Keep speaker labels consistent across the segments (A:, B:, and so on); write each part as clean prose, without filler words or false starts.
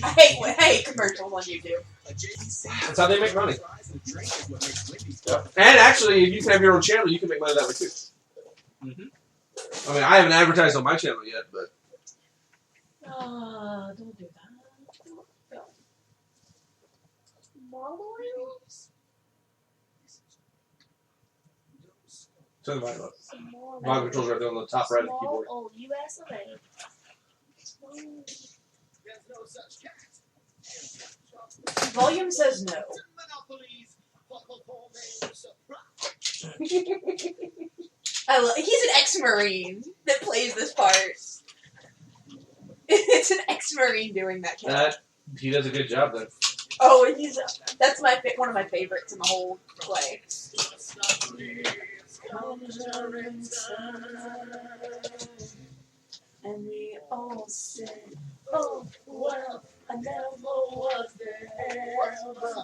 A: I hate commercials on YouTube.
B: That's how they make money. Yep. And actually, if you can have your own channel, you can make money that way too. I mean, I haven't advertised on my channel yet, but.
A: Don't do that.
B: Turn the volume up. Volume controls right there on the top right of the keyboard.
A: Volume says no. He's an ex-Marine that plays this part. It's an ex-Marine doing that character.
B: He does a good job then.
A: Oh, that's one of my favorites in the whole play. And we all said, oh, well, I never was there.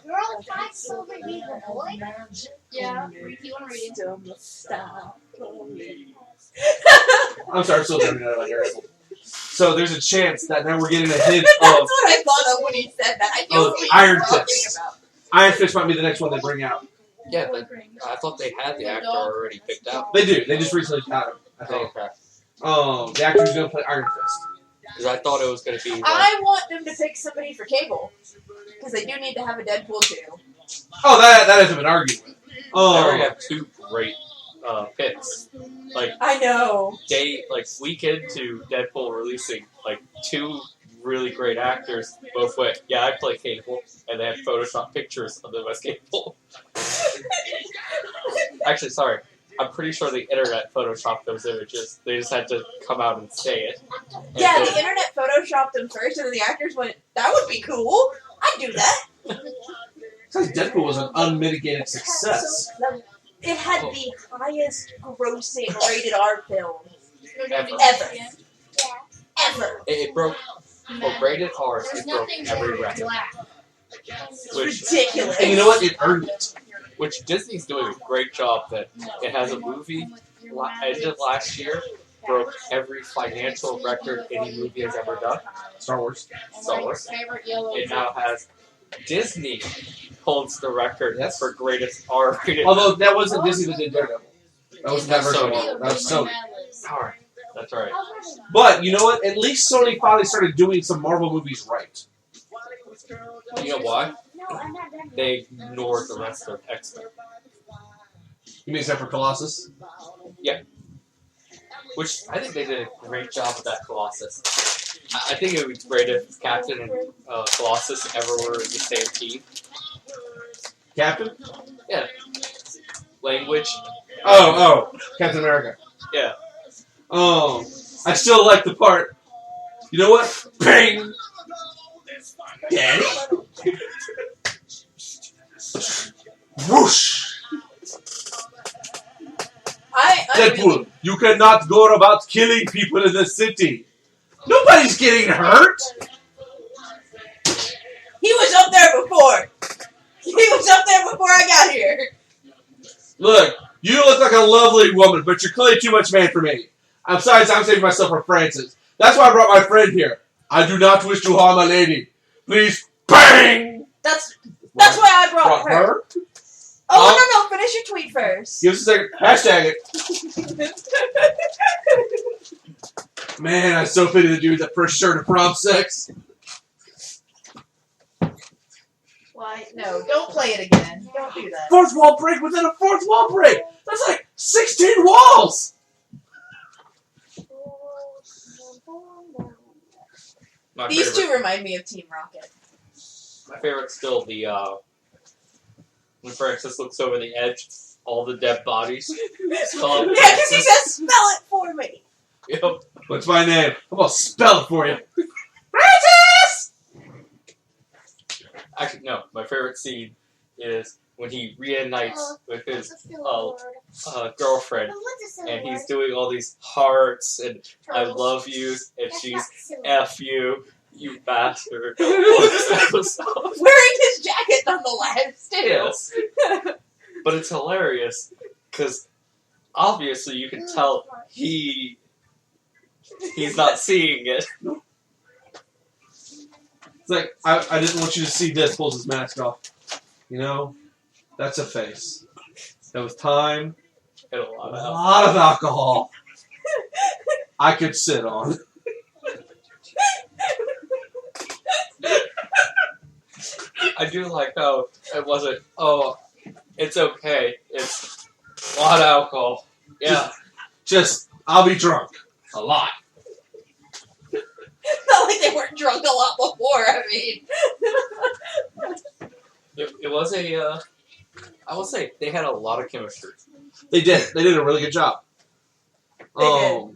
C: Girl, try Silver Demon, boy.
D: Yeah, you want to read
C: it?
B: I'm sorry, I'm still jumping out of my hair. So there's a chance that now we're getting a hint
A: That's
B: of
A: what I thought of when he said that. I feel what
B: Iron
A: you're talking
B: Fist.
A: about.
B: Iron Fist might be the next one they bring out.
E: Yeah, but I thought they had the actor already picked out.
B: They do. They just recently got him, I think.
E: Okay.
B: The actor who's going to play Iron Fist.
E: Because I thought it was going to be...
A: I want them to pick somebody for Cable. Because they do need to have a Deadpool too.
B: Oh, that hasn't been argued with.
E: They already have two great picks. Like,
A: I know.
E: Week into Deadpool releasing, two really great actors both went, yeah, I play Cable, and they had Photoshop pictures of them as Cable. Actually, sorry. I'm pretty sure the internet photoshopped those images. They just had to come out and say it.
A: Yeah, the internet photoshopped them first, and then the actors went, that would be cool. I'd do that.
B: Because Deadpool was an unmitigated success.
A: It had the highest grossing rated R film
E: Ever.
A: ever.
E: It broke, for rated R,
D: There's
E: it broke
D: nothing
E: every record.
D: black.
E: Which,
A: Ridiculous.
B: And you know what? It earned it.
E: which Disney's doing a great job that it has a movie ended last year, broke every financial record any movie has ever done.
B: Star Wars.
E: Star Wars.
D: Favorite yellow.
E: It now has Disney holds the record for greatest R-rated.
B: Although that wasn't Disney that did Daredevil. That was
E: That's
B: never
E: Sony.
B: Sony. That was Sony.
E: Darn. That's right.
B: But you know what? At least Sony finally started doing some Marvel movies right.
E: You know why?
C: No, I'm not done yet.
E: They ignored the rest of X-Men.
B: You mean except for Colossus?
E: Which I think they did a great job with that Colossus. I think it would be great if Captain and Colossus ever were in the same team.
B: Captain?
E: Yeah. Language.
B: Oh, Captain America.
E: Yeah.
B: I still like the part. You know what? Bang! Daddy? Whoosh! Deadpool, you cannot go about killing people in the city. Nobody's getting hurt.
A: He was up there before. He was up there before I got here.
B: Look, you look like a lovely woman, but you're clearly too much man for me. Besides, I'm saving myself for Francis. That's why I brought my friend here. I do not wish to harm a lady. Please, bang!
A: That's why I brought her. Oh, no, finish your tweet first.
B: Give us a second. Hashtag it. Man, I so pity the dude that first shirt of prom sex.
A: Why? No, don't play it again. Don't do that.
B: Fourth wall break within a fourth wall break. That's like 16 walls.
A: These two remind me of Team Rocket.
E: My favorite's still the when Francis looks over the edge, all the dead bodies.
A: Yeah, because he says, "Spell it for me."
E: Yep.
B: What's my name? I'm gonna spell it for you. Francis!
E: Actually, no. My favorite scene is when he reunites with his girlfriend, and he's doing all these hearts and "I love you," and she's "F you, you bastard."
A: Wearing his jacket nonetheless, too.
E: Yes. But it's hilarious because obviously you can tell he's not seeing it.
B: It's like, I didn't want you to see this, pulls his mask off. You know, that's a face. That was time,
E: And a
B: a
E: lot of
B: lot of alcohol I could sit on.
E: I do like how it wasn't, oh, it's okay. It's a lot of alcohol. Yeah.
B: Just, I'll be drunk. A lot.
D: Not like they weren't drunk a lot before, I mean.
E: It was a, I will say, they had a lot of chemistry.
B: They did. They did a really good job.
D: They did.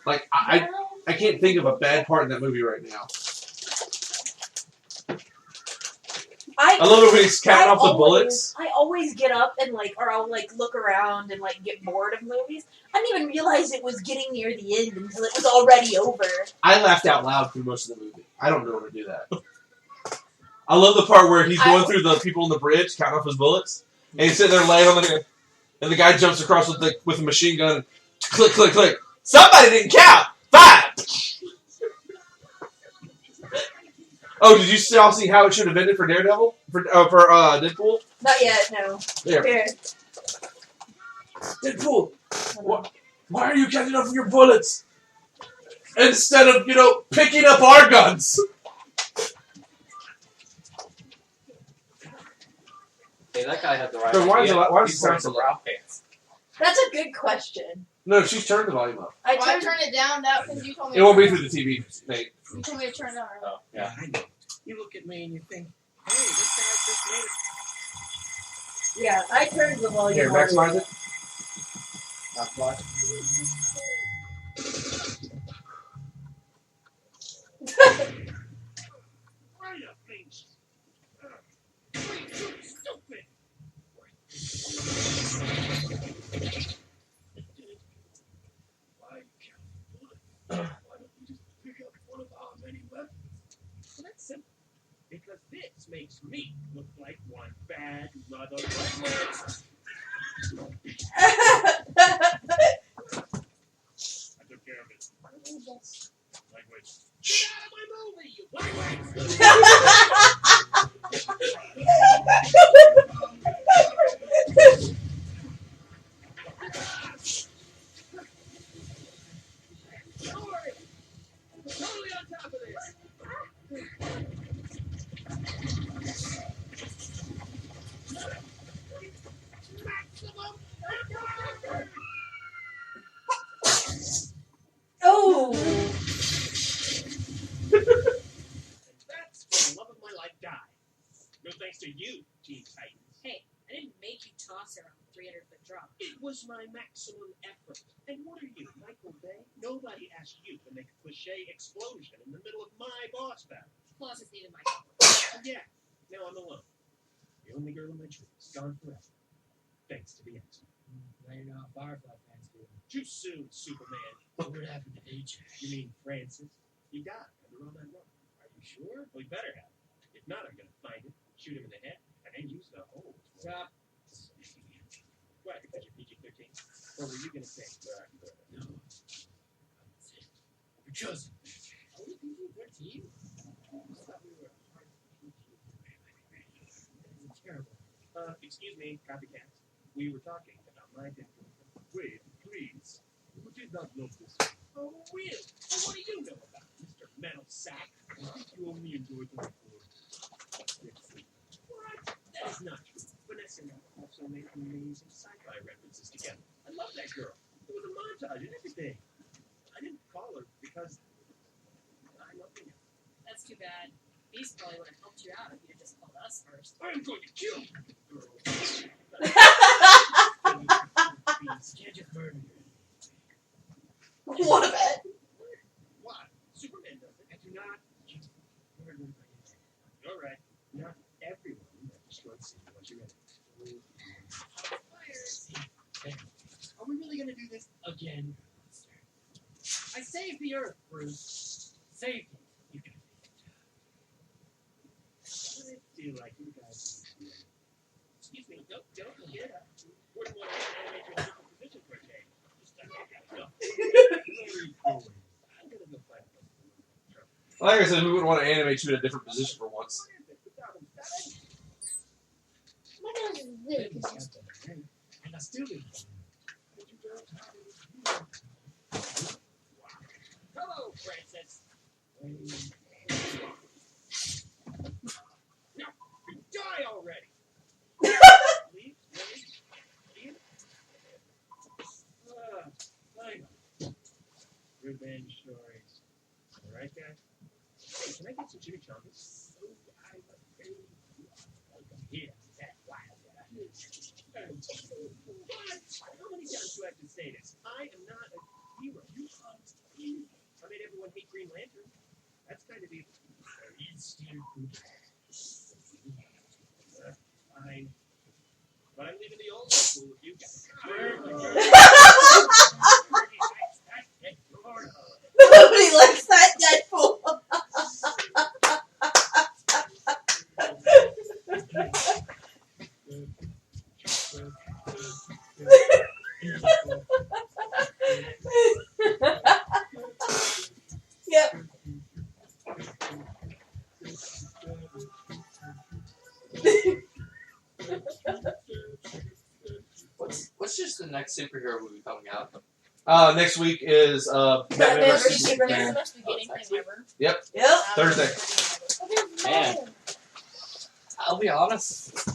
B: Like, I can't think of a bad part in that movie right now. I love it when he's counting off the bullets.
A: I always get up and or I'll look around and get bored of movies. I didn't even realize it was getting near the end until it was already over.
B: I laughed out loud through most of the movie. I don't know how to do that. I love the part where he's going through the people on the bridge, counting off his bullets, and he's sitting there laying on the, and the guy jumps across with a machine gun. Click, click, click. Somebody didn't count. 5. Oh, did you all see how it should have ended for Daredevil? For Deadpool?
A: Not yet, no.
B: There.
A: Here.
B: Deadpool, why are you counting off your bullets instead of, picking up our guns?
E: Hey, that guy had the right
B: So why
E: idea.
B: does it
E: He's
B: sound
E: wearing
B: so
E: the
B: loud?
E: brown pants.
A: That's a good question.
B: No, she's turned the volume up.
D: I turned it down because you told me
B: It won't be through the TV, Nate.
D: You told me to turn it on.
E: Oh, yeah.
F: I know. You look at me and you think, hey, this guy just made it.
A: Yeah, I turned the volume
B: Here,
A: on.
B: maximize it.
F: Right up, things. Way too stupid. Why can't you do it? Why don't you just pick up one of our many weapons? Well, that's simple. Because this makes me look like one bad mother of I took care of it. Language. Get out of my movie, you language! Sorry. Totally on top of this. Maximum effort!
A: Oh!
F: And that's where the love of my life died. No thanks to you, Teen Titans.
G: Hey, I didn't make you toss her on a 300-foot drop.
F: It was my maximum effort. And what are you, Michael Bay? Nobody asked you to make a cliche explosion in the middle of my boss battle.
G: Plus, it's needed my help.
F: And yeah, now I'm alone. The only girl in my dreams, gone forever. Thanks to the X-Men.
G: Now you know how Firefly fans do.
F: Too soon, Superman.
G: What happened to AJ?
F: You mean Francis? He died under all that rock. Are you sure? Well, he better have. If not, I'm going to find him, shoot him in the head, and then use the hole.
G: Stop.
F: What, because you're PG-13? Or were you going to say, no.
G: Your cousin. Only PG-13? I thought we were a hard PG. It's terrible.
F: Excuse me, copycats. We were talking about my death. Wait, please. Who did not know this? Oh, really? Well, what do you know about it, Mr. Metal Sack? I think you only enjoy the record. What? That is not true. Vanessa and I also made amazing sci-fi references together. I love that girl. There was a montage and everything. I didn't call her because I love her.
G: That's too bad. Beast probably would have helped you out if you had just called us first.
F: I'm going to kill you, girl.
G: Can't just murder you.
A: What of it?
F: Why? Superman does it. I do not just murder my enemy. You're right. Not everyone that destroyed city was your enemy.
G: Fires.
F: Are we really going to do this again?
G: I saved the Earth, Bruce. Saved it. You can
F: I feel like you guys. Excuse me. Don't get up. Wouldn't want to animate your different position for a change. Just go. Very cool. I'm going to go find a
B: Like I said, we wouldn't want to animate you in a different position for once.
C: My nose is really consistent.
F: And I still didn't. Hello, Princess. No, die already. Leave, leave. I know. Revenge stories. All right, guys. Hey, can I get some chimichangas? So I'm a baby. Here, that wild guy. What? How many times do I have to say this? I am not a hero. You are. I made everyone hate Green Lantern. That's kind of evil. He's still good. Fine. But I'm leaving the old school with you guys.
A: Nobody likes that Deadpool. Yep.
E: What's just the next superhero movie coming out?
B: Next week is Batman
A: Batman
B: vs
A: versus
B: Superman.
A: Superman.
D: Must be getting him ever.
A: Yep.
B: Thursday.
E: Man. I'll be honest.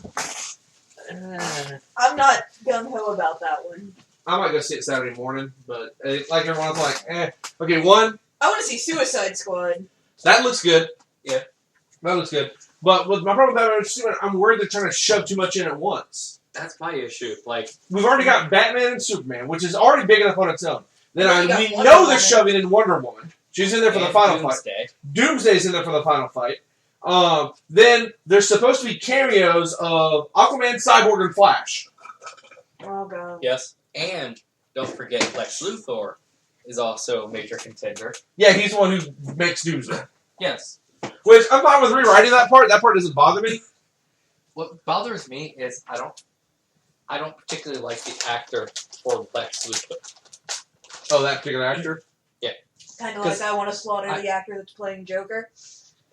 A: I'm not gung ho about that one.
B: I might go see it Saturday morning, but like everyone's like, Okay, one,
A: I want to see Suicide Squad.
B: that looks good.
E: Yeah.
B: That looks good. But with my problem with Batman vs Superman, I'm worried they're trying to shove too much in at once.
E: That's my issue. Like,
B: We've already got Batman and Superman, which is already big enough on its own. Then
A: Well, you got
B: we
A: Wonder
B: know they're
A: Woman.
B: shoving in Wonder Woman. She's in there for the
E: and
B: final fight.
E: Doomsday.
B: Doomsday's in there for the final fight. Then there's supposed to be cameos of Aquaman, Cyborg, and Flash.
A: Oh god.
E: Yes. And don't forget Lex Luthor is also a major contender.
B: Yeah, he's the one who makes Doomsday.
E: Yes.
B: Which, I'm fine with rewriting that part. That part doesn't bother me.
E: What bothers me is I don't particularly like the actor for Lex Luthor.
B: Oh, that particular actor?
A: Kind of like
E: 'Cause
A: I want to slaughter
E: I-
A: the actor that's playing Joker.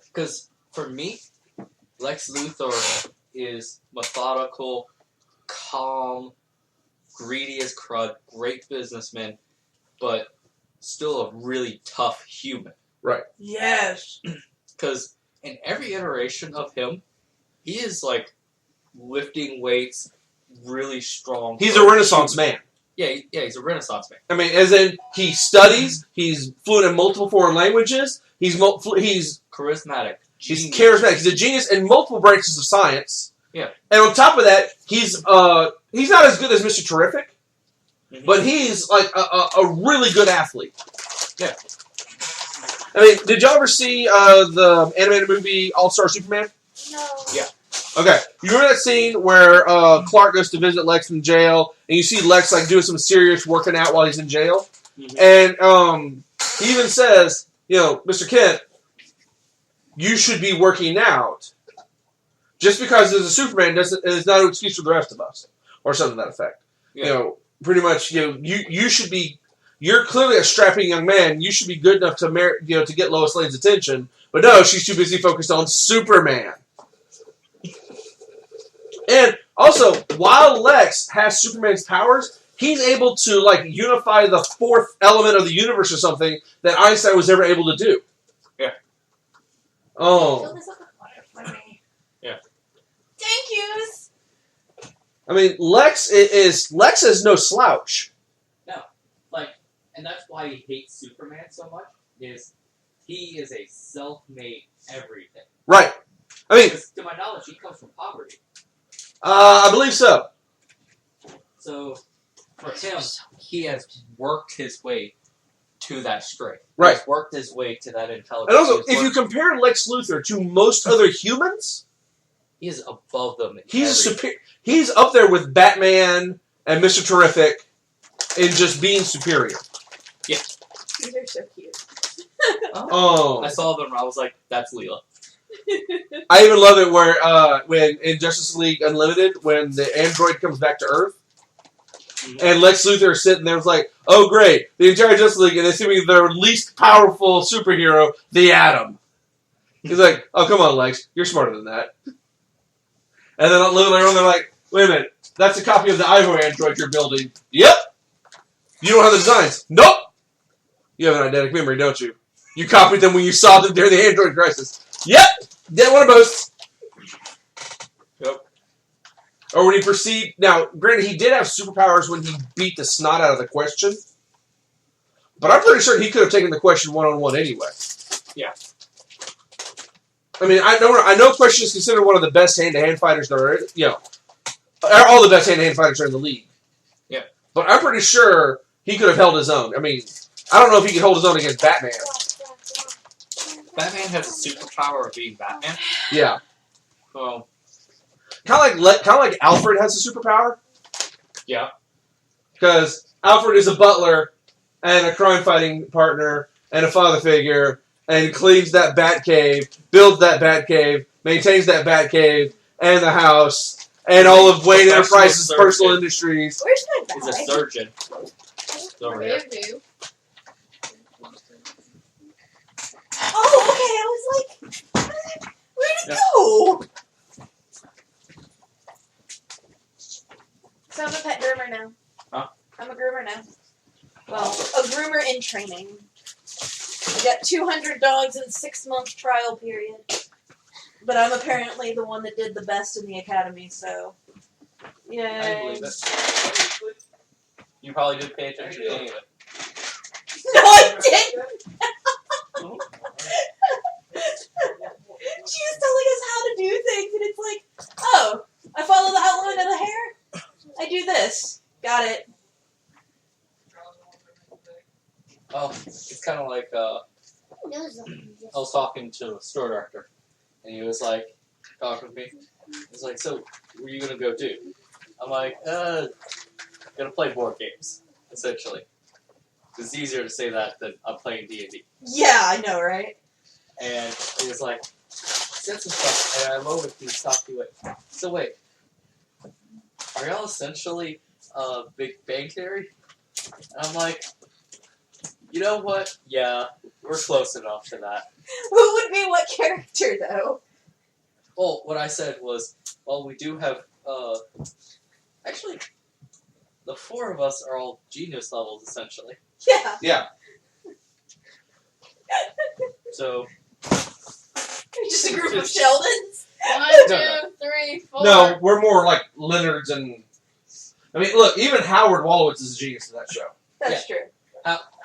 E: Because for me, Lex Luthor is methodical, calm, greedy as crud, great businessman, but still a really tough human.
A: Yes.
E: Because in every iteration of him, he is like lifting weights, really strong.
B: He's a Renaissance man.
E: Yeah, he's a Renaissance man.
B: I mean, as in, he studies, he's fluent in multiple foreign languages, he's
E: Charismatic.
B: He's
E: genius.
B: charismatic. He's a genius in multiple branches of science.
E: Yeah.
B: And on top of that, he's not as good as Mr. Terrific,
E: Mhm.
B: but he's like a really good athlete.
E: Yeah.
B: I mean, did y'all ever see the animated movie All-Star Superman?
C: No.
E: Yeah.
B: Okay. You remember that scene where Clark goes to visit Lex in jail, and you see Lex like doing some serious working out while he's in jail?
E: Mhm.
B: And he even says, Mr. Kent, you should be working out. Just because there's a Superman is not an excuse for the rest of us, or something to that effect.
E: Yeah.
B: Pretty much, you should be. You're clearly a strapping young man. You should be good enough to to get Lois Lane's attention. But no, she's too busy focused on Superman. And also, while Lex has Superman's powers, he's able to unify the fourth element of the universe or something that Einstein was never able to do.
E: Yeah.
B: Oh.
A: Fill this up with water for me.
E: Yeah.
A: Thank yous.
B: I mean, Lex is no slouch.
E: And that's why he hates Superman so much, is he is a self-made everything.
B: Right. I mean,
E: Because to my knowledge, he comes from poverty.
B: I believe so.
E: So, for him, he has worked his way to that strength.
B: Right.
E: He's worked his way to that intelligence.
B: And also,
E: He's
B: if you compare Lex Luthor to most other humans,
E: he is above them. In
B: he's
E: everything.
B: superior. He's up there with Batman and Mr. Terrific in just being superior.
A: These are so cute.
B: Oh.
E: I saw them and I was like, that's Leela.
B: I even love it where when in Justice League Unlimited, when the android comes back to Earth, And Lex Luthor is sitting there was like, oh great, the entire Justice League, and they see me their least powerful superhero, the Atom. He's like, oh come on Lex, you're smarter than that. And then a little later on they're like, wait a minute, that's a copy of the Ivo android you're building. Yep. You don't have the designs. Nope. You have an eidetic memory, don't you? You copied them when you saw them during the Android crisis. Yep. Didn't want to boast.
E: Yep.
B: Or when he perceived... Now, granted, he did have superpowers when he beat the snot out of the Question. But I'm pretty sure he could have taken the Question one-on-one anyway.
E: Yeah.
B: I mean, I know Question is considered one of the best hand-to-hand fighters there are. You know, all the best hand-to-hand fighters are in the league.
E: Yeah.
B: But I'm pretty sure he could have held his own. I mean, I don't know if he could hold his own against Batman.
E: Batman has a superpower of being Batman.
B: Yeah.
E: Well,
B: Kind of like Alfred has a superpower.
E: yeah.
B: Because Alfred is a butler and a crime-fighting partner and a father figure and cleans that Batcave, builds that Batcave, maintains that Batcave and the house and all of Wayne Enterprises' personal industries.
A: Where's my
E: He's a
A: bag?
E: surgeon. It's over here.
D: Do.
A: Oh, okay. I was like, where'd it go? So I'm a pet groomer now.
E: Huh?
A: I'm a groomer now. Well, a groomer in training. I got 200 dogs in 6-month trial period. But I'm apparently the one that did the best in the academy, so... Yeah.
E: I believe it. You probably didn't pay attention to any of it.
A: No, I didn't! She was telling us how to do things, and it's like, oh, I follow the outline of the hair. I do this. Got it.
E: Oh, it's kind of like, I was talking to the store director, and he was like, talking to me. He's like, so, what are you gonna go do? I'm like, gonna play board games, essentially. It's easier to say that than I'm playing D&D.
A: Yeah, I know, right?
E: And he was like, said some stuff, and I'm over to talk to it. So wait, are y'all essentially Big Bang Theory? And I'm like, you know what? Yeah, we're close enough to that.
A: Who would be what character, though?
E: Well, what I said was, well, we do have, actually, the 4 of us are all genius levels, essentially.
A: Yeah.
B: Yeah.
E: So,
A: Just a group of Sheldons.
D: 1, 2, 3, 4.
B: No, we're more like Leonards and... I mean, look, even Howard Wolowitz is a genius in that show.
A: That's true.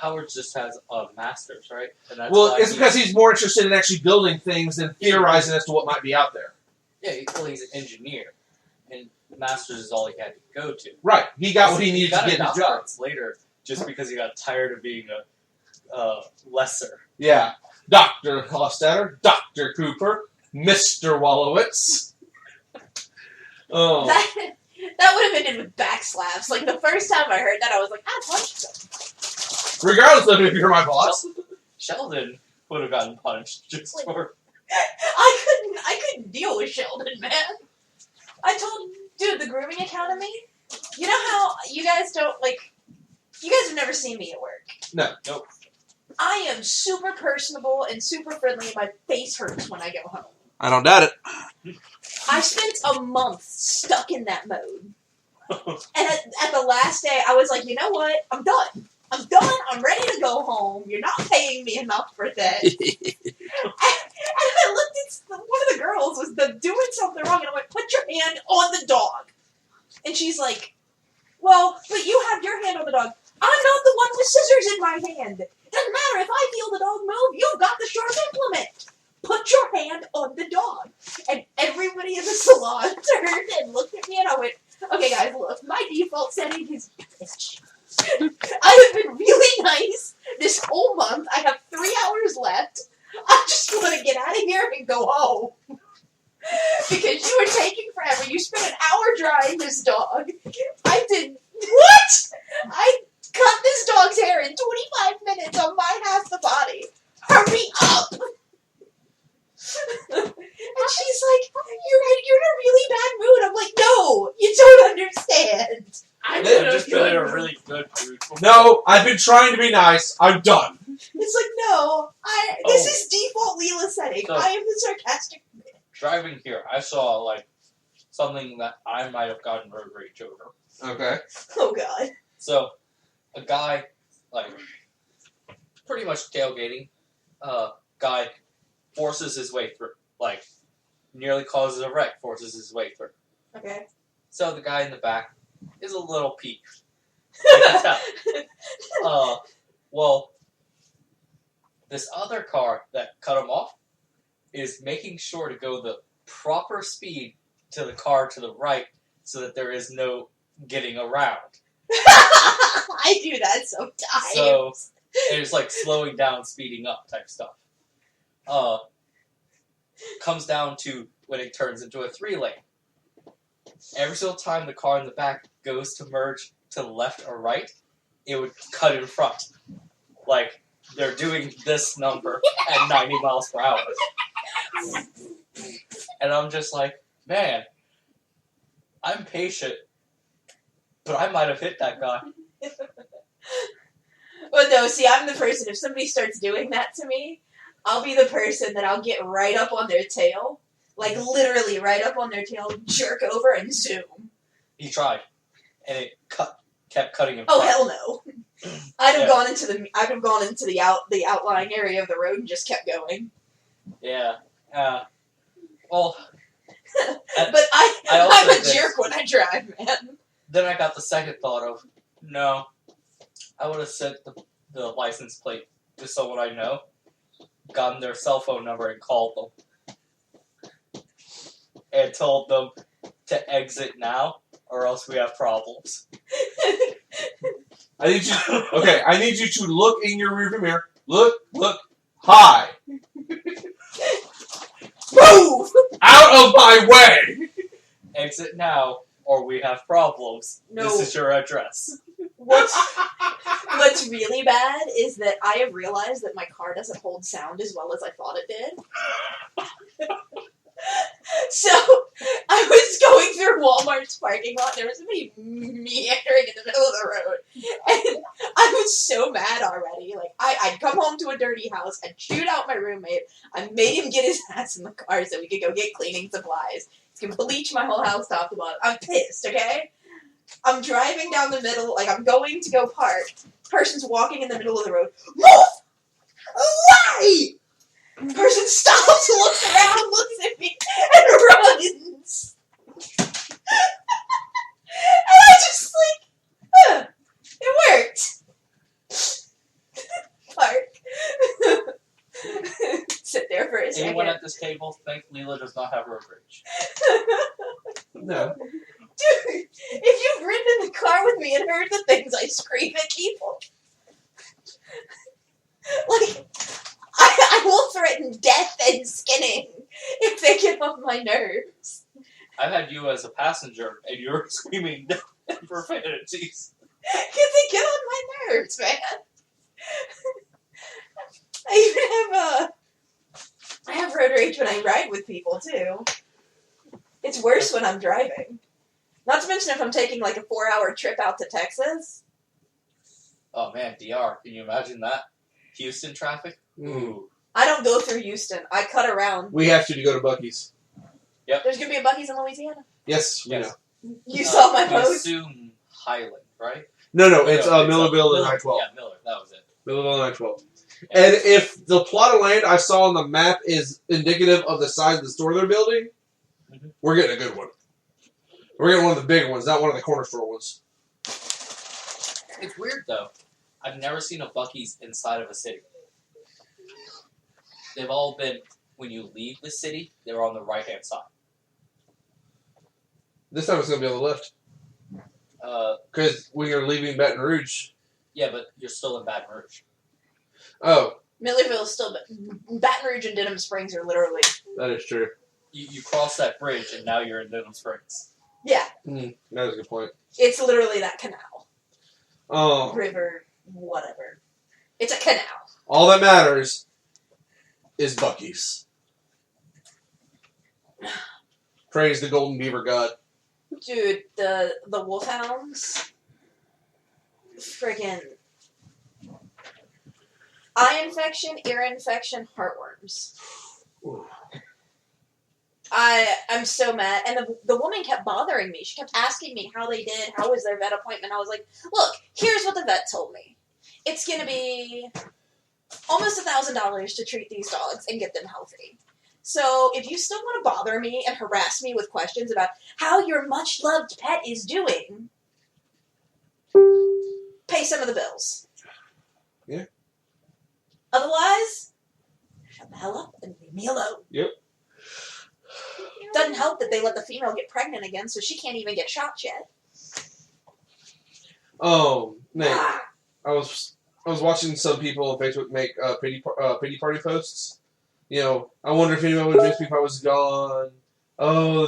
E: Howard just has a master's, right? And that's
B: Well,
E: why
B: it's because he's more interested in actually building things than theorizing as to what might be out there.
E: Yeah, well, he's an engineer, and master's is all he had to go to.
B: Right. He got what he needed to
E: got
B: get
E: a
B: his job.
E: doctorate later, just because he got tired of being a lesser.
B: Yeah. Dr. Hostetter, Dr. Cooper, Mr. Wolowitz. Oh.
A: That would have been in with backslaps. Like, the first time I heard that, I was like, I punched him.
B: Regardless of if you're my boss.
E: Sheldon would have gotten punched just for.
A: I couldn't deal with Sheldon, man. I told, dude, the Grooming Academy, you know how you guys don't, like, you guys have never seen me at work.
B: No.
E: Nope.
A: I am super personable and super friendly, and my face hurts when I go home.
B: I don't doubt it.
A: I spent a month stuck in that mode. And at the last day, I was like, you know what? I'm done. I'm ready to go home. You're not paying me enough for this. And I looked at one of the girls was doing something wrong, and I went, put your hand on the dog. And she's like, well, but you have your hand on the dog. I'm not the one with scissors in my hand. Doesn't matter if I feel the dog move. You've got the sharp implement. Put your hand on the dog. And everybody in the salon turned and looked at me, and I went, okay, guys, look, my default setting is bitch. I have been really nice this whole month. I have 3 hours left. I just want to get out of here and go home. Because you are taking forever. You spent an hour drying this dog. I did... What? I cut this dog's hair in 25 minutes on my half the body. Hurry up! And she's like, you're in a really bad mood. I'm like, no, you don't understand.
E: I'm just trying to
B: No, I've been trying to be nice. I'm done.
A: It's like, no, this is default Leela setting.
E: So-
A: I am the sarcastic.
E: Driving here, I saw, like, something that I might have gotten road rage over.
B: Okay.
A: Oh god.
E: So, a guy, like, pretty much tailgating, guy forces his way through. Like, nearly causes a wreck, forces his way through.
A: Okay.
E: So the guy in the back is a little peeved. I can tell. Well, this other car that cut him off is making sure to go the proper speed to the car to the right so that there is no getting around.
A: I do that sometimes.
E: So it's like slowing down, speeding up type stuff. Comes down to when it turns into a 3-lane. Every single time the car in the back goes to merge to the left or right, it would cut in front. Like, they're doing this number at 90 miles per hour. And I'm just like, man, I'm patient, but I might have hit that guy.
A: Well, no, see, I'm the person, if somebody starts doing that to me, I'll be the person that I'll get right up on their tail, like literally right up on their tail, jerk over, and zoom.
E: He tried, and it kept cutting him.
A: Oh, hell no. I'd have
E: Yeah.
A: gone into the outlying area of the road and just kept going.
E: Yeah. Well,
A: But
E: I
A: I'm
E: also
A: a
E: did this.
A: jerk when I drive, man.
E: then I got the second thought of, no, I would have sent the license plate to someone I know, gotten their cell phone number and called them. And told them to exit now, or else we have problems.
B: I need you. Okay, I need you to look in your rearview mirror. Look high.
A: Move!
B: Out of my way.
E: Exit now, or we have problems.
A: No.
E: This is your address.
A: What's really bad is that I have realized that my car doesn't hold sound as well as I thought it did. So, I was going through Walmart's parking lot, there was somebody meandering in the middle of the road, and I was so mad already. Like, I'd come home to a dirty house, I'd shoot out my roommate, I made him get his ass in the car so we could go get cleaning supplies. He's gonna bleach my whole house top to bottom. I'm pissed, okay? I'm driving down the middle, like I'm going to go park. Person's walking in the middle of the road. Move! Away! Person stops, looks around, looks at me, and runs. And I just like, it worked. Park. Sit there for a second.
E: Anyone at this table think Leela does not have road rage?
B: No.
A: Dude, if you've ridden in the car with me and heard the things I scream at people, like, I will threaten death and skinning if they get on my nerves.
E: I've had you as a passenger, and you're screaming profanities.
A: Because they get on my nerves, man. I have road rage when I ride with people, too. It's worse when I'm driving. Not to mention if I'm taking like a 4-hour trip out to Texas.
E: Oh man, DR, can you imagine that? Houston traffic? Ooh.
A: I don't go through Houston. I cut around.
B: We have to go to Buc-ee's.
A: There's going to be a Buc-ee's in Louisiana.
B: Yes, we
E: Yes.
B: know.
A: You saw my
E: We
A: post?
E: assume Highland, right?
B: No, it's Millerville and
E: Miller.
B: I-12.
E: Yeah, Miller, that was it.
B: Millerville and I-12. And if the plot of land I saw on the map is indicative of the size of the store they're building, we're getting a good one. We're getting one of the big ones, not one of the corner store ones.
E: It's weird though. I've never seen a Buc-ee's inside of a city. They've all been, when you leave the city, they're on the right-hand side.
B: This time it's going to be on the left. Because when you're leaving Baton Rouge...
E: Yeah, but you're still in Baton Rouge.
B: Oh,
A: Millerville is still... Baton Rouge and Denham Springs are literally...
B: that is true.
E: You cross that bridge, and now you're in Denham Springs.
A: Yeah.
B: That is a good point.
A: It's literally that canal.
B: Oh,
A: River, whatever. It's a canal.
B: all that matters is Buc-ee's. Praise the Golden Beaver God.
A: Dude, the Wolfhounds friggin' eye infection, ear infection, heartworms.
B: Ooh.
A: I'm so mad. And the woman kept bothering me. She kept asking me how they did, how was their vet appointment. I was like, look, here's what the vet told me. It's going to be almost $1,000 to treat these dogs and get them healthy. So if you still want to bother me and harass me with questions about how your much-loved pet is doing, pay some of the bills.
B: Yeah.
A: Otherwise, shut the hell up and leave me alone.
B: Yep.
A: Doesn't help that they let the female get pregnant again, so she can't even get shots yet.
B: Oh, Nate, I was watching some people on Facebook make pity party posts. You know, I wonder if anyone would miss me if I was gone. Oh,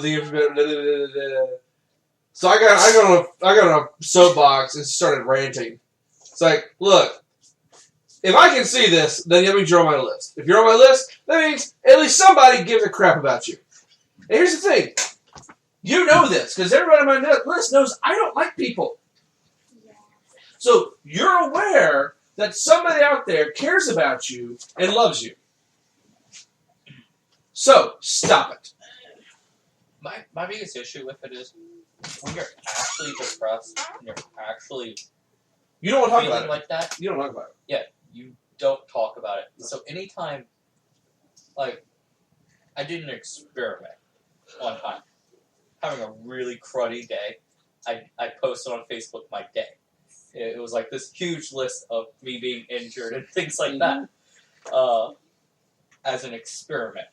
B: so I got on a soapbox and started ranting. It's like, look, if I can see this, then that means you're on my list. If you're on my list, that means at least somebody gives a crap about you. And here's the thing. You know this, because everybody on my list knows I don't like people. So you're aware that somebody out there cares about you and loves you. So, stop it.
E: My biggest issue with it is when you're actually depressed and you're actually
B: You don't want to talk
E: feeling
B: about it.
E: like that,
B: You don't talk about it.
E: you don't talk about it. So anytime, like, I did an experiment one time. Having a really cruddy day, I posted on Facebook my day. It was like this huge list of me being injured and things like that as an experiment.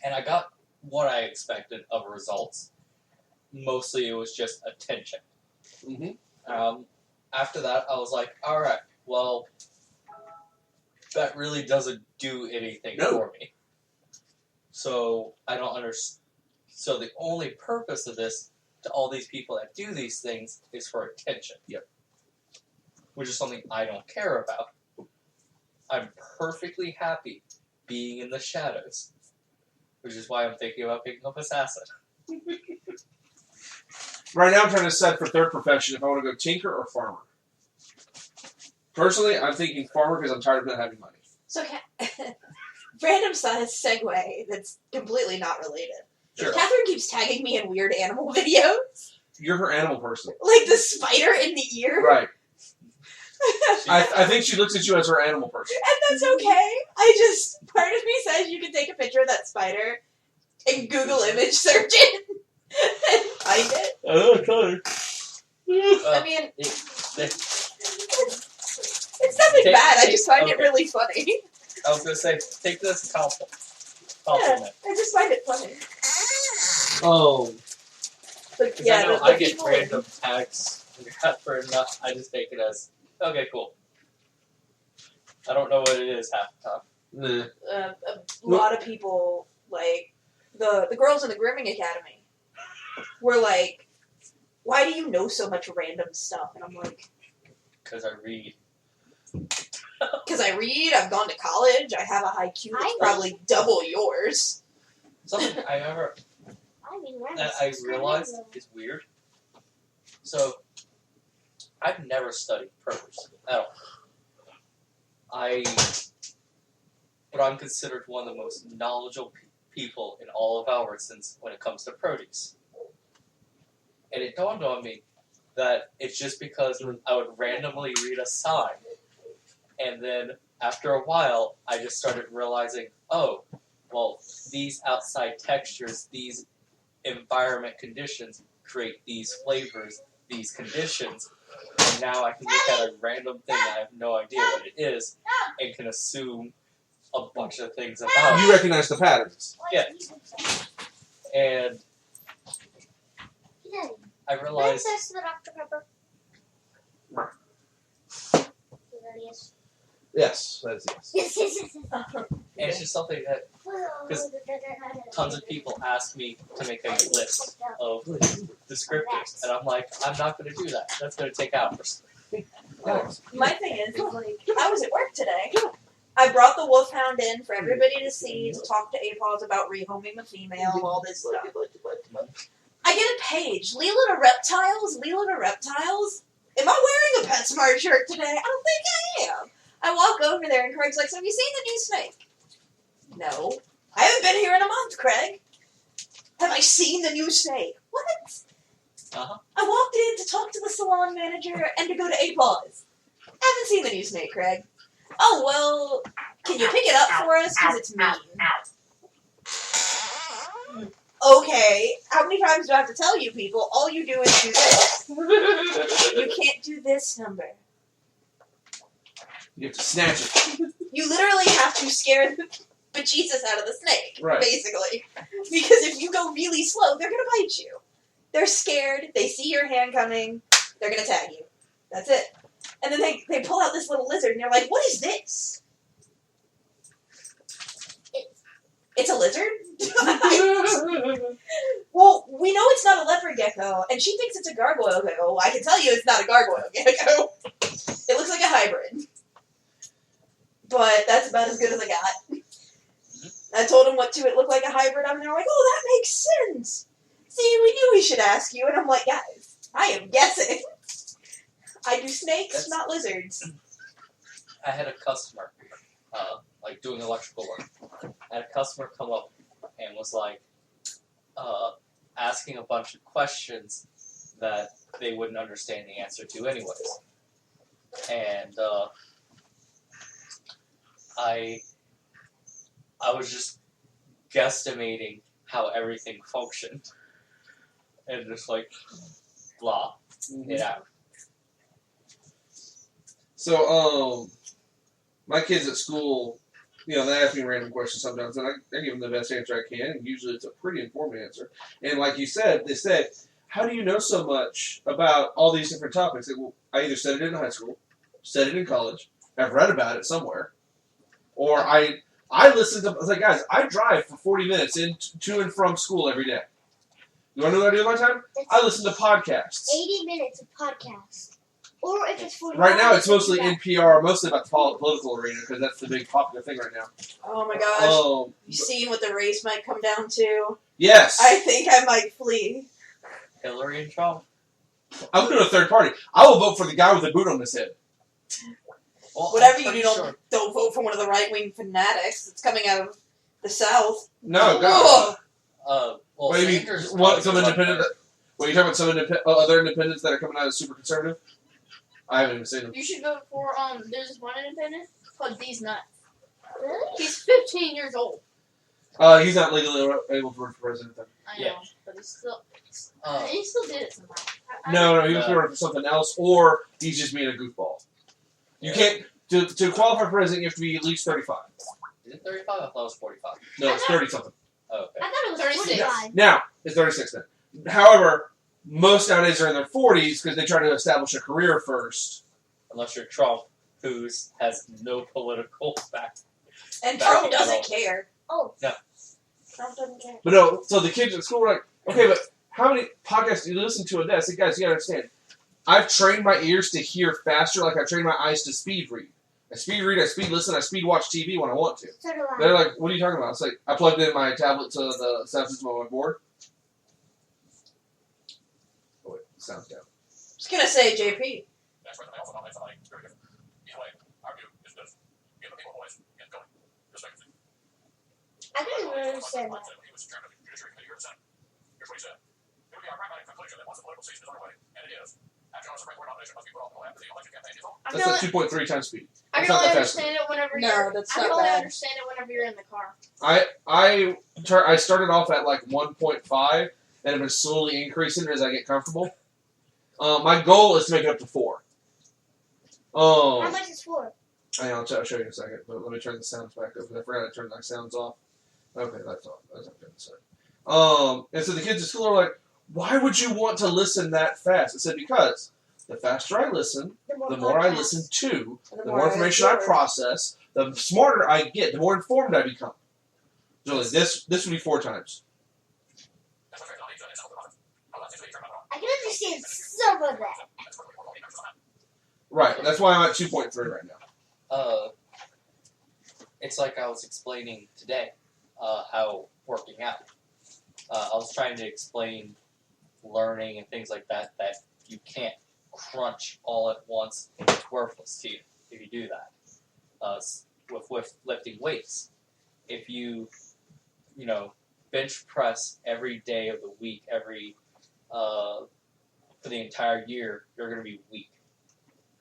E: And I got what I expected of results. Mostly it was just attention.
B: Mm-hmm.
E: After that, I was like, alright, well, that really doesn't do anything for me. So I don't understand. So the only purpose of this to all these people that do these things is for attention.
B: Yep.
E: Which is something I don't care about. I'm perfectly happy being in the shadows. Which is why I'm thinking about picking up Assassin.
B: Right now I'm trying to decide for third profession if I want to go tinker or farmer. Personally, I'm thinking farmer because I'm tired of not having money.
A: So, random size segue that's completely not related.
B: Sure.
A: Catherine keeps tagging me in weird animal videos.
B: You're her animal person.
A: Like the spider in the ear.
B: Right. I think she looks at you as her animal person.
A: And that's okay. Part of me says you can take a picture of that spider and Google image search it and find it. I mean, it's nothing bad. I just find it really funny.
E: I was going to say, take this as compliment.
A: Yeah, I just find it funny.
B: Oh.
A: But
E: Because
A: yeah,
E: I know
A: the
E: I get
A: people-
E: random tags for enough. I just take it as, okay, cool. I don't know what it is half the time.
B: Nah.
A: a lot of people, like, the girls in the Grooming Academy were like, why do you know so much random stuff? And I'm like,
E: Because I read.
A: because I read, I've gone to college, I have a high Q that's probably double yours.
E: Something that I realized is weird. So, I've never studied produce at all. But I'm considered one of the most knowledgeable people in all of Albertsons when it comes to produce. And it dawned on me that it's just because I would randomly read a sign, and then after a while, I just started realizing, oh, well, these outside textures, these environment conditions create these flavors, these conditions, and now I can look at a random thing that I have no idea what it is and can assume a bunch of things about it.
B: You recognize the patterns.
E: Yeah. And I realized
B: Yes, that's yes.
E: and it's just something that tons of people ask me to make a list of descriptors, and I'm like, I'm not going to do that. That's going to take hours.
A: My thing is, like, I was at work today. I brought the wolfhound in for everybody to see, to talk to APAWS about rehoming the female, all this stuff. I get a page, Leela to Reptiles, Am I wearing a PetSmart shirt today? I don't think I am. I walk over there and Craig's like, so have you seen the new snake? No. I haven't been here in a month, Craig. Have I seen the new snake? What?
E: Uh-huh.
A: I walked in to talk to the salon manager and to go to A-Paws. Haven't seen the new snake, Craig. Oh, well, can you pick it up for us? Because it's mean. Okay, how many times do I have to tell you people? All you do is do this. You can't do this number.
B: You have to snatch it.
A: You literally have to scare the bejesus out of the snake,
B: Right.
A: basically. Because if you go really slow, they're going to bite you. They're scared. They see your hand coming. They're going to tag you. That's it. And then they pull out this little lizard, and they're like, what is this? It's a lizard? Well, we know it's not a leopard gecko, and she thinks it's a gargoyle gecko. I can tell you it's not a gargoyle gecko. It looks like a hybrid. But that's about as good as I got. I told them what it looked like a hybrid, and they're like, oh, that makes sense. See, we knew we should ask you. And I'm like, guys, I am guessing. I do snakes, not lizards.
E: I had a customer, like doing electrical work. I had a customer come up and was like, asking a bunch of questions that they wouldn't understand the answer to anyways. And I was just guesstimating how everything functioned. And just like, blah, it out.
B: So, my kids at school, they ask me random questions sometimes, and I give them the best answer I can, and usually it's a pretty informed answer. And like you said, they say, how do you know so much about all these different topics? Like, well, I either studied it in high school, studied it in college, I've read about it somewhere, or I listen to, I was like, guys, I drive for 40 minutes to and from school every day. You want to know what I do with my time? I listen to podcasts.
C: 80 minutes of podcasts. Or if it's 45
B: Right now, it's mostly
C: minutes,
B: NPR, mostly about the political arena, because that's the big popular thing right now.
A: Oh my gosh. You seen what the race might come down to?
B: Yes.
A: I think I might flee.
E: Hillary and Trump.
B: I'm going to a third party. I will vote for the guy with the boot on his head.
E: Well,
A: Whatever
E: I'm
A: you do,
E: pretty sure.
A: don't vote for one of the right-wing fanatics that's coming out of the South.
B: No, God.
E: Well,
B: What do you mean?
E: Sanders
B: What, some
E: probably
B: independent?
E: better.
B: What, you talking about some other independents that are coming out as super conservative? I haven't even seen them.
D: You should vote for, there's this one independent called These Nuts.
C: Really?
D: He's 15 years old.
B: He's not legally able to run for president then.
D: I know,
E: Yeah.
D: but he still did it somehow.
B: No, he was going to run for something else, or he's just being a goofball. You can't, to qualify for president, you have to be at least 35.
E: Is it 35? I thought it was 45.
B: No, it's 30-something.
E: Oh, okay.
C: I thought it was
D: 36.
C: 45.
B: Now, it's 36 then. However, most nowadays are in their 40s because they try to establish a career first.
E: Unless you're Trump, who has no political back.
A: And
E: Back
A: Trump
E: at
A: doesn't
E: all.
A: care.
C: Oh.
E: No.
A: Trump doesn't care.
B: But no, so the kids at school were like, okay, but how many podcasts do you listen to a day? I said, guys, you gotta understand. I've trained my ears to hear faster like I trained my eyes to speed read. I speed read, I speed listen, I speed watch TV when I want to.
C: So do I.
B: They're like, what are you talking about? It's like, I plugged in my tablet to the sound system on my board. Oh, wait, the sound's down.
A: I was gonna say, JP.
F: That's right, I also nominate somebody very different. Either way, our view is this. Give the people a voice, get going. Just like
C: I didn't even understand that.
F: He was chairman of the Judiciary Committee here in the Senate. Here's what he said. It would be our pragmatic conclusion that once the political season is underway, and it is, after our Supreme Court nomination must be put off until after the election campaign is over.
D: I
B: That's
D: can
B: at
D: only,
B: 2.3 times speed.
D: I
B: That's
D: can
B: not
D: only
B: that fast.
D: understand it whenever
A: No,
D: you're.
A: that's
D: I
A: not
D: can only
A: bad.
D: understand it whenever you're in the car.
B: I started off at like 1.5 and have been slowly increasing as I get comfortable. My goal is to make it up to 4.
C: How much is 4?
B: I'll show you in a second, but let me turn the sounds back up because I forgot to turn my sounds off. Okay, that's off. That's not good. And so the kids at school are like, why would you want to listen that fast? I said, because the faster I listen, the more I listen to, the more information I process, the smarter I get, the more informed I become. So like, this would be 4 times.
C: I can understand some of that.
B: Right, that's why I'm at 2.3 right now.
E: It's like I was explaining today, how working out. I was trying to explain learning and things like that you can't crunch all at once, and it's worthless to you if you do that. With lifting weights, if you bench press every day of the week, for the entire year, you're going to be weak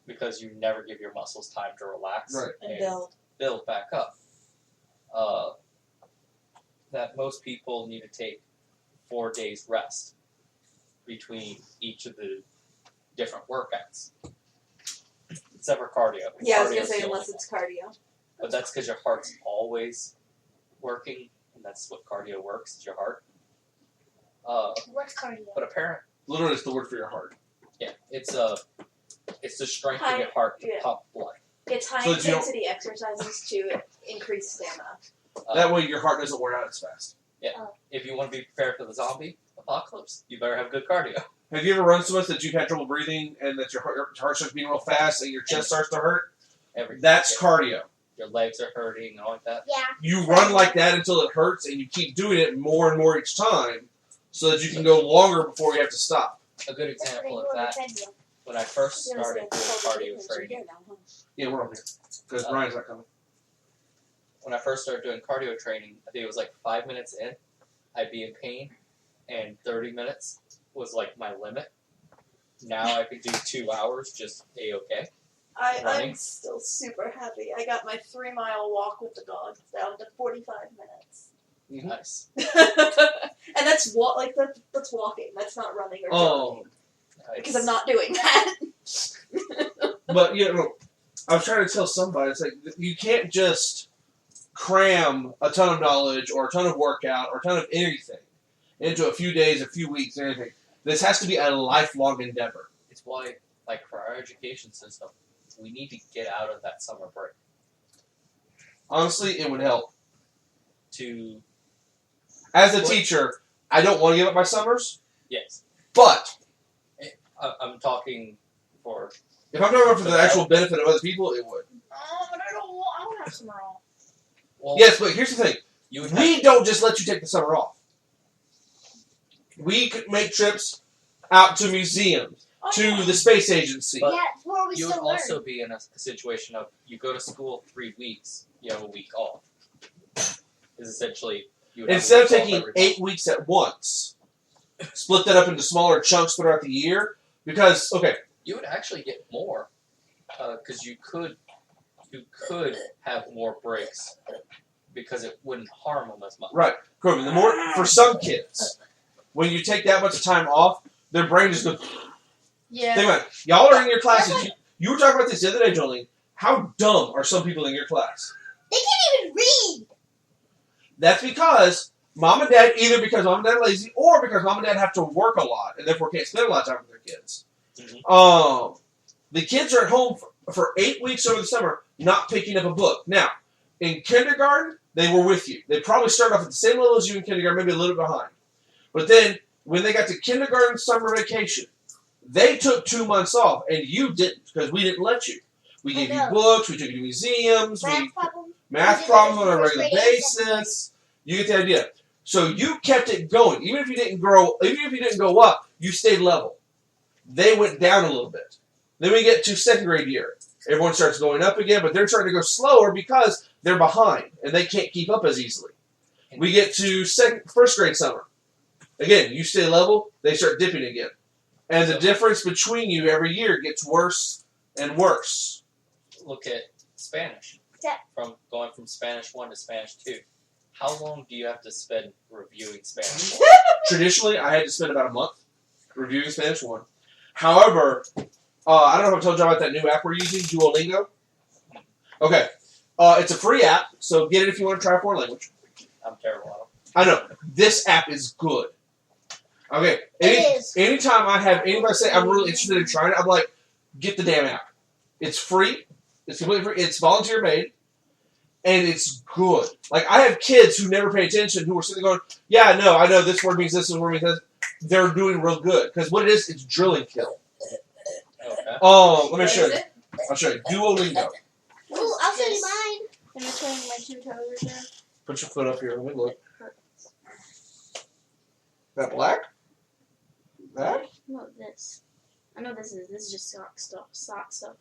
E: because you never give your muscles time to relax
A: and
E: build back up. That most people need to take 4 days rest between each of the different workouts, except for cardio.
A: Yeah, I was
E: Cardio
A: gonna
E: is
A: say
E: the
A: unless
E: only
A: it's cardio.
E: but that's because your heart's always working, and that's what cardio works, is your heart.
C: What's cardio?
E: But apparently,
B: Literally, it's the word for your heart.
E: yeah, it's the strength of your heart to pump blood.
A: It's high
B: So
A: intensity exercises to increase stamina.
B: That way, your heart doesn't wear out as fast.
E: If you want to be prepared for the zombie apocalypse, you better have good cardio.
B: Have you ever run so much that you've had trouble breathing and that your heart starts beating real fast and your chest starts to hurt? That's cardio.
E: Your legs are hurting and all like that.
C: Yeah.
B: You run like that until it hurts, and you keep doing it more and more each time, so that you can go longer before you have to stop.
E: A good example of that, when I first started doing cardio training,
B: Yeah, we're on here because Ryan's not coming.
E: when I first started doing cardio training, I think it was like 5 minutes in, I'd be in pain, and 30 minutes was like my limit. Now I could do 2 hours just A-okay.
A: I'm still super happy. I got my 3-mile walk with the dogs down to 45 minutes.
E: Nice.
A: And that's that's walking. That's not running or jogging.
E: Nice.
A: Because I'm not doing that.
B: But I was trying to tell somebody, it's like you can't just cram a ton of knowledge or a ton of workout or a ton of anything into a few days, a few weeks, anything. This has to be a lifelong endeavor.
E: It's why, like, for our education system, we need to get out of that summer break.
B: Honestly, it would help.
E: As
B: a teacher, I don't want to give up my summers.
E: Yes.
B: But
E: I'm talking for...
B: If I'm talking for the actual benefit of other people, it would.
C: But I don't have summer off.
E: Well,
B: Yes, but here's the thing.
E: We
B: don't just let you take the summer off. We could make trips out to museums, to the space agency.
E: But
C: yeah, it's where we
E: you would
C: still learn.
E: also be in a situation of you go to school 3 weeks, you have a week off. Is essentially you would have
B: Instead
E: a
B: of
E: week off
B: taking
E: every
B: 8 weeks at once, split that up into smaller chunks throughout the year. Because, okay,
E: you would actually get more because you could have more breaks because it wouldn't harm them as much.
B: right, Corbin, the more, for some kids, when you take that much time off, their brain just goes,
D: Yeah.
B: think about it. Y'all are in your classes. You were talking about this the other day, Jolene. How dumb are some people in your class?
C: They can't even read.
B: That's because mom and dad, either because mom and dad are lazy or because mom and dad have to work a lot and therefore can't spend a lot of time with their kids.
E: Mm-hmm.
B: The kids are at home for 8 weeks over the summer not picking up a book. Now, in kindergarten, they were with you. They probably started off at the same level as you in kindergarten, maybe a little bit behind. But then, when they got to kindergarten summer vacation, they took 2 months off, and you didn't, because we didn't let you. We gave you books, we took you to museums, math problems on a regular basis. You get the idea. So you kept it going. Even if you didn't go up, you stayed level. They went down a little bit. Then we get to second grade year. Everyone starts going up again, but they're starting to go slower because they're behind, and they can't keep up as easily. We get to first grade summer. Again, you stay level, they start dipping again. And the difference between you every year gets worse and worse.
E: Look at Spanish.
C: Yeah.
E: From going from Spanish 1 to Spanish 2. How long do you have to spend reviewing Spanish 1?
B: Traditionally, I had to spend about a month reviewing Spanish 1. However, I don't know if I told you about that new app we're using, Duolingo. Okay. It's a free app, so get it if you want to try a foreign language.
E: I'm terrible at them.
B: I know. This app is good. Okay. Anytime I have anybody say I'm really interested in trying it, I'm like, get the damn app. It's free. It's completely free. It's volunteer made. And it's good. Like, I have kids who never pay attention who are sitting there going, yeah, no, I know this word means this word means this. They're doing real good. Because what it is, it's drilling kill.
E: Okay.
B: Let me show you. I'll show you. Duolingo.
C: Ooh, I'll show you mine.
D: Am I turning my 2 toes there?
B: Put your foot up here. Let me look. That black? That?
D: No, this. I know this is just sock stuff.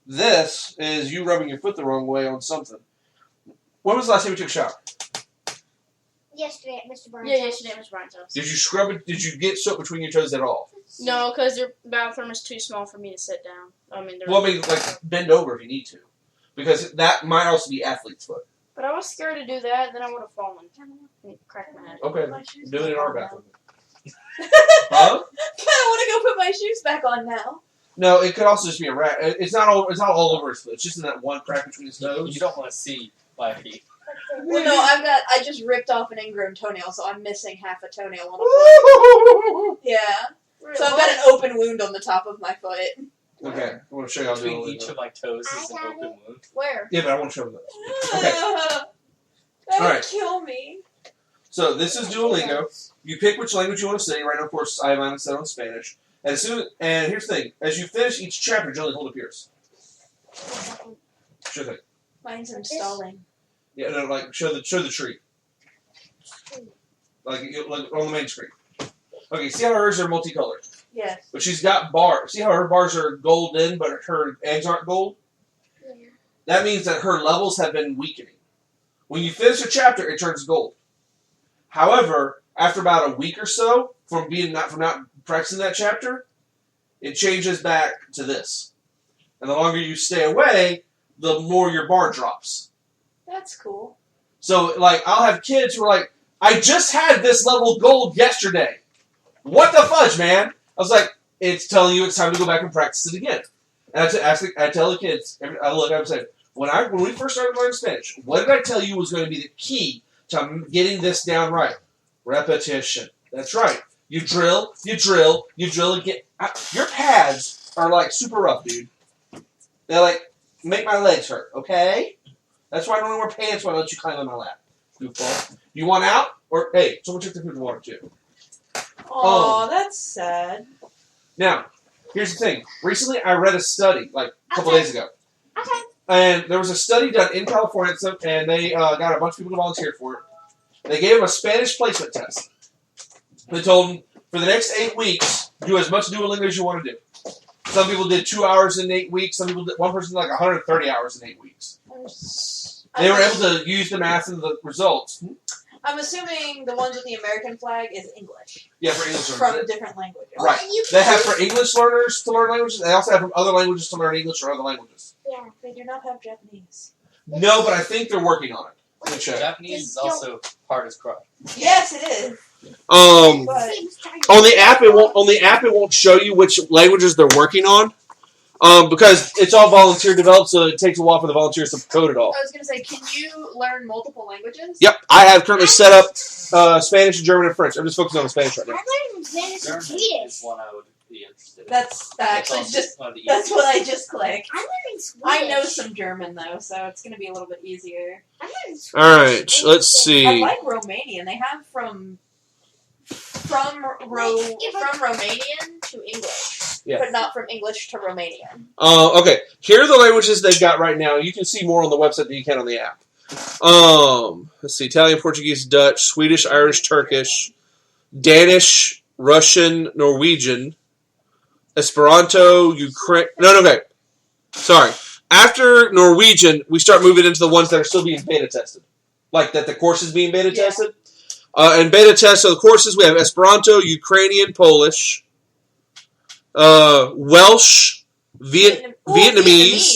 B: This is you rubbing your foot the wrong way on something. When was the last time you took a shower?
C: Yesterday at Mr. Barnes'
D: Yeah,
C: house.
D: yesterday at Mr. Brian's house.
B: Did you scrub it? Did you get soap between your toes at all?
D: No, because your bathroom is too small for me to sit down.
B: Well, I mean, like, bend over if you need to. Because that might also be athlete's foot.
D: But I was scared to do that, then I would have fallen and cracked my head.
B: Okay, do it in our bathroom.
A: I
B: Huh?
A: kind of want to go put my shoes back on now.
B: No, it could also just be a rat. It's not all over his foot. It's just in that one crack between his toes.
E: You don't want to see my feet.
A: Well, no, I just ripped off an ingrown toenail, so I'm missing half a toenail on the foot. Yeah. So I've got an open wound on the top of my foot.
B: Okay, I want to show you how to do
E: Between
B: it.
E: each of my toes is an open wound.
D: Where?
B: Yeah, but I want to show you that. Okay.
A: That
B: All right.
A: would kill me.
B: So this is Duolingo. You pick which language you want to study. Right now, of course, I am set on Spanish. And here's the thing: as you finish each chapter, generally hold up yours. Sure thing.
A: Mine's installing.
B: Yeah, no, like show the tree. Like on the main screen. Okay, see how hers are multicolored?
A: Yes.
B: But she's got bars. See how her bars are golden, but her eggs aren't gold?
C: Yeah.
B: That means that her levels have been weakening. When you finish a chapter, it turns gold. However, after about a week or so from not practicing that chapter, it changes back to this. And the longer you stay away, the more your bar drops.
A: That's cool.
B: So, like, I'll have kids who are like, I just had this level gold yesterday. What the fudge, man? I was like, it's telling you it's time to go back and practice it again. And I tell the kids, I'm saying, when we first started learning Spanish, what did I tell you was going to be the key to getting this down right? Repetition. That's right. You drill again. Your pads are like super rough, dude. They're like, make my legs hurt, okay? That's why I don't wear pants when I let you climb on my lap. Goofball. You want out? Or, hey, someone check the food and water, too.
A: Aw, that's sad.
B: Now, here's the thing. Recently, I read a study, like a couple days ago.
C: Okay.
B: And there was a study done in California, and they got a bunch of people to volunteer for it. They gave them a Spanish placement test. They told them, for the next 8 weeks, do as much Duolingo as you want to do. Some people did 2 hours in 8 weeks. Some people did, one person did like 130 hours in 8 weeks. They were able to use the math and the results.
A: I'm assuming the ones with the American flag is English.
B: Yeah, for English
A: From
B: learners.
A: different languages.
B: Right. They have for English learners to learn languages. They also have from other languages to learn English or other languages.
C: Yeah.
A: They do not have Japanese.
B: No, but I think they're working on it. Good check.
E: Japanese is also hard as crud.
A: Yes, it is. But
B: On the app, it won't show you which languages they're working on, because it's all volunteer developed, so it takes a while for the volunteers to code it all.
A: I was going to say, can you learn multiple languages?
B: Yep, I have currently set up Spanish, and German, and French. I'm just focusing on the Spanish right
C: I'm
B: now.
C: learning Spanish and
E: German
C: Swedish.
E: is one I would be interested in.
A: That's actually
E: also
A: just,
E: one of the
A: that's what I just clicked.
C: I'm learning Swedish.
A: I know some German, though, so it's going to be a little bit easier.
C: I'm learning Swedish.
B: All right, let's see.
A: I like Romanian. They have from Romanian to English,
B: Yeah.
A: but not from English to Romanian.
B: Okay, here are the languages they've got right now. You can see more on the website than you can on the app. Let's see: Italian, Portuguese, Dutch, Swedish, Irish, Turkish, Danish, Russian, Norwegian, Esperanto, Ukraine. No, okay. Sorry. After Norwegian, we start moving into the ones that are still being beta tested, like that the course is being beta tested. And beta test of the courses, we have Esperanto, Ukrainian, Polish, Welsh, Vietnamese.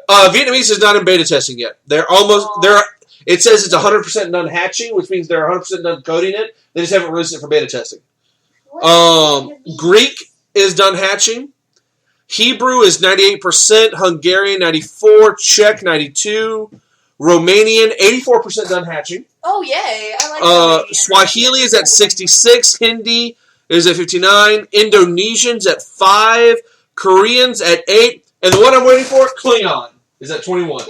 B: Vietnamese is not in beta testing yet. They're almost there. It says it's 100% done hatching, which means they're 100% done coding it. They just haven't released it for beta testing. Greek is done hatching. Hebrew is 98%. Hungarian 94%. Czech 92%. Romanian 84% done hatching.
A: Oh, yay. I like Romanian.
B: Swahili is at 66. Hindi is at 59. Indonesian's at 5. Korean's at 8. And the one I'm waiting for, Klingon, is at 21.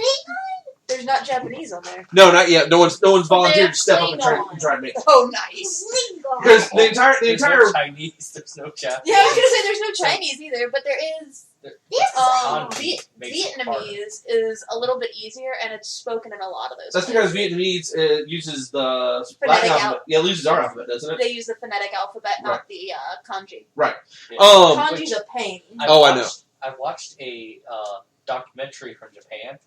A: There's not Japanese on there.
B: No, not yet. No one's volunteered to step up and
A: Klingon.
B: try and make it.
A: Oh, nice.
B: Because the entire
E: There's no Chinese. There's no Japanese.
A: Yeah, I was gonna say there's no Chinese either, but there is.
E: Kanji makes it harder.
A: Vietnamese is a little bit easier, and it's spoken in a lot of those.
B: That's because Vietnamese uses the
A: Phonetic
B: Latin alphabet. Yeah, it uses our alphabet, doesn't it?
A: They use the phonetic alphabet, not the kanji.
B: Right.
E: Yeah.
A: Kanji's a pain.
B: I know.
E: I've watched a documentary from Japan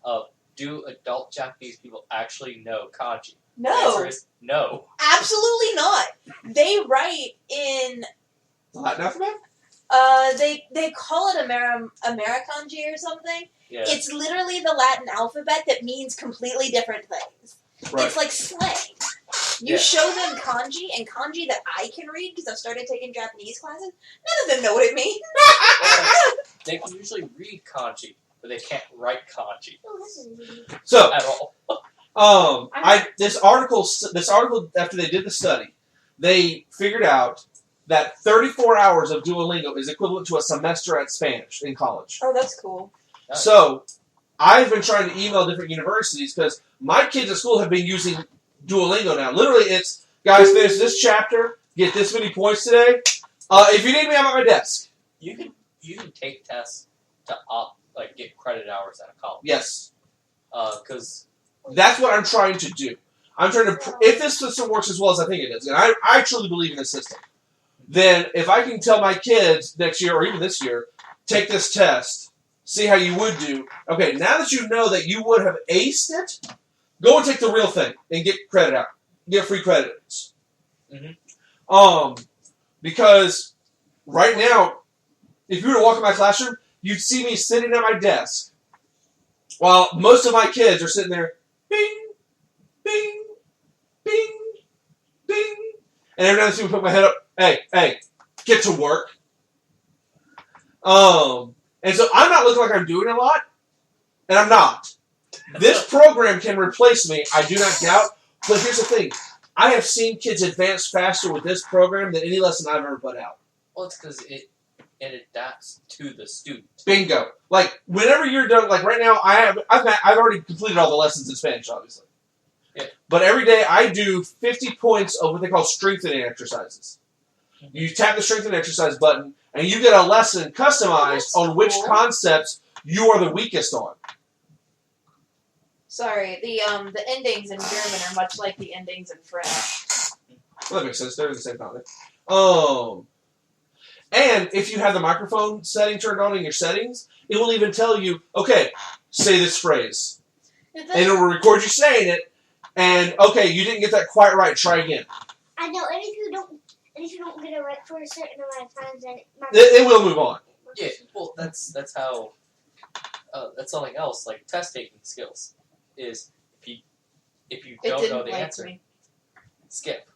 E: of do adult Japanese people actually know kanji? The
A: No,
E: answer is no.
A: absolutely not. They write in.
B: The Latin alphabet?
A: They call it Amerikanji or something.
E: Yeah.
A: It's literally the Latin alphabet that means completely different things.
B: Right.
A: It's like slang. You
E: Yeah.
A: show them kanji, and kanji that I can read because I've started taking Japanese classes. None of them know what it means.
E: They can usually read kanji, but they can't write kanji
B: So,
E: at all.
B: this article after they did the study, they figured out that 34 hours of Duolingo is equivalent to a semester at Spanish in college.
A: Oh, that's cool.
E: Nice.
B: So, I've been trying to email different universities because my kids at school have been using Duolingo now. Literally, it's, guys, finish this chapter, get this many points today. If you need me, I'm at my desk.
E: You can take tests to get credit hours out of college.
B: Yes.
E: Because
B: That's what I'm trying to do. I'm trying to, if this system works as well as I think it is, and I truly believe in this system, then if I can tell my kids next year or even this year, take this test, see how you would do. Okay, now that you know that you would have aced it, go and take the real thing and get credit out. Get free credits. Because right now, if you were to walk in my classroom, you'd see me sitting at my desk while most of my kids are sitting there, bing, bing, bing, bing. And every now and then I put my head up, hey, get to work. And so I'm not looking like I'm doing a lot, and I'm not. This program can replace me, I do not doubt, but here's the thing. I have seen kids advance faster with this program than any lesson I've ever put out.
E: well, it's because it adapts to the student.
B: Bingo. Like, whenever you're done, like right now, I've already completed all the lessons in Spanish, obviously.
E: Yeah.
B: But every day I do 50 points of what they call strengthening exercises. You tap the strengthening exercise button, and you get a lesson customized on which concepts you are the weakest on.
A: Sorry, the endings in German are much like the endings in French.
B: Well, that makes sense. They're the same topic. And if you have the microphone setting turned on in your settings, it will even tell you, okay, say this phrase. And it will record you saying it, and okay, you didn't get that quite right, try again.
C: I know, and if you don't get it right for a certain amount of times, then
B: It will move on.
E: Yeah, well, that's how. That's something else. Like test taking skills is if you
A: It
E: don't
A: didn't
E: know the
A: like
E: answer,
A: me.
B: Right.
E: skip.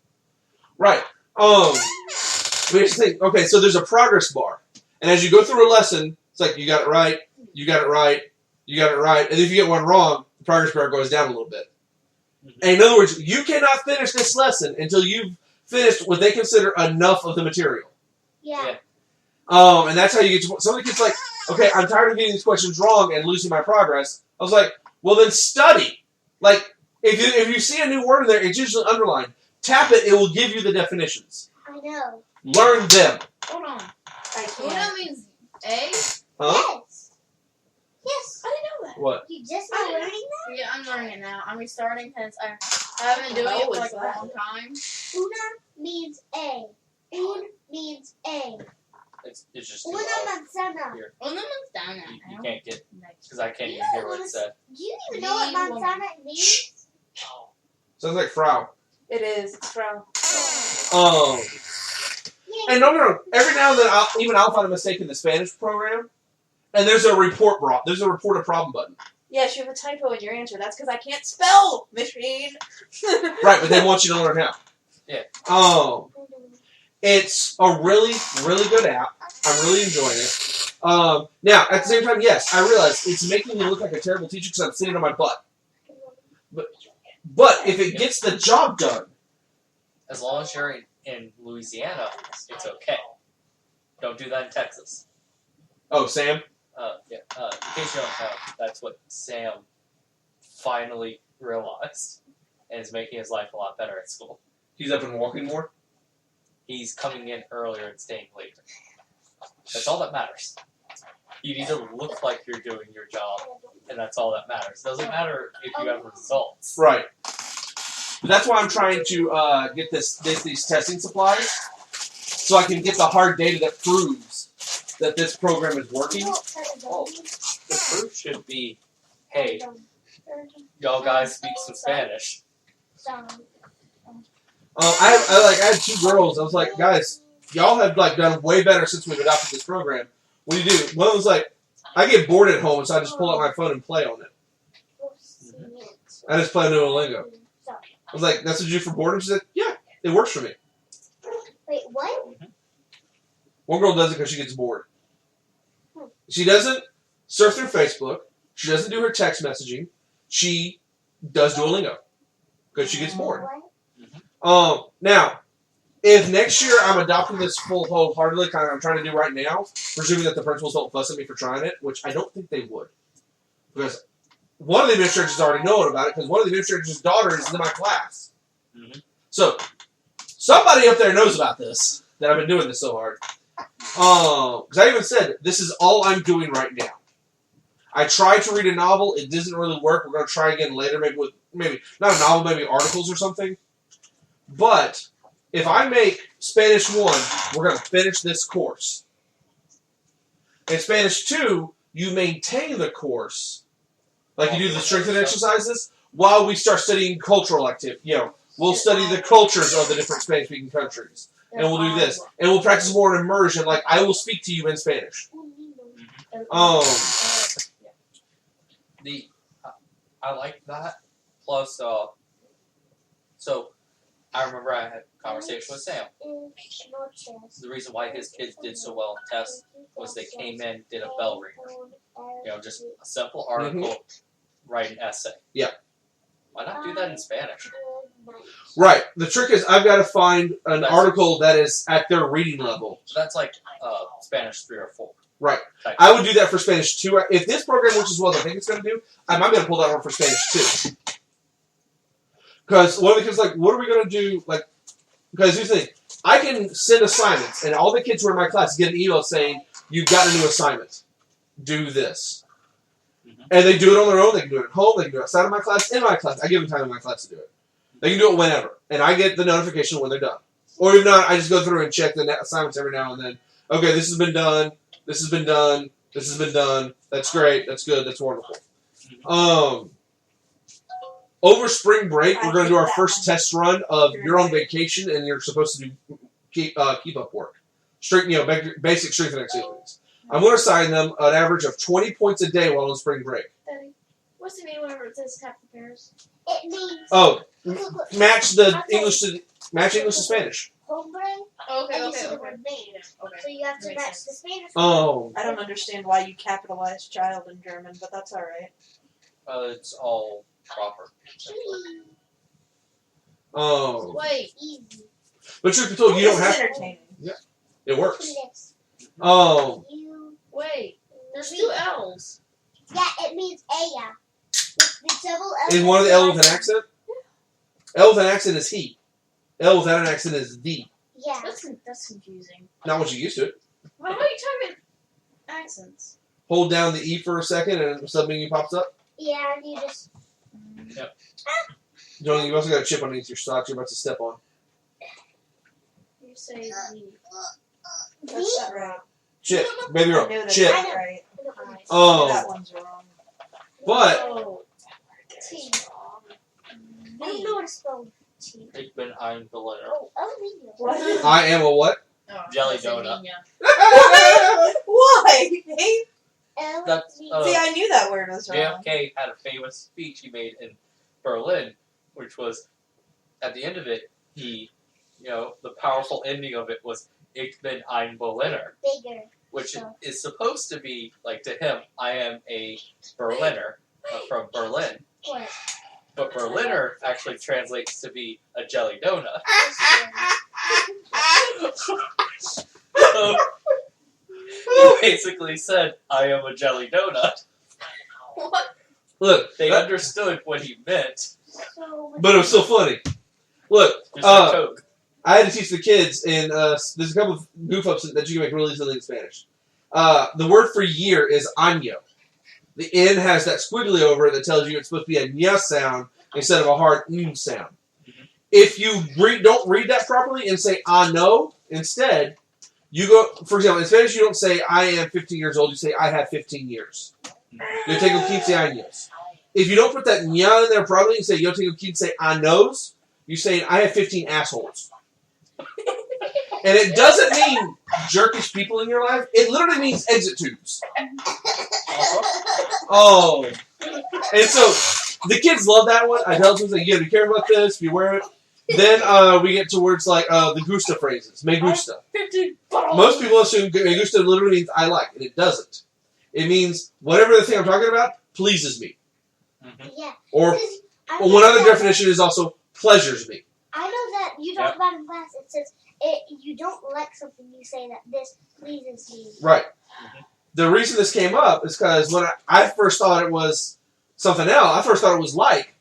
B: But here's the thing. Okay, so there's a progress bar, and as you go through a lesson, it's like you got it right, you got it right, you got it right, and if you get one wrong, the progress bar goes down a little bit. And in other words, you cannot finish this lesson until you've finished what they consider enough of the material.
C: yeah.
B: And that's how you get to. Some of the kids like, okay, I'm tired of getting these questions wrong and losing my progress. I was like, well, then study. Like, if you see a new word in there, it's usually underlined. Tap it; it will give you the definitions.
C: I know.
B: Learn them.
D: Hold on.
A: I
D: Una
A: can't.
D: means A?
B: Huh?
C: Yes. Yes.
A: I didn't know that.
B: What?
C: You just now learning that?
D: Yeah, I'm learning it now. I'm restarting because I haven't been doing it for like a long time.
C: Una means A. Un means A.
E: It's just too
C: Una
E: loud.
C: manzana.
E: Here,
D: Una means down
E: you
D: now.
E: can't get
D: Next.
E: because I can't even hear what it said.
C: Do you even know what manzana means?
B: Sounds like Frau.
A: It is. It's from.
B: And no. Every now and then, I'll find a mistake in the Spanish program, and there's a report a problem button.
A: Yes, you have a typo in your answer. That's because I can't spell, machine.
B: Right, but they want you to learn how.
E: Yeah.
B: It's a really, really good app. I'm really enjoying it. Now, at the same time, yes, I realize it's making me look like a terrible teacher because I'm sitting on my butt. But if it gets the job done,
E: As long as you're in Louisiana, it's okay. Don't do that in Texas.
B: oh, Sam,
E: Yeah. In case you don't know, that's what Sam finally realized and is making his life a lot better at school.
B: He's up and walking more.
E: He's coming in earlier and staying later. That's all that matters. You need to look like you're doing your job, and that's all that matters. It doesn't matter if you have results.
B: Right. But that's why I'm trying to get these testing supplies, so I can get the hard data that proves that this program is working.
E: Well, the proof should be, hey, y'all guys speak some Spanish.
B: I had 2 girls. I was like, guys, y'all have like done way better since we've adopted this program. What do you do? One was like, I get bored at home, so I just pull out my phone and play on it. I just play Duolingo. I was like, that's what you do for boredom? She said, yeah, it works for me.
C: Wait, what?
B: One girl does it because she gets bored. She doesn't surf through Facebook. She doesn't do her text messaging. She does Duolingo because she gets bored. Now, if next year I'm adopting this wholeheartedly, kind of I'm trying to do right now, presuming that the principals don't fuss at me for trying it, which I don't think they would, because one of the administrators already know about it, because one of the administrators' daughter is in my class. So, somebody up there knows about this, that I've been doing this so hard. Because I even said, this is all I'm doing right now. I tried to read a novel, it doesn't really work, we're going to try again later, maybe not a novel, maybe articles or something. But, if I make Spanish 1, we're going to finish this course. In Spanish 2, you maintain the course, like you do the strengthening exercises, while we start studying cultural activity. You know, we'll study the cultures of the different Spanish-speaking countries. And we'll do this. And we'll practice more in immersion, like I will speak to you in Spanish.
E: I like that. Plus, so I remember I had a conversation with Sam. The reason why his kids did so well in tests was they came in, did a bell ringer. You know, just a simple article, write an essay.
B: Yeah.
E: Why not do that in Spanish?
B: Right. The trick is I've got to find an article that is at their reading level.
E: So that's like Spanish 3 or 4.
B: Right. I would do that for Spanish 2. If this program works as well as I think it's going to do, I might be able to pull that one for Spanish 2. Because one of the kids like, what are we going to do? Like, because here's the thing. I can send assignments, and all the kids who are in my class get an email saying, you've got a new assignment. Do this. And they do it on their own. They can do it at home. They can do it outside of my class, in my class. I give them time in my class to do it. They can do it whenever. And I get the notification when they're done. Or if not, I just go through and check the assignments every now and then. Okay, this has been done. This has been done. This has been done. That's great. That's good. That's wonderful. Over spring break, we're going to do our first test run of you're on vacation and you're supposed to do keep up work. Basic strength and activities. I'm going to assign them an average of 20 points a day while on spring break.
D: Daddy, what's the mean whenever it says tap the pairs?
C: It means
B: Match the English to Spanish.
C: home break.
D: Okay.
C: Okay. So you have to match the Spanish.
B: Oh.
A: I don't understand why you capitalize child in German, but that's alright.
E: It's all proper.
B: Oh.
D: Wait.
C: Easy.
B: But truth be told, you don't have.
A: Entertaining.
B: Yeah, it works.
C: Yes.
B: Oh.
D: Wait. There's 2 L's.
C: Yeah, it means ella. The double L.
B: Is one of the L with an accent? L with an accent is he. L without an accent is the.
C: Yeah.
D: That's confusing.
B: Not what you used to it.
D: Why are you typing accents?
B: Hold down the E for a second and sub-menu pops up.
C: Yeah, and you just.
E: Yep.
B: Johnny, you also got a chip underneath your socks you're about to step on.
D: You say the.
A: That's not right.
B: Chip. Baby
A: I
B: roll.
A: knew that's
B: Chip.
A: not right. That
B: Oh.
A: one's wrong.
B: But.
D: Oh.
C: T. I don't know how to spell T.
E: Ich bin ein Berliner.
C: Oh, Elvina.
A: What?
B: I am a what?
D: Oh,
E: Jelly
D: I said
E: donut.
D: Nina.
A: Why? Hey,
E: That's,
A: see, I knew that word was wrong.
E: JFK had a famous speech he made in Berlin, which was, at the end of it, the powerful ending of it was, Ich bin ein Berliner,
C: Bigger.
E: which is supposed to be, like, to him, I am a Berliner from Berlin.
C: What?
E: But Berliner actually translates to be a jelly donut. So, he basically said, I am a jelly donut.
D: What?
B: Look,
E: They understood what he meant.
B: but it was still funny. Look,
E: Just like Coke.
B: I had to teach the kids, and there's a couple of goof ups that you can make really easily in Spanish. The word for year is año. The N has that squiggly over it that tells you it's supposed to be a ñ sound instead of a hard sound. If you don't read that properly and say ano instead, you go, for example, in Spanish you don't say I am 15 years old, you say I have 15 years. Yo tengo 15 años. If you don't put that ñ in there properly and say yo tengo 15 años, you're saying I have 15 assholes. And it doesn't mean jerkish people in your life. It literally means exit tubes. Oh. And so, the kids love that one. I tell them, like, you gotta be careful about this, beware of it. Then we get to words like the gusta phrases. Me gusta. Most people assume me gusta literally means I like, and it doesn't. It means whatever the thing I'm talking about pleases me.
C: Yeah.
B: Or one other definition is also pleasures me.
C: I know that you talk about in class. It says you don't like something. You say that this pleases me.
B: Right. The reason this came up is because when I first thought it was something else, I first thought it was like.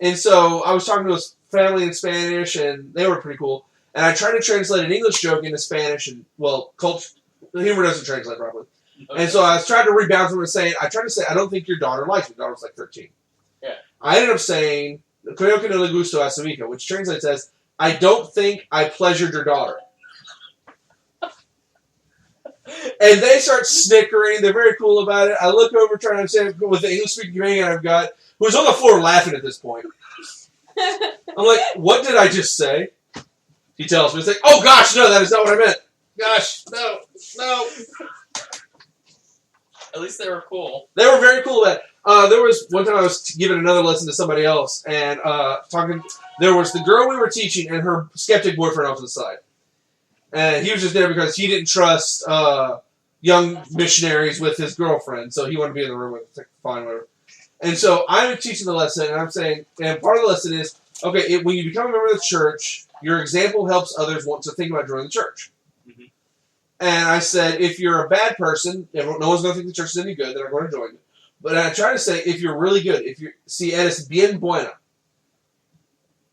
B: And so I was talking to a family in Spanish, and they were pretty cool. And I tried to translate an English joke into Spanish, and, well, the humor doesn't translate properly. Okay. And so I was trying to rebound from it saying, I tried to say, I don't think your daughter likes me. My daughter was like 13.
E: Yeah.
B: I ended up saying, creo que no le gusto a su hija, which translates as, I don't think I pleasured your daughter. And they start snickering. They're very cool about it. I look over trying to understand with the English-speaking companion I've got, who's on the floor laughing at this point. I'm like, what did I just say? He tells me, it's like, oh gosh, no, that is not what I meant. Gosh, no.
E: At least they were cool.
B: They were very cool about it. There was one time I was giving another lesson to somebody else, and there was the girl we were teaching and her skeptic boyfriend off to the side. And he was just there because he didn't trust young missionaries with his girlfriend, so he wanted to be in the room with them. Fine, whatever. And so I'm teaching the lesson, and I'm saying, and part of the lesson is, okay, when you become a member of the church, your example helps others want to think about joining the church. Mm-hmm. And I said, if you're a bad person, no one's going to think the church is any good, they're going to join you. But I try to say, if you're really good, si eres bien buena.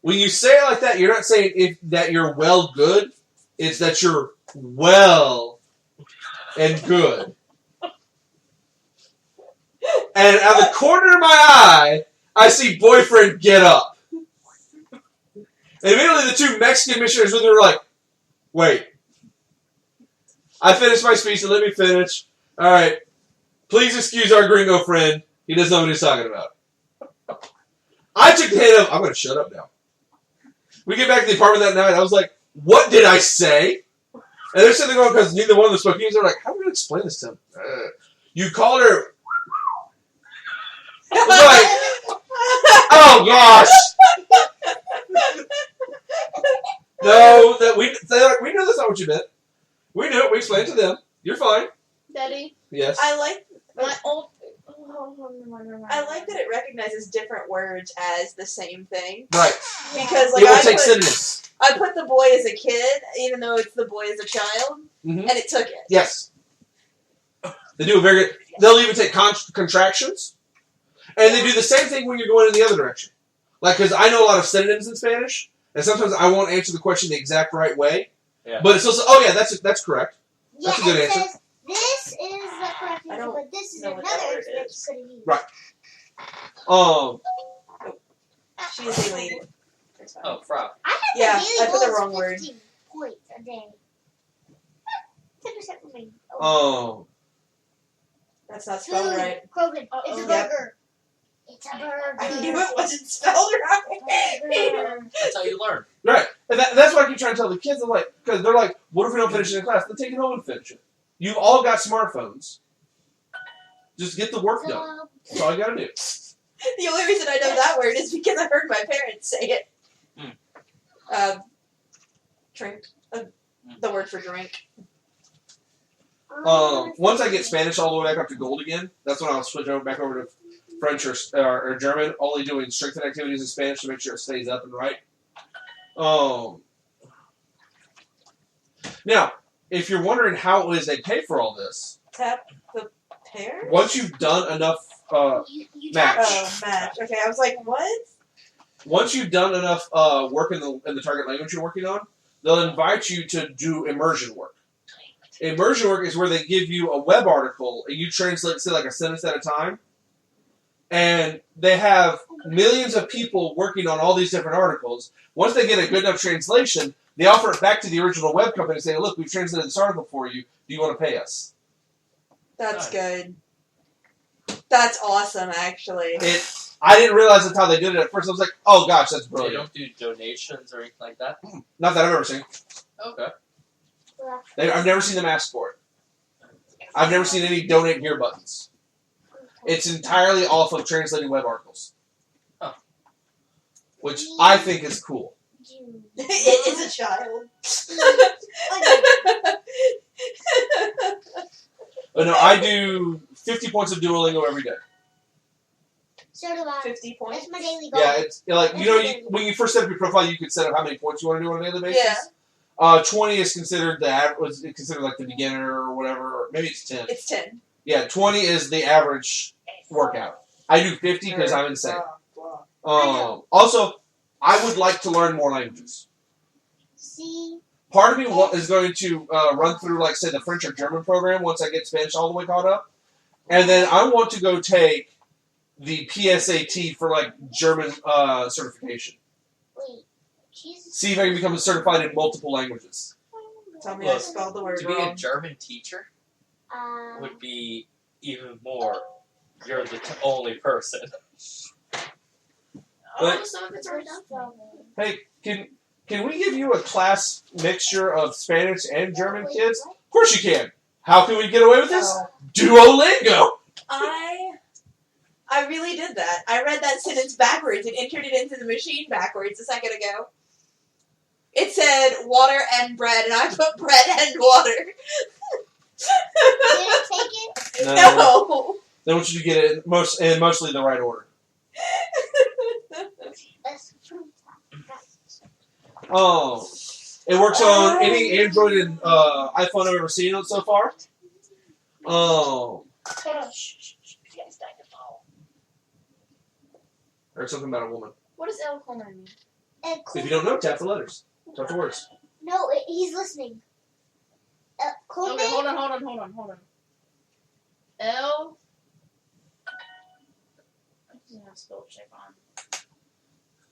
B: When you say it like that, you're not saying that you're well good. It's that you're well and good. And out of the corner of my eye, I see boyfriend get up. And immediately the two Mexican missionaries with me were like, wait. I finished my speech, and let me finish. All right. Please excuse our gringo friend. He doesn't know what he's talking about. I took the hit of, I'm going to shut up now. We get back to the apartment that night, I was like, what did I say? And they're sitting there going, because neither one of them spoke English. They're like, how are we going to explain this to him? You called her... I was like, oh gosh. No, we know that's not what you meant. We knew it. We explained it to them. You're fine.
D: Daddy.
B: Yes.
A: I like
D: My old.
A: I like that it recognizes different words as the same thing.
B: Right.
A: Because like
B: It will take synonyms.
A: I put the boy as a kid, even though it's the boy as a child, and it took it.
B: Yes. They do a very good. They'll even take contractions, and they do the same thing when you're going in the other direction. Like, because I know a lot of synonyms in Spanish, and sometimes I won't answer the question the exact right way. Yeah. But it's also, oh yeah, that's correct.
C: Yeah,
B: that's a good answer.
C: Says, this is the correct answer, but this is another answer that you could have used.
B: Right.
A: She's deleted.
E: Oh, frog.
C: I
A: Yeah,
C: daily
A: I put the
C: goal
A: wrong
C: is
A: word.
C: 15 points a day. 10% for me.
A: That's not spelled right.
C: Krogan. It's a burger. It's a burger.
A: I knew it wasn't spelled right.
E: That's how you learn.
B: Right. And that's what I keep trying to tell the kids. I'm like, because they're like, what if we don't finish it in class? Then take it home and finish it. You've all got smartphones. Just get the work done. That's all you got to do.
A: The only reason I know that word is because I heard my parents say it. Drink. The word for drink.
B: Once I get Spanish all the way back up to gold again, that's when I'll switch back over to French or German, only doing strengthening activities in Spanish to make sure it stays up and right. Now, if you're wondering how it is they pay for all this,
A: Tap the pair?
B: once you've done enough
C: You
B: match.
A: Oh, match. Okay, I was like, what?
B: Once you've done enough work in the target language you're working on, they'll invite you to do immersion work. Immersion work is where they give you a web article and you translate, say, like a sentence at a time. And they have millions of people working on all these different articles. Once they get a good enough translation, they offer it back to the original web company and say, look, we've translated this article for you. Do you want to pay us?
A: That's good. That's awesome, actually.
B: I didn't realize that's how they did it at first. I was like, oh gosh, that's
E: They
B: brilliant.
E: don't do donations or anything like that?
B: Not that I've ever seen.
E: Okay.
B: I've never seen them ask for it. I've never seen any donate here buttons. It's entirely off of translating web articles.
E: Huh.
B: Which I think is cool.
A: It is a child.
B: But no, I do 50 points of Duolingo every day.
C: So do I.
A: 50 points.
C: That's my daily goal.
B: Yeah, it's like, you know, when you first set up your profile, you can set up how many points you want to do on a daily basis.
A: Yeah.
B: 20 is considered like the beginner or whatever, or maybe it's 10.
A: It's 10.
B: Yeah, 20 is the average workout. I do 50 because I'm insane. Also, I would like to learn more languages.
C: See?
B: Part of me is going to run through, like, say, the French or German program once I get Spanish all the way caught up. And then I want to go take the PSAT for, like, German certification.
C: Wait. Jesus.
B: See if I can become certified in multiple languages.
A: Tell me I spelled the word
E: To be a
A: wrong.
E: German teacher would be even more. You're the only person.
D: Oh, some of it's already done.
B: Hey, can we give you a class mixture of Spanish and German kids? Of course you can. How can we get away with this?
A: Oh.
B: Duolingo!
A: I really did that. I read that sentence backwards and entered it into the machine backwards a second ago. It said water and bread, and I put bread and water.
C: Did it take it?
A: No.
B: They want you to get it in mostly the right order.
C: That's
B: Oh. It works on any Android and iPhone I've ever seen it so far. Oh.
C: Hold on. Shh. You guys died to fall.
B: Or something about a woman.
D: What does El Comer mean?
B: If you don't know, tap the letters. Tap the words.
C: No, he's listening. Coleman?
D: Okay, hold on. L. I just have spell check on.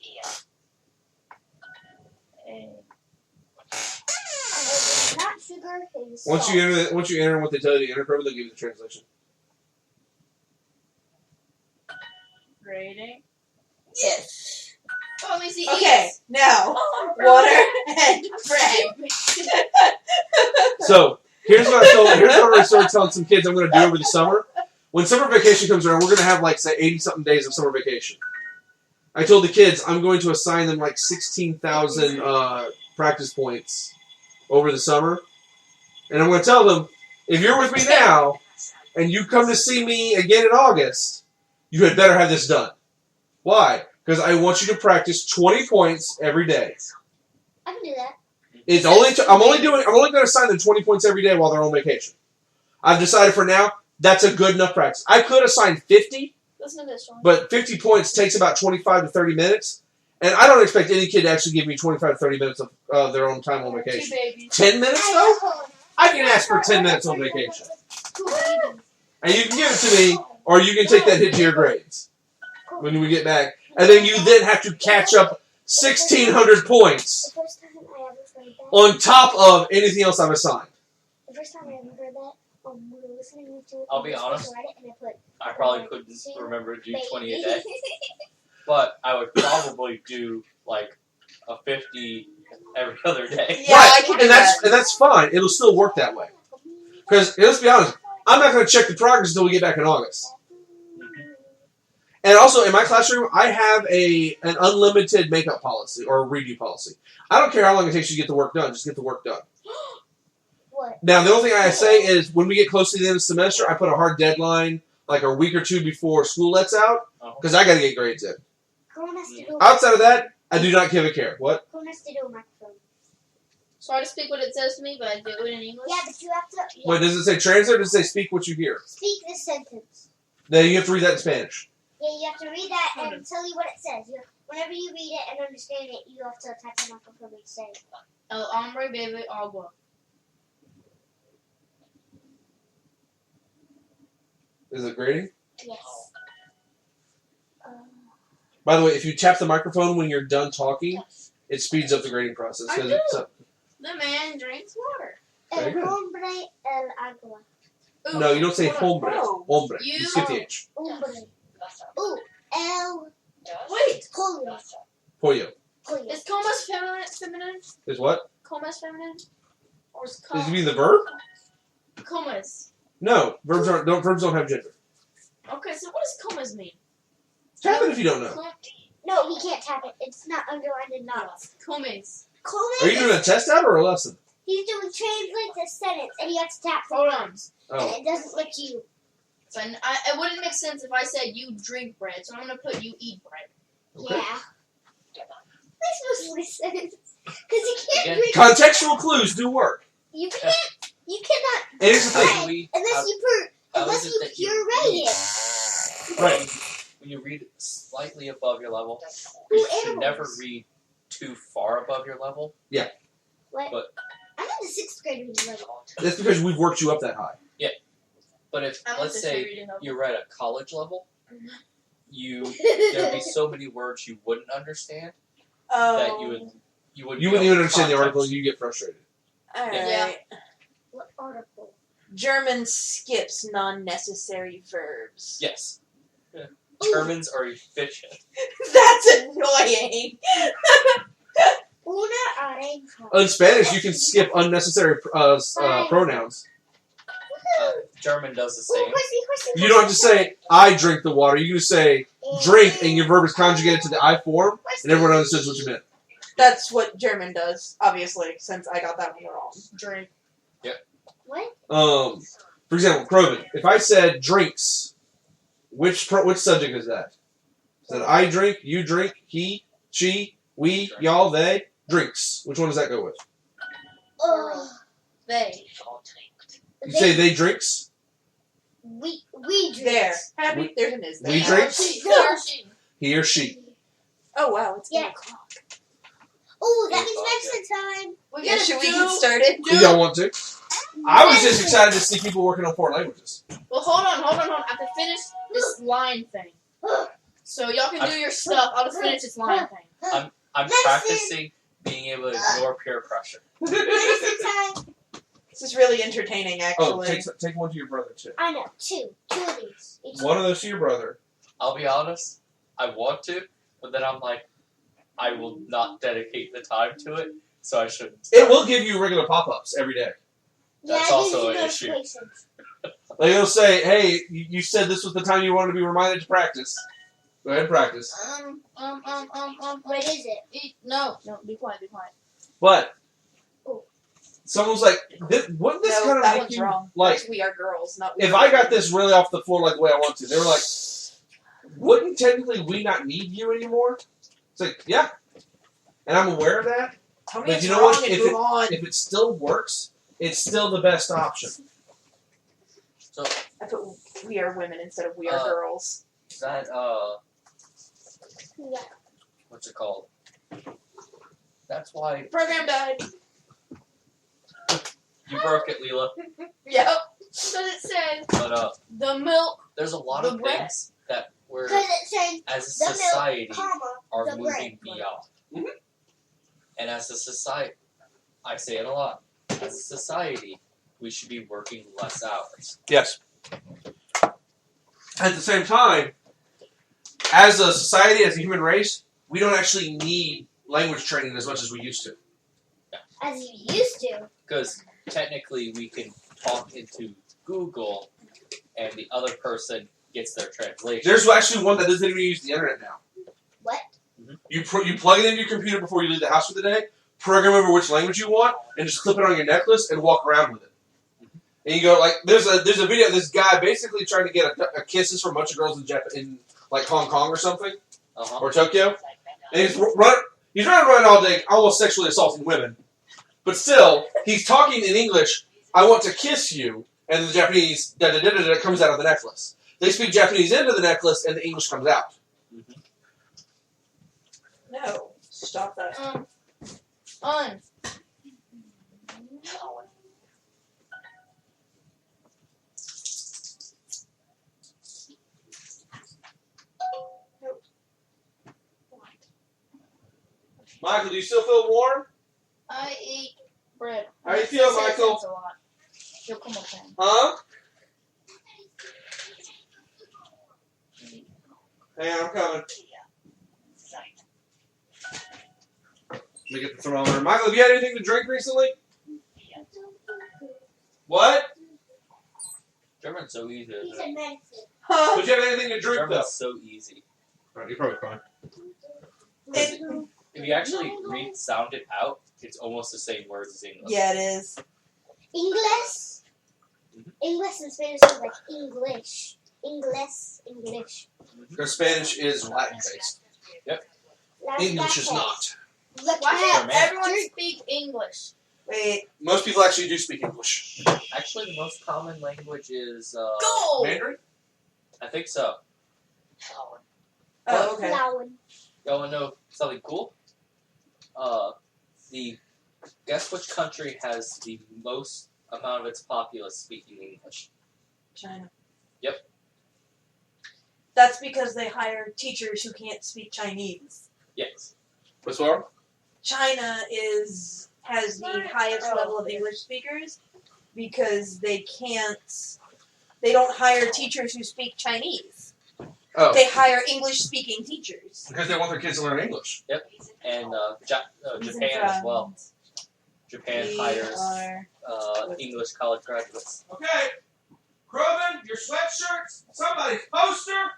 D: Yeah. A.
C: Not sugar. It's
B: Once
C: salt.
B: you enter what they tell you to enter, probably they'll give you the translation.
D: Grading.
A: Yes.
D: Oh, let me see.
A: Okay,
D: Eats.
A: now,
D: Oh,
A: water and bread.
B: So, here's what I started telling some kids I'm going to do over the summer. When summer vacation comes around, we're going to have, like, say, 80-something days of summer vacation. I told the kids I'm going to assign them, like, 16,000 practice points over the summer. And I'm going to tell them, if you're with me now, and you come to see me again in August, you had better have this done. Why? Because I want you to practice 20 points every day.
C: I can do that.
B: I'm only going to assign them 20 points every day while they're on vacation. I've decided for now that's a good enough practice. I could assign 50,
D: Listen to this one.
B: but 50 points takes about 25 to 30 minutes, and I don't expect any kid to actually give me 25 to 30 minutes of their own time on
D: Two
B: vacation.
D: babies.
B: 10 minutes though? I can ask for 10 minutes on vacation, and you can give it to me, or you can take that hit to your grades when we get back, and then you then have to catch up 1,600 points
C: The first time I ever heard that.
B: on top of anything else I've assigned.
C: The first time I ever heard that, we were listening to it.
E: I'll be
C: I was supposed
E: honest.
C: to write it, and I put
E: I probably couldn't remember to do 20 a day. But I would probably do like a 50 every other day.
A: Yeah, I can do that.
B: And that's fine. It'll still work that way. Because let's be honest, I'm not going to check the progress until we get back in August. And also, in my classroom, I have an unlimited makeup policy or redo policy. I don't care how long it takes you to get the work done. Just get the work done.
C: What?
B: Now, the only thing I say is when we get close to the end of the semester, I put a hard deadline, like a week or two before school lets out, because I got to get grades in.
C: Coleman has to do
B: Outside of that, I do not give a care. What?
C: Coleman has to do a microphone.
D: So I just speak what it says to me, but I do it in English.
C: Yeah, but you have to
B: Wait, does it say translate or does it say speak what you hear?
C: speak this sentence.
B: Then you have to read that in Spanish.
C: Yeah, you have to read that and tell you what it says. Whenever you read it and understand it, you have to type the microphone and say.
D: El hombre bebe agua.
B: Is it grading?
C: Yes.
B: By the way, if you tap the microphone when you're done talking, it speeds up the grading process.
D: I
B: 'cause
D: do.
B: it's
D: The man drinks water.
B: Very
C: El
B: good.
C: hombre el agua.
D: Ooh,
B: no, you don't say
D: hold on.
B: hombre.
A: Oh.
B: Hombre.
D: You-
B: You skip the H.
C: Hombre. Ooh, el
D: Wait,
C: pollo.
B: Pollo.
C: Pollo.
D: is comas feminine?
B: Is what?
D: Comas feminine? Or is
B: Does it mean the verb?
D: comas?
B: No. Verbs don't have gender.
D: Okay, so what does comas mean?
B: Tap it if you don't know.
C: No, he can't tap it. It's not underlined in knots.
D: Comas.
B: Are you doing a test out or a lesson?
C: He's doing translate the sentence, and you have to tap the
D: Hold on.
C: words,
B: Oh.
C: and it doesn't let you.
D: So it wouldn't make sense if I said you drink bread, so I'm gonna put you eat bread.
B: Okay.
C: Yeah. This supposed to make sense because you can't
E: Again,
C: drink.
B: Contextual clues do work.
C: You can't. You cannot
B: And here's the thing.
E: How do we,
C: unless you
E: how
C: unless
E: is
C: you
E: it that you
C: puree
E: read?
C: it.
B: Right.
E: When you read slightly above your level,
C: Ooh,
E: you should never
C: animals.
E: read too far above your level.
C: What?
E: But-
C: I'm in the 6th grade reading level.
B: That's because we've worked you up that high.
E: But if,
D: I'm
E: let's say,
D: reading over.
E: you're at a college level, there'd be so many words you wouldn't understand that you wouldn't
B: You
E: be
B: wouldn't
E: able
B: even
E: to
B: understand the article,
E: context.
B: you get frustrated.
A: Alright.
D: Yeah.
C: What article?
A: German skips non-necessary verbs.
E: Yes. Yeah. Germans are efficient.
A: That's annoying.
C: Una areja.
B: In Spanish, you can skip unnecessary pronouns.
E: German does the
C: Ooh,
E: same.
C: horsey.
B: You don't have to say, I drink the water. You just say, drink, and your verb is conjugated to the I form, and everyone understands what you meant.
A: That's what German does, obviously, since I got that one wrong.
D: Drink.
C: What?
B: For example, Kroven, if I said drinks, which subject is that? Is that I drink, you drink, he, she, we, y'all, they, drinks. Which one does that go with?
D: They.
B: You say they drinks?
C: We drink.
A: There. Happy? There's an is there.
B: We
D: He
B: drink?
D: or she. He or she.
B: He or she.
A: Oh, wow. It's 8
C: Yeah.
A: o'clock.
C: Oh, that means medicine time.
D: We're
A: Yeah,
D: gonna
A: should we
D: do.
A: get started?
B: Do y'all want to? I was just excited to see people working on foreign languages.
D: Well, hold on. I have to finish this line thing. So y'all can do your stuff. I'll just finish this line thing.
E: I'm
C: Medicine.
E: practicing being able to ignore peer pressure.
C: Medicine time.
A: This is really entertaining,
B: Oh,
A: actually.
B: take one to your brother, too.
C: I know. Two of these. Each
B: One of those to your brother.
E: I'll be honest, I want to, but then I'm like, I will not dedicate the time to it, so I shouldn't.
B: It will give you regular pop-ups every day.
E: That's
C: it
E: also
C: gives you
E: an issue.
C: notifications.
B: Like, it'll say, hey, you said this was the time you wanted to be reminded to practice. Go ahead and practice.
C: What is it?
D: No, be quiet.
B: But,
C: Oh.
B: someone's like, wouldn't this
A: No,
B: kind of
A: that
B: make
A: one's
B: you,
A: wrong.
B: like,
A: That's we are girls, not we
B: if
A: are
B: I got
A: women.
B: this really off the floor like the way I want to, they were like, wouldn't technically we not need you anymore? It's like, yeah. And I'm aware of that.
A: Tell me
B: But
A: it's
B: you know
A: wrong
B: what?
A: and
B: If
A: move on.
B: If it still works, it's still the best option.
E: So
A: I put we are women instead of we are girls.
E: that
C: Yeah.
E: what's it called? That's why
A: Program died.
E: you broke it, Leela.
A: Yep.
D: So it says
E: But
D: the milk.
E: there's a lot
D: The
E: of
D: bread.
E: things that we're
C: Because it says
E: as
C: the
E: a society
C: milk, comma,
E: are
C: the
E: moving
C: bread.
E: beyond.
B: Mhm.
E: And as a society, I say it a lot. As a society, we should be working less hours.
B: Yes. At the same time, as a society, as a human race, we don't actually need language training as much as we used to.
C: as you used to.
E: Because technically, we can talk into Google, and the other person gets their translation.
B: There's actually one that doesn't even use the internet now.
C: What?
B: You plug it into your computer before you leave the house for the day, program over which language you want, and just clip it on your necklace and walk around with it. And you go like, there's a video of this guy basically trying to get a kisses from a bunch of girls in like Hong Kong or something, or Tokyo, and he's running around all day, almost sexually assaulting women. But still, he's talking in English. I want to kiss you, and the Japanese da da da da da comes out of the necklace. They speak Japanese into the necklace, and the English comes out.
A: No. Stop that.
D: On.
B: Michael, do you still feel warm?
D: I eat bread.
B: How you feel, Michael?
D: A lot. You'll come up then.
B: Huh? Hey, I'm coming. Let me get the thermometer. Michael, have you had anything to drink recently? What?
E: German's so easy.
C: He
E: Isn't
C: said
E: it?
C: medicine.
A: Huh?
B: Did you have anything to drink, though?
E: German's so easy.
B: Alright, you're probably fine.
E: If you actually sound it out, it's almost the same words as English.
A: Yeah, it is.
C: English.
E: Mhm.
C: English in Spanish is like English. English.
B: Because Spanish is Latin-based. English is not.
D: Why can't everyone speak English?
A: Wait.
B: Most people actually do speak English.
E: Actually, the most common language is
D: Go!
B: Mandarin?
E: I think so.
A: Oh, okay.
E: Y'all want to know something cool? Guess which country has the most amount of its populace speaking English?
A: China.
E: Yep.
A: That's because they hire teachers who can't speak Chinese.
E: Yes.
B: What's wrong?
A: China has the highest level of English speakers because they don't hire teachers who speak Chinese.
B: Oh,
A: They hire English-speaking teachers.
B: because they want their kids to learn English.
E: And
A: He's in
E: Japan as well.
A: France.
E: Japan
A: We
E: hires
A: are-
E: English college graduates.
B: Okay. Kroven, your sweatshirts, somebody's poster.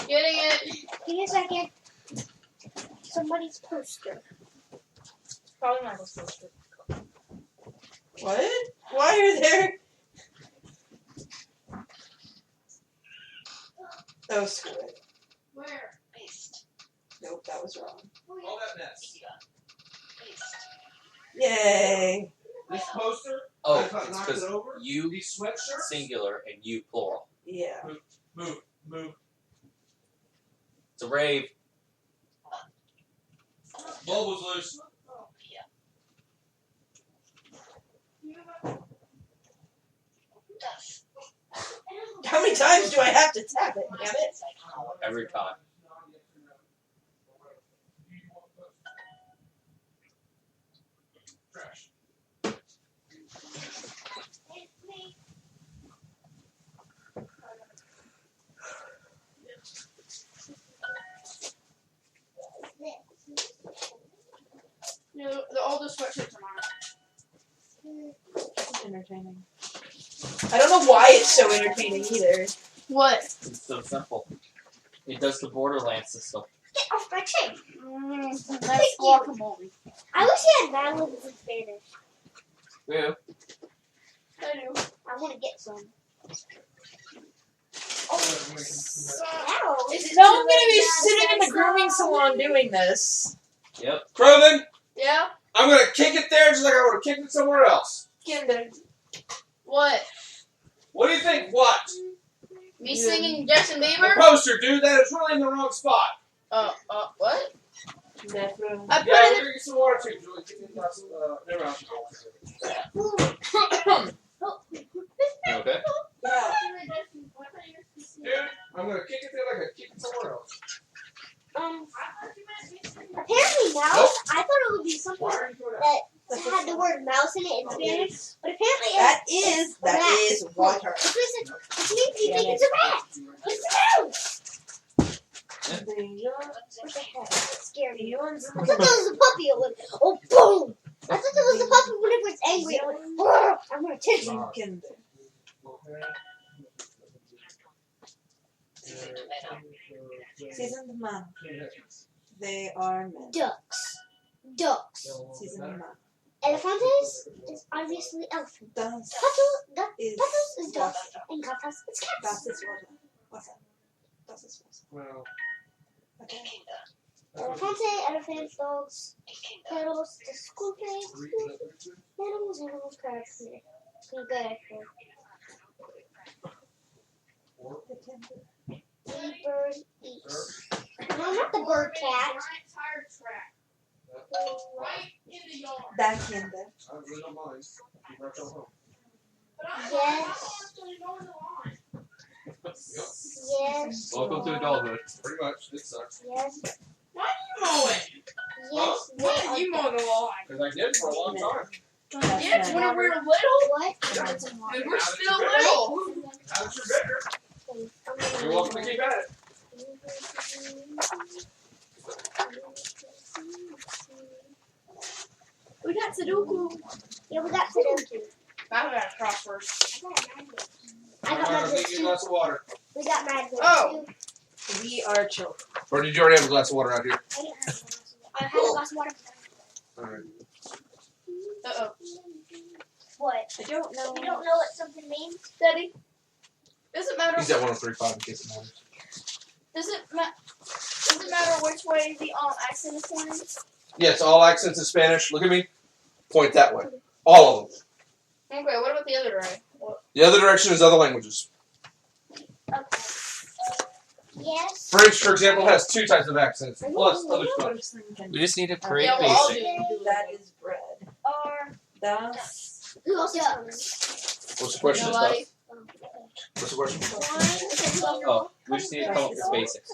D: Getting it.
C: Give me a second. Somebody's poster.
D: Probably not supposed to.
A: What? Why are there? Oh, screw it.
D: Where?
A: Nope, that was wrong.
B: All that mess.
A: Yay.
B: This poster.
E: Oh,
B: I
E: it's
B: knocked
E: because
B: it over.
E: you
B: These sweatshirts.
E: singular and you plural.
A: Yeah.
B: Move.
E: It's a rave.
B: Bulb was loose.
A: How many times do I have to tap it? Damn it.
E: Every time.
B: Trash.
D: All the sweatshirts are mine.
A: It's entertaining. I don't know why it's so entertaining either.
D: What?
E: It's so simple. It does the Borderlands system.
C: Get off my chain.
D: That's guacamole.
C: I wish you had violins in Spanish.
E: Yeah.
D: I do.
C: I want to get some.
A: Oh,
C: Ow.
A: no, I'm gonna be sitting in the grooming salon doing this.
E: Yep.
B: Kroven,
D: Yeah?
B: I'm gonna kick it there just like I would have kicked it somewhere else.
A: Kinder.
D: What?
B: What do you think? What?
D: Me singing Justin
B: The
D: Bieber?
B: poster, dude. That is really in the wrong spot.
D: What? I put
B: Yeah,
D: it
B: we're gonna get some water too, Julie. Give me a glass of, never mind.
E: Okay.
A: Yeah.
B: Dude, I'm gonna kick it there like I kick it somewhere else.
C: Apparently mouse,
B: Nope.
C: I thought it would be something
B: Why are you doing that?
C: that had the word mouse in it in Spanish, but apparently
A: That
C: it's
A: is water.
C: Which means you think it's a rat. It's a mouse. What the heck? That's scary. I thought that was a puppy. It went, oh, boom! I thought that was a puppy whenever it's angry. It went, "Brr, I'm gonna take you.
A: Kinder. Seasoned man. They are men.
C: Ducks.
A: Seasoned man.
C: Elephantes is obviously elephant.
A: Das
C: Patos
A: is
C: is duck.
A: water.
C: And gatas is cats.
A: Das ist water. Wasser. Das ist Wasser.
B: Well,
A: Okay.
C: Elephants, dogs, turtles, the school plays, animals, crabs. Good, actually. Bird eats. No, not the bird cat.
D: Giant tire track. Right in the yard.
A: Back in there.
B: I really don't mind. Keep right on home.
D: But I
C: Yes.
D: actually know the line.
C: Yes.
E: Welcome to adulthood.
B: Pretty much. It sucks.
C: Yes.
D: Why are you mowing?
C: Yes.
D: Why are you mowing the lawn?
B: Because I did for a long time.
D: Yeah, when we were little.
C: What?
D: I mean, we're still little.
B: Now that you're bigger, you're welcome to keep at it.
D: We got Sudoku.
C: Yeah, we got Sudoku.
D: I got a crossword.
C: I got
B: I'll
C: Madwood
B: get you a
C: too.
B: glass of water.
C: We got Madwood
D: Oh.
C: too.
A: We are children.
B: Or did you already have a glass of water out here?
C: I had a glass of water.
B: Alright.
D: Uh-oh.
C: What?
A: I don't know.
C: You don't know what something means?
D: Daddy. Doesn't matter.
B: He's at 103.5 in case it matters.
D: Doesn't matter which way the accent is pointing.
B: Yes, all accents in Spanish. Look at me. Point that way. All of them.
D: Okay, what about the other way?
B: The other direction is other languages.
C: Okay. Yes.
B: French, for example, has 2 types of accents, plus other stuff.
E: We just need to create
D: Yeah, we'll all
E: basic.
D: do.
A: That is bread.
C: Or
A: Das.
C: who else does?
B: What's the question?
D: Nobody.
B: What's the question?
E: Oh, we just need to come up with basics.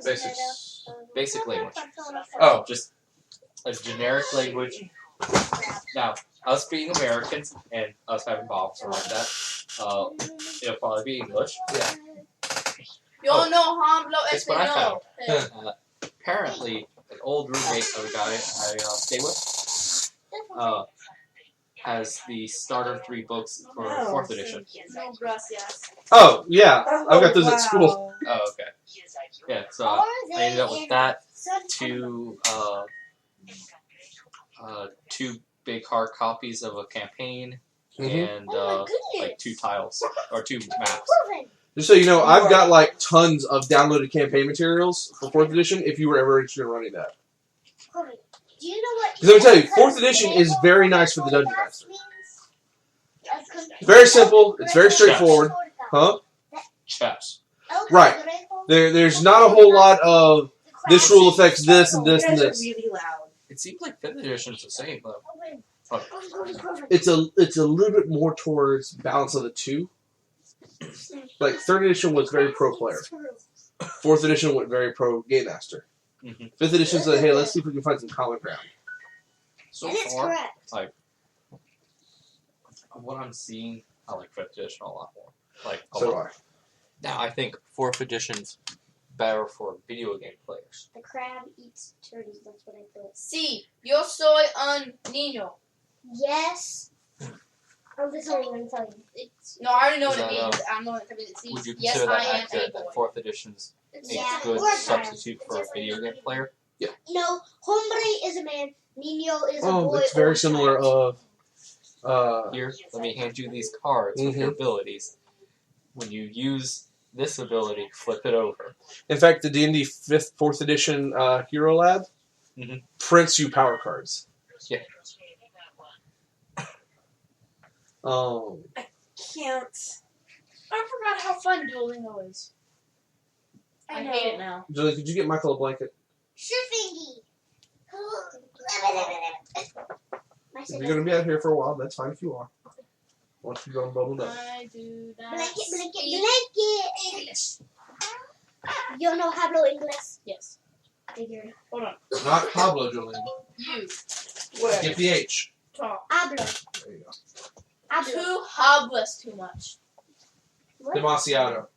B: Basics.
E: Basic language.
B: Oh,
E: Just a generic language. Now, us being Americans and us having bombs or like that, it'll probably be English.
D: Yo no hablo
E: Guess what I
D: español.
E: found? Apparently, an old roommate of a guy I stay with has the starter 3 books for 4th edition.
D: No gracias.
B: oh yeah. I've got those at school.
E: Oh, okay. Yeah, so I ended up with that, 2 big hard copies of a campaign, and like 2 tiles or 2 maps.
B: Just so you know, I've got like tons of downloaded campaign materials for 4th edition if you were ever interested in running that.
C: Do you know what?
B: Because let me tell you, 4th edition is very nice for the Dungeon Master. It's very simple, it's very straightforward. Huh?
E: Chess.
B: Right. There's not a whole lot of this rule affects this and this and
A: You guys are
B: this.
A: really loud.
E: It seems like 5th edition is the same, though.
B: It's a little bit more towards balance of the 2. Like 3rd edition was very pro player. 4th edition went very pro game master.
E: Mhm.
B: 5th edition said, hey, let's see if we can find some common ground.
E: So
C: And it's
E: far,
C: correct.
E: like, what I'm seeing, I like 5th edition a lot more. Like, a
B: So do
E: lot.
B: I.
E: Now, I think 4th edition's better for video game players.
C: The crab eats turdies. That's what I thought.
D: Sí, yo soy un niño.
C: Yes. Oh, this one I'm going to tell you.
D: No, I already know
E: Is
D: what it
E: that,
D: means. I know what it means.
E: Would you
D: Yes,
E: consider
D: I
E: that
D: am
E: accurate,
D: a boy.
E: that 4th edition's a
C: Yeah.
E: good
C: Or a
E: substitute for a video game player?
C: No, hombre is a man. Niño is a boy.
B: Oh, it's
C: or
B: very
C: a
B: similar
C: child.
B: of
E: Here, let me hand you these cards with your abilities. When you use this ability, flip it over.
B: in fact, the D&D 4th edition Hero Lab prints you power cards.
E: Yeah.
A: Can't.
D: I forgot how fun Duolingo is. I hate it now.
B: Julie, could you get Michael a blanket?
C: Sure thingy.
B: If you're going to be out here for a while, that's fine if you are. Once you go bubbled up.
D: I do not
C: Blanket, blanket,
D: speak
C: blanket.
D: English.
C: Yo no hablo inglés.
D: Yes.
C: Figured.
D: Hold on.
B: Not Pablo, Julie.
D: You
A: Where?
B: Skip the H.
D: talk.
C: Hablo.
B: There you go.
C: Hablo.
D: Two hablas too much.
C: What?
B: Demasiado.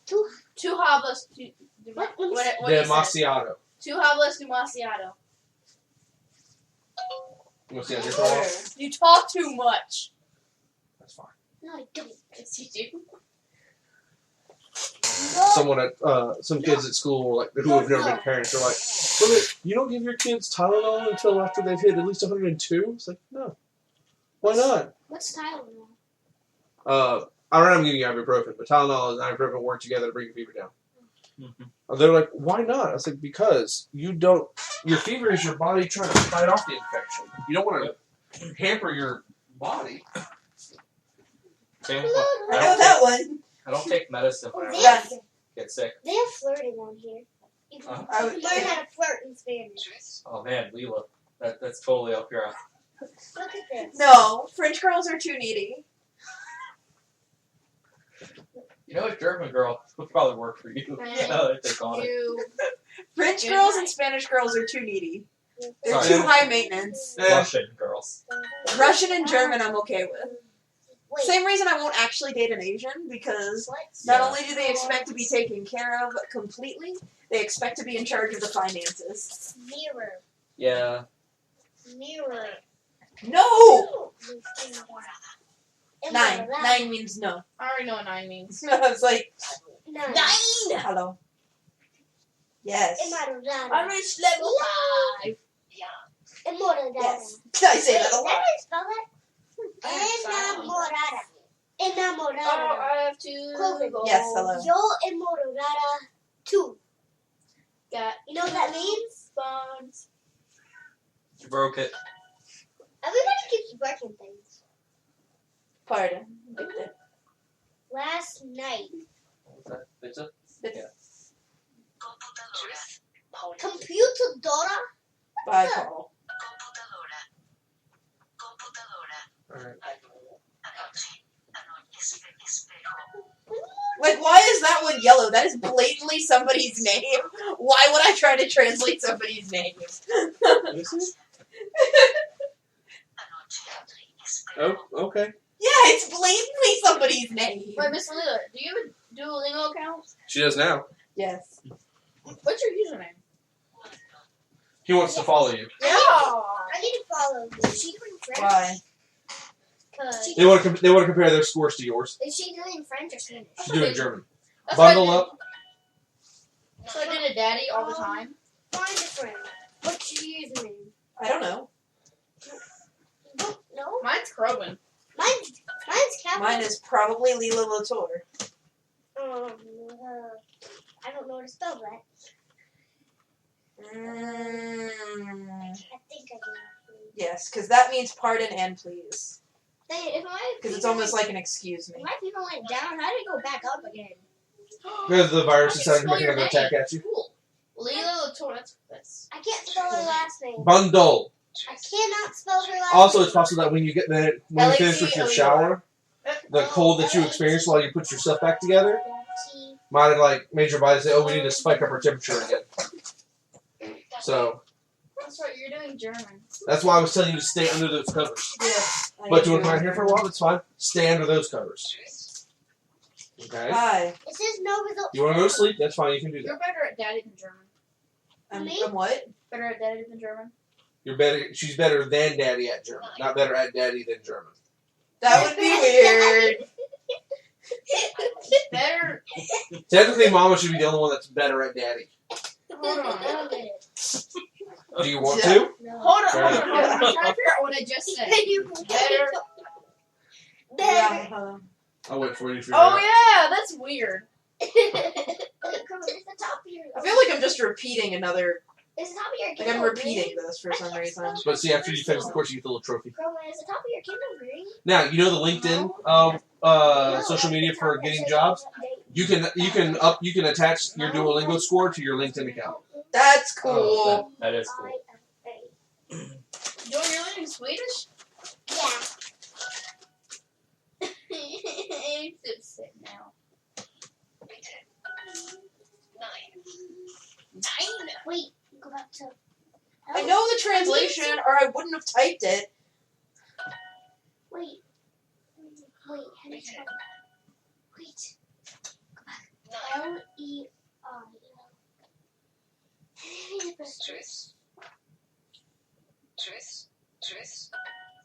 C: Two.
D: Two hablas too.
C: What?
D: What do you say?
B: Demasiado.
D: Two hablas demasiado.
B: You want to see that different one?
D: You talk too much.
B: That's fine.
C: No, I don't.
D: Yes, you do.
B: Someone at some kids at school, like who have never been parents, are like, well, you don't give your kids Tylenol until after they've hit at least 102. It's like, no, why not?
C: What's Tylenol?
B: I don't know, I'm giving you ibuprofen, but Tylenol and ibuprofen work together to bring your fever down. They're like, why not? I was like, because you don't. Your fever is your body trying to fight off the infection. You don't want to hamper your body.
E: Same
A: I know that one.
E: I don't take medicine
C: Oh,
E: whenever
C: they,
E: I
C: have,
E: get sick.
C: they have flirting on here. You can,
E: Uh-huh.
C: you can learn how to flirt in Spanish.
E: Oh man, Leela, that's totally up your alley.
C: Look at this.
A: No, French girls are too needy.
E: You know, a German girl would probably work for you. If they call it.
D: You.
A: French girls and Spanish girls are too needy. They're
E: Sorry.
A: too high maintenance.
E: Russian girls.
A: Russian and German I'm okay with.
C: Wait,
A: Same reason I won't actually date an Asian, because
C: what?
A: not
E: Yeah.
A: only do they expect to be taken care of completely, they expect to be in charge of the finances.
C: Mirror.
E: Yeah.
C: Mirror.
A: No!
C: And
A: 9.
C: what?
A: 9 means no.
D: I already know what 9 means.
A: I was like,
C: 9.
A: 9! Hello. Yes.
C: Emarulada.
D: reached level 5.
C: Emarulada.
A: Yes. I say that a
C: Is that
A: lot.
C: how you spell that? Enamorada.
D: Oh,
C: Enamorada.
D: I have to
C: Clothing.
D: go.
A: Yes, hello.
C: Yo enamorada too.
D: Got
C: You know what that means?
D: buns.
E: You broke it.
C: Everybody keeps breaking things.
A: Pardon.
C: Last night,
E: What was that?
C: computadora.
A: Bye, Paul.
E: Alright.
A: Like, why is that one yellow? That is blatantly somebody's name. Why would I try to translate somebody's name?
B: Oh, okay.
A: Yeah, it's blatantly somebody's name.
D: Wait, Miss Leela, do you have a Duolingo account?
B: She does now.
A: Yes.
D: What's your username?
B: He wants to follow you.
D: Yeah.
C: I need to follow you. Is she doing French?
A: Why?
C: Cause
B: They want to compare their scores to yours.
C: is she doing French or Spanish?
B: She's doing German.
D: That's what I
B: Bundle
D: did.
B: up.
D: So I did a daddy all the time.
C: Find a friend. What's your username?
A: I don't know.
C: No,
D: Mine's Crowin.
C: mine's Captain.
A: Mine is probably Lila Latour.
C: I don't know how to spell that. I think I do.
A: Yes, because that means pardon and please.
C: If my
A: Because it's almost like an excuse me.
C: if my people went down, how did it go back up again?
B: Because the virus
D: I can
B: decided to
D: spell
B: make
D: your
B: another attack
D: name.
B: at you.
D: Cool. Leela Latour. That's.
C: I can't spell her last name.
B: Bundle.
C: I cannot spell her last
B: Also,
C: name.
B: it's possible that when you get that, when you finish with your shower, the cold that you experience while you put your stuff back together
C: T.
B: might have like made your body say, "Oh, we need to spike up our temperature again." So
D: That's right. You're doing German.
B: that's why I was telling you to stay under those covers.
A: Yes.
B: But you want to come out here for a while? That's fine. Stay under those covers. Okay.
A: Hi.
C: It says no result.
B: You want to go to sleep? That's fine. You can do
D: You're
B: that.
D: better at daddy than German.
A: I'm what?
D: Better at daddy than German.
B: You're better. She's better than Daddy at German, not better at Daddy than German.
A: That would be weird.
D: Better.
B: Technically, Mama should be the only one that's better at Daddy.
D: Hold on.
C: I don't get it.
B: Do you want
A: Yeah.
B: to?
C: No.
D: Hold on.
B: Fair
D: Hold
B: enough.
D: on. Hold on. I'm trying to figure out what I just said. Better.
A: Yeah. hold on.
B: I'll wait for you to figure
D: Oh
B: it out.
D: yeah, that's weird.
C: It's the top of your.
A: I feel like I'm just repeating another.
C: It's the top of your.
A: Like I'm
C: Kindle
A: repeating
C: green.
A: this for some reason.
B: But see, after you finish the course, you get the little trophy.
C: Crowman, is the top of your Kindle green?
B: Now, you know the LinkedIn
C: No,
B: social
C: at
B: media
C: the
B: for
C: top it
B: getting
C: says
B: jobs.
C: update.
B: You can attach your Duolingo score to your LinkedIn account.
A: That's cool.
E: Oh, that is cool.
D: Joy, you're learning Swedish?
C: Yeah.
D: I'm upset now. 9.
C: Wait, go back to.
A: I know the translation, or I wouldn't have typed it.
C: Wait. How do you spell that? Wait. Go back. L-E-I.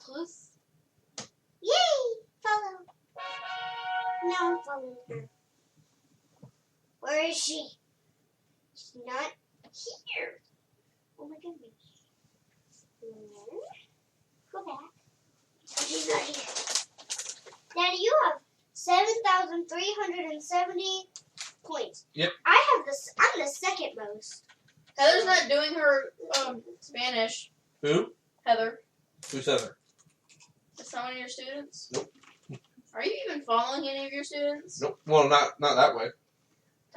D: Plus.
C: Yay! Follow. Now I'm following her. Where is she? She's not here. Oh my goodness. Go back. She's not here. Daddy, you have 7,370 points.
B: Yep.
C: I'm the second most.
D: Heather's not doing her Spanish.
B: Who?
D: Heather.
B: Who's Heather?
D: Is that one of your students? Are you even following any of your students?
B: Nope. Well, not that way.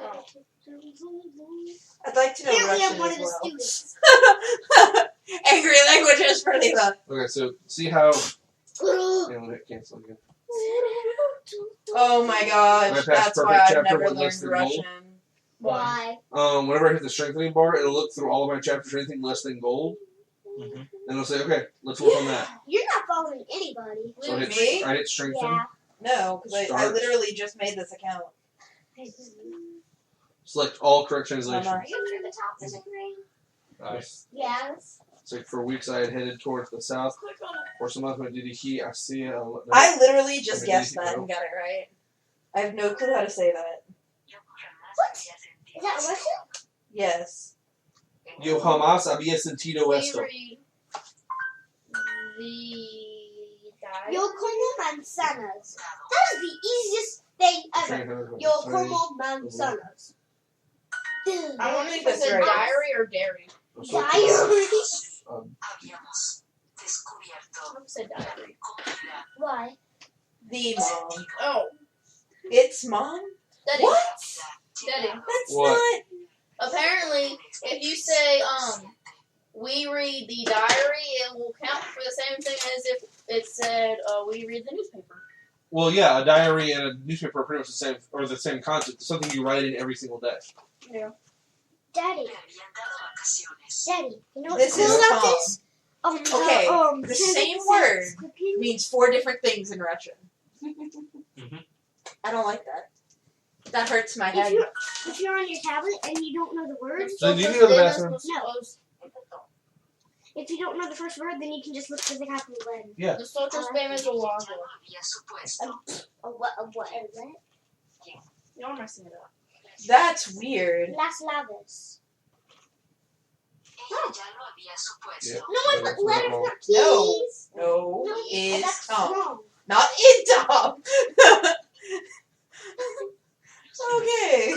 D: Oh.
A: I'd like to know
C: Apparently,
A: Russian
C: I'm one
A: as
C: of the
A: well.
C: students.
A: Angry languages for Leva.
B: Okay, so see how. Yeah, we'll hit cancel again.
A: Oh my gosh,
B: Past
A: that's
B: perfect
A: why I've
B: chapter
A: never
B: with less
A: learned
B: than gold.
A: Russian.
C: Why?
B: Whenever I hit the strengthening bar, it'll look through all of my chapters for anything less than gold,
E: Mhm.
B: and it'll say, "Okay, let's work on that."
C: You're not following anybody.
B: So
A: Me?
B: I hit strengthen.
C: Yeah.
A: No, because I
B: Start.
A: literally just made this account.
B: Select all correct translations.
C: Are you through the top of the screen?
E: Nice.
C: Yes.
B: So for weeks I had headed towards the south.
D: Click on it.
B: For some months I did he I see
A: I literally just
B: Okay,
A: guessed
B: easy
A: that
B: go.
A: and got it right. I have no clue how to say that.
C: What? Is that Russian?
A: Yes.
B: Yo jamás había sentido
D: We
B: esto.
D: read the diary.
C: Yo como manzanas. That is the easiest thing ever. Yo como manzanas.
D: I wonder if
A: That's
D: it's a
A: right.
D: diary or dairy.
C: Diary.
D: I said diary.
C: Why?
A: The mom.
D: Oh,
A: It's mom?
D: Daddy.
A: What?
D: Daddy.
A: That's
B: What?
A: not.
D: Apparently, if you say, we read the diary, it will count for the same thing as if it said, we read the newspaper.
B: Well, yeah, a diary and a newspaper are pretty much the same, or the same concept. It's something you write in every single day.
D: Yeah.
C: Daddy. Daddy. You know what's
A: This
C: cool
A: is
C: about
A: Tom.
C: this?
A: Okay, the same word means 4 different things in Russian. I don't like that. That hurts my head.
C: If you're on your tablet and you don't know the words,
B: So do you go to the bathroom?
C: if you don't know the first word, then you can just look for the capital N.
B: Yeah.
D: The social spam is a lago.
C: A what?
D: Y'all messing it up.
A: That's weird.
C: Las Lavas.
B: Yeah.
C: No, it's letters, not keys.
A: No.
C: No,
A: Is
C: that's
A: Tom.
C: wrong.
A: Not in Tom. Okay.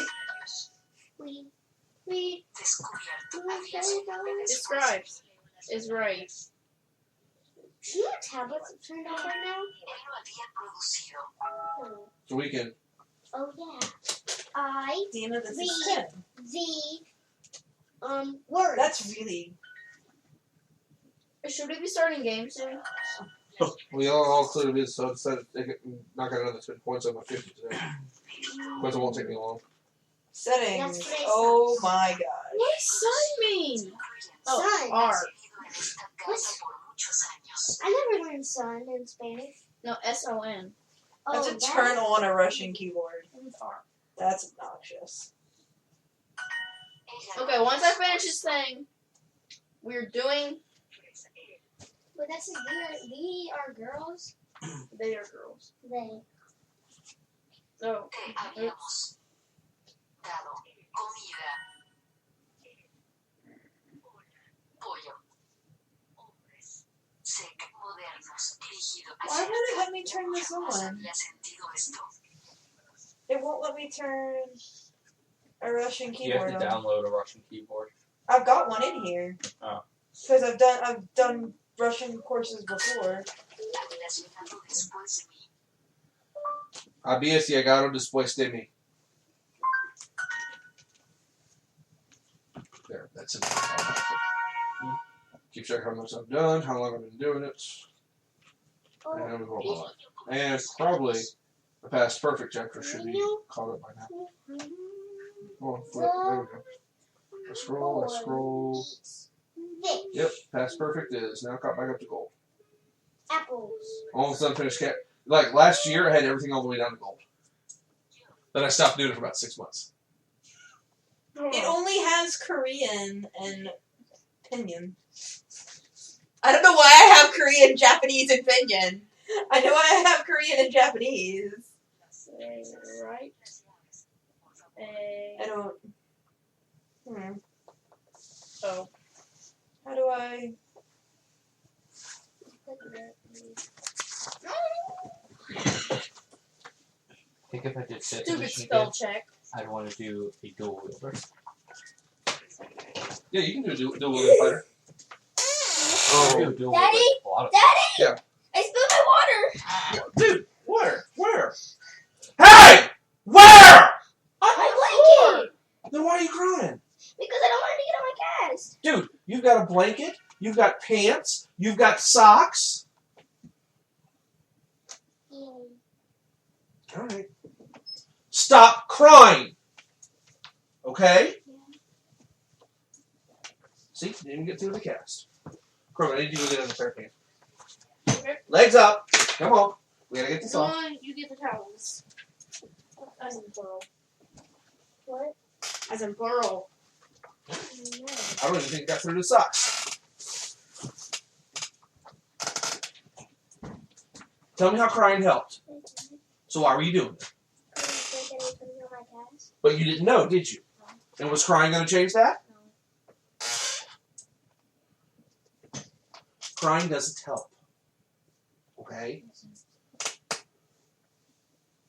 C: We
D: Describes. Is right.
C: Do you have tablets turned on right now?
B: So we can.
C: Oh yeah. I
A: Dina, this is
C: Read.
A: 10.
C: the word.
A: That's really.
D: Should we be starting games soon?
B: We all cleared it, so I decided to take it and knock out another 10 points on my 50 today. Because it won't take me long.
A: Settings.
C: That's what it
A: Oh
C: sounds.
A: my god.
D: What does sun mean? Oh,
C: Sun.
D: R.
C: What? I never learned sun in Spanish.
D: No, S-O-N.
A: I have
C: Oh,
A: to turn on a Russian keyboard.
D: It's R.
A: That's obnoxious.
D: Okay, once I finish this thing, we're doing.
C: But that says we are girls.
D: They are girls.
C: They.
D: So,
A: Why won't it let me turn this on? It won't let me turn a Russian
E: You have
A: keyboard
E: to
A: on.
E: download a Russian keyboard.
A: I've got one in here.
E: Oh.
A: Because I've done Russian courses before.
B: Habías llegado después de mí. There, that's it. Keep track of how much I've done, how long I've been doing it, and how long my life. And probably the past perfect chapter should be caught up by now. Come on, flip. There we go. Let's scroll, let's scroll.
C: This.
B: Yep, past perfect is now caught back up to gold.
C: Apples.
B: Almost unfinished cat. Like last year, I had everything all the way down to gold. Then I stopped doing it for about 6 months.
A: It only has Korean and Pinyin. I don't know why I have Korean, Japanese, and Pinyin. I know I have Korean and Japanese.
D: right.
A: I don't.
D: Oh.
A: How do I?
E: I think if I did fifth
D: Stupid
E: edition
D: spell
E: again,
D: check.
E: I'd want to do a dual wielder.
B: Yeah, you can do a dual wielding fighter.
E: Do a dual
C: Daddy?
E: wielder, a lot of
C: Daddy!
B: Yeah.
C: I spilled my water!
B: Dude, water. Where Where? Hey! Where?
C: My blanket!
B: Then why are you crying?
C: Because I don't want to get on my cast.
B: Dude, you've got a blanket, you've got pants, you've got socks. Alright. Stop crying. Okay? See, didn't even get through the cast. Crow, I need you to get in the pair of pants.
D: Okay.
B: Legs up. Come on. We gotta get this
D: Come
B: off.
D: on, you get the towels. As in plural.
C: What?
D: As in plural.
B: I don't even think it got through the socks. Tell me how crying helped. So why were you doing it? But you didn't know, did you? And was crying going to change that? Crying doesn't help. Okay?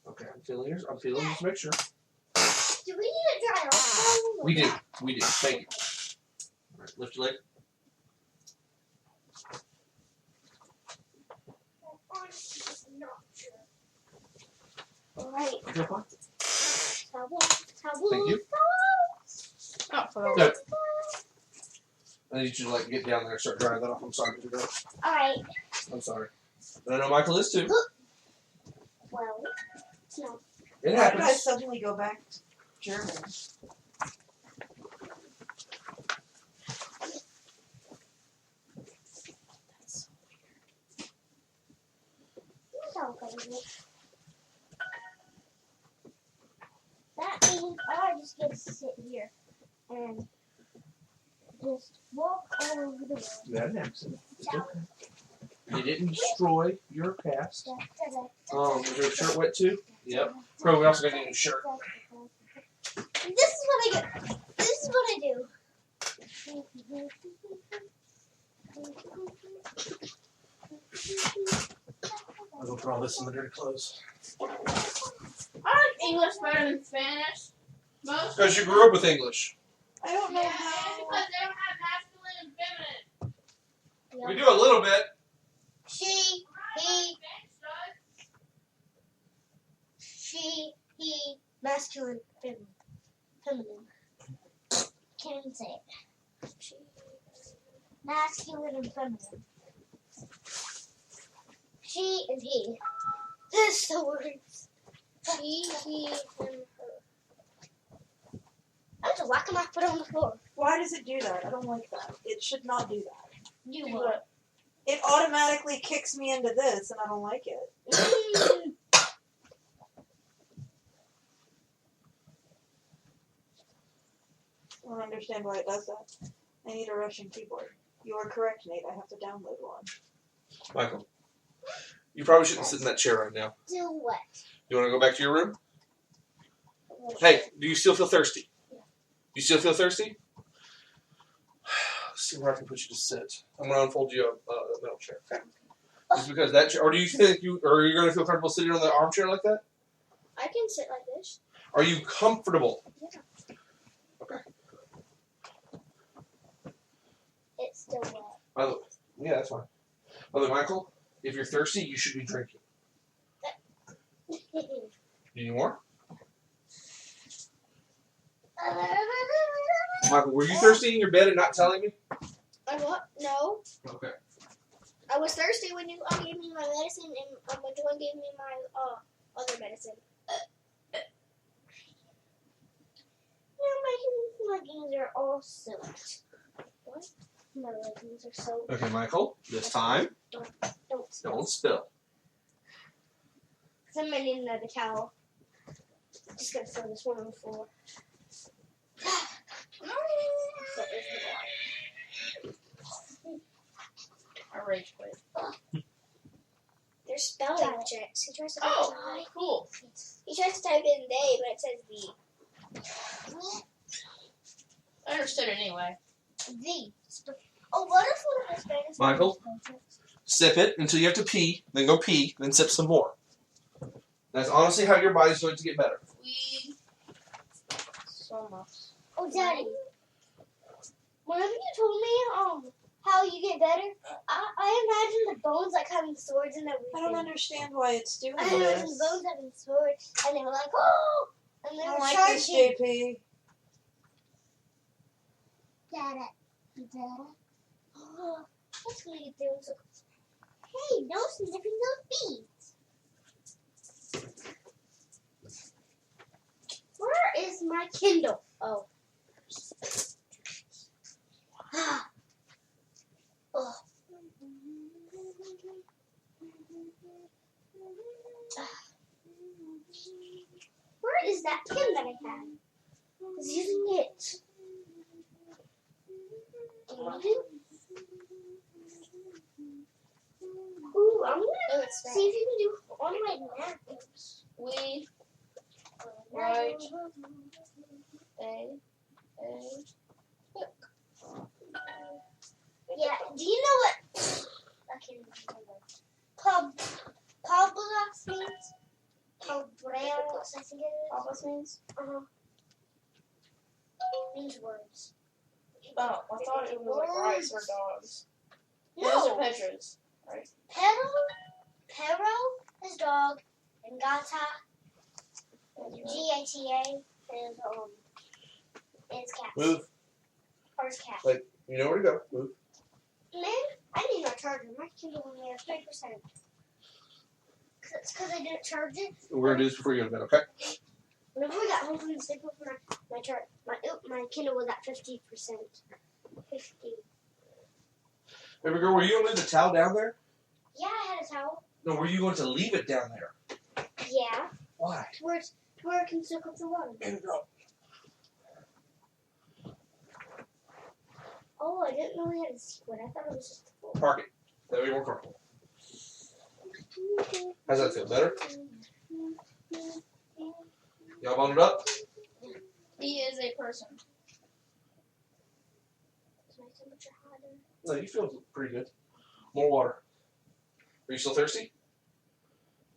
B: Okay, I'm feeling yours. I'm feeling just to make sure.
C: Do we need to dry off?
B: We do. We do. Thank you. All right, lift your leg.
C: Alright.
B: You feel fine?
C: Towel.
B: Thank you.
D: Oh, well.
B: No. I need you to like get down there and start drying that off. I'm sorry, Mr. Girl.
C: Alright.
B: I'm sorry. But I know Michael is too.
C: Well, no.
B: It
A: Why did I
B: happens.
A: suddenly go back to German?
C: That means I just get to sit here and just walk all over the world.
B: You had an accident. It's okay. You didn't destroy your cast. Was your shirt wet too? Yep. Bro, we also got a new shirt.
C: This is what I get. This is what I do.
B: I'll go put all this in the dirty clothes.
D: I like English better than Spanish. Most
B: Because you grew up with English.
A: I don't know
D: yeah,
A: how.
D: because they don't have masculine and feminine.
B: We do a little bit.
C: She, he, masculine, feminine. Can't even say it. She, masculine and feminine. She and he. That's the words. She, he, and her. I just whack my foot on the floor.
A: Why does it do that? I don't like that. It should not do that.
C: You
D: Do
C: what?
D: what?
A: It automatically kicks me into this, and I don't like it. I don't understand why it does that. I need a Russian keyboard. You are correct, Nate. I have to download one.
B: Michael, you probably shouldn't sit in that chair right now.
C: Do what?
B: You want to go back to your room? Hey, do you still feel thirsty?
C: Yeah.
B: You still feel thirsty? Let's see where I can put you to sit. I'm going to unfold you a metal chair. Okay. Just because that chair, or do you think you're going to feel comfortable sitting on the armchair like that?
C: I can sit like this.
B: Are you comfortable?
C: Yeah.
B: Okay.
C: It's still wet.
B: By the way, yeah, that's fine. By the way, Michael, if you're thirsty, you should be drinking. Need more? Michael, were you thirsty in your bed and not telling me?
C: I what? No.
B: Okay.
C: I was thirsty when you gave me my medicine and when Joanne gave me my other medicine. Now my leggings are all soaked. What? My leggings are soaked.
B: Okay, Michael, this time,
C: Don't spill.
B: don't spill.
C: Because I'm gonna need another towel. I'm just gonna throw this one on the floor. That is the water.
D: I rage quit.
C: There's spelling checks. He tries to type
D: Oh, cool.
C: He tries to type in they, but it says the.
D: I understood it anyway.
C: The. Oh, what if one of the Spanish
B: Michael? Sip it until you have to pee, then go pee, then sip some more. That's honestly how your body's going to get better.
D: We so much.
C: Oh, Daddy. Whenever you told me how you get better, I imagined the bones like having swords and everything.
A: I don't understand why it's doing
C: I know, and
A: this.
C: bones having swords, and they were like, oh! And they
A: I
C: were
A: don't like this,
C: charging.
A: JP.
C: Dada. Dada. Oh, that's gonna get there. So, hey, no sniffing those beads. Where is my Kindle? Oh. Oh. Where is that pin that I had? I was using it. Ooh, I'm gonna see if you can do on my napkins.
D: We right a
C: Yeah, do you know what? I can't remember. Poblax means? Poblax, I think it is.
D: Papas means?
C: Means words.
D: Oh, I thought it was like rice or dogs. Those
C: No.
D: are Petras.
C: Pero is dog, and Gata, Gata is cat.
B: Move.
C: Or is cat.
B: Like, you know where to go. Move.
C: Man, I need my charger. My Kindle only has 3%. It's because I didn't charge it.
B: We're going to do this before you go to bed, okay?
C: Whenever we got home from the sleepover, my Kindle was at 50%. 50.
B: Baby girl, were you going to leave the towel down there?
C: Yeah, I had a towel.
B: No, were you going to leave it down there?
C: Yeah.
B: Why?
C: To where it can soak up the water.
B: Baby girl.
C: Oh, I didn't know we had a secret. I thought it was just a floor.
B: Park it. That way you're more comfortable. How's that feel? Better? Y'all bundled up?
D: He is a person.
C: Is my temperature higher?
B: No, you feel pretty good. More water. Are you still thirsty?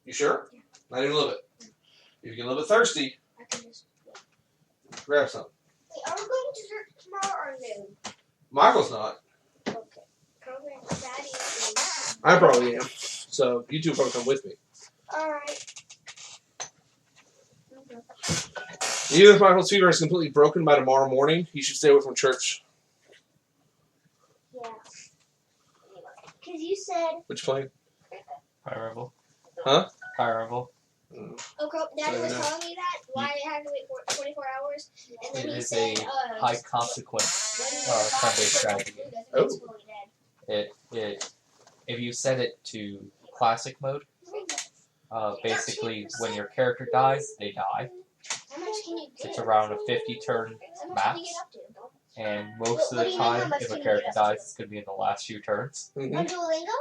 B: You sure?
C: Yeah.
B: Not even a little bit. If you get a little bit thirsty,
C: I can just.
B: grab some.
C: Wait, are we going to church tomorrow or noon?
B: Michael's not.
C: Okay. Probably Daddy is.
B: I probably am. So you two probably come with me.
C: Alright.
B: Even if Michael's fever is completely broken by tomorrow morning, he should stay away from church.
C: Yeah. Because you said.
B: Which plane?
E: High Rebel.
B: Huh?
E: High Rebel.
C: Okay, Daddy was
B: No.
C: telling me that why I had to wait for 24 hours, and then
E: It
C: he
E: is
C: said,
E: a high consequence Sunday strategy.
B: Oh.
E: If you set it to classic mode, basically when your character dies, they die.
C: How much can you get?
E: It's around a 50 turn
C: How much
E: max.
C: can you get up to?
E: And most of
C: What
E: the
C: do you mean, how
E: time,
C: much
E: if a
C: can you
E: character
C: get up to?
E: dies, it's going to be in the last few turns.
B: Mm-hmm.
C: On Duolingo?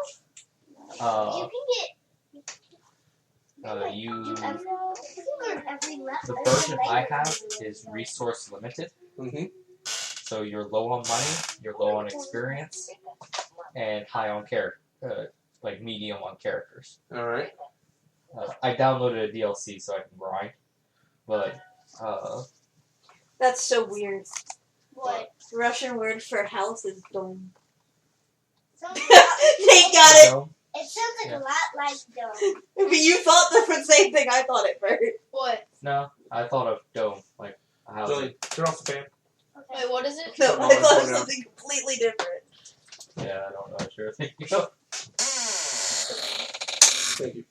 E: Uh,
C: You can get.
E: you
C: You can learn every
E: The
C: every
E: version I
C: language.
E: have is resource limited,
B: Mm-hmm.
E: so you're low on money, you're low on experience, and high on character, like medium on characters.
B: All right.
E: I downloaded a DLC so I can grind, but
A: That's so weird.
C: What?
A: The Russian word for health is dom.
C: Sounds
A: They got it.
E: so,
C: It sounds like
E: Yeah.
C: a lot like dome.
A: But you thought the same thing I thought at first.
D: What?
E: no, I thought of dome, like a house.
B: Johnny, turn off the fan.
C: Okay.
D: Wait, what is it?
A: No, I thought it was something completely different.
E: Yeah, I don't know. Sure. Yep.
B: Thank you.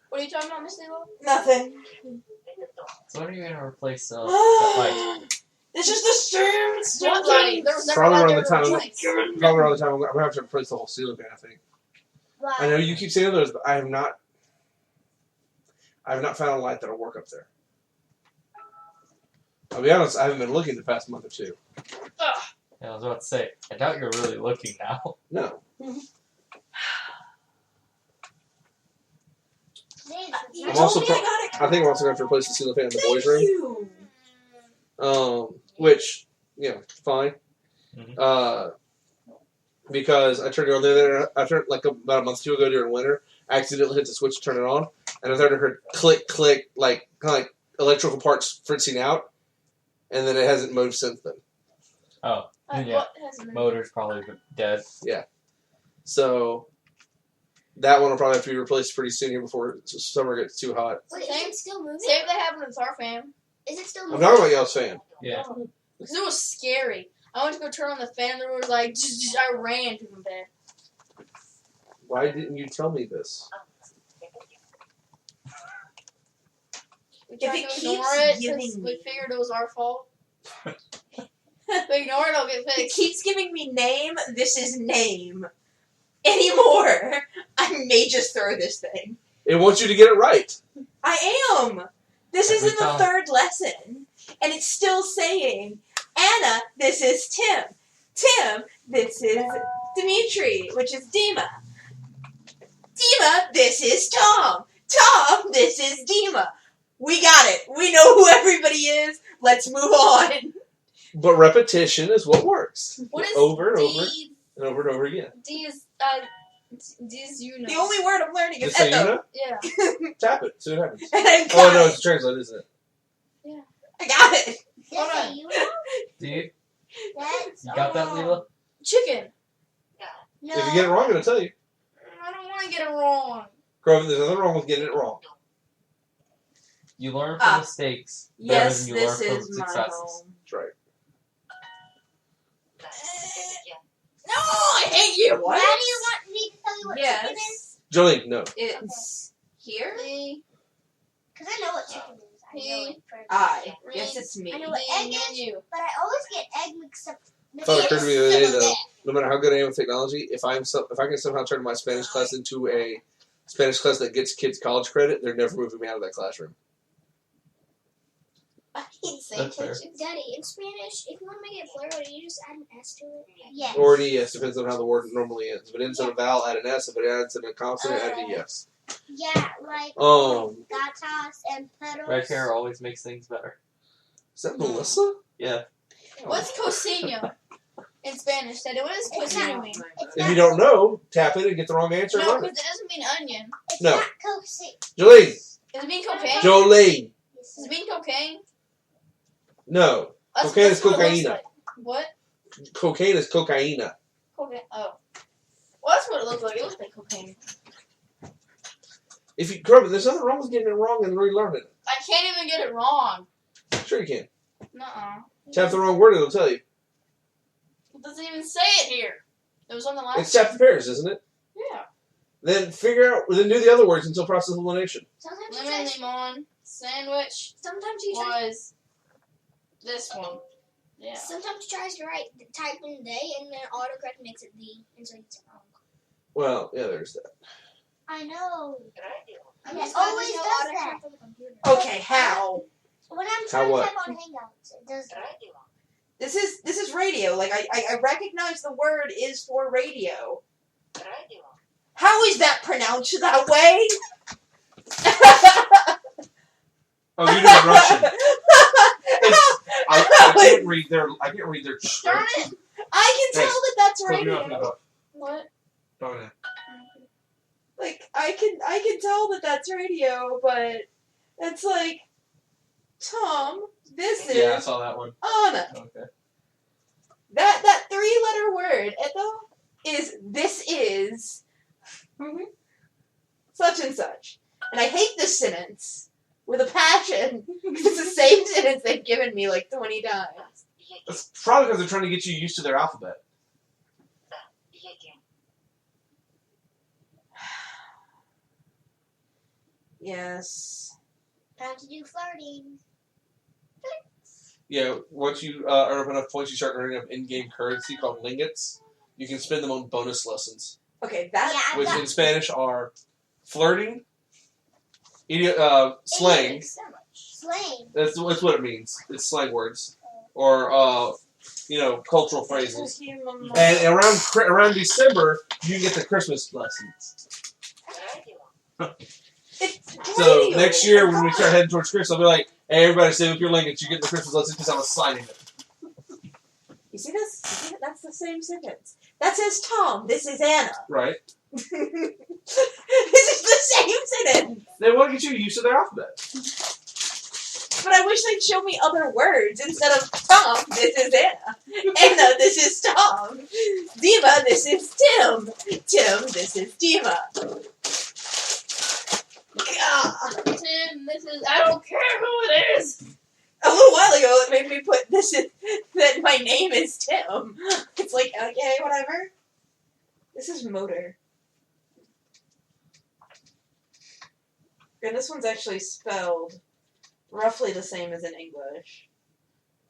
D: What are you talking about, Miss Lilo?
A: Nothing.
E: So when are you gonna replace the light?
A: It's just a stream. It's
D: What
A: just
D: lighting? There was never
B: Probably
D: light
B: around the
D: there
B: time.
D: was lights.
B: Probably around the time I'm gonna have to replace the whole ceiling fan. I think.
C: But
B: I know you keep saying those, but I have not found a light that'll work up there. I'll be honest, I haven't been looking the past month or two.
E: Yeah, I was about to say. I doubt you're really looking now.
B: No.
A: You
B: I'm
A: told
B: also
A: me
B: pro-
A: I got it.
B: I think I'm also gonna have to replace the ceiling fan in the
A: Thank
B: boys' room.
A: you.
B: Which, fine.
E: Mhm.
B: Because I turned it on there. I turned like about a month or two ago during winter. I accidentally hit the switch to turn it on, and I started to hear click, click, like kind of like electrical parts fritzing out, and then it hasn't moved since then.
E: Oh, yeah.
D: What has been?
E: Motor's probably dead.
B: So That one will probably have to be replaced pretty soon here before summer gets too hot.
C: Wait, is it still moving?
D: Same thing happened with our fam.
C: Is it still
B: I'm
C: moving?
B: talking about y'all's fan.
E: Yeah.
D: Because it was scary. I went to go turn on the fan, and there was like, I ran to the bed.
B: Why didn't you tell me this?
D: We
A: If
D: tried
A: it
D: to ignore
A: keeps
D: it
A: giving
D: because we
A: me-
D: figured it was our fault. We ignore it, it'll get
A: It
D: fixed.
A: keeps giving me name. This is name. Anymore. I may just throw this thing.
B: It wants you to get it right.
A: I am. This is
E: Every
A: in the
E: time.
A: third lesson, and it's still saying, Anna, this is Tim. Tim, this is Dimitri, which is Dima. Dima, this is Tom. Tom, this is Dima. We got it. We know who everybody is. Let's move on.
B: But repetition is what works.
D: What is
B: Over and
D: D?
B: over and over and over again.
D: D is you know.
A: The only word I'm learning is
B: Just say you
A: Echo.
B: know?
D: Yeah.
B: Tap it. See what happens.
A: And I got
B: Oh, no,
A: it.
B: it's a translate, isn't it?
A: I got it.
D: Hold
C: This
D: on.
C: is you know?
E: Do you
C: That's
E: got that, Leela?
D: Chicken.
C: No.
B: If you get it wrong, it'll tell you.
D: I don't want to get it wrong.
B: Grover, there's nothing wrong with getting it wrong.
E: You learn from mistakes better
A: Yes,
E: than you
A: this
E: learn from
A: is my
E: successes.
A: home.
B: That's right.
D: No, I hate you.
C: Now do you want me to tell you what chicken is?
A: Yes.
B: Jolene, no.
A: It's here.
D: D,
C: Because I know what chicken is. I know it.
A: I. Yes, it's me.
C: I know what
D: D,
C: egg
D: me
C: is,
D: and you.
C: but I always get egg mixed up.
B: Thought it occurred to me the other day, though, no matter how good I am with technology, if I can somehow turn my Spanish class into a Spanish class that gets kids college credit, they're never moving me out of that classroom.
D: I hate
E: That's fair.
D: sandwiches.
C: Daddy, in Spanish, if you want to make it plural, you just add an S to it. Yes.
B: Or an ES, depends on how the word normally ends. If it ends in a vowel, add an S. If it ends in a consonant, add an ES.
C: Yeah, like gatas and pedals.
E: Red hair always makes things better.
B: Is that Melissa?
E: Yeah.
D: What's cocino in Spanish, Daddy? What does
C: It's
D: cocino
C: not-
D: mean?
C: It's
B: If
C: not,
B: you don't know, tap it and get the wrong answer and
D: No,
B: learn
D: because
B: it.
D: it doesn't mean onion.
C: it's
B: No.
C: not cocaine.
B: Jolene!
D: Does it mean cocaine?
B: Jolene!
D: Does it mean cocaine?
B: No.
D: That's,
B: Cocaine
D: that's
B: is
D: what it looks
B: cocaina.
D: like. What?
B: Cocaine is cocaina.
D: Cocaine. Oh. Well, that's what it looked like. It looked like cocaine.
B: If you grow up, there's nothing wrong with getting it wrong and relearning it.
D: I can't even get it wrong.
B: Sure you can.
D: Nuh-uh.
B: Tap the wrong word, it'll tell you.
D: It doesn't even say it here. There was on the last.
B: It's tap the pairs, isn't it?
D: Yeah.
B: Then then do the other words until process elimination.
C: Sometimes he
D: Lemon,
C: tries.
D: lemon, sandwich
C: Sometimes he tries.
D: was this one. Yeah.
C: Sometimes he tries to type in they, and then autocorrect makes it the, and so he gets it wrong.
B: Well, yeah, there's that.
C: I know.
D: I'm
C: It
D: just glad
C: always
D: there's no
C: does
D: autocorrect
C: that.
D: on the computer.
A: Okay, how?
C: When I'm
B: How
C: trying to
B: what?
C: type on Hangouts, it does that.
A: This is radio. Like I recognize the word is for radio. How is that pronounced that way?
B: Oh, you're doing Russian. I can't read their.
D: Darn it!
A: I can tell that that's radio.
D: What?
A: Like I can tell that that's radio, but it's like Tom. This is
E: Yeah, I saw that one.
A: Anna.
E: Okay.
A: That 3-letter word, Eto, is this is such and such. And I hate this sentence with a passion. It's the same sentence they've given me like 20 times.
B: That's probably because they're trying to get you used to their alphabet.
A: Yes.
C: Time to do flirting.
B: Yeah, once you earn up enough points, you start earning up in-game currency called lingots. You can spend them on bonus lessons,
A: Okay, that
C: Yeah,
B: which
C: I've
B: in
C: got
B: Spanish are flirting, slang.
C: slang.
B: That's what it means. It's slang words, or cultural phrases. And around December, you can get the Christmas lessons.
A: it's
B: So
A: radio.
B: next year, when we start heading towards Christmas, I'll be like, "Hey, everybody, save up your lingots. You get the Christmas lessons because I'm assigning it."
A: You see this? You see, that's the same sentence. That says Tom. This is Anna.
B: Right?
A: This is the same sentence.
B: They want to get you used to their alphabet.
A: But I I wish they'd show me other words instead of Tom, this is Anna. Anna, this is Tom. Dima, this is Tim. Tim, this is Dima. God.
D: Tim, this is. I don't care who it is.
A: A little while ago, it made me put that my name is Tim. It's like, okay, whatever. This is motor. And this one's actually spelled roughly the same as in English.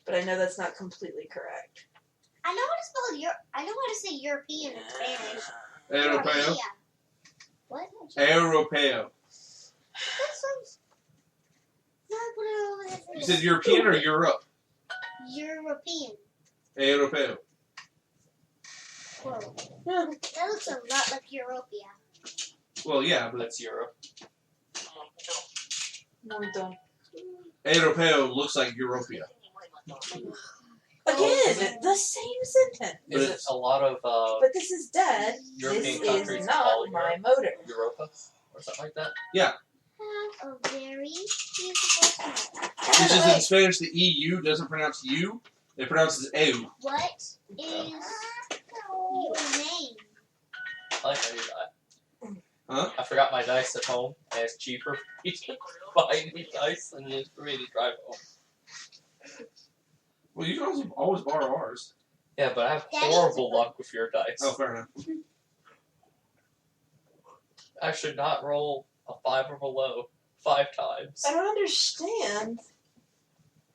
A: But I know that's not completely correct.
C: I know how to spell I know how to say European in Spanish.
B: Europeo.
C: What?
B: Europeo.
C: That sounds.
B: You said European or Europe?
C: European.
B: Europeo.
C: Whoa. That looks a lot like Europea.
B: Well, yeah, but
E: That's Europe.
A: Montón.
B: Europeo looks like Europea.
A: Again, the same sentence.
E: Is it a lot of
A: But this is dead.
E: European
A: This
E: countries
A: is
E: call
A: not my
E: Europe
A: motor.
E: Europa or something like that?
C: Have a very beautiful smile.
B: Which is in Spanish, the EU doesn't pronounce you, it pronounces eu.
C: What is your name?
E: I like to do that.
B: Huh?
E: I forgot my dice at home, and it's cheaper for me to buy new dice than it is for me to drive home.
B: Well, you can always borrow ours.
E: Yeah, but I have
C: Daddy's
E: horrible
C: a-
E: luck with your dice.
B: Oh, fair enough.
E: I should not roll a 5 or below 5 times.
A: I don't understand.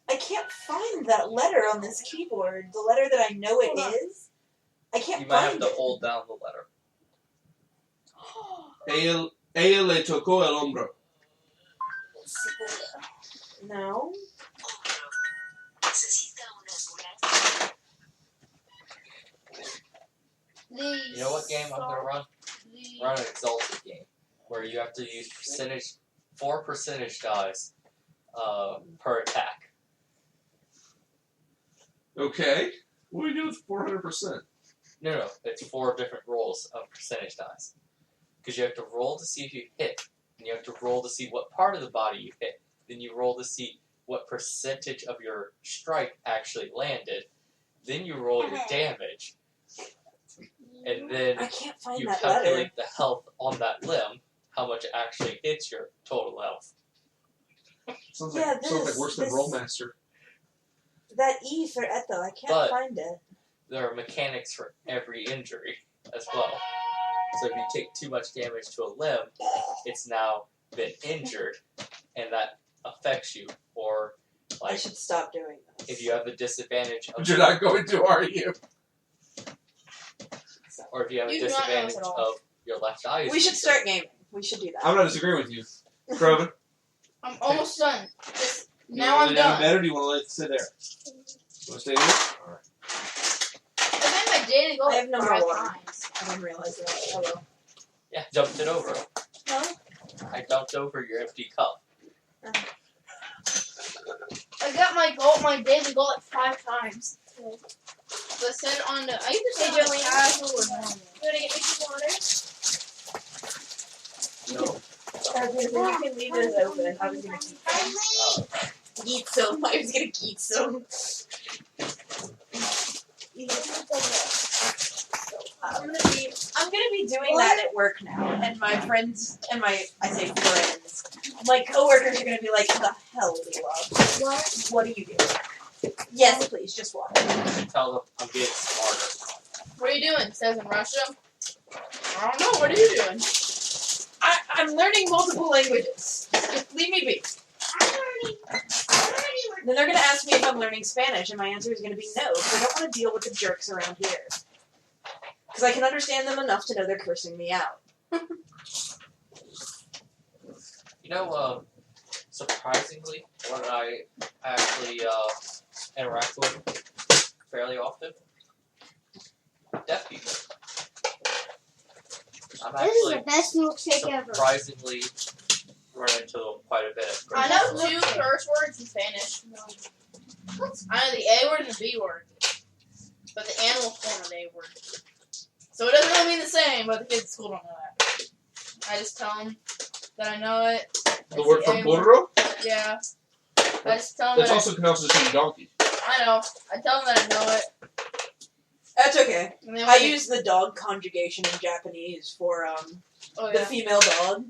A: I can't find that letter on this keyboard. The letter that I know it is. I can't
E: You might have
A: find
E: to
A: it.
E: hold down the letter.
B: Ella le tocó el hombro.
A: No.
E: You know what game I'm going to run? Run an exalted game where you have to use 4 percentage dice per attack.
B: Okay. What do we do with 400%?
E: No, it's 4 different rolls of percentage dice. Because you have to roll to see if you hit, and you have to roll to see what part of the body you hit. Then you roll to see what percentage of your strike actually landed. Then you roll your damage, and then
A: I can't find
E: you
A: that
E: calculate
A: letter.
E: the health on that limb, how much actually hits your total health.
B: Sounds
A: Yeah,
B: like worse than
A: this-
B: Rollmaster.
A: That E for Ethel, I can't
E: But-
A: find it.
E: There are mechanics for every injury as well. So if you take too much damage to a limb, it's now been injured, and that affects you. Or
A: I
E: like
A: should stop doing this.
E: if you have a disadvantage of
B: But you're not going to, are you?
E: or if you have a
D: You do not know us
E: disadvantage
D: at all.
E: of your left eye. is
A: We should
E: weaker.
A: start gaming. We should do that.
B: I'm not disagreeing with you. Croven,
D: I'm almost done. Just,
B: you
D: now
B: want
D: I'm
B: to have
D: done.
B: bed or do you want to let it sit there? You want to stay there? Alright.
D: I made my daily goal
A: I have no more
D: 5
A: water.
D: times.
A: I didn't realize that. Oh well.
E: Yeah, dumped it over.
A: No?
E: I dumped over your empty cup.
D: I got my daily goal like 5 times. So I set it on the. I either set it on casual or normal.
C: You want to get me some water?
E: No.
A: You can leave this open. I was gonna eat some. I was gonna eat some. I'm gonna be doing that at work now, and my friends and I say friends, my coworkers are gonna be like, "What the hell, Lila? What are you doing?" Yes, please, just water.
E: Tell them I'm getting smarter.
D: What are you doing? Says in Russia. I don't know. What are you doing?
A: I'm learning multiple languages. Just leave me be. Then they're gonna ask me if I'm learning Spanish, and my answer is gonna be no, because I don't want to deal with the jerks around here. Because I can understand them enough to know they're cursing me out.
E: You know, surprisingly, what I actually interact with fairly often? Deaf people. I'm
C: This is the
E: actually
C: best milkshake ever.
E: surprisingly run into them quite a bit.
D: I know 2 curse words in Spanish. I know the A word and the B word. But the animal form of the A word. So it doesn't really mean the same, but the kids at school don't know that. I just tell them that I know it.
B: The word for burro?
D: Yeah. I just tell them
B: That's
D: that
B: also can also just mean donkey.
D: I know. I tell them that I know it.
A: That's okay.
D: And then
A: I
D: when they-
A: use the dog conjugation in Japanese for
D: Oh,
A: the
D: yeah.
A: female dog.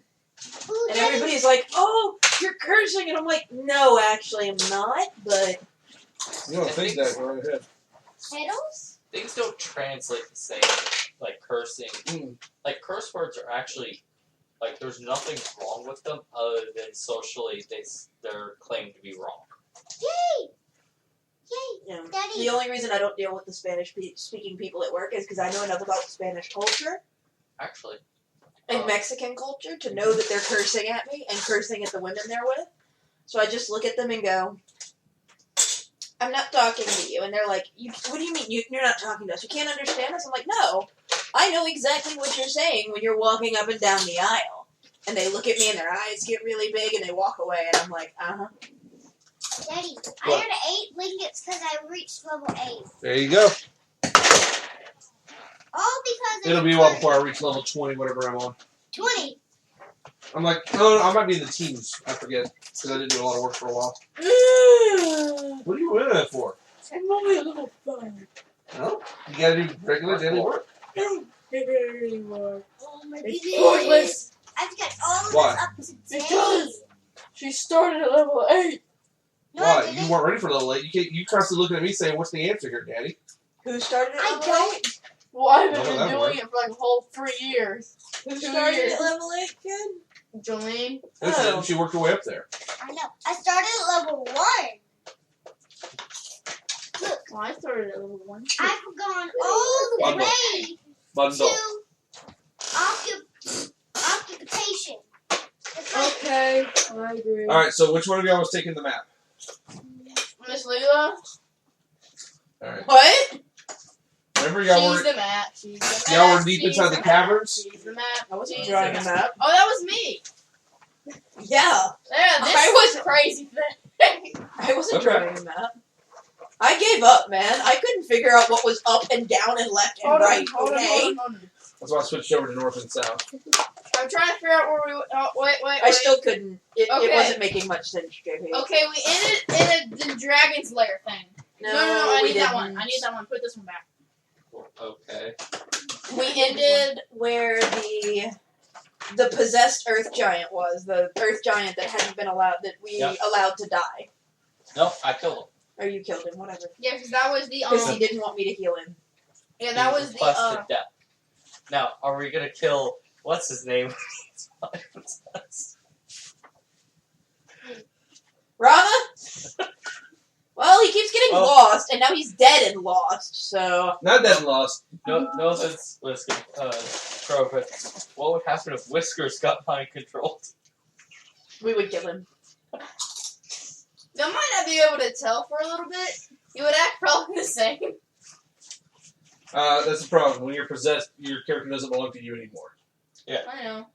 C: Ooh,
A: And
C: Daddy,
A: everybody's like, "Oh, you're cursing," and I'm like, "No, actually, I'm not." But
B: You don't think that, go right ahead.
C: Petals?
E: Things don't translate the same. Like cursing. Like curse words are actually like there's nothing wrong with them other than socially they're claimed to be wrong.
C: Yay! Yay!
A: you know,
C: Daddy.
A: the only reason I don't deal with the Spanish-speaking people at work is because I know enough about Spanish culture
E: Actually.
A: and Mexican culture to know that they're cursing at me and cursing at the women they're with. So I just look at them and go, "I'm not talking to you." And they're like, "What do you mean you're not talking to us? You can't understand us?" I'm like, "No, I know exactly what you're saying when you're walking up and down the aisle." And they look at me and their eyes get really big and they walk away and I'm like, "Uh-huh."
C: Daddy, I
B: What?
C: earned 8 blankets because I reached level 8.
B: There you go.
C: All because
B: It'll be a while before I reach level 20, whatever I'm on.
C: 20.
B: I'm like, oh, I might be in the teens. I forget because I didn't do a lot of work for a while. What are you in it for?
A: I'm only a little fun.
B: No, you gotta do regular daily work.
A: I don't get it anymore.
C: Oh my
A: It's
C: goodness.
A: pointless.
C: I've got all of
B: Why?
C: this up today.
A: Because she started at level 8.
C: No, I
B: Why?
C: didn't.
B: You weren't ready for level 8. You constantly looking at me saying, "What's the answer here, Daddy?"
A: Who started at
C: I
A: level
C: don't.
A: 8?
D: Well, I've
B: No,
D: been
B: that
D: doing
B: worked.
D: it for like a whole 3 years.
A: Who
D: 2
A: started
D: years.
A: at level 8, kid?
D: Jolene.
A: Oh.
B: She worked her way up there.
C: I know. I started at level 1.
D: Well, I started at level 1.
C: I've gone all the
B: Bundle.
C: way
B: Bundle.
C: to occupation. It's like,
D: Okay, I agree.
B: All right. So which one of y'all was taking the map?
D: Miss Leela,
B: All right.
A: What?
B: Remember y'all
D: she's
B: were
D: the map. She's the map.
B: y'all were deep
D: she's
B: inside the
D: map,
B: caverns.
D: She's the map.
A: I wasn't
D: she's
A: drawing
D: the
A: a
D: map.
A: map.
D: Oh, that was me.
A: Yeah.
D: Yeah, this
A: I
D: was crazy thing.
A: I wasn't
B: Okay.
A: drawing a map. I gave up, man. I couldn't figure out what was up and down and left and right, okay?
D: Hold on.
B: That's why I switched over to north and south.
D: I'm trying to figure out where we. Oh, wait.
A: I still couldn't. It
D: Okay.
A: wasn't making much sense, JP.
D: Okay, we ended in the dragon's lair thing. No, I
A: we
D: need that
A: didn't.
D: one. I need that one. Put this one back.
E: Okay.
A: We ended where the possessed earth giant was. The earth giant that hadn't been allowed, that we
E: Yep.
A: allowed to die.
E: Nope, I killed him.
A: Or you killed him, whatever.
D: Yeah, because that was the
A: Because he didn't want me to heal him.
D: Yeah, that
E: He
D: was the
E: requested death. Now, are we gonna kill what's his name?
A: Rama? Well, he keeps getting
E: Oh.
A: lost, and now he's dead and lost, so...
B: Not dead and lost.
E: No offense, Whiskers, Crow, but what would happen if Whiskers got mind controlled?
A: We would kill him.
D: They might not be able to tell for a little bit. You would act probably the same.
B: That's the problem. When you're possessed, your character doesn't belong to you anymore.
D: I know.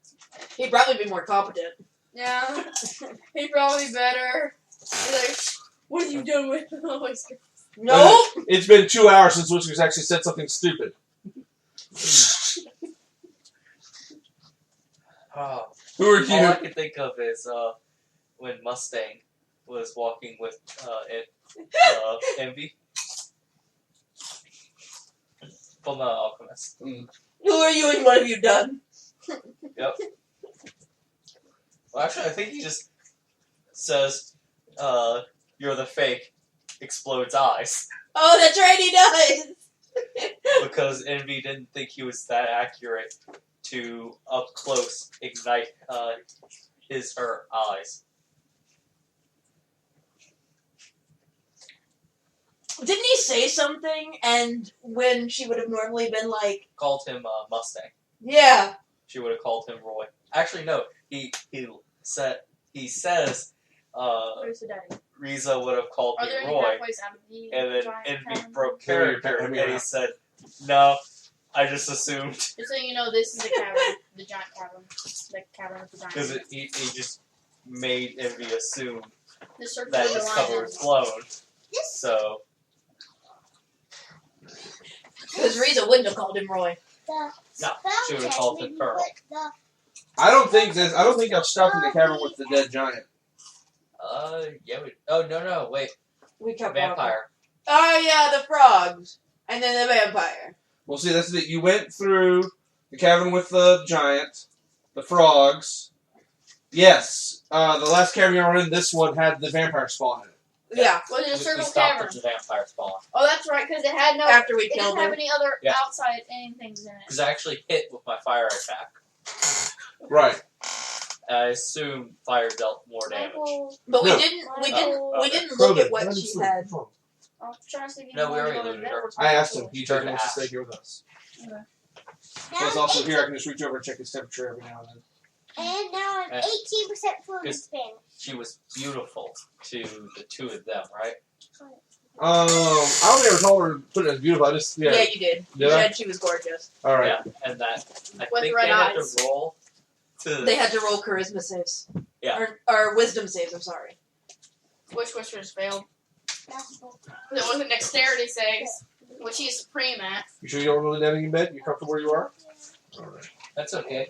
A: He'd probably be more competent.
D: Yeah. He'd probably be better. He's like, what are you doing with the oyster?
A: Nope!
B: It's been 2 hours since Whiskers actually said something stupid.
E: Oh,
B: Who are
E: all I
B: you?
E: can think of is when Mustang was walking with Envy from the Alchemist.
A: Who are you and what have you done?
E: Yep. Well, actually, I think he just says, "You're the fake." Explodes eyes
A: Oh, that's right, he does!
E: because Envy didn't think he was that accurate to up close ignite her eyes.
A: Didn't he say something, and when she would have normally been like,
E: Called him Mustang.
A: yeah,
E: She would have called him Roy. Actually, no. He says
D: Where's the daddy?
E: Riza would have called
D: Are
E: me
D: there any
E: Roy,
D: pathways out of the
E: and then
D: giant
E: Envy
D: cavern?
E: broke
B: Give me your
E: character,
B: hand,
E: and
B: give me your
E: he
B: hand.
E: said, "No, I just assumed."
D: Just so you know, this is the cavern. The giant cavern. The cavern with the giant.
E: Because he just made Envy assume
D: The circle
E: that
D: of the
E: his cover
D: lion.
E: was blown.
C: this
E: So,
A: because Riza wouldn't have called him Roy.
C: the
E: No,
C: spell
E: she would've
C: check
E: called
C: made
E: it
C: me
E: Pearl.
C: put the
B: I don't think I've stopped in the cavern with the dead giant.
E: Yeah. No. Wait.
A: We kept walking.
E: Vampire.
A: Oh yeah, the frogs, and then the vampire.
B: Well, see, that's it. You went through the cavern with the giant, the frogs. Yes, the last cavern you were in, this one had the vampire spawn in it.
A: Yeah.
D: Was it a
E: We
D: circle
E: stopped
D: cavern?
E: at the vampire spawn.
D: Oh, that's right, because it had no.
A: After we
D: It
A: killed
D: didn't have
A: her.
D: any other
E: Yeah.
D: outside anything in it.
E: Because I actually hit with my fire attack.
B: Right.
E: I assume fire dealt more damage.
A: But
B: No.
A: we didn't. We
E: okay.
A: didn't look
B: Krogan,
A: at what
B: let him
A: she
B: sleep.
A: had.
D: I'm trying to see if you
E: No,
D: can
E: we
D: go
E: already
D: to the
E: looted her.
D: network.
B: I asked him. He
E: Turn
B: told
E: to
B: me to
E: ash.
B: stay here with us.
D: Okay.
B: Plus, also here, I can just reach over and check his temperature every now and then.
C: And now I'm 18% fluent in
E: Yes.
C: Spanish.
E: She was beautiful to the two of them, right?
B: I don't ever told her to put it as beautiful. I just,
A: Yeah, you did. You
B: Did I?
A: said she was gorgeous.
B: All right.
E: Yeah, and that I
D: With
E: think
D: red
E: they had
D: eyes.
E: to roll to.
A: They had to roll charisma saves.
E: Yeah.
A: Or wisdom saves. I'm sorry.
D: Which Whispers failed.
C: Basketball.
D: It wasn't dexterity saves, which he's supreme at.
B: You sure you don't really down in bed? You comfortable where you are? All right.
E: That's okay.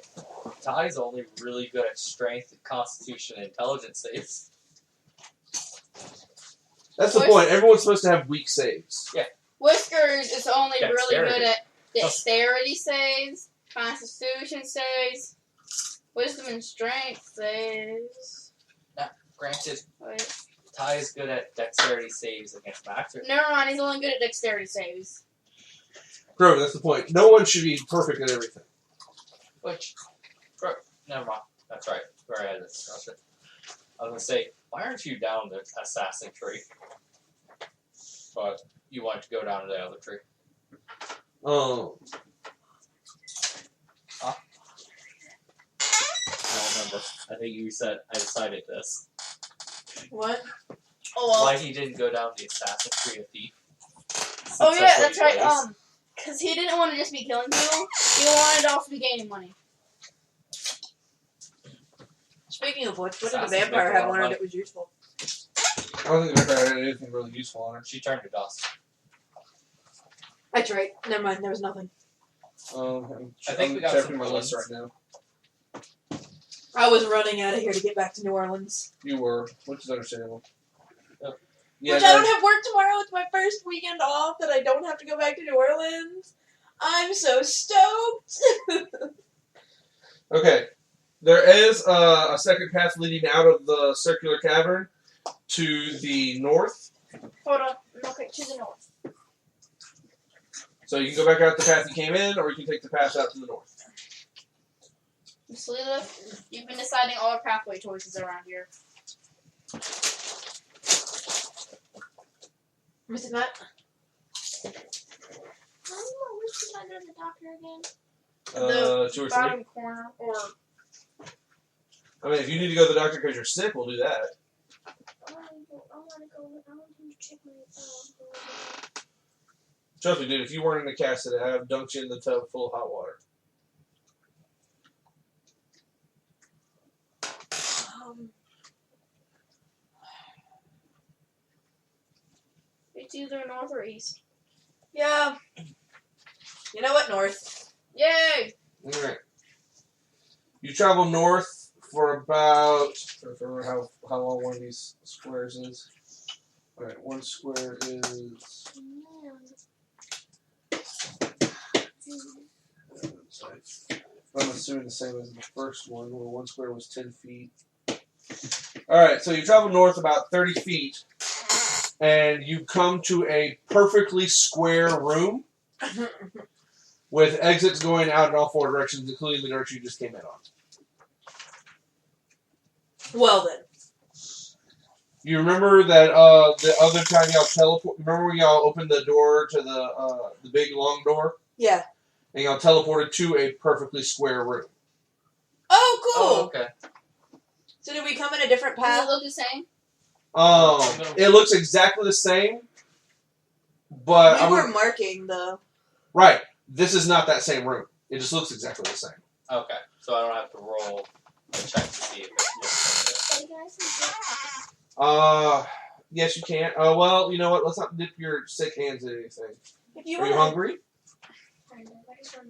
E: Ty's only really good at strength, constitution, and intelligence saves.
B: That's the point. Everyone's supposed to have weak saves.
D: Whiskers is only really
E: Dexterity.
D: good at dexterity saves, constitution saves, wisdom and strength saves.
E: Granted,
D: Wait.
E: Ty is good at dexterity saves against Baxter.
D: Never mind, he's only good at dexterity saves.
B: Grover, that's the point. No one should be perfect at everything.
E: Which, never mind. That's right. We're ahead of this discussion. I was gonna say, why aren't you down the assassin tree? But you want to go down to the other tree. I don't remember. I think you said I decided this.
A: What?
D: Oh well.
E: Why he didn't go down the assassin tree of thief?
D: Oh
E: Since
D: yeah,
E: what
D: that's
E: he
D: right.
E: plays.
D: Because he didn't want to just be killing people. He wanted to also be gaining money.
A: Speaking of which, what did the
E: Assassins
A: vampire
E: make a lot
A: have
E: of
A: on her
E: money.
A: that was useful?
B: I don't think the vampire had anything really useful on her.
E: She turned to dust.
A: That's right. Never mind. There was nothing.
E: I think
B: I'm
E: we got
B: checking
E: some
B: my list right
E: ones.
B: now.
A: I was running out of here to get back to New Orleans.
B: You were, which is understandable.
E: Yep.
B: Yeah,
A: Which I don't have work tomorrow. It's my first weekend off that I don't have to go back to New Orleans. I'm so stoked.
B: Okay. There is a second path leading out of the circular cavern to the north.
D: Hold on. Okay, to the north.
B: So you can go back out the path you came in, or you can take the path out to the north.
D: Miss Lila, you've been deciding all our pathway choices around here.
A: Mr. Matt?
C: I don't know which should I go to the doctor again.
B: Two or three.
D: Bottom corner, or
B: I mean, if you need to go to the doctor because you're sick, we'll do that.
C: I want to check my
B: Trust me, dude, if you weren't in the cast today, I'd have dunked you in the tub full of hot water.
D: it's either north or east.
A: Yeah. You know what, North?
D: Yay!
B: Alright. You travel north for about, I don't remember how long one of these squares is. Alright, one square is, I'm assuming the same as the first one, where one square was 10 feet. Alright, so you travel north about 30 feet, and you come to a perfectly square room with exits going out in all four directions, including the direction you just came in on.
A: Well then.
B: You remember that the other time y'all teleport? Remember when y'all opened the door to the big long door,
A: Yeah.
B: and y'all teleported to a perfectly square room?
A: Oh, cool.
E: Oh, okay.
A: So did we come in a different
D: Does it
A: path?
D: look the same?
B: It looks exactly the same, but
A: We
B: I
A: were
B: would,
A: marking the...
B: right. This is not that same room. It just looks exactly the same.
E: Okay. So I don't have to roll a check to see if it looks
B: Yes, you can. Well, you know what? Let's not dip your sick hands in anything.
A: If you
B: Are you
A: want
B: hungry?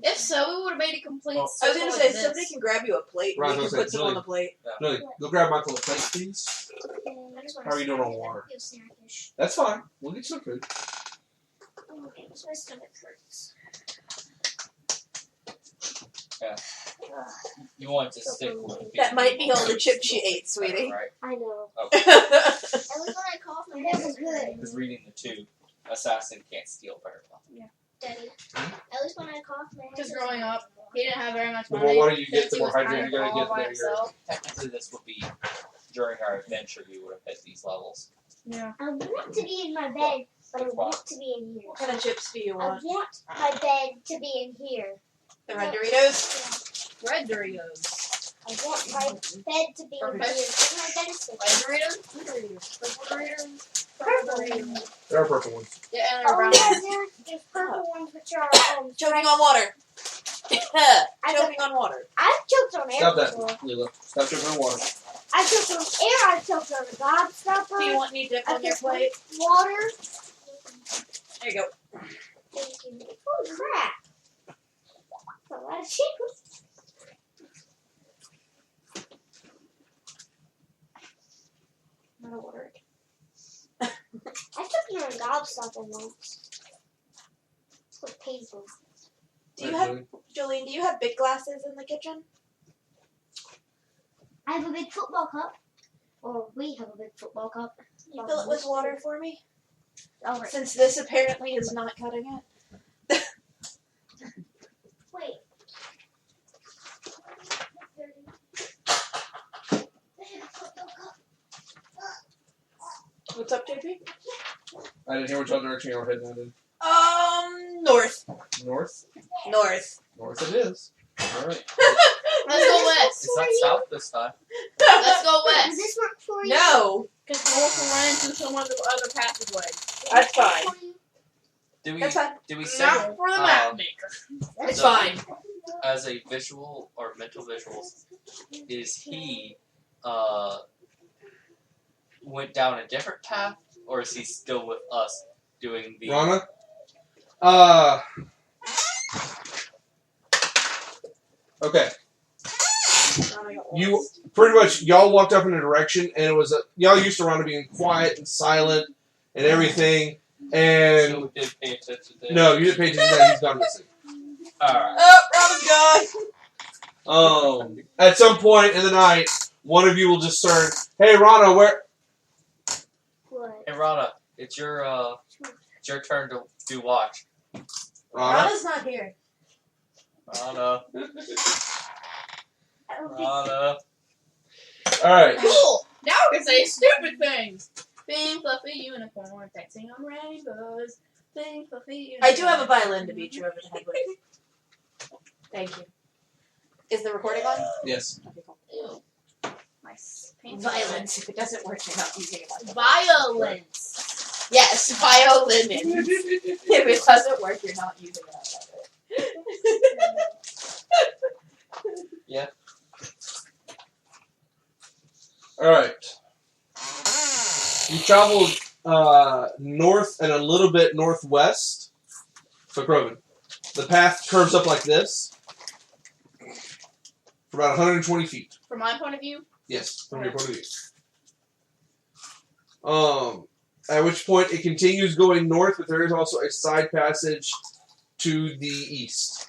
D: If so, we would have made a complete
E: Oh.
A: I was
D: circle
A: going to
D: like
A: say,
D: this.
A: somebody can grab you a plate
B: Right,
A: and
B: I
A: you
B: was
A: can
B: gonna
A: put
B: say,
A: some on
B: Julie.
A: the plate.
B: Julie, go grab Michael a plate, please.
C: just want
B: How are you doing on water?
C: I feel snackish.
B: That's fine. We'll get some food.
C: Okay, so my stomach hurts.
E: Yeah.
C: Ugh,
E: You want to stick with
A: That might be all the chips she ate, sweetie.
E: Right?
C: I know.
E: Okay.
C: At least when I cough, my head is good.
E: Because reading the two, assassin can't steal very well.
C: Daddy. At least when I cough, my head
D: Just
C: is
D: growing up, he didn't have very much
B: The
D: money.
B: more water you get,
D: Since
B: the
D: he
B: more
D: was
B: hydrated you gotta
D: all
B: get
D: by
B: there.
D: himself.
E: Technically, this would be during our adventure. You would have hit these levels.
D: Yeah.
C: I want to be in my bed, but I want to be in here.
A: What kind of chips do you
C: I
A: want?
C: want my bed to be in here.
A: The red Doritos?
D: Red Doritos.
C: I want my bed to be in here.
D: Perfect.
C: My bed is
D: Red Doritos? Blue Doritos. Purple Doritos?
C: Purple.
D: Doritos.
B: There are purple ones.
D: Yeah, and they're
C: Oh,
D: brown.
C: yeah, there's purple ones which are
A: Choking on water. Choking on water.
C: I've choked on air
B: Stop that,
C: before.
B: Leela. Stop drinking on water.
C: I've choked on air. I've choked on a gobstopper.
A: Do you want any dip on
C: I've
A: your
C: choked on
A: plate?
C: water.
A: There you go.
C: Thank you. Holy crap! That's a lot of chicken.
A: Not a word.
C: I took on a gobstopper once. It was painful.
A: Do you have, Jolene, do you have big glasses in the kitchen?
C: I have a big football cup. Or we have a big football cup.
A: Can you fill it with water for me?
C: Alright.
A: Since this apparently is not cutting it.
C: Wait.
A: What's up, JP?
B: I didn't hear which other direction you were heading in.
A: North.
B: North?
A: North.
B: North it is. Alright.
D: Let's go west.
E: It's not south this time.
D: Let's go
C: Does
D: west.
C: this work for you?
A: No.
D: Because we'll run into some of the other passageways.
A: That's fine.
E: Do we?
A: That's fine.
E: Do we say
D: Not for the map maker.
A: It's
E: So-
A: fine.
E: as a visual or mental visuals? Is he went down a different path, or is he still with us doing the?
B: Rana? Okay. You pretty much y'all walked up in a direction, and it was y'all used to Rana being quiet and silent and everything. And
E: So we did pay attention to
B: no, you didn't pay attention to that. He's gone missing.
E: Alright.
A: Oh, Robin's gone.
B: At some point in the night, one of you will discern, "Hey, Rana, where?"
C: What?
E: Hey Rana, it's your turn to do watch.
B: Rana.
A: Rana's not here.
E: Rana,
C: I don't think
E: Rana.
B: All right.
D: Cool. Now we can say stupid things. Pink fluffy unicorn, texting on rainbows. Pink fluffy unicorn.
A: I do have a violin to beat you over the head with. Thank you. Is the recording on?
B: Yes.
A: Okay, cool.
D: Ew. Nice. Pink
A: Violence. If it doesn't work, you're not using it.
D: Violence.
A: Yes, violin. If it doesn't work, you're not using it.
E: Yeah.
B: All right. You traveled north and a little bit northwest. So, Groven, the path curves up like this for about 120 feet.
D: From my point of view,
B: Yes, from your point of view. At which point it continues going north, but there is also a side passage to the east.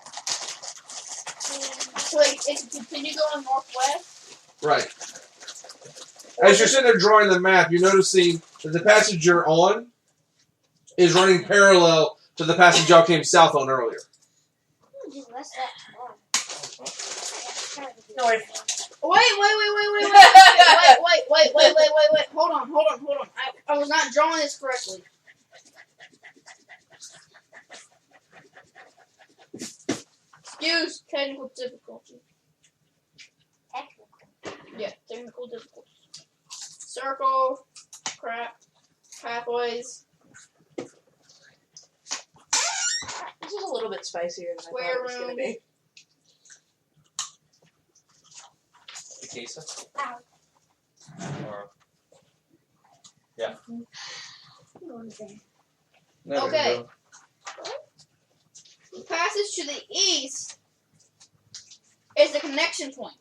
D: so it can continue going northwest.
B: Right. As you're sitting there drawing the map, you're noticing that the passage you're on is running parallel to the passage y'all came south on earlier.
C: I'm gonna do less of that tomorrow.
A: North.
D: Wait. Hold on. I was not drawing this correctly. Excuse technical difficulty. Yeah, technical difficulty. Circle, crap, pathways,
A: This is a little bit spicier than I
D: Square
A: thought it was going to
D: room.
A: be.
E: The queso?
C: Ow.
E: Or
B: There we
D: Okay.
B: go.
D: The passage to the east is the connection point.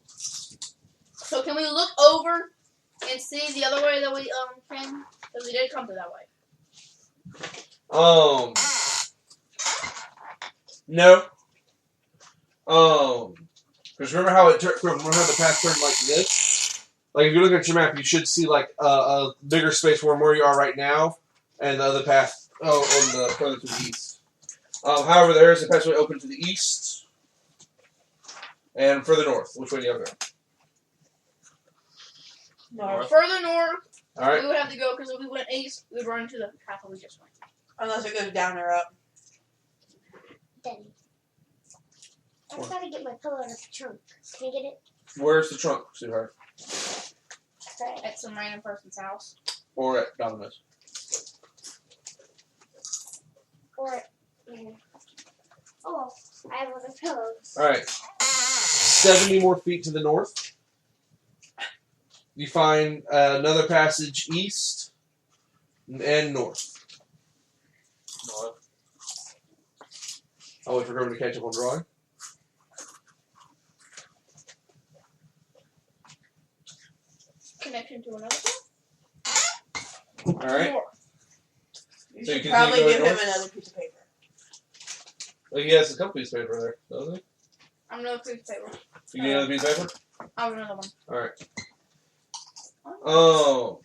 D: So can we look over And see the other way that we came, because we did come to that way.
B: No. Because remember how the path turned like this? Like if you look at your map, you should see like a bigger space where you are right now, and the other path on the further to the east. However, there is a passageway open to the east and further north. Which way do you go?
D: North. Further north,
B: All right.
D: we would have to go because if we went east, we would run into the path that we just went.
A: Unless it goes down or up.
C: Daddy. I just gotta get my pillow out of the trunk. Can I get it?
B: Where's the trunk, sweetheart?
C: Right.
D: At some random person's house.
B: Or at Domino's?
C: Or, oh, I have other pillows.
B: All right. 70 more feet to the north. You find another passage east and north. I'll wait for Grover to catch up on drawing.
D: Connection to another one?
B: All right.
A: You
B: So you
A: should
B: can
A: probably
B: go
A: give him
B: north?
A: another piece of paper.
B: Well, he has a couple pieces of paper there, doesn't he?
D: I'm another piece of paper.
B: You need another piece of paper?
D: I have another one.
B: All right. Oh.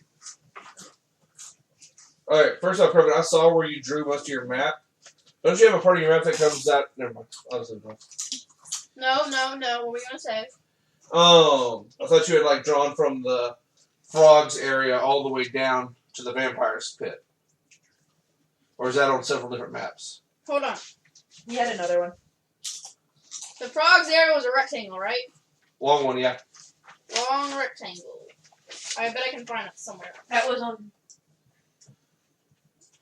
B: All right. First off, Kevin, I saw where you drew most of your map. Don't you have a part of your map that comes out? Never mind. Honestly, no.
D: No. What were we gonna say?
B: I thought you had like drawn from the frogs area all the way down to the vampires pit. Or is that on several different maps?
D: Hold on.
A: He had another one.
D: The frogs area was a rectangle, right?
B: Long one, yeah.
D: Long rectangle. I bet I can find it somewhere.
A: That was on.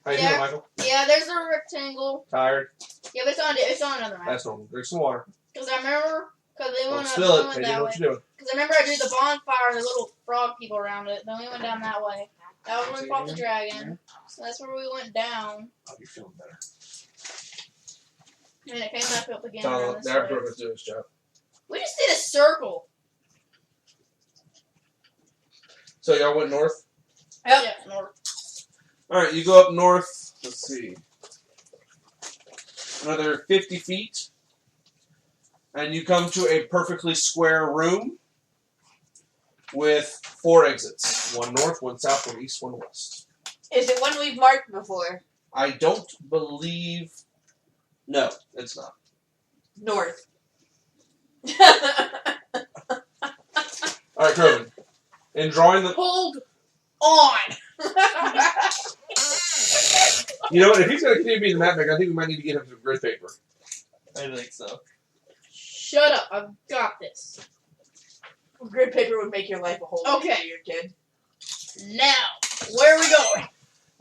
B: How you
D: Yeah.
B: doing, Michael?
D: Yeah, there's a rectangle.
B: Tired?
D: Yeah, but it's on another map.
B: That's normal. Drink some water.
D: Because I remember, because they
B: Don't
D: went
B: spill it.
D: went
B: They
D: that
B: know
D: way.
B: what you're doing.
D: Because I remember I drew the bonfire and the little frog people around it. Then we went down that way. That was where we fought the dragon. So that's where we went down.
B: I'll be feeling better.
D: And it came back up again.
B: Donald,
D: around this
B: that
D: way.
B: broke us do his job.
D: We just did a circle.
B: So y'all went north?
A: Yep.
D: Yeah, north.
B: Alright, you go up north. Let's see. Another 50 feet. And you come to a perfectly square room with 4 exits. One north, one south, one east, one west.
A: Is it one we've marked before?
B: I don't believe... No, it's not.
A: North.
B: Alright, Kervin. In drawing the...
D: Hold on.
B: You know what? If he's going to continue being the map maker, I think we might need to get him some grid paper.
E: I think so.
D: Shut up. I've got this.
A: Grid paper would make your life a whole lot
D: Okay.
A: easier, kid.
D: Now, where are we going?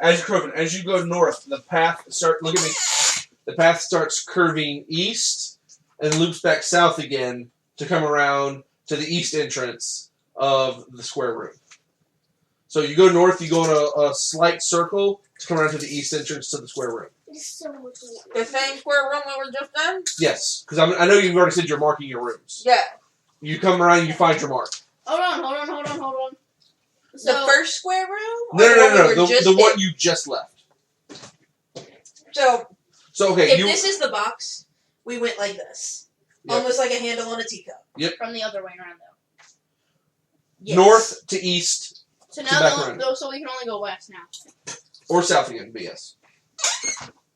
B: As you go north, the path look at me. The path starts curving east and loops back south again to come around to the east entrance of the square room. So you go north, you go in a slight circle to come around to the east entrance to the square room.
C: It's so much
A: The same square room we were just in?
B: Yes, because I know you've already said you're marking your rooms.
A: Yeah.
B: You come around, you find your mark.
D: Hold on.
A: The
D: So,
A: first square room? Or
B: No,
A: the one we were
B: the
A: just
B: one
A: in?
B: you just left.
A: So,
B: So okay,
A: if
B: you
A: this is the box, we went like this.
B: Yep.
A: Almost like a handle on a teacup.
D: from the other way around, though.
A: Yes.
B: north to east
D: So
B: back
D: now,
B: around.
D: so we can only go west now.
B: or south again. But yes.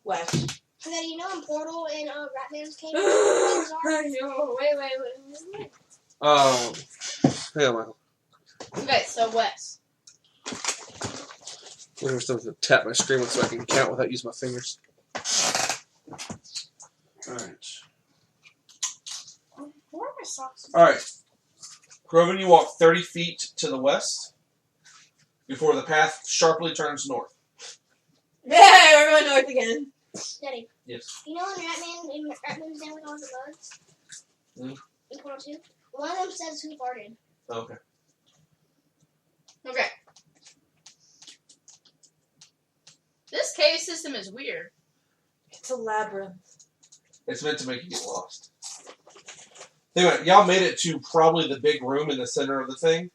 A: West.
C: So that you know in Portal and Ratman's came.
D: Wait.
B: Hey, Michael.
D: Okay, so west.
B: I'm just going to tap my screen so I can count without using my fingers. Alright.
D: Where are my socks?
B: Alright. Groven, you walk 30 feet to the west before the path sharply turns north.
A: Yeah, we're going north again.
C: Daddy,
B: Yes.
C: you know in Ratman's down with all the bugs?
B: Mm.
C: In Portal 2? One of them says who farted.
B: Okay.
D: Okay. This cave system is weird.
A: It's a labyrinth.
B: It's meant to make you get lost. Anyway, y'all made it to probably the big room in the center of the thing.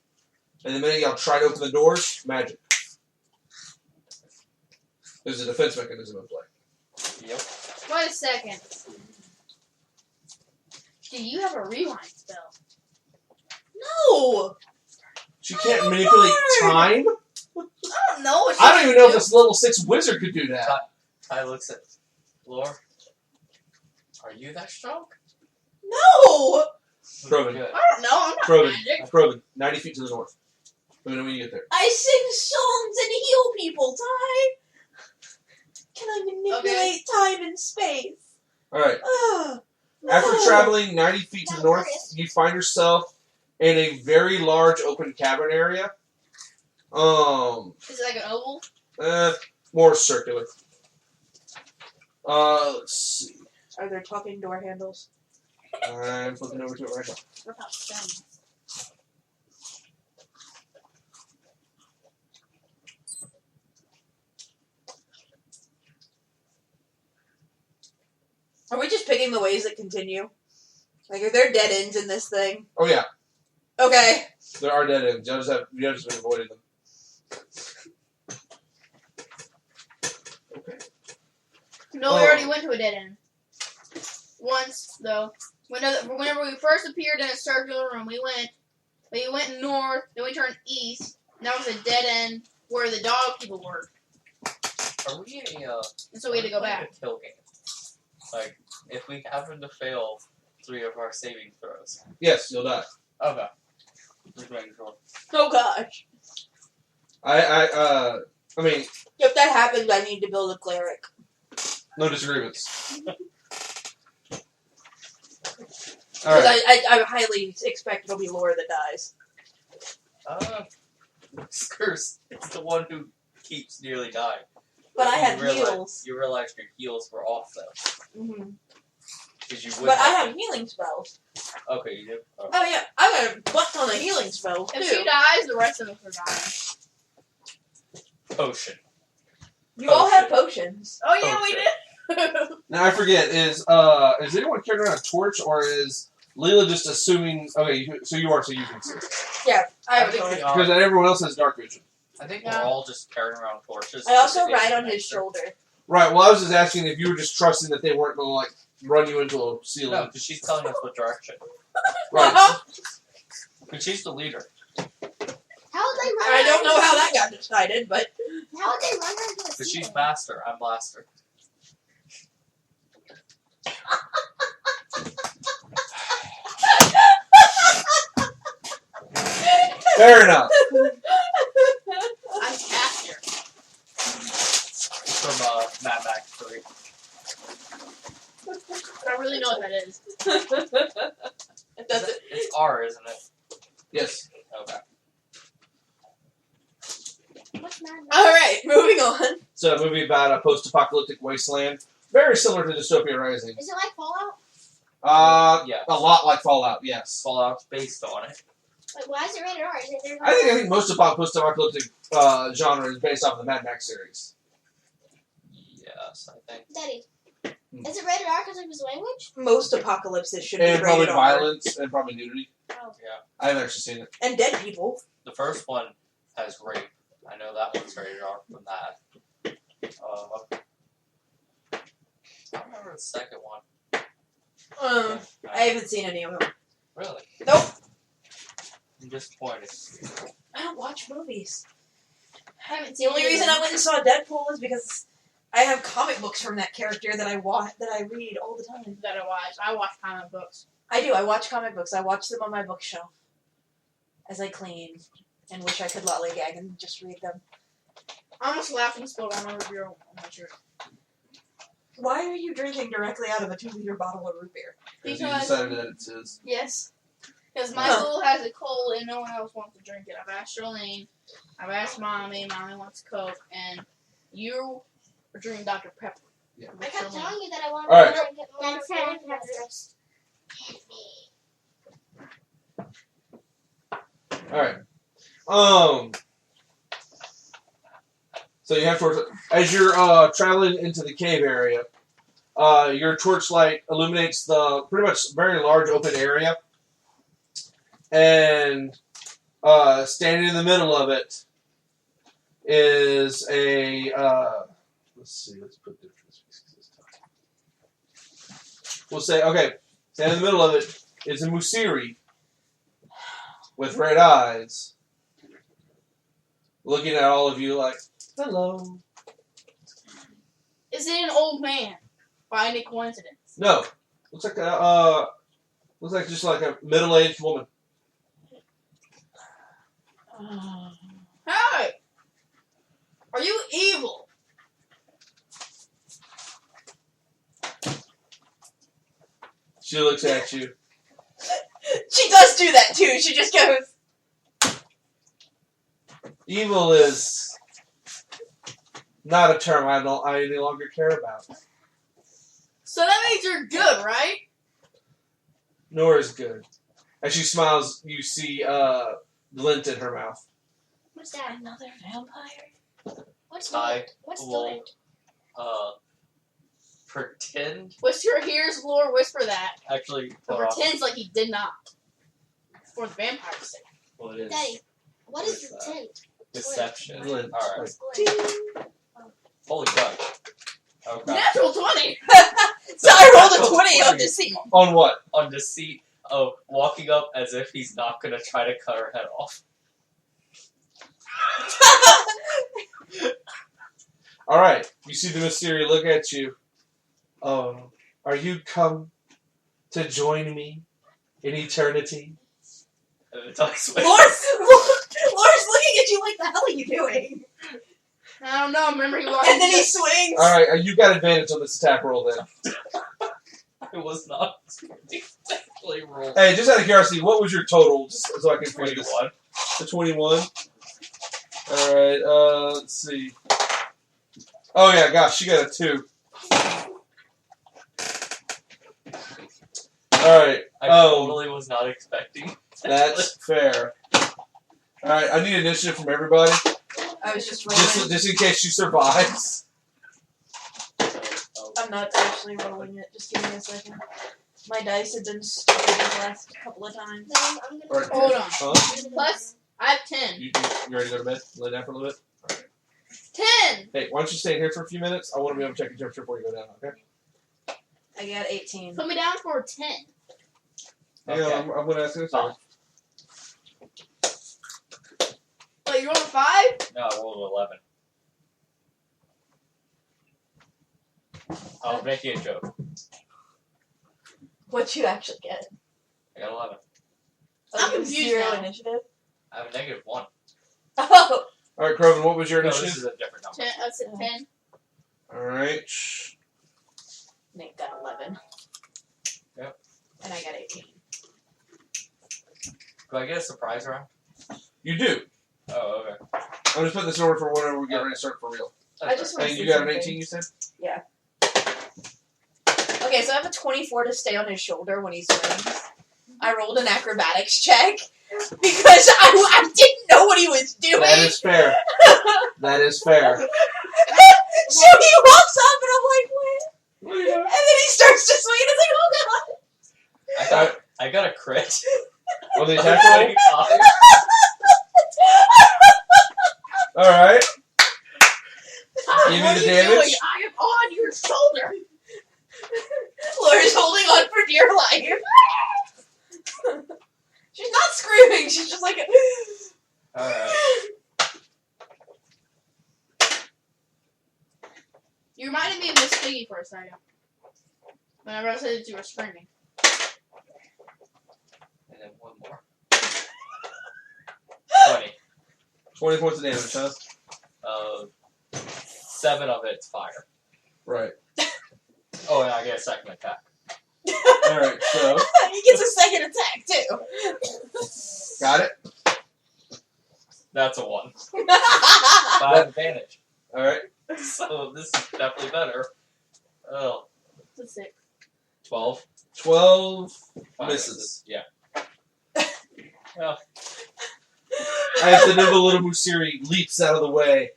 B: And the minute y'all try to open the doors, magic. There's a defense mechanism in play.
E: Yep.
D: Wait a second. Do you have a rewind spell?
A: No!
B: She can't manipulate time?
D: I don't know. What
B: I don't even know if this level 6 wizard could do that.
E: Ty looks at Lore. Are you that strong?
A: No!
B: Proven.
E: Good.
D: I don't know. I'm not
B: Proven.
D: magic.
B: Proven. 90 feet to the north. Let me know when you get there.
A: I sing songs and heal people, Ty! Can I manipulate time and space?
B: Alright.
A: Ugh.
B: After
A: No.
B: traveling 90 feet to the north, you find yourself in a very large open cavern area.
D: Is it like an oval?
B: More circular. Let's see.
A: Are there talking door handles?
B: I'm flipping over to it right now.
D: What about stones?
A: Are we just picking the ways that continue? Like, are there dead ends in this thing?
B: Oh yeah,
A: Okay.
B: there are dead ends. You just been avoiding them.
D: No, we already went to a dead end. Once, though. Whenever we first appeared in a circular room, we went north, then we turned east, and that was a dead end where the dog people were.
E: Are we
D: And so we had to go
E: playing
D: back.
E: a kill game? Like, if we happen to fail 3 of our saving throws.
B: Yes, you'll die.
E: Okay. Just making sure.
A: Oh gosh.
B: I mean,
A: If that happens, I need to build a cleric.
B: no disagreements.
A: Because
B: Alright.
A: I highly expect it'll be Laura that dies.
E: Curse. It's the one who keeps nearly dying.
A: But I
E: You
A: have
E: realize-
A: heals.
E: You realize your heals were off, though.
A: Mm-hmm.
E: Because you would
A: But I have healing spells.
E: Okay, you do? Oh.
A: Oh yeah, I got a butt ton of healing spells
D: If
A: too.
D: she dies, the rest of us are dying.
E: Potion.
A: You all have potions.
D: Oh yeah, we did.
B: Now I forget, is anyone carrying around a torch, or is Leela just assuming, okay, so you can see.
A: Yeah, I have a
E: think
A: torch.
E: we are.
B: Because everyone else has dark vision.
E: I think
D: Yeah.
E: we're all just carrying around torches.
A: I also
E: because it
A: ride on
E: makes
A: his
E: sense.
A: shoulder.
B: Right, well I was just asking if you were just trusting that they weren't going to, like, run you into a ceiling.
E: No, because she's telling us what direction.
B: Right.
E: Because she's the leader.
C: How would they run?
A: I don't know how that got decided, but
C: How would they run into a
E: Because she's
C: ceiling?
E: faster, I'm blaster.
B: Fair enough.
D: I'm faster.
E: From Mad Max 3.
D: I don't really know what that is.
A: it doesn't.
E: It's R, isn't it?
B: Yes.
E: Okay.
C: What's Mad Max?
A: All right, moving on.
B: It's a movie about a post-apocalyptic wasteland. Very similar to Dystopia Rising.
C: Is it like Fallout?
E: Yeah.
B: A lot like Fallout, yes.
E: Fallout's based on it.
C: Like, why is it rated R? Is it there?
B: I think most of post-apocalyptic genre is based off of the Mad Max series.
E: Yes, I think.
C: Daddy. Is it rated R because of his language?
A: Most apocalypses should
B: And
A: be
B: probably
A: rated R.
B: violence and probably nudity.
C: Oh.
E: Yeah.
B: I haven't actually seen it.
A: And dead people.
E: The first one has rape. I know that one's rated R from that. I don't remember the second one.
A: I haven't seen any of them.
E: Really?
A: Nope.
E: I'm disappointed.
A: I don't watch movies.
D: I haven't
A: The
D: seen
A: only
D: any of
A: reason
D: them.
A: I went and saw Deadpool is because I have comic books from that character that I read all the time.
D: that I watch. I watch comic books.
A: I do. I watch comic books. I watch them on my bookshelf as I clean and wish I could lollygag and just read them.
D: I almost laughed and spilled on my beer on my shirt.
A: Why are you drinking directly out of a 2-liter bottle of root beer?
B: Because you
D: Because-
B: decided that it's his.
D: Yes. Because Michael has a cold and no one else wants to drink it. I've asked Charlene. I've asked Mommy. Mommy wants Coke. And you are drinking Dr. Pepper.
B: Yeah.
C: I kept telling you that I wanted
B: All right.
C: to drink it more. That's how I have this.
B: Alright. So you have torch. As you're traveling into the cave area, your torchlight illuminates the pretty much very large open area. And Standing in the middle of it is a. Let's see. Let's put different species this time. We'll say okay. Standing in the middle of it is a Musiri with red eyes, looking at all of you like, "Hello."
D: Is it an old man? By any coincidence?
B: No, looks like just like a middle-aged woman.
D: Hey! Are you evil?
B: She looks at you.
A: She does do that too. She just goes.
B: Evil is not a term I any longer care about.
D: So that means you're good, right?
B: Nor is good. As she smiles, you see glint in her mouth.
C: What's that?
A: Another vampire?
C: What's
E: I
C: that? What's
E: will
C: that?
E: pretend.
D: Whisper hears Lore whisper that.
E: Actually,
D: But
E: hold on.
D: pretends like he did not. For the vampire's sake.
E: Well, it is
C: Daddy, what is
E: What's
C: the
E: that?
C: tint?
E: deception.
B: Glint.
E: All right.
C: What's glint?
E: Holy crap. Okay.
D: Natural 20!
A: So I rolled a 20 on deceit.
B: On what?
E: On deceit of walking up as if he's not gonna try to cut her head off.
B: All right. You see the Mysteria look at you. Oh, are you come to join me in eternity?
E: And it's on his way.
A: Laura's looking at you like, the hell are you doing?
D: I don't know, remember he walked
A: And then he swings.
B: All right. You got advantage on this attack roll then.
E: I was not exactly rolled.
B: Hey, just out of curiosity, what was your total? Just so I can figure this.
E: 21.
B: The 21. All right. Let's see. Oh yeah, gosh, she got a 2. All right.
E: I
B: Oh.
E: totally was not expecting.
B: That's fair. All right, I need initiative from everybody,
A: I was just rolling.
B: just in case she survives.
A: I'm not actually rolling it. Just give me a second. My dice have been stupid the last couple of times.
C: Then I'm
B: All
C: gonna.
B: right.
D: Hold on.
B: Huh?
D: Plus, I have 10.
B: You ready to go to bed? Lay down for a little bit.
D: 10!
B: Hey, why don't you stay here for a few minutes? I want to be able to check your temperature before you go down. Okay.
A: I got 18.
D: Put me down for a 10.
B: Hang
E: Okay.
B: on, I'm going to ask you a second.
D: Wait, you're on a 5?
E: No, I rolled 11. I was making a joke.
A: What'd you actually get?
E: I got 11.
A: Oh,
D: I'm
A: you have
D: confused
A: 0
D: now.
A: initiative?
E: I have a negative 1.
A: Oh!
B: All right, Croven, what was your
E: No, this
B: initiative?
E: is a different number.
D: 10, I said 10.
B: All right.
A: Nate got 11.
E: Yep.
A: And I got 18.
E: Do I get a surprise round?
B: You do.
E: Oh, okay.
B: I'm just putting this in order for whenever we get ready to start for real.
A: I just want to
B: And
A: see
B: you got an
A: something.
B: 18, you said?
A: Okay, so I have a 24 to stay on his shoulder when he swings. I rolled an acrobatics check because I didn't know what he was doing.
B: That is fair. That is fair.
A: So he walks up and I'm like, what? And then he starts to swing and it's like, oh god.
E: I got a crit.
B: On the attack roll?
E: 25.
B: All right.
D: Ah,
B: Give me
D: what
B: the
D: are you
B: damage.
D: doing? I am on your shoulder.
A: Laura's holding on for dear life. She's not screaming. She's just like,
E: Alright.
D: You reminded me of Miss Piggy for a second. Whenever I said that you were screaming.
E: And then one more. 20.
B: 20 points of damage, huh?
E: 7 of it's fire.
B: Right.
E: Oh, and I get a second attack.
B: All right, so.
A: he gets a second attack too.
B: Got it?
E: That's a 1. But I have advantage.
B: All right.
E: So this is definitely better. Oh,
D: It's a 6.
E: 12.
B: 12
E: Fire.
B: misses.
E: Yeah.
B: As the nimble little Musiri leaps out of the way.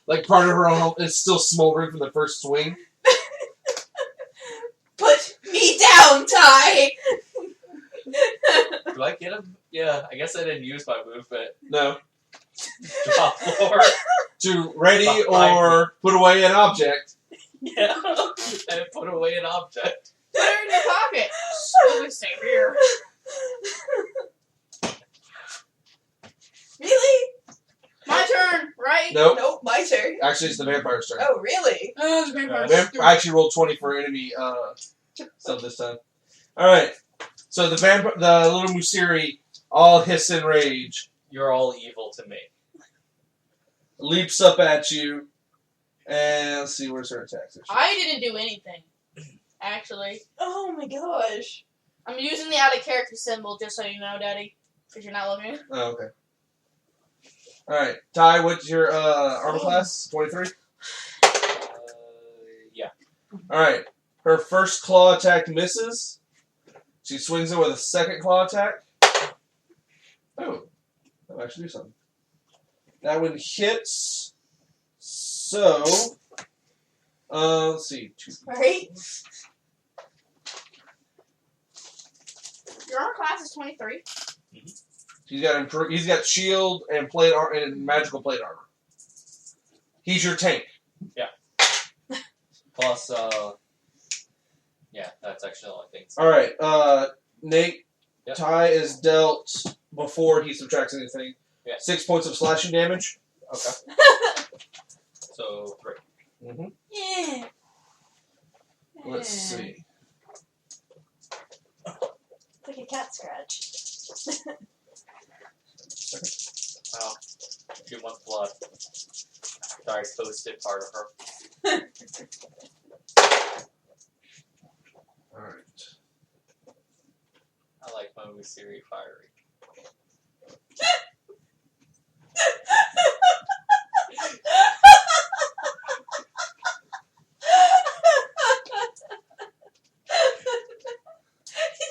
B: Like part of her own is still smoldering from the first swing.
A: Put me down, Ty.
E: Do I I get him? Yeah, I guess I didn't use my movement.
B: No.
E: Drop floor.
B: To ready
E: Behind
B: or put away an object.
E: Yeah. And put away an object.
D: Put it in your pocket. Always stay here.
A: Really?
D: My turn, right?
B: Nope.
A: Nope, my turn.
B: Actually, it's the vampire's turn.
A: Oh, really?
D: Oh, the vampire.
B: I actually rolled 20 for enemy stuff this time. Alright. So the little Musiri all hiss in rage.
E: You're all evil to me.
B: Leaps up at you. And let's see, where's her attacks?
D: I didn't do anything. Actually.
A: Oh my gosh.
D: I'm using the out of character symbol just so you know, Daddy. Because you're not looking.
B: Oh, okay. Alright. Ty, what's your armor class? 23?
E: Yeah.
B: Alright. Her first claw attack misses. She swings in with a second claw attack. Oh. That'll actually do something. That one hits. So, let's see.
A: Right?
D: Your armor class is 23.
B: He's got shield and plate and magical plate armor. He's your tank.
E: Plus, yeah, that's actually the only thing.
B: All right, Nate.
E: Yep.
B: Ty is dealt before he subtracts anything.
E: Yeah.
B: 6 points of slashing damage.
E: Okay. So 3.
B: Mm-hmm.
A: Yeah.
B: Let's see.
A: It's like a cat scratch.
E: Wow. She wants blood. Sorry, toasted part of her.
B: Alright.
E: I like my Musiri fiery.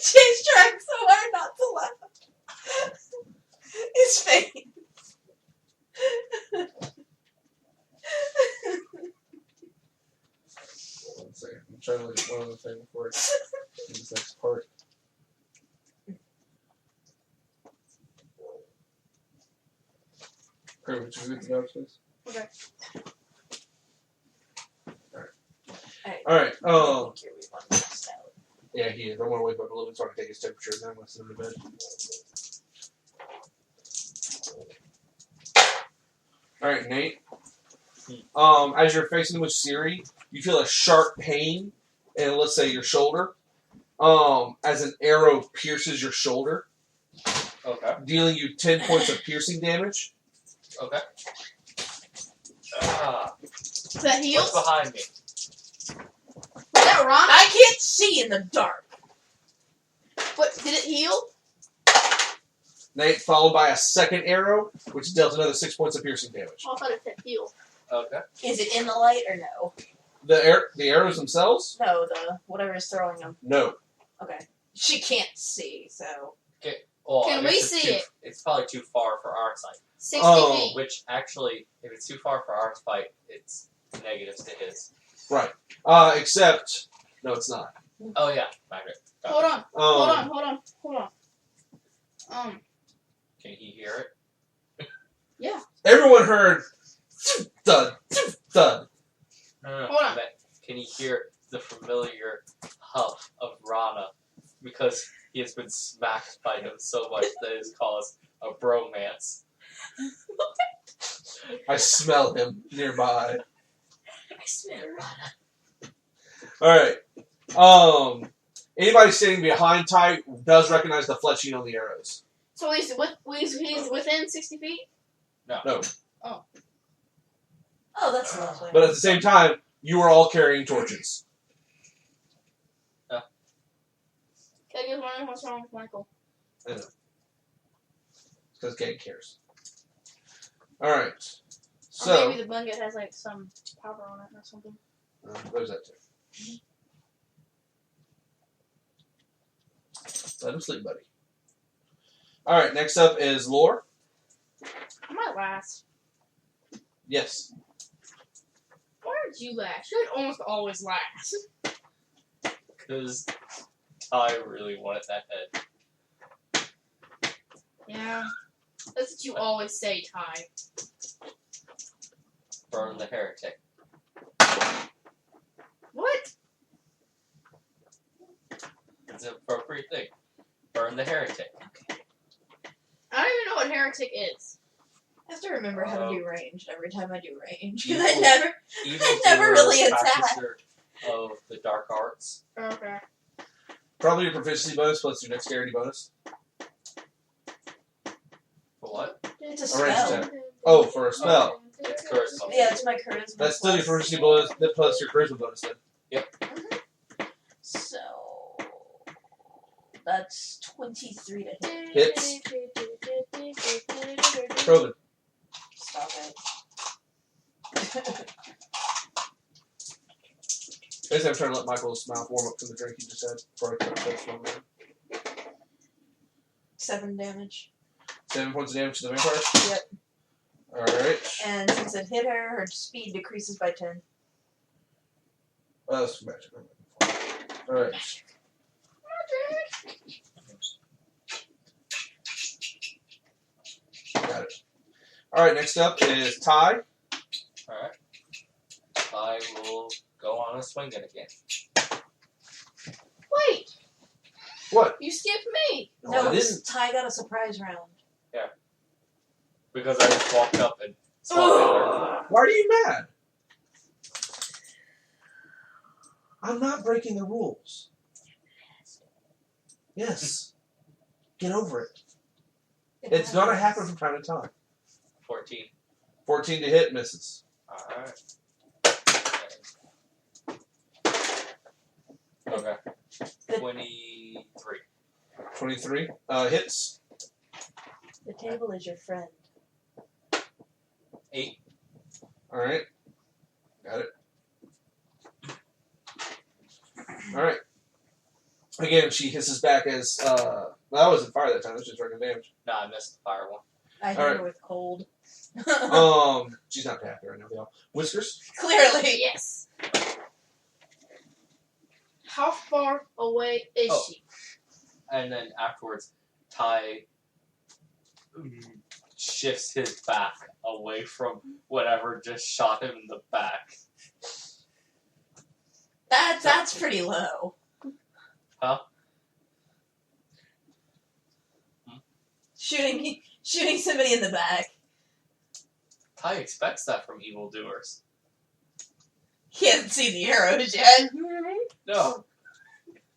A: Jay's trying so hard not to laugh. His face.
B: One second. I'm trying to look at one other thing before I do this next part. Okay, would you read the notes, please?
D: Okay.
B: Alright.
A: Here we want this out.
B: Yeah, he is. I'm gonna wake up a little bit so I can take his temperature, and then I'm gonna send him to bed. Alright, Nate. As you're facing with Siri, you feel a sharp pain in, let's say, your shoulder. As an arrow pierces your shoulder,
E: Okay.
B: dealing you 10 points of piercing damage.
E: Okay. Ah,
D: Is that heals?
E: what's behind me?
D: Is that Ron?
A: I can't see in the dark.
D: What, did it heal?
B: Nate, followed by a second arrow, which dealt another 6 points of piercing damage.
D: Oh, I thought it said heal.
E: Okay.
A: Is it in the light or no?
B: The arrows themselves?
A: No, the whatever is throwing them.
B: No.
A: Okay. She can't see, so.
E: Well,
D: Can
E: I guess
D: we
E: it's
D: see
E: too-
D: it?
E: It's probably too far for our sight.
D: 60
B: Oh.
D: feet.
E: Which actually, if it's too far for our sight, it's negatives to his.
B: Except, no, it's not.
E: Oh yeah, Margaret.
D: Hold on. Hold on.
E: Can he hear it?
B: Everyone heard thud, thud.
E: No.
D: Hold on.
E: I meant, can he hear the familiar huff of Rana? Because he has been smacked by him so much that it has caused a bromance.
B: I smell him nearby.
A: I smell Rana.
B: Alright. Anybody standing behind Ty does recognize the fletching on the arrows.
D: So he's within 60 feet?
B: No.
A: Oh, that's lovely.
B: But at the same time, you are all carrying torches.
D: Can I get one? What's wrong with Michael?
B: Because Kate cares. Alright.
D: Or
B: So,
D: maybe the blanket has like some powder on it or something.
B: there's that too. Let him sleep, buddy. Alright, next up is Lore.
D: I might last.
B: Yes.
D: Why did you last? You would almost always last.
E: Because I really wanted that head.
D: Yeah. That's what you always say, Ty.
E: Burn the heretic.
D: What?
E: It's an appropriate thing. Burn the heretic.
D: I don't even know what heretic is.
A: I have to remember how to do ranged every time I do range. Because
E: Evil-
A: I never really attack.
E: practicer of the dark arts.
D: Okay.
B: Probably your proficiency bonus plus your dexterity bonus.
E: For what?
A: It's a
B: A range
A: spell.
B: attack. Oh, for a spell.
E: It's charisma.
A: Yeah, it's my charisma.
B: That's still your proficiency bonus plus your charisma bonus then.
A: So that's 23 to hit.
B: Hits. Proven.
A: Stop it.
B: Basically, I'm trying to let Michael's mouth warm up from the drink he just had before I cut this one down.
A: 7 damage.
B: 7 points of damage to the vampire?
A: Yep.
B: Alright.
A: And since it hit her, her speed decreases by 10.
B: Oh, that's magic. Alright. Got it. Alright, next up is Ty.
E: Alright. I will go on a swing it again.
D: Wait!
B: What?
D: You skipped me!
A: No,
B: I didn't.
A: Ty got a surprise round.
E: Because I just walked up and swung at her.
B: Why are you mad? I'm not breaking the rules. Yes. Get over it. It's gonna happen from time to time.
E: 14.
B: 14 to hit, misses.
E: Alright. Okay. 23.
B: 23. Hits.
A: The table is your friend.
E: 8.
B: Alright. Got it. Alright. Again, she hisses back as, well, that wasn't fire that time, that was just regular damage.
E: No, I missed the fire one.
A: I hit
B: Alright.
A: her with cold.
B: She's not happy right now, y'all. Whiskers?
A: Clearly.
D: Yes. How far away is
E: Oh.
D: she?
E: And then afterwards, Ty shifts his back away from whatever just shot him in the back.
A: That's pretty low.
E: Huh?
A: Shooting somebody in the back.
E: Ty expects that from evildoers.
A: He hasn't seen the arrows yet.
E: No.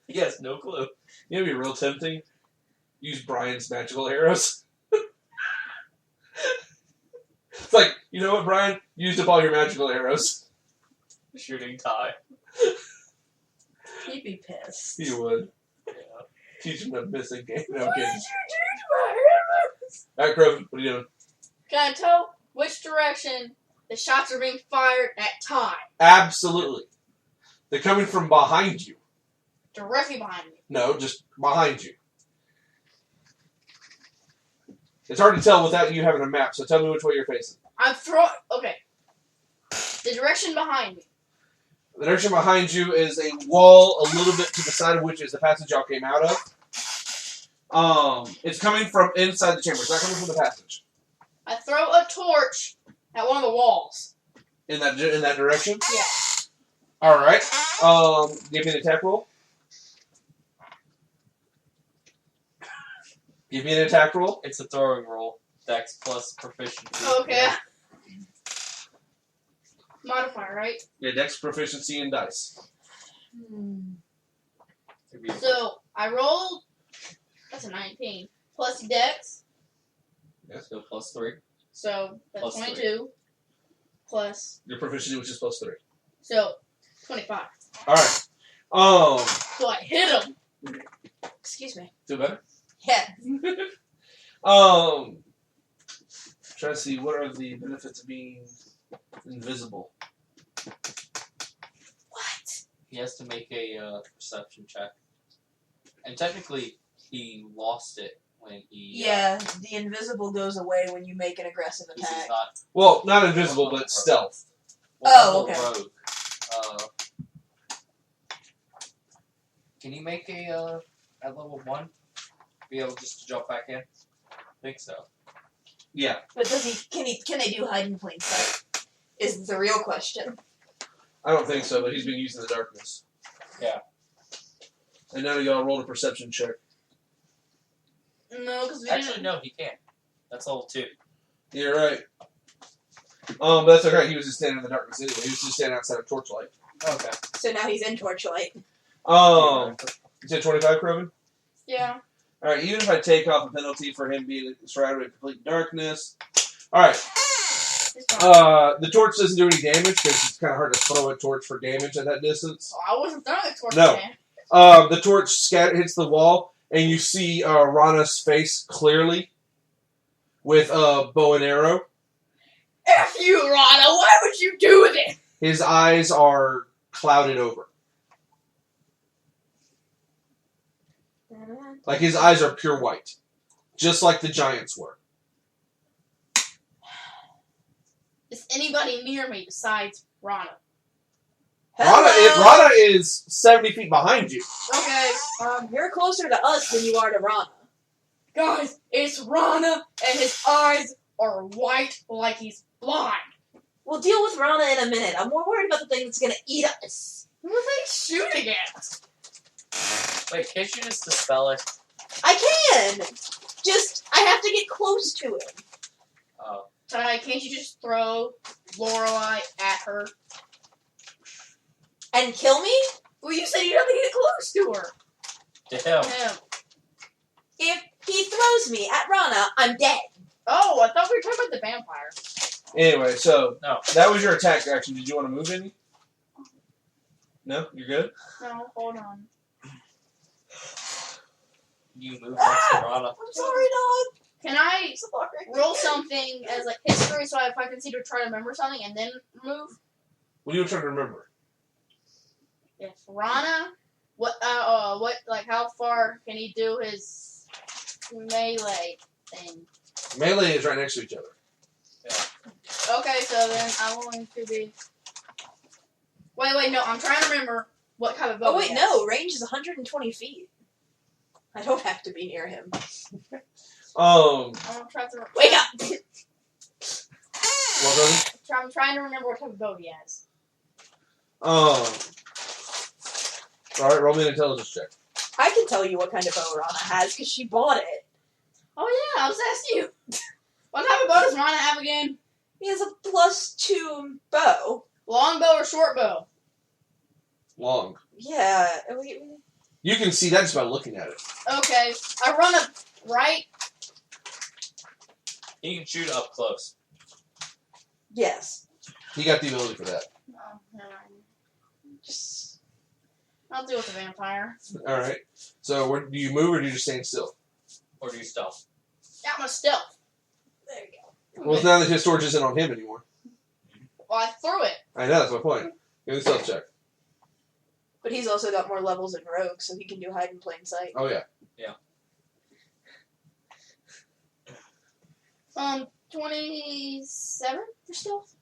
E: He has no clue.
B: You know, it'd be real tempting. Use Brian's magical arrows. It's like, you know what, Brian? Used up all your magical arrows.
E: Shooting Ty.
A: He'd be pissed.
B: You would.
E: Yeah.
B: Teach him to miss a game. No, I'm
A: Why
B: kidding.
A: did you do my arrows?
B: Alright, Croven, what are you doing?
D: Can I tell which direction the shots are being fired at Ty?
B: Absolutely. They're coming from behind you.
D: Directly behind me.
B: No, just behind you. It's hard to tell without you having a map, so tell me which way you're facing.
D: I'm throwing. Okay. The direction behind me.
B: The direction behind you is a wall, a little bit to the side of which is the passage y'all came out of. It's coming from inside the chamber. It's not coming from the passage.
D: I throw a torch at one of the walls.
B: In that direction?
D: Yeah.
B: Alright. Give me an attack roll. Give me an attack roll.
E: It's a throwing roll. Dex plus proficiency.
D: Okay. Modifier, right?
B: Yeah, dex, proficiency, and dice.
D: So I rolled. That's a 19 plus Dex.
E: So plus 3.
D: So that's
E: Plus
D: 22 plus.
B: Your proficiency, which is +3.
D: So 25.
B: Alright.
D: So I hit him.
A: Excuse me.
B: Do better?
A: Yeah.
B: Try to see what are the benefits of being invisible.
A: What?
E: He has to make a perception check. And technically, he lost it when he...
A: Yeah, the invisible goes away when you make an aggressive
E: Because he's
A: attack.
E: not...
B: Well, not invisible, but stealth.
A: Oh,
E: he's a
A: okay.
E: Rogue. Can he make a, at level 1, be able just to jump back in? think so.
B: Yeah.
A: But can they do hide in plain sight? Is the real question.
B: I don't think so, but he's being used in the darkness.
E: Yeah.
B: And none of y'all rolled a perception check.
D: No, because we
E: Actually,
D: didn't.
E: no, he can't. That's level 2.
B: You're right. But that's okay. He was just standing in the darkness anyway. He was just standing outside of torchlight.
E: Okay.
A: So now he's in torchlight.
B: You said 25, Krogan?
D: Yeah.
B: Alright, even if I take off a penalty for him being surrounded with complete darkness. Alright. The torch doesn't do any damage because it's kind of hard to throw a torch for damage at that distance.
D: Oh, I wasn't throwing a torch.
B: No.
D: Man.
B: The torch hits the wall, and you see Rana's face clearly with a bow and arrow.
D: F you, Rana! Why would you do this?
B: His eyes are clouded over. Like his eyes are pure white. Just like the giants were.
D: Is anybody near me besides Rana?
B: Rana is 70 feet behind you.
D: Okay.
A: You're closer to us than you are to Rana.
D: Guys, it's Rana, and his eyes are white like he's blind.
A: We'll deal with Rana in a minute. I'm more worried about the thing that's gonna eat us.
D: Who are they shooting at?
E: Wait, can't you just dispel it?
A: I can! Just, I have to get close to him.
E: Oh.
D: Ty, can't you just throw Lorelei at her?
A: And kill me?
D: Well, you said you'd have to get close to her.
E: Damn.
D: Yeah.
A: If he throws me at Rana, I'm dead.
D: Oh, I thought we were talking about the vampire.
B: Anyway, so
E: No.
B: that was your attack action. Did you want to move any? No? You're good?
D: No, hold on.
E: You move next to Rana.
A: I'm sorry, dog.
D: Can I
A: Sorry.
D: roll something as like history so if I can see to try to remember something and then move?
B: What are you trying to remember?
D: If Rana, what, like, how far can he do his melee thing?
B: Melee is right next to each other.
D: Okay, so then I'm going to be. Wait, no, I'm trying to remember what kind of bow.
A: Oh, wait,
D: he
A: no. Range is 120 feet. I don't have to be near him.
D: I'm gonna try to.
A: Wake up!
B: Well
D: I'm trying to remember what type of bow he has.
B: Alright, roll me an intelligence check.
A: I can tell you what kind of bow Rana has, because she bought it.
D: Oh yeah, I was asking you. What type of bow does Rana have again?
A: He has a +2 bow.
D: Long bow or short bow?
B: Long.
A: Yeah.
B: You can see that just by looking at it.
D: Okay, I run up right.
E: He can shoot up close.
A: Yes.
B: He got the ability for that.
D: Oh, never mind. Just. I'll deal with the vampire.
B: Alright. So, do you move or do you just stand still?
E: Or do you stealth?
D: Got my stealth.
A: There you go.
B: Well, it's now that his torch isn't on him anymore.
D: Well, I threw it.
B: I know, that's my point. Give me a stealth check.
A: But he's also got more levels in Rogue, so he can do hide in plain sight.
B: Oh, yeah.
D: 27 for stealth.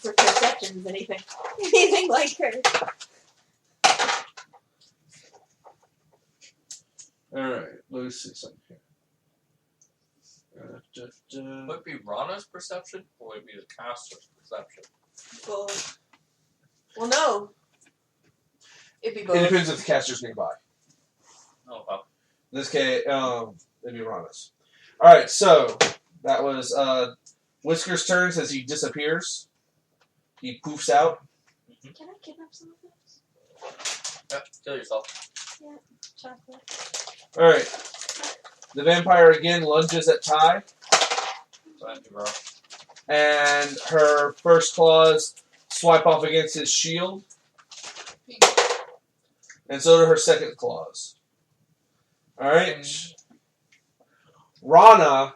A: For perceptions, anything like her.
B: Alright, let's see something here.
E: Would it be Rana's perception, or would it be the caster's perception?
A: Both. Well, no. It'd be
B: It
A: both.
B: depends if the caster's nearby.
E: Oh, well.
B: In this case, it'd be Rana's. Alright, so that was Whisker's turn as he disappears. He poofs out.
A: Can I kidnap some of those?
E: Yep, kill yourself.
A: Chocolate.
B: Alright. The vampire again lunges at Ty,
E: Thank you, bro.
B: and her first claws swipe off against his shield, and so do her second claws. Alright. Rana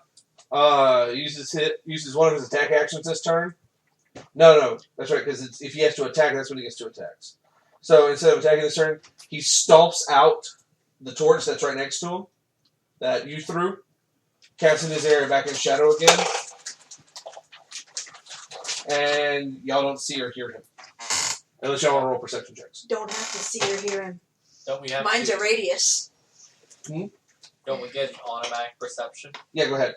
B: uses one of his attack actions this turn. No, that's right, because if he has to attack, that's when he gets 2 attacks. So instead of attacking this turn, he stomps out the torch that's right next to him, that you threw, casting his area back in shadow again, and y'all don't see or hear him. Unless y'all want to roll perception checks.
A: Don't have to see or hear him.
E: Don't we have
A: Mine's
E: to?
A: a radius.
E: Don't we get an automatic perception?
B: Yeah, go ahead.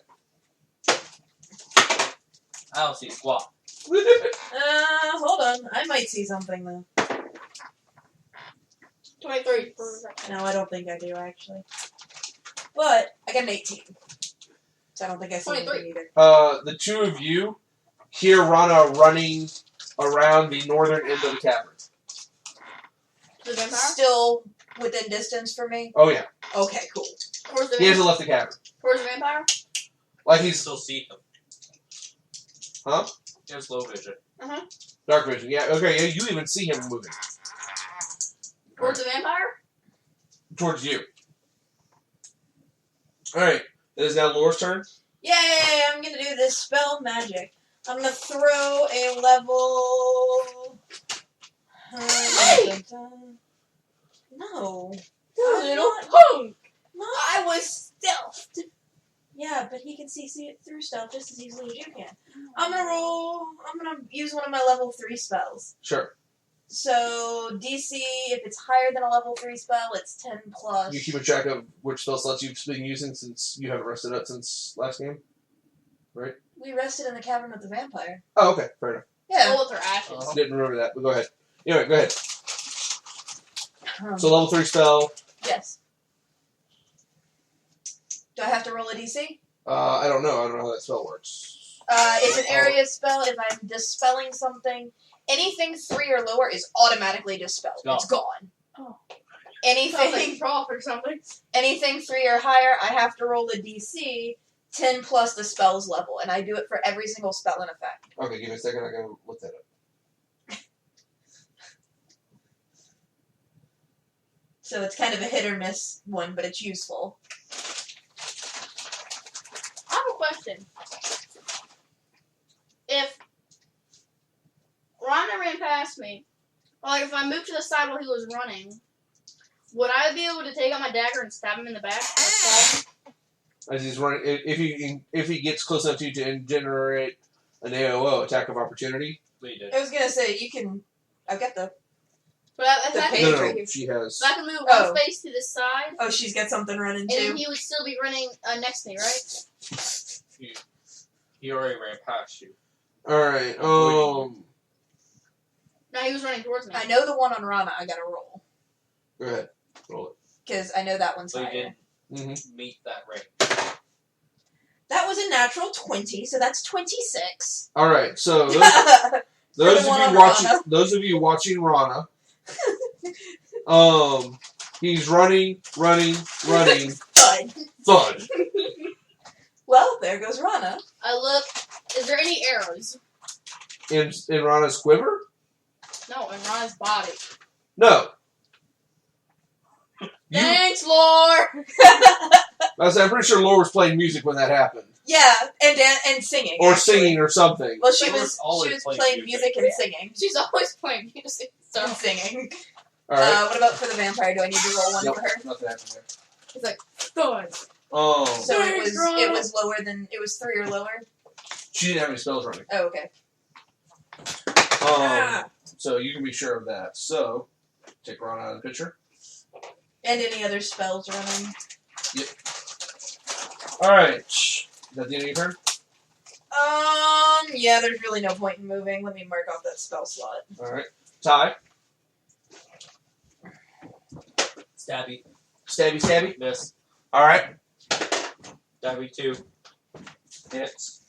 E: I don't see squat.
A: Hold on. I might see something though.
D: 23.
A: No, I don't think I do actually. But I got an 18. So I don't think I see
D: 23.
A: anything either.
B: The two of you hear Rana running around the northern end of the cavern.
D: The vampire?
A: Still within distance for me?
B: Oh, yeah.
A: Okay, cool.
D: Towards the
B: He hasn't
D: vampire?
B: left the cavern.
D: Towards the vampire?
B: Like
E: You
B: he's...
E: still see him.
B: Huh?
E: He has low vision.
B: Dark vision. Yeah, okay, yeah, you even see him moving.
D: Towards the vampire?
B: Towards you. Alright. It is now Laura's turn.
A: Yay! I'm gonna do this spell magic. I'm gonna throw a level. No.
D: You little
A: not-
D: punk!
A: No.
D: I was stealthed.
A: Yeah, but he can see it through stuff just as easily as you can. I'm gonna use one of my level 3 spells.
B: Sure.
A: So DC, if it's higher than a level 3 spell, it's 10 plus.
B: You keeping track of which spell slots you've been using since you haven't rested up since last game?
A: We rested in the cavern with the vampire.
B: Oh, okay. Fair enough.
A: Yeah.
D: Bullets are ashes.
B: Didn't remember that, but go ahead. Anyway, go ahead. So level 3 spell.
A: Yes. Do I have to roll a DC?
B: I don't know. I don't know how that spell works.
A: It's an area spell. If I'm dispelling something, anything 3 or lower is automatically dispelled.
E: Gone.
A: It's gone.
D: Oh.
A: Anything,
D: Something off or something.
A: anything 3 or higher, I have to roll a DC 10 plus the spell's level, and I do it for every single spell in effect.
B: Okay, give me a second. I gotta look that up.
A: So it's kind of a hit or miss one, but it's useful.
D: I have a question. If Rhonda ran past me, or like if I moved to the side while he was running, would I be able to take out my dagger and stab him in the back?
B: As he's running, if he gets close enough to you to generate an AOO, attack of opportunity.
E: We did.
A: I was gonna say, you can... I've got the...
D: But if
A: The
D: I
A: page
D: can,
B: No,
A: right
B: no,
A: here.
B: she has.
D: so I can move
A: Oh.
D: one space to this side,
A: Oh, she's got something running
D: and
A: too.
D: he would still be running next to me, right?
E: He already ran past you.
B: All right.
D: No, he was running towards me.
A: I know the one on Rana I gotta roll.
B: Go ahead. Roll it.
A: Because I know that one's
E: So you
A: higher.
E: didn't meet that rank.
A: That was a natural 20, so that's 26.
B: All right. So
A: the one on Rana.
B: those of you watching Rana, he's running.
A: Fine.
B: Thud.
A: Well, there goes Rana.
D: I look. Is there any arrows?
B: In Rana's quiver?
D: No, in Ron's body.
B: No. You,
D: Thanks, Lord.
B: I'm pretty sure Laura was playing music when that happened,
A: Yeah, and singing.
B: or
A: actually.
B: singing or something.
A: Well, she
E: Laura's
A: was
E: always
A: playing
E: playing
A: music
E: music.
A: and singing.
D: She's always playing music. So
A: And singing.
B: All right.
A: What about for the vampire? Do I need to roll one
B: Nope,
A: for her?
B: nothing happened there.
D: it's like thud.
A: So it
D: Thanks,
A: was
D: Rana.
A: lower than it was 3 or lower.
B: She didn't have any spells running.
A: Oh, okay. Ah.
B: So you can be sure of that. So take Rana out of the picture.
A: And any other spells running.
B: All right. Is that the end of your turn?
A: Yeah, there's really no point in moving. Let me mark off that spell slot.
B: All right. Ty.
E: Stabby.
B: Stabby.
E: Miss.
B: All right.
E: Stabby 2. Hits.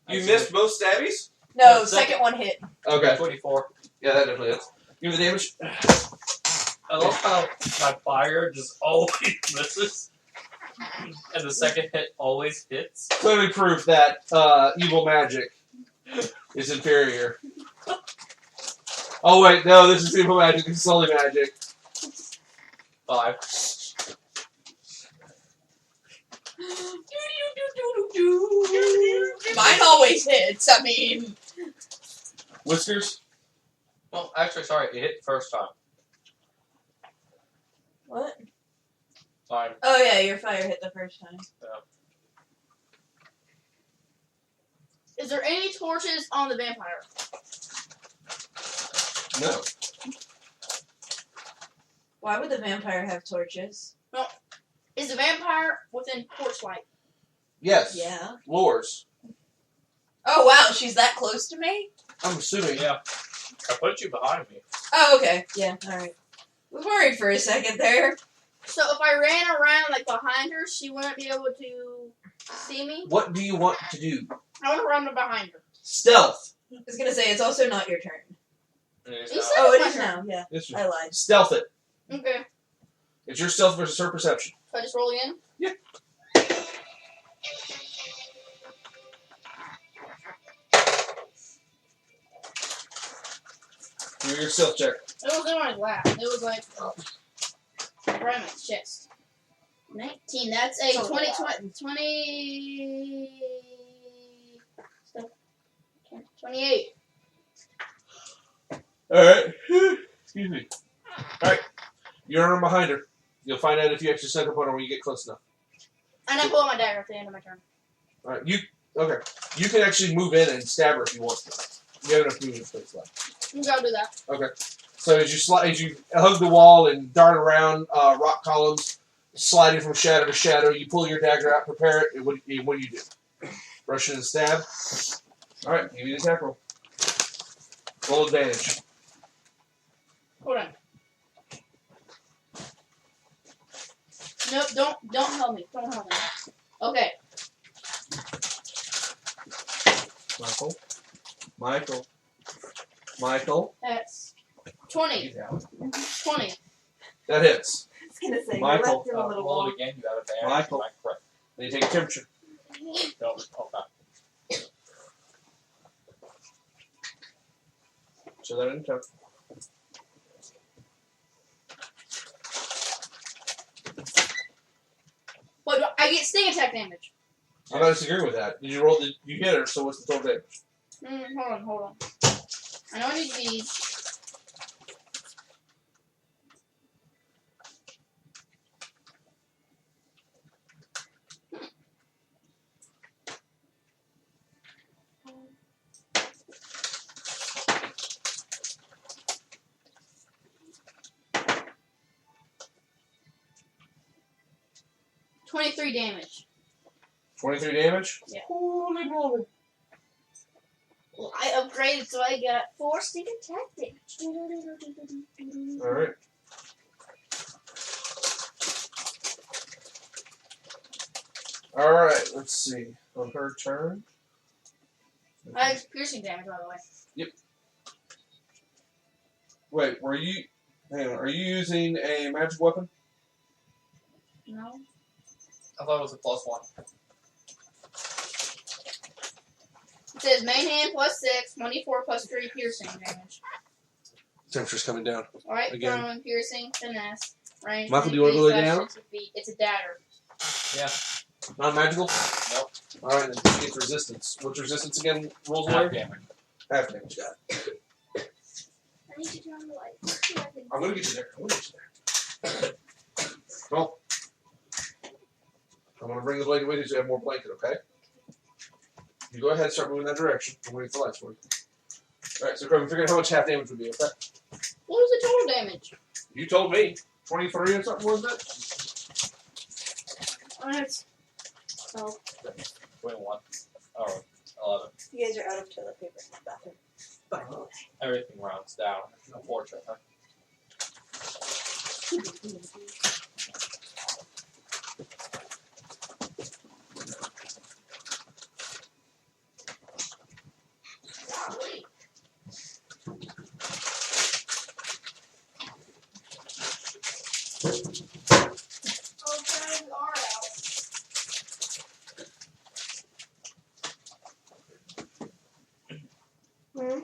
B: You missed both stabbies?
A: No,
E: No,
A: second one hit.
B: Okay.
E: 24.
B: Yeah, that definitely is. Give me the damage.
E: I love how my fire just always misses. And the second hit always hits.
B: Clearly proof that evil magic is inferior. Oh wait, no, this is evil magic. This is only magic.
E: 5.
A: Mine always hits. I mean,
B: Whiskers.
E: Well, actually, sorry, it hit the first time.
A: what?
E: Fine.
A: Oh yeah, your fire hit the first time.
D: Is there any torches on the vampire?
B: No.
A: Why would the vampire have torches?
D: Is the vampire within porch light?
B: Yes.
A: Yeah.
B: Lures.
A: Oh wow, she's that close to me?
B: I'm assuming.
E: Yeah. I put you behind me.
A: Oh, okay. Yeah, alright. Was worried for a second there.
D: So if I ran around like behind her, she wouldn't be able to see me?
B: What do you want to do?
D: I want to run behind her.
B: Stealth.
A: I was gonna say, it's also not your turn.
D: You said
A: Oh, it
D: my
A: is
D: turn.
A: now, yeah.
B: Yes,
A: I lied.
B: Stealth it.
D: Okay.
B: It's your stealth versus her perception.
D: So I just roll again?
B: Yeah. Do your stealth check.
D: It wasn't on my lap. It was like right in my chest. 19. That's a
A: So
D: 20.
A: loud.
D: 28.
B: Alright. Excuse me. Alright. You're on behind her. You'll find out if you actually sneak up on her when you get close enough.
D: And I pull out my dagger at the end of my turn.
B: Alright. Okay. You can actually move in and stab her if you want to. You have enough movement space left.
D: Okay, I'll do that.
B: Okay. So as you hug the wall and dart around rock columns, sliding from shadow to shadow, you pull your dagger out, prepare it, and what do you do? Rush in and stab. Alright, give me the attack roll. Roll advantage.
D: Hold on. Nope, don't help me. Don't help me. Okay.
B: Michael.
D: That's 20.
E: He's out.
D: 20.
B: That hits.
A: I was gonna say,
B: Michael.
A: I left him a little
E: Roll
A: long.
E: it again. You have advantage.
B: Michael.
E: Am I correct?
B: Then you take a temperature.
E: No. Okay.
B: So that in temp.
D: What? I get sting attack damage.
B: I'm not disagreeing with that. Did you roll the? You hit her, so what's the total damage?
D: Hold on. I know I need to be. $23 damage.
B: 23 damage?
D: Yeah.
B: Holy moly.
D: Well, I upgraded, so I got 4 sting attack damage.
B: Alright. Alright, let's see. On her turn.
D: I have piercing damage, by the way.
B: Wait, hang on, are you using a magic weapon?
D: No.
E: I thought it was a +1.
D: It says main hand +6, 24 +3 piercing damage.
B: Temperature's coming down.
D: Alright,
B: Again.
D: throwing, piercing, finesse, range.
B: Michael, do you want to go lay down?
D: It's a dagger.
E: Yeah.
B: Non-magical?
E: Nope.
B: Alright, then she gets resistance. What's resistance again? Rolls away?
E: Half damage.
B: Half damage, got it.
C: I need to turn the light.
B: I'm gonna get you there. Well, I'm gonna bring the blanket with you so you have more blanket, okay? You go ahead and start moving that direction. I'm waiting for the lights for you. Alright, so Craig, figure out how much half damage would be, okay?
D: What was the total damage?
B: You told me. 23 or something, wasn't it?
D: Alright. So,
E: 21. Or 11.
A: You guys are out of toilet paper in the bathroom. But
E: Everything rounds down, unfortunately.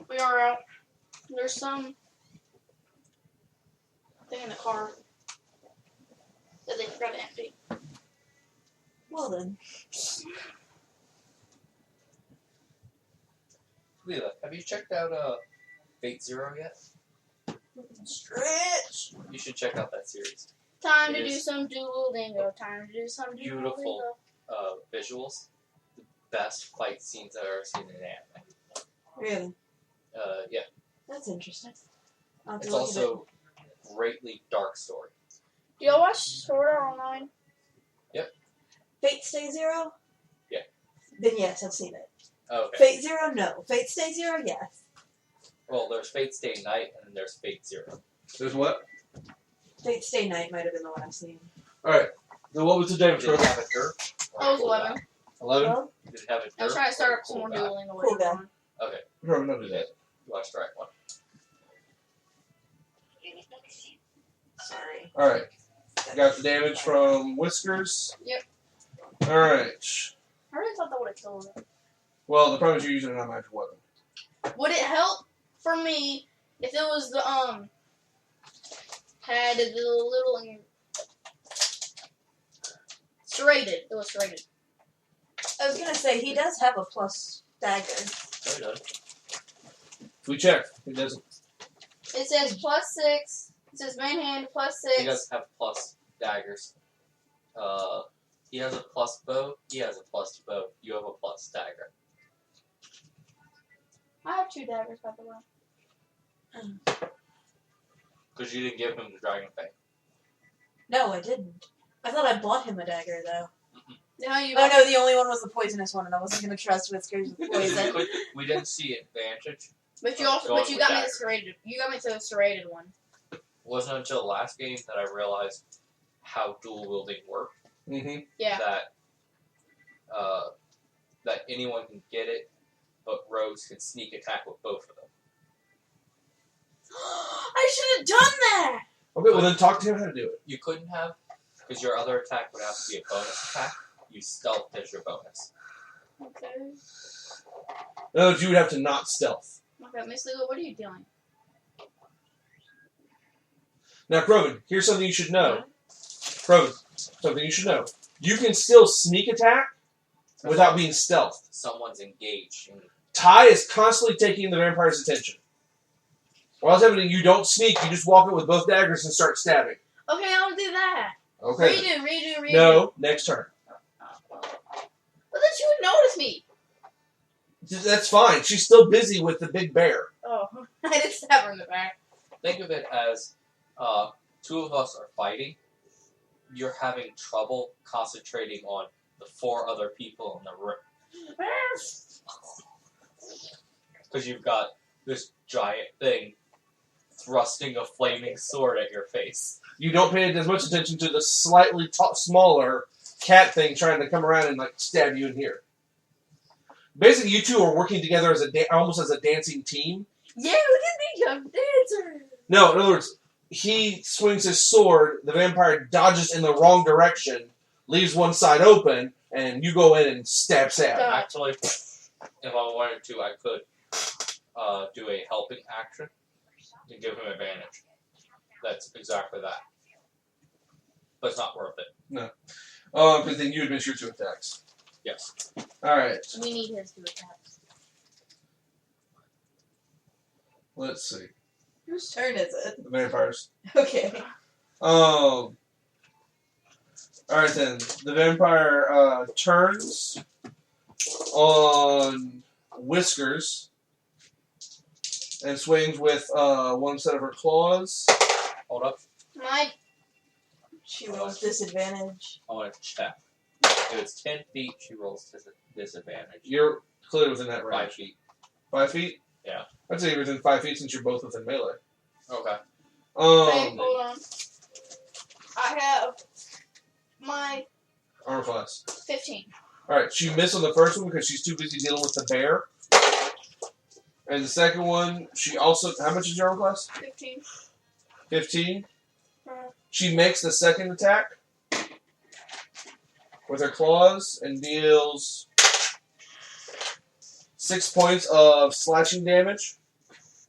D: we are out. There's some thing in the car that they forgot to empty.
A: well then.
E: Leela, have you checked out Fate Zero yet?
A: Stretch!
E: You should check out that series.
D: Time
E: It
D: to do
E: is
D: some Duolingo. Time to do some
E: beautiful.
D: Duolingo.
E: Visuals. The best fight scenes I've ever seen in an anime.
A: Really?
E: Yeah.
A: That's interesting. I'll have to
E: It's
A: look at it.
E: also greatly dark story.
D: Do y'all watch Sword Art Online?
A: Fate Stay Zero?
E: Yeah.
A: Then yes, I've seen it.
E: Okay.
A: Fate Zero, no. Fate Stay Zero, yes.
E: Well, there's Fate Stay Night, and then there's Fate Zero.
B: There's what?
A: Fate Stay Night might have been the one I've seen.
B: Alright. So what was the damage
E: Did it
B: roll?
E: have a dirt?
D: I was 11.
B: 11?
A: Well,
E: Did it have a dirt?
D: I was trying to start
E: or
D: up some more
E: cooldown?
D: dueling.
A: Cool guy.
E: Okay.
B: No, no, do that.
E: You want to strike one?
A: sorry.
B: Alright. Got the damage from Whiskers.
D: Yep.
B: Alright.
D: I really thought that would have killed it.
B: Well, the problem is you're using a non-magic weapon.
D: Would it help for me if it was the had the little serrated? It was serrated.
A: I was gonna say, he does have a plus dagger.
E: No, he doesn't.
B: If we check, it doesn't.
D: It says +6. It says main hand +6.
E: He does have plus daggers. He has a plus bow. He has a plus bow. You have a plus dagger.
D: I have 2 daggers, by the way.
E: Because you didn't give him the dragon fang.
A: No, I didn't. I thought I bought him a dagger, though.
D: Now you.
A: Oh no, the only one was the poisonous one, and I wasn't gonna trust Whiskers with poison.
E: We didn't see advantage.
D: But you also,
E: Going
D: but you
E: with
D: got me
E: dagger.
D: the serrated. You got me to the serrated one.
E: It wasn't until the last game that I realized how dual wielding worked.
B: Mm-hmm.
D: Yeah.
E: That anyone can get it, but rogues can sneak attack with both of them.
A: I should have done that.
B: Okay, well then talk to him how to do it.
E: You couldn't have, because your other attack would have to be a bonus attack. You stealth as your bonus.
D: Okay.
B: In other words, you would have to not stealth.
D: Okay, Miss Legal, what are you doing?
B: Now, Krogan, here's something you should know. Krogan, something you should know. You can still sneak attack without being stealth.
E: Someone's engaged. And
B: Ty is constantly taking the vampire's attention. While it's happening, you don't sneak, you just walk in with both daggers and start stabbing.
D: Okay, I'll do that.
B: Okay.
D: Redo.
B: No, next turn.
D: But then she would notice me.
B: That's fine. She's still busy with the big bear.
D: Oh, I did stab her in the back.
E: think of it as two of us are fighting. You're having trouble concentrating on the 4 other people in the room. Because you've got this giant thing thrusting a flaming sword at your face.
B: You don't pay as much attention to the slightly smaller cat thing trying to come around and like stab you in here. Basically, you two are working together as almost as a dancing team.
A: Yeah, look at me, I'm dancer.
B: No, in other words, he swings his sword, the vampire dodges in the wrong direction, leaves one side open, and you go in and stab.
E: Actually, if I wanted to, I could do a helping action to give him advantage. That's exactly that. But it's not worth it.
B: No. Because then you would miss your 2 attacks.
E: Yes.
B: Alright,
D: We need his 2 attacks.
B: let's see.
A: Whose turn is it?
B: The vampires.
A: Okay.
B: Alright then. The vampire turns on Whiskers and swings with one set of her claws.
E: Hold up.
A: She rolls disadvantage.
E: I want to check. If it's 10 feet, she rolls disadvantage.
B: You're clearly within that
E: 5
B: range.
E: feet.
B: 5 feet?
E: Yeah.
B: I'd say you're within 5 feet since you're both within melee.
E: Okay.
D: Wait, hold on. I have my
B: Armor class.
D: 15.
B: Alright, she missed on the first one because she's too busy dealing with the bear. And the second one, she also... How much is your armor class?
D: 15.
B: 15. She makes the second attack with her claws and deals 6 points of slashing damage.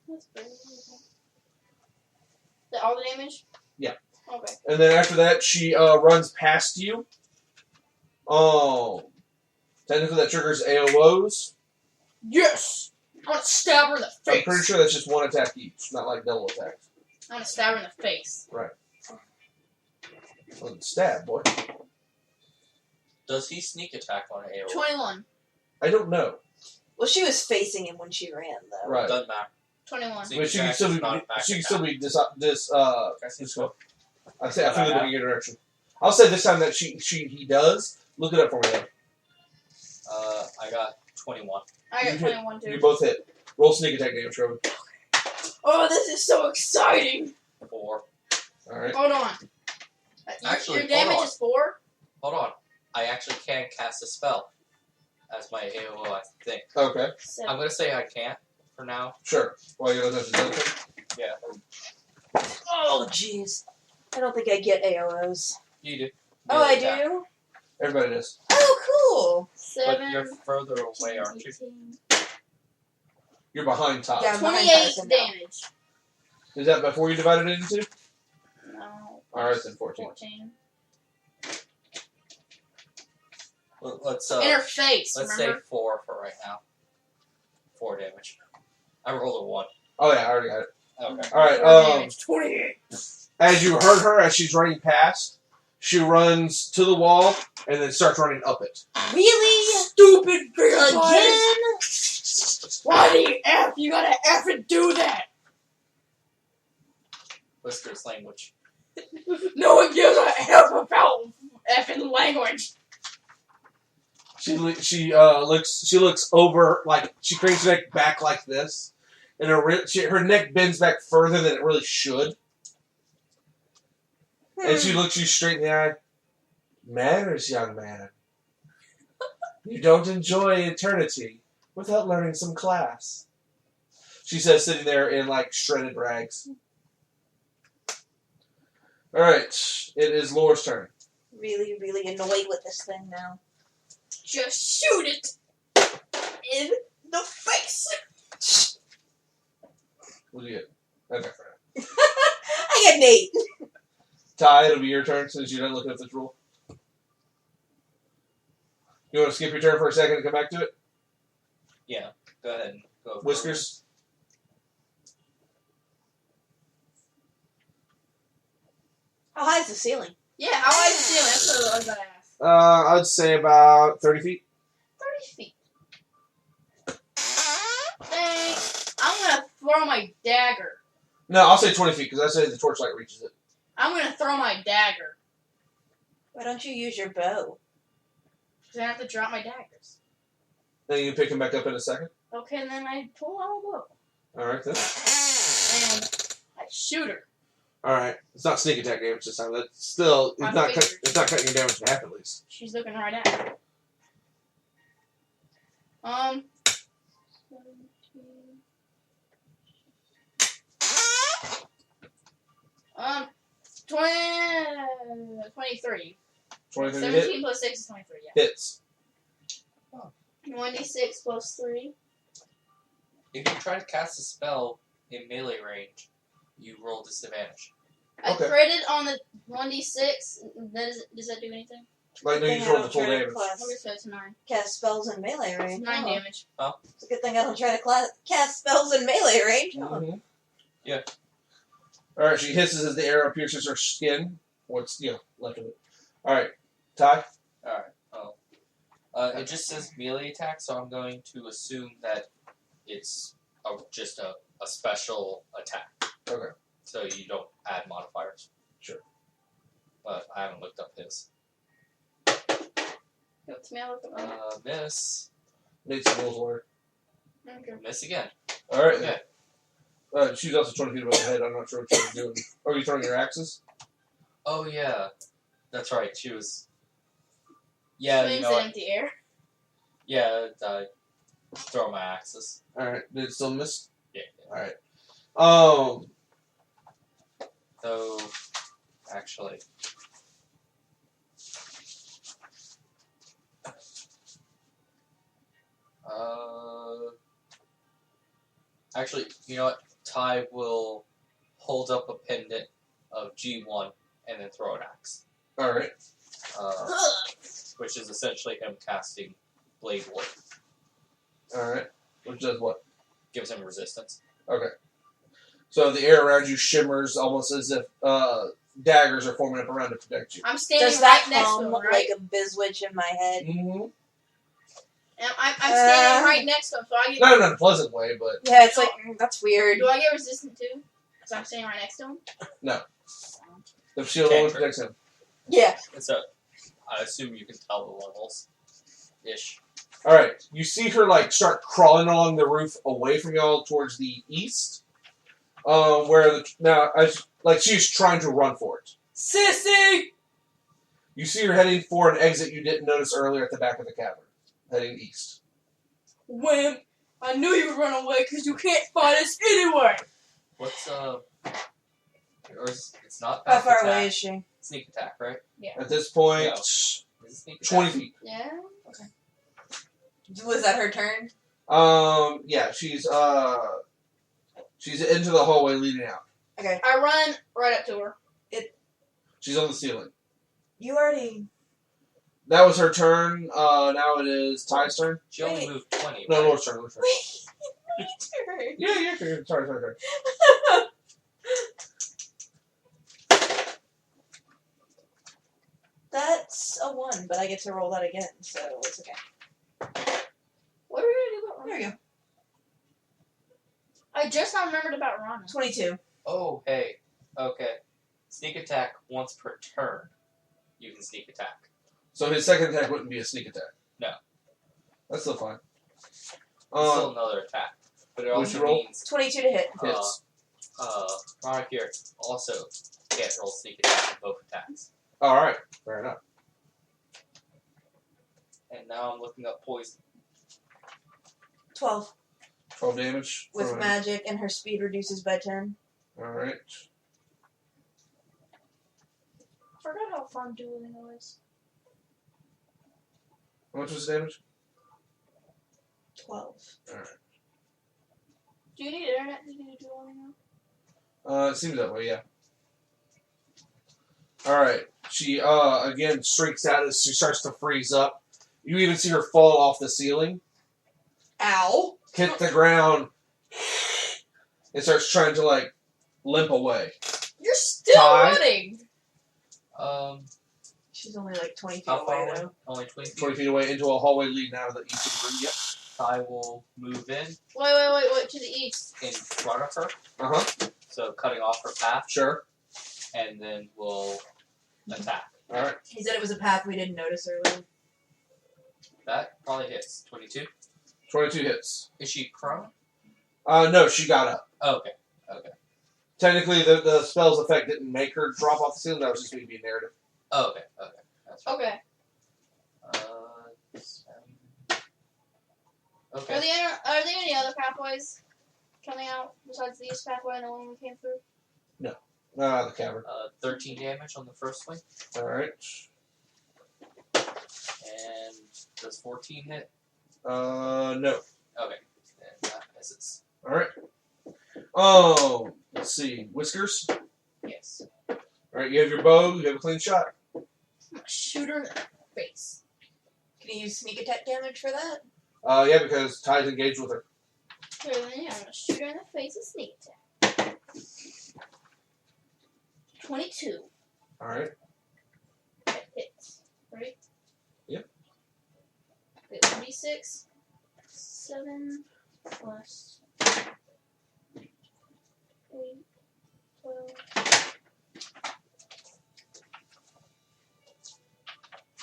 D: That's pretty. All the damage?
B: Yeah.
D: Okay.
B: And then after that, she runs past you. Technically that triggers AOs.
D: Yes! I want to stab her in the face.
B: I'm pretty sure that's just 1 attack each, not like double attacks.
D: I want to stab her in the face.
B: Well, stab, boy.
E: Does he sneak attack on AoE?
D: 21.
B: I don't know.
A: Well, she was facing him when she ran, though.
B: Right.
E: Doesn't matter.
D: 21.
E: Sneak
B: But she can
E: attack
B: still
E: is
B: be.
E: not a back
B: She can
E: attack.
B: still be
E: Can I see
B: this
E: scope?
B: I feel the beginning direction. I'll say this time that he does, Look it up for me, though.
E: I got 21.
D: I got
B: You hit.
D: 21 too.
B: You both hit. Roll sneak attack damage, Trevor.
D: Oh, this is so exciting!
E: 4.
B: Alright.
D: Hold on.
E: Actually,
D: your damage
E: hold on.
D: is 4?
E: Hold on. I actually can cast a spell as my AOO, I think.
B: Okay.
D: 7.
E: I'm going to say I can't for now.
B: Sure. Well, you don't have to do anything.
E: Yeah.
A: Oh, jeez. I don't think I get AOs.
E: You do.
A: Oh, I
E: Melee attack.
A: do?
B: Everybody does.
A: Oh, cool.
D: 7.
E: But you're further away, aren't you?
D: 18.
B: You're behind top.
A: Yeah.
D: 28
A: Tyson now.
D: damage.
B: Is that before you divide it into 2?
D: No.
B: Alright, then 14.
D: 14.
E: Let's
D: In her face,
E: let's
D: remember?
E: say 4 for right now. 4 damage. I rolled a 1.
B: Oh, yeah, I already got it.
E: Okay.
B: Alright,
D: 4 damage. 28.
B: as you heard her, as she's running past, she runs to the wall and then starts running up it.
A: Really?
D: Stupid vampires!
A: Again?
D: Why do you gotta effing do that?
E: Whiskers language.
D: No one gives a F about effing language.
B: She looks over, like she cranes her neck back like this, and her neck bends back further than it really should. And she looks you straight in the eye. Manners, young man. You don't enjoy eternity without learning some class. She says, sitting there in like shredded rags. All right, it is Laura's turn.
A: Really, really annoyed with this thing now.
D: Just shoot it in the face.
B: What do you get? Okay.
A: I get an 8.
B: Ty, it'll be your turn since you're done looking at this rule. You want to skip your turn for a second and come back to it?
E: Yeah. Go ahead and go.
B: Whiskers?
A: How high is the ceiling?
D: Yeah, how high is the ceiling? That's what I was gonna ask.
B: I'd say about 30 feet.
D: 30 feet. Dang. I'm gonna throw my dagger.
B: No, I'll say 20 feet because I say the torchlight reaches it.
D: I'm gonna throw my dagger.
A: Why don't you use your bow?
D: Because I have to drop my daggers.
B: Then you can pick him back up in a second.
D: Okay, and then I pull out a bow.
B: Alright then.
D: And I shoot her.
B: Alright. It's not sneak attack damage this time. That's still,
D: I
B: it's not,
D: figured.
B: it's not cutting your damage in half at least.
D: She's looking right at me. 23.
B: 23 to
D: 17
B: hit.
D: plus 6 is 23, yeah.
B: Hits.
D: 1d6 plus 3.
E: If you try to cast a spell in melee range, you roll disadvantage.
D: I
B: Okay.
D: critted on the 1d6. Does that do anything?
B: Like, no, you
A: Good
B: just
A: thing I
B: rolled the
A: don't
B: full
A: try to
B: damage.
A: class-
D: Okay, so it's 9.
A: Cast spells in melee
D: It's
A: range.
D: 9
A: Oh.
D: damage.
A: It's a good thing I don't try to cast spells in melee range. Oh.
B: Mm-hmm.
E: Yeah.
B: Alright, she hisses as the arrow pierces her skin. What's, left of it. Alright. Ty?
E: Alright. Oh. It just says melee attack, so I'm going to assume that it's just a special attack.
B: Okay.
E: So you don't add modifiers.
B: Sure.
E: But I haven't looked up his.
D: What's me? I'll look at mine.
E: Miss.
B: Need some rules order.
D: Okay.
E: Miss again.
B: Alright.
E: Okay.
B: She's also 20 feet above the head. I'm not sure what she's doing. Are you throwing your axes?
E: Oh, yeah. That's right. She was... Yeah,
D: Swings
E: you know
D: it
E: what?
D: in the air.
E: Yeah, throw my axes.
B: Alright. Did it still miss?
E: Yeah.
B: Alright.
E: So, actually... Actually, you know what? Ty will hold up a pendant of G1 and then throw an axe.
B: Alright.
E: Which is essentially him casting Blade Ward.
B: Alright. Which does what?
E: Gives him resistance.
B: Okay. So the air around you shimmers almost as if daggers are forming up around to protect you.
D: I'm standing
A: Does that
D: right next to
A: hum
D: him, right?
A: like a bizwitch in my head?
B: Mm-hmm.
D: And I'm standing right next to him, so I get...
B: Not in a pleasant way, but...
A: Yeah, it's like, that's weird.
D: Do I get resistant too? Because I'm standing right next to him?
B: The shield only protects him.
A: Yeah.
E: It's a... I assume you can tell the levels. Ish.
B: Alright, you see her like start crawling along the roof away from y'all towards the east. She's trying to run for it.
D: Sissy!
B: You see her heading for an exit you didn't notice earlier at the back of the cavern. Heading east.
D: Wimp! I knew you would run away because you can't find us anyway!
E: What's or it's not
A: How
E: fast
A: far
E: attack.
A: away is she?
E: Sneak attack, right?
B: At this point,
E: No. Is it sneak attack?
B: 20 feet.
D: Yeah?
A: Was that her turn?
B: Yeah, she's into the hallway leading out.
A: Okay.
D: I run right up to her.
B: She's on the ceiling.
A: You already.
B: That was her turn. Now it is Ty's turn.
E: She only
A: Wait.
E: moved 20.
B: No,
E: right?
B: Laura's turn. Laura's turn.
A: My turn.
B: Yeah, your turn. Sorry.
A: That's a 1, but I get to roll that again, so it's okay.
D: What are we gonna do about
A: There
D: running?
A: you go.
D: I just now remembered about running.
A: 22.
E: Oh, hey. Okay. Sneak attack once per turn. You can sneak attack.
B: So his second attack wouldn't be a sneak attack.
E: No.
B: That's still fine.
E: It's still another attack. But it
B: what'd you
E: also
B: roll?
E: means22
A: to hit.
B: Hits.
E: Rana here also can't roll sneak attack on both attacks.
B: Alright, fair enough.
E: And now I'm looking up poison.
A: 12.
B: 12 damage.
A: With
B: Alright.
A: magic, and her speed reduces by 10.
B: Alright.
D: I forgot how fun dueling was.
B: How much was the damage?
A: 12.
D: Do you need internet to do dueling now?
B: It seems that way, yeah. Alright. She, again, streaks out as she starts to freeze up. You even see her fall off the ceiling,
A: Ow!
B: hit the ground, and starts trying to, like, limp away.
D: You're still
B: Ty?
D: running!
A: She's only like 20 feet
E: How far
A: away,
E: away?
A: though.
E: Only 20 feet.
B: 20 feet away into a hallway leading out of the east of the room. Yep.
E: I will move in
D: Wait, to the east.
E: in front of her.
B: Uh-huh.
E: So cutting off her path.
B: Sure.
E: And then we'll attack.
B: Alright.
A: He said it was a path we didn't notice earlier.
E: That probably hits. 22.
B: 22 hits.
E: Is she prone?
B: No, she got up.
E: Oh, okay.
B: Technically, the spell's effect didn't make her drop off the ceiling. That was just me being narrative.
E: Oh, okay. That's right.
D: Okay.
E: Okay.
D: Are there any other pathways coming out besides the east pathway and the one we came through?
B: The cavern.
E: 13 damage on the first swing.
B: Alright.
E: And does 14 hit?
B: No.
E: Okay. And that misses.
B: Alright. Let's see. Whiskers.
E: Yes.
B: Alright, you have your bow. You have a clean shot.
D: I'm gonna shoot her in the face.
A: Can you use sneak attack damage for that?
B: Yeah, because Ty's engaged with her.
D: Here, then, yeah, I'm gonna shoot her in the face and sneak attack. 22.
B: Alright.
D: That hits, right?
B: Yep.
D: Wait, 1d6. 7 plus 8, 12.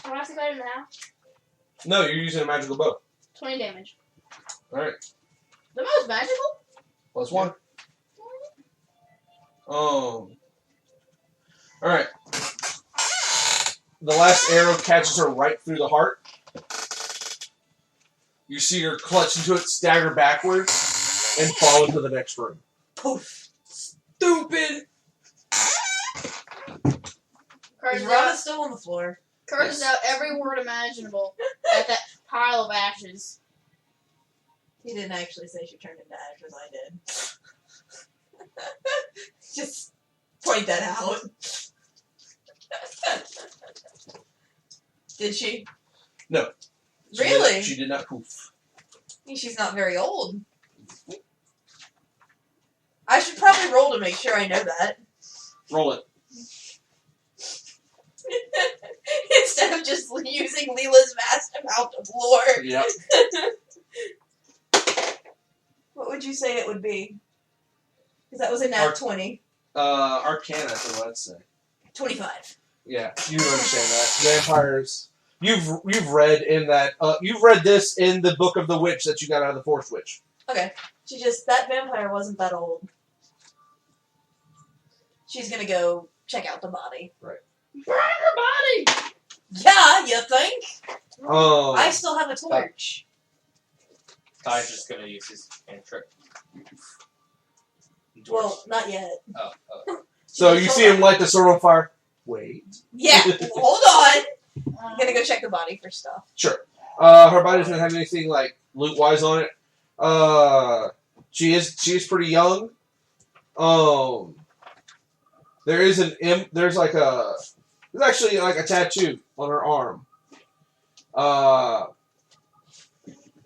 D: Am I divided in half?
B: No, you're using a magical bow.
D: 20 damage.
B: Alright.
D: The most magical?
B: Plus 1. Alright. The last arrow catches her right through the heart. You see her clutch into it, stagger backwards, and fall into the next room.
A: Poof. Stupid!
D: Curses
A: Rana's
D: out,
A: still on the floor.
D: curses out every word imaginable at that pile of ashes.
A: He didn't actually say she turned into ashes, I did. Just point that out. Did she?
B: No.
A: Really?
B: She did not poof.
A: I mean, she's not very old. I should probably roll to make sure I know that.
B: Roll it.
A: Instead of just using Leela's vast amount of lore.
B: Yep.
A: What would you say it would be? Because that was a nat 20.
B: Arcana, is what I'd say.
A: 25.
B: Yeah, you understand that. Vampires. You've read in that. You've read this in the book of the witch that you got out of the Forest Witch.
A: Okay. That vampire wasn't that old. She's gonna go check out the body.
B: Right.
D: Burn her body!
A: Yeah, you think?
B: Oh.
A: I still have a torch.
E: Ty's just gonna use his cantrip.
A: Well, not yet.
E: Oh.
B: So you see him light the sword on fire. Wait.
A: Yeah, hold on. I'm gonna go check the body for stuff.
B: Sure. Her body doesn't have anything like loot wise on it. She is pretty young. There's actually like a tattoo on her arm.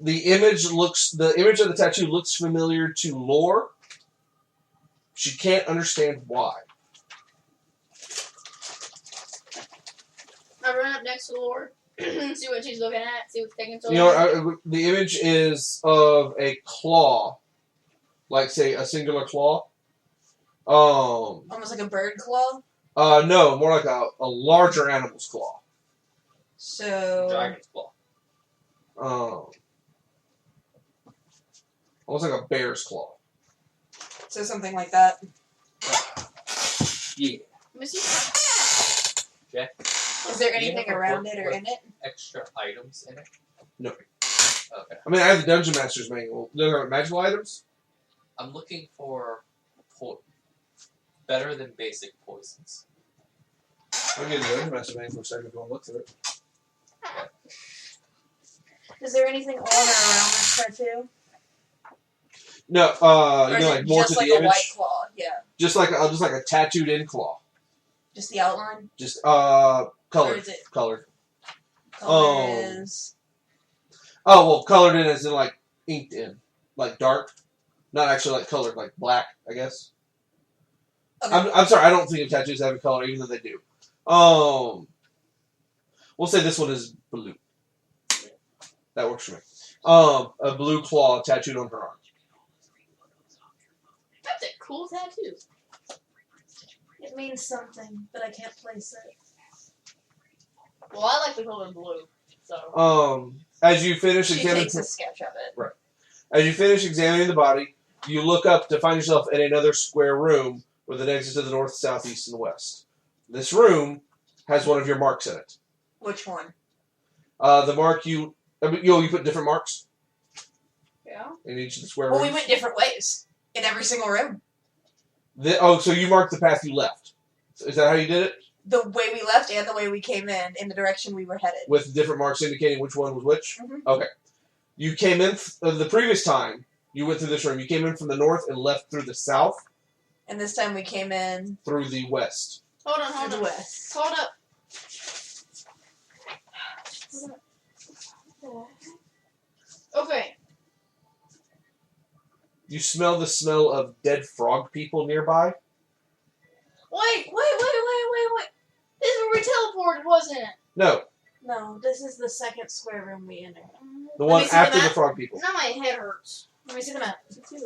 B: The image of the tattoo looks familiar to Lore. She can't understand why.
D: I run up next to Lord, see what she's looking at, see what's taking so
B: You know, the image is of a claw, like say a singular claw.
A: Almost like a bird claw.
B: No, more like a larger animal's claw.
A: So.
E: Dragon's claw.
B: Almost like a bear's claw.
A: So something like that.
E: Yeah.
D: Let me see.
E: Jack.
A: Is there
E: Do you
A: anything
E: have a
A: around
E: book
A: it or
E: with
A: in it?
E: Extra items in it?
B: No.
E: Okay.
B: I mean, I have the Dungeon Master's Manual. There are magical items.
E: I'm looking for better than basic poisons.
B: I'll give you the Dungeon Master's Manual for a second if you want to look through it.
A: Is there anything on or around this tattoo?
B: No,
A: Or
B: you
A: is
B: know,
A: it
B: like more
A: just
B: to
A: like
B: the
A: a
B: image.
A: white claw? Yeah.
B: Just like a tattooed in claw.
A: Just the outline?
B: Just
A: Or
B: colored.
A: is it
B: Colored.
A: color is
B: Oh well, colored in as in like inked in, like dark, not actually like colored, like black, I guess.
A: okay.
B: I'm sorry, I don't think of tattoos having color, even though they do. We'll say this one is blue. That works for me. A blue claw tattooed on her arm.
D: That's a cool tattoo.
A: It means something, but I can't place it.
D: Well, I like the color blue, so.
B: As you finish
A: She
B: examining,
A: takes a sketch of it.
B: as you finish examining the body, you look up to find yourself in another square room with an exit to the north, south, east, and west. This room has one of your marks in it.
A: Which one?
B: The mark you put different marks
D: Yeah.
B: in each of the square
A: Well,
B: rooms.
A: we went different ways in every single room.
B: So you marked the path you left. Is that how you did it?
A: The way we left and the way we came in the direction we were headed.
B: With different marks indicating which one was which?
A: Mhm.
B: Okay. You came in, the previous time you went through this room, you came in from the north and left through the south,
A: And this time we came in
B: through the west.
D: Hold on,
A: through
D: hold
A: the
D: on.
A: west.
D: Hold up. Okay.
B: You smell the smell of dead frog people nearby.
D: Wait. This is where we teleported, wasn't it?
B: No,
A: No, this is the second square room we entered.
B: the
A: Let
B: one
A: me see the
B: after the
A: map.
B: frog people.
D: Now my head hurts.
A: Let me see the map.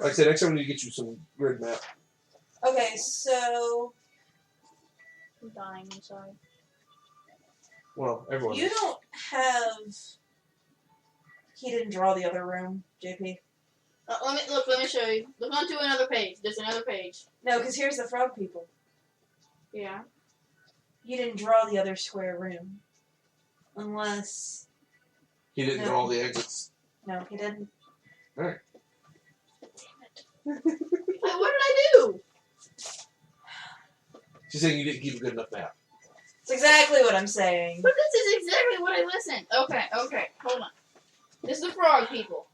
B: Like I said, next time we need to get you some grid map.
A: Okay, so
D: I'm dying inside.
B: Well, everyone.
A: you don't have. He didn't draw the other room, JP.
D: Let me show you. Look onto another page. There's another page.
A: No, because here's the frog people.
D: Yeah.
A: You didn't draw the other square room. Unless.
B: He didn't
A: No.
B: draw all the exits.
A: No, he didn't.
B: Alright.
D: What did I do?
B: She's saying you didn't keep a good enough map.
A: It's exactly what I'm saying.
D: But this is exactly what I listened. Okay. Hold on. This is the frog people.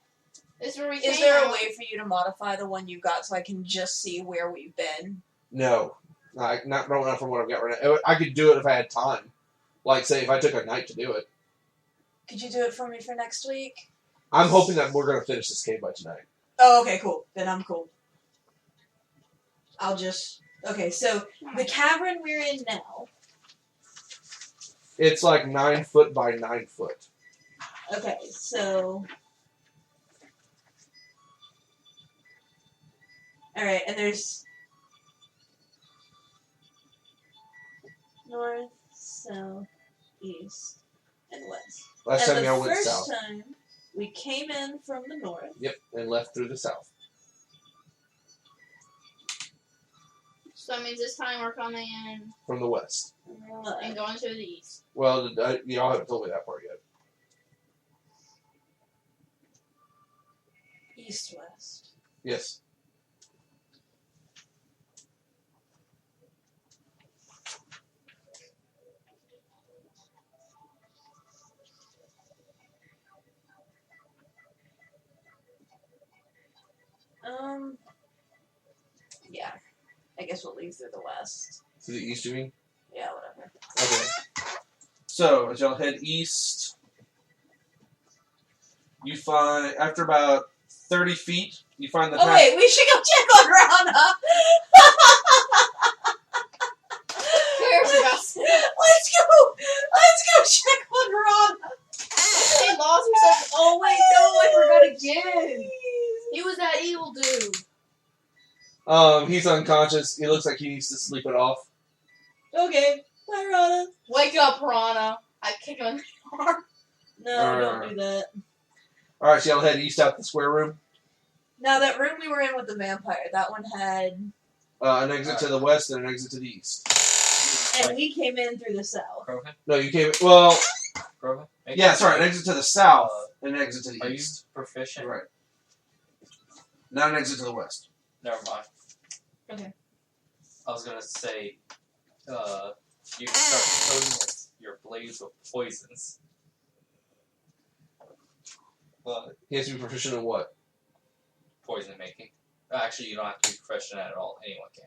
D: This is where we
A: Is
D: came
A: there a
D: out.
A: way for you to modify the one you got so I can just see where we've been?
B: No. Not enough from what I've got right now. I could do it if I had time. Like, say, if I took a night to do it.
A: Could you do it for me for next week?
B: I'm hoping that we're going to finish this game by tonight.
A: Oh, okay, cool. Then I'm cool. I'll just... Okay, so the cavern we're in now...
B: It's like 9 foot by 9 foot.
A: Okay, so... Alright, and there's... North, south, east, and west.
B: Last
A: and
B: time
A: the
B: y'all went
A: first
B: south.
A: time, we came in from the north.
B: Yep, and left through the south.
D: So that means this time we're coming in
B: From the west.
D: and going to the east.
B: Well, y'all haven't told me that part yet.
A: East-west.
B: Yes.
A: Yeah. I guess we'll leave through the west.
B: To the east, you mean?
A: Yeah, whatever.
B: Okay. So, as y'all head east, you find, after about 30 feet, you find the
A: Oh,
B: path.
A: wait, we should go check on Rana!
D: Cares about
A: Let's go check on Rana!
D: He lost himself. Oh wait, no, I forgot again. He was that evil dude.
B: He's unconscious. He looks like he needs to sleep it off.
A: Okay, bye Rana.
D: Wake up, Rana. I kick him in the arm.
A: No, don't do that.
B: Alright, so y'all head east out the square room.
A: Now, that room we were in with the vampire, that one had...
B: An exit to the west and an exit to the east.
A: And we came in through the south.
E: Grover?
B: No, you came. Well,
E: Grover?
B: yeah, sorry, an exit to the south and an exit to the
E: Are you
B: east.
E: proficient?
B: Right. Not an exit to the west.
E: Never mind.
A: Okay.
E: I was gonna say, you can start coating your blades with poisons. But
B: He has to be proficient in what?
E: poison making. Actually, you don't have to be proficient at all. Anyone can.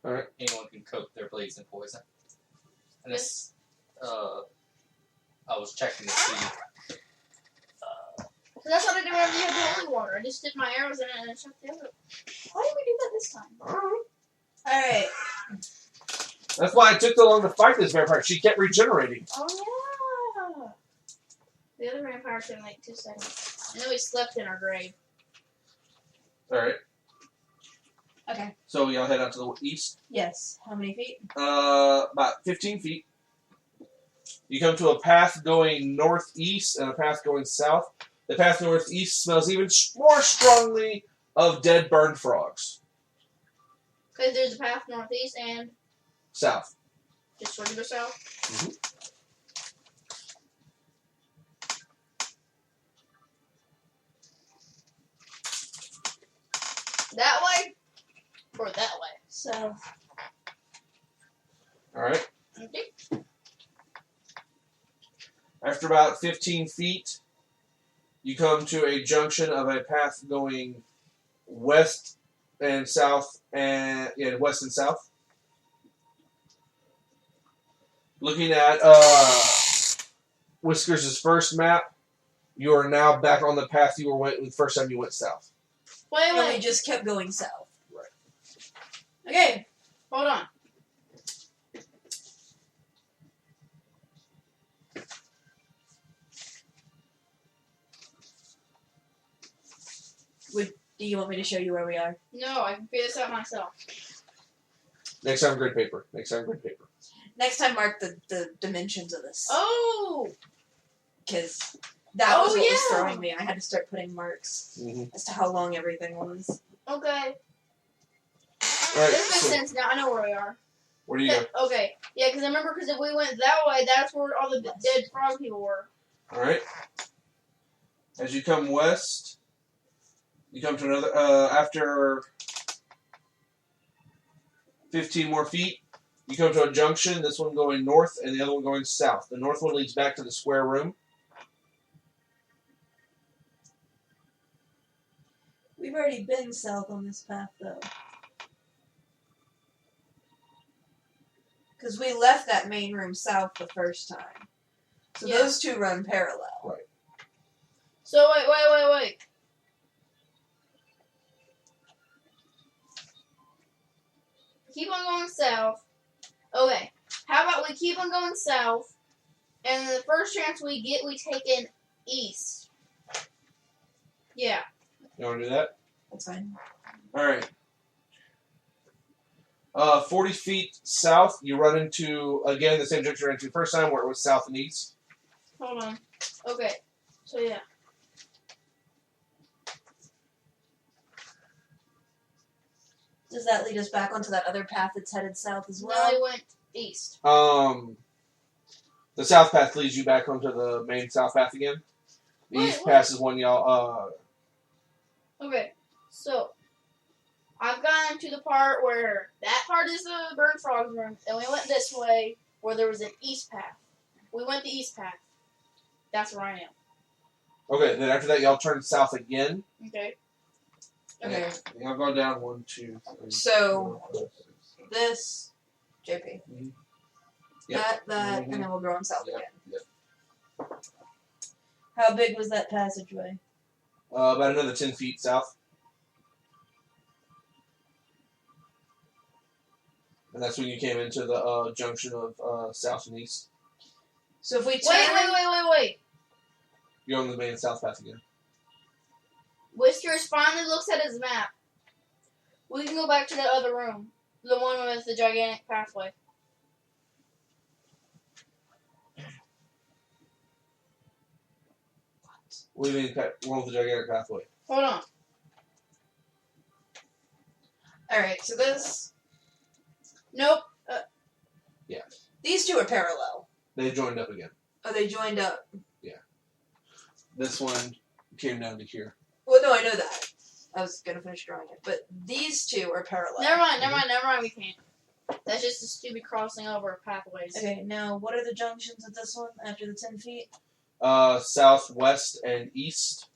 B: Alright.
E: Anyone can coat their blades in poison. And this, I was checking to see.
D: So that's what I did whenever you had the holy water. I just dipped my arrows in it and I shot the other. Why did we do that this time?
A: Alright.
B: That's why it took so long to fight this vampire. She kept regenerating.
D: Oh yeah. The other vampire took like 2 seconds. And then we slept in our grave.
B: Alright.
A: Okay.
B: So y'all head out to the east.
A: Yes. How many feet?
B: About 15 feet. You come to a path going northeast and a path going south. The path northeast smells even more strongly of dead burned frogs.
D: Because there's a path northeast and
B: South.
D: just regular south.
B: Mhm.
D: That way or that way?
A: So,
B: Alright.
D: Okay.
B: After about 15 feet, you come to a junction of a path going west and south, and west and south. Looking at Whiskers' first map, you are now back on the path you were the first time you went south.
D: Wait,
A: and we
D: wait.
A: just kept going south.
B: Right.
A: Okay.
D: Hold on.
A: Do you want me to show you where we are?
D: No, I can figure this out myself.
B: Next time, grid paper. Next time, grid paper.
A: Next time, mark the dimensions of this.
D: Oh!
A: Because that was what was
D: yeah.
A: throwing me. I had to start putting marks as to how long everything was.
D: Okay.
B: Alright,
D: This makes
B: so
D: sense now. I know where we are.
B: where do you go?
D: Okay. Yeah, because I remember because if we went that way, that's where all the dead frog people were.
B: Alright. As you come west, you come to another, after 15 more feet, you come to a junction, this one going north and the other one going south. The north one leads back to the square room.
A: We've already been south on this path, though. Because we left that main room south the first time. So
D: Yeah.
A: those two run parallel.
B: Right.
D: So wait. Keep on going south. Okay. How about we keep on going south, and the first chance we get, we take in east. Yeah.
B: You want to do that?
A: That's fine.
B: Alright. 40 feet south, you run into, again, the same junction you ran into first time, where it was south and east.
D: Hold on. Okay. So yeah.
A: Does that lead us back onto that other path that's headed south as
D: Now
A: well?
D: I went east.
B: The south path leads you back onto the main south path again. The
D: Wait,
B: east
D: what?
B: path is one y'all,
D: Okay. So I've gotten to the part where that part is the bird frog room, and we went this way where there was an east path. We went the east path. That's where I am.
B: okay, then after that y'all turn south again.
D: Okay.
A: Okay.
B: Y'all go down 1, 2, 3.
A: So
B: 4, 5, 6, 7.
A: this, JP.
B: Mhm. Yep.
A: That,
B: Mhm.
A: and then we'll go on south
B: Yep.
A: again.
B: Yep.
A: How big was that passageway?
B: About another 10 feet south. And that's when you came into the junction of south and east.
A: So if we turn...
D: Wait.
B: You're on the main south path again.
D: Whiskers finally looks at his map. We can go back to the other room. The one with the gigantic pathway.
B: What do you mean, one with the gigantic pathway?
D: Hold on.
A: Alright, so this...
D: Nope.
A: These two are parallel.
B: They joined up again.
A: Oh, they joined up.
B: This one came down to here.
A: Well, no, I know that. I was gonna finish drawing it. But these two are parallel.
D: Never mind. We can't. That's just a stupid crossing over pathways.
A: Okay, now what are the junctions at this one after the 10 feet?
B: Southwest and east.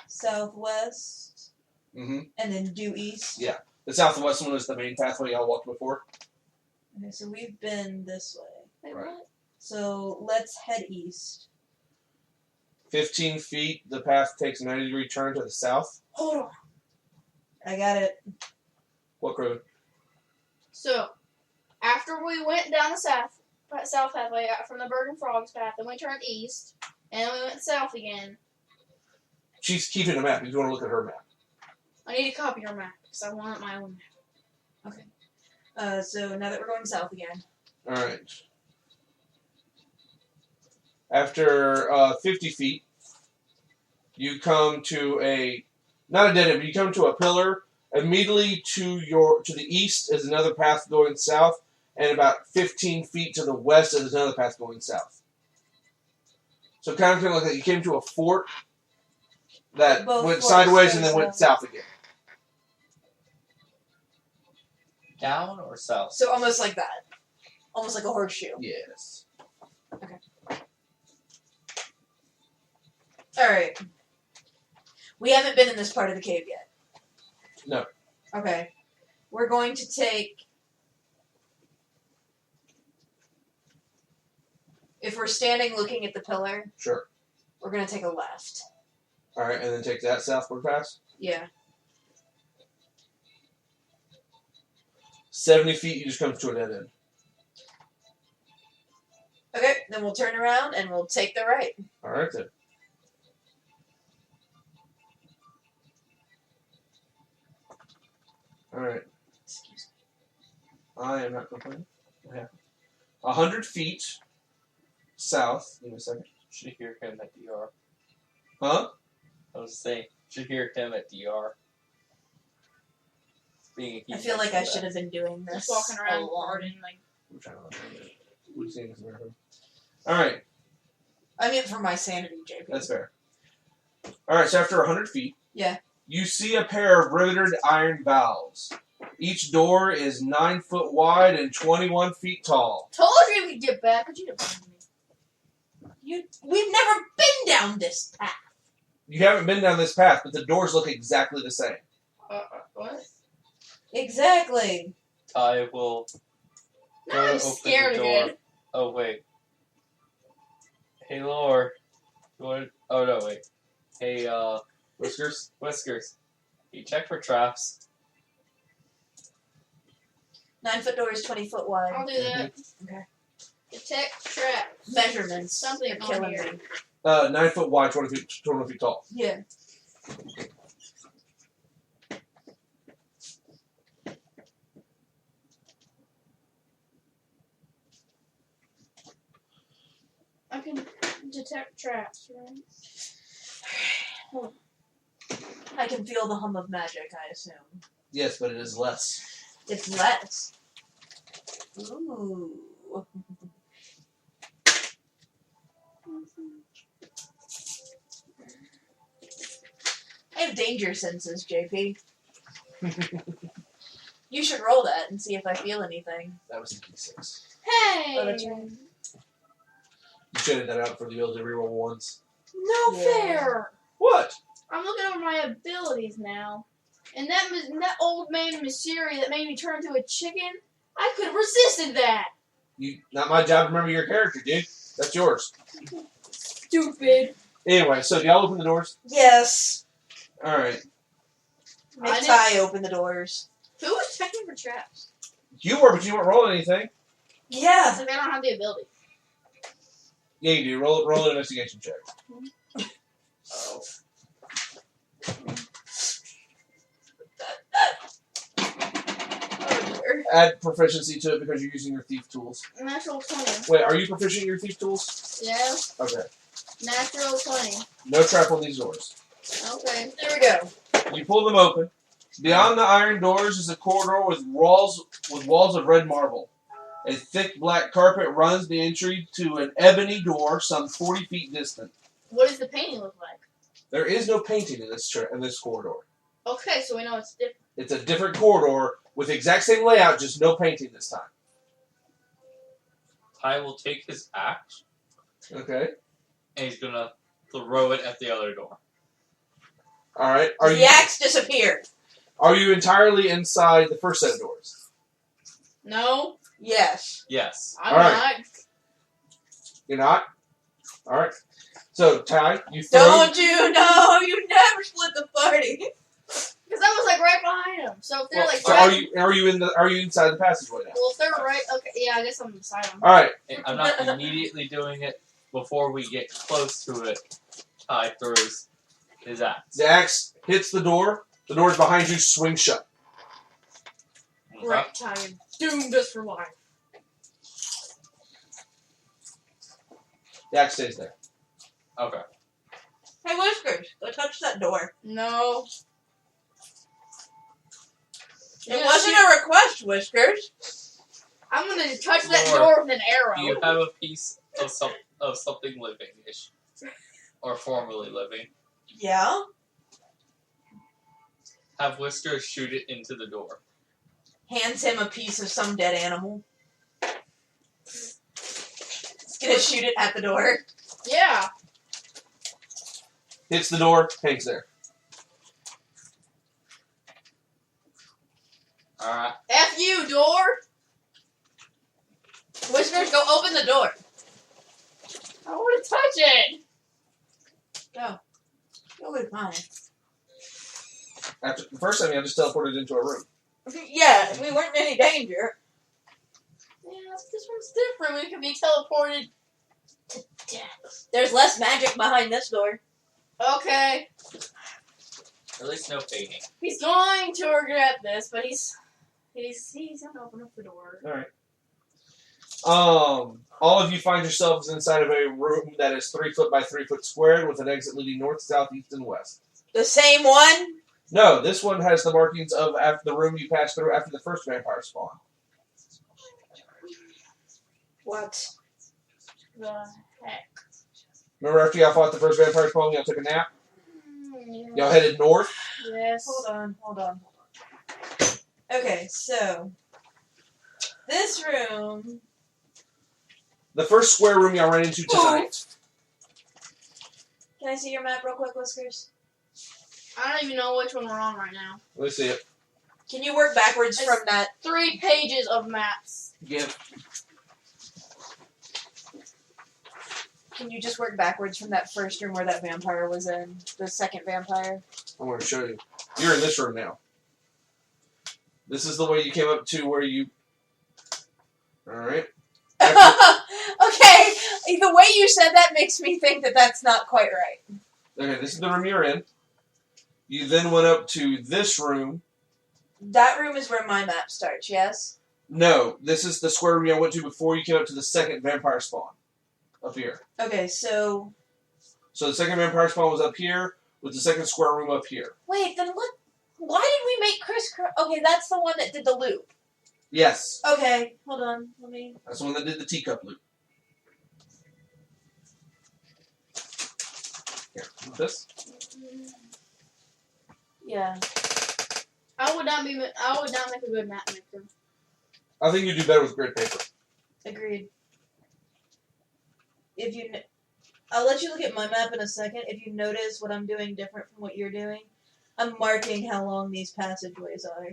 A: Southwest.
B: Mm-hmm.
A: And then due east.
B: Yeah. The southwest one is the main pathway y'all walked before.
A: Okay, so we've been this way.
D: Wait,
B: Right.
D: what?
A: So let's head east.
B: 15 feet, the path takes a 90-degree turn to the south.
A: Hold on. I got it.
B: What road?
D: So, after we went down the south pathway from the bird and frogs path, then we turned east, and then we went south again.
B: She's keeping a map. You want to look at her map.
D: I need to copy your map because I want my own map.
A: So now that we're going south again.
B: All right. After 50 feet, you come to a, not a dead end, but you come to a pillar. Immediately to the east is another path going south, and about 15 feet to the west is another path going south. So kind of like that. You came to a fort that
A: Both
B: went
A: forts
B: sideways
A: go
B: and then went
A: south.
B: south again.
E: Down or south?
A: So almost like that. Almost like a horseshoe.
B: Yes.
A: Alright. We haven't been in this part of the cave yet.
B: No.
A: Okay. We're going to take... If we're standing looking at the pillar,
B: Sure.
A: we're going to take a left.
B: All right, and then take that southward pass.
A: Yeah.
B: 70 feet, you just come to a dead end.
A: Okay, then we'll turn around and we'll take the right.
B: All right, then. All right.
A: Excuse
B: I am not complaining. What happened? 100 feet south. Give me a second.
E: Should hear him at DR.
B: Huh?
E: I was saying, should hear him at DR.
A: me. I feel like I should have been doing this.
D: Just walking around
A: all along.
D: garden, like.
B: I'm trying to look at it. We've seen this in our home. All right.
A: I mean, for my sanity, JP.
B: That's fair. All right, so after 100 feet,
A: Yeah.
B: you see a pair of riveted iron valves. Each door is 9 foot wide and 21 feet tall.
D: Told you we could get back, but you didn't find me.
A: We've never been down this path.
B: You haven't been down this path, but the doors look exactly the same.
D: What?
A: Exactly.
E: I will
D: Now
E: go to
D: I'm
E: open
D: scared
E: the door.
D: again.
E: Oh, wait. Hey, Lore. What? Oh, no, wait. Hey,
B: Whiskers?
E: Whiskers. You check for traps.
A: 9 foot doors, 20 foot wide.
D: I'll do that.
A: Okay.
D: Detect trap.
A: Measurements.
D: Something
A: are
D: on
A: killing
D: here.
A: me.
B: 9 foot wide, 20 feet tall.
A: Yeah.
D: I can detect traps, right?
A: I can feel the hum of magic, I assume.
B: Yes, but it is less.
A: It's less. Ooh. I have danger senses, JP. You should roll that and see if I feel anything.
B: That was a D6.
D: Hey!
A: Oh, that's right.
B: You shoulded that out for the ability to reroll ones.
D: No
A: Yeah.
D: fair!
B: What?
D: I'm looking over my abilities now. And that old man Missouri that made me turn into a chicken, I could have resisted that!
B: Not my job to remember your character, dude. That's yours.
D: Stupid.
B: Anyway, so do y'all open the doors?
A: Yes.
B: Alright.
A: Make Ty open the doors.
D: Who was checking for traps?
B: You were, but you weren't rolling anything.
A: Yeah.
D: Like I don't have the ability.
B: Yeah, you do. Roll an investigation check.
A: Oh.
B: Add proficiency to it because you're using your thief tools.
D: Natural 20.
B: Wait, are you proficient in your thief tools?
D: Yeah.
B: Okay.
D: Natural 20.
B: No trap on these doors.
D: Okay.
A: There we go.
B: You pull them open. Beyond the iron doors is a corridor with walls of red marble. A thick black carpet runs the entry to an ebony door some 40 feet distant.
D: What does the painting look like?
B: There is no painting in this corridor.
D: Okay, so we know it's different.
B: It's a different corridor with the exact same layout, just no painting this time.
E: Ty will take his axe
B: Okay.
E: and he's gonna throw it at the other door.
B: All right.
A: The axe disappeared.
B: Are you entirely inside the first set of doors?
D: No,
A: Yes.
E: Yes.
D: I'm
B: All right.
D: not.
B: You're not? All right. So, Ty, you throw...
A: Don't you know? You never split the party.
D: Because I was like right behind him. So if they're like
B: so
D: right,
B: are you inside the passageway now?
D: well, if they're right, okay, yeah, I guess I'm beside them.
B: All right.
E: I'm not immediately doing it. Before we get close to it, Ty throws his axe.
B: The axe hits the door. The doors behind you swing shut.
D: Right, Ty, you're doomed us for life.
B: The axe stays there.
E: Okay.
A: Hey, Whiskers, go touch that door.
D: No.
A: It wasn't a request, Whiskers.
D: I'm gonna touch that
E: Lord,
D: door with an arrow.
E: Do you have a piece of something living-ish? Or formerly living?
A: Yeah?
E: Have Whiskers shoot it into the door.
A: Hands him a piece of some dead animal. He's gonna shoot it at the door.
D: Yeah.
B: Hits the door. Hangs there.
E: Alright.
D: F you, door.
A: Whiskers, go open the door.
D: I want to touch it.
A: Go. You'll be fine.
B: After the first time, I just teleported into a room.
A: Yeah, we weren't in any danger.
D: Yeah, this one's different. We can be teleported to death.
A: There's less magic behind this door.
D: Okay.
E: At least no painting.
D: He's going to regret this, but he's gonna open up the door.
B: All right. All of you find yourselves inside of a room that is 3 foot by 3 foot squared with an exit leading north, south, east, and west.
A: The same one?
B: No, this one has the markings of after the room you passed through after the first vampire spawn.
A: What?
D: The heck?
B: Remember after y'all fought the first vampire spawn, y'all took a nap? Y'all headed north?
D: Yes.
A: Hold on. Okay, so this room.
B: The first square room y'all ran into tonight.
A: Can I see your map real quick, Whiskers?
D: I don't even know which one we're on right now.
B: Let me see it.
A: Can you work backwards
D: It's-
A: from that?
D: 3 pages of maps.
B: Give.
A: Can you just work backwards from that first room where that vampire was in? The second vampire?
B: I'm going to show you. You're in this room now. This is the way you came up to where you... Alright.
A: Okay, the way you said that makes me think that that's not quite right.
B: Okay, this is the room you're in. You then went up to this room.
A: That room is where my map starts, yes?
B: No, this is the square room you went to before you came up to the second vampire spawn. Up here.
A: Okay, so
B: So the second vampire spawn was up here, with the second square room up here.
A: wait, then what? Why did we make Chris? Okay, that's the one that did the loop.
B: Yes.
A: Okay, hold on. Let me.
B: That's the one that did the teacup loop. Here, this.
A: Yeah.
D: I would not make a good map maker.
B: I think you do better with grid paper.
A: Agreed. If you, I'll let you look at my map in a second. If you notice what I'm doing different from what you're doing, I'm marking how long these passageways are,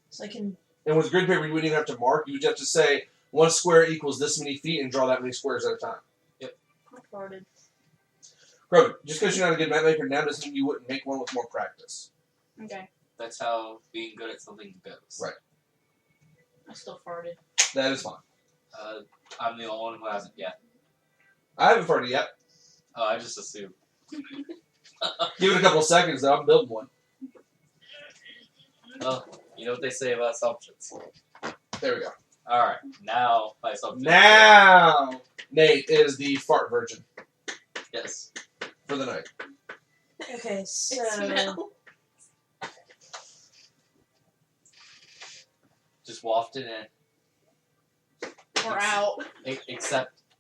A: so I can.
B: And with grid paper, you wouldn't even have to mark. You would just have to say 1 square equals this many feet and draw that many squares at a time.
D: I farted.
B: Bro, just because you're not a good map maker now doesn't mean you wouldn't make one with more practice.
D: Okay.
E: That's how being good at something goes.
B: Right.
D: I still farted.
B: That is fine.
E: I'm the only one who hasn't yet.
B: I haven't farted yet.
E: Oh, I just assumed.
B: Give it a couple of seconds, though. I'm building one.
E: Oh, you know what they say about assumptions.
B: There we go.
E: Alright, now my assumption.
B: Now, Nate is the fart virgin
E: Yes.
B: for the night.
A: Okay, so.
D: Smell.
E: Just wafted in.
D: We're out.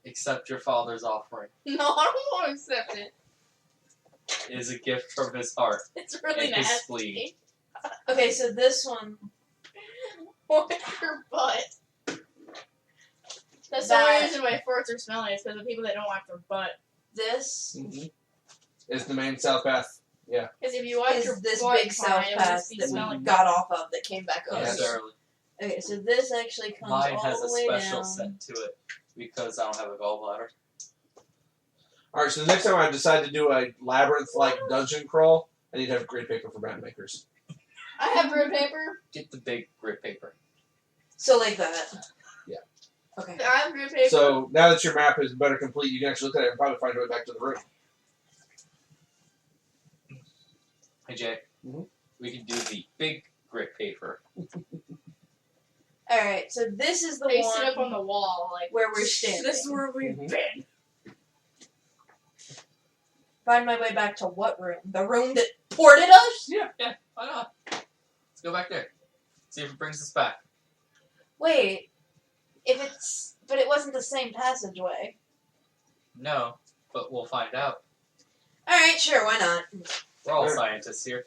E: Accept your father's offering.
D: No, I don't want to accept it.
E: It is a gift from his heart.
D: It's really
E: And his
D: nasty.
E: spleen.
A: Okay, so this one.
D: Or your butt. That's the
A: That-
D: only reason why farts are smelly is because of people that don't wipe their butt.
A: This
B: Is the main south path.
D: Because if you wipe your
A: is this
D: butt
A: big south
D: fine, it would
A: path
D: just be
A: that
D: smelling.
A: we got off of that came back up.
B: Yes.
E: Necessarily.
A: Okay, so this actually comes
E: Mine
A: all
E: has
A: the
E: a
A: way
E: special
A: down.
E: scent to it because I don't have a gallbladder.
B: Alright, so the next time I decide to do a labyrinth-like dungeon crawl, I need to have grid paper for map makers.
D: I have grid paper.
E: Get the big grit paper.
A: So like that.
B: Yeah.
A: Okay.
D: I have grid paper.
B: So now that your map is better complete, you can actually look at it and probably find your way back to the room.
E: Hey Jay, we can do the big grit paper.
A: Alright, so this is the
D: Paste
A: one
D: it up on the wall, like
A: where we're standing.
D: this is where we've
B: Mhm.
D: been.
A: Find my way back to what room? The room that ported us?
E: Yeah, why not? Let's go back there. See if it brings us back.
A: Wait. But it wasn't the same passageway.
E: No, but we'll find out.
A: Alright, sure, why not?
E: We're all
B: Sure.
E: scientists here.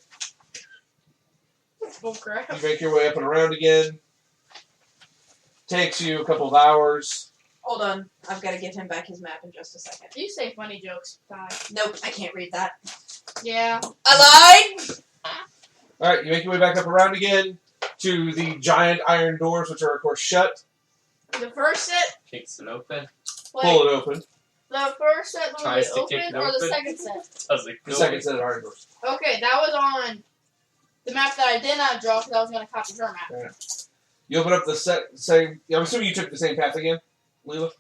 D: Oh crap.
B: You make your way up and around again. Takes you a couple of hours.
A: Hold on. I've got to give him back his map in just a second.
D: You say funny jokes, die.
A: Nope, I can't read that.
D: Yeah.
A: I lied!
B: Alright, you make your way back up around again to the giant iron doors, which are, of course, shut.
D: The first set,
E: Kicks it open.
D: like,
B: Pull it open.
D: the first set that
E: Tries
D: was
E: to kick
D: open,
E: it
D: or the
E: open.
D: second set?
E: Does it
B: The
E: go
B: second
E: in?
B: set of iron doors.
D: Okay, that was on the map that I did not draw because I was going to copy her map.
B: You open up the same... I'm assuming you took the same path again, Leela?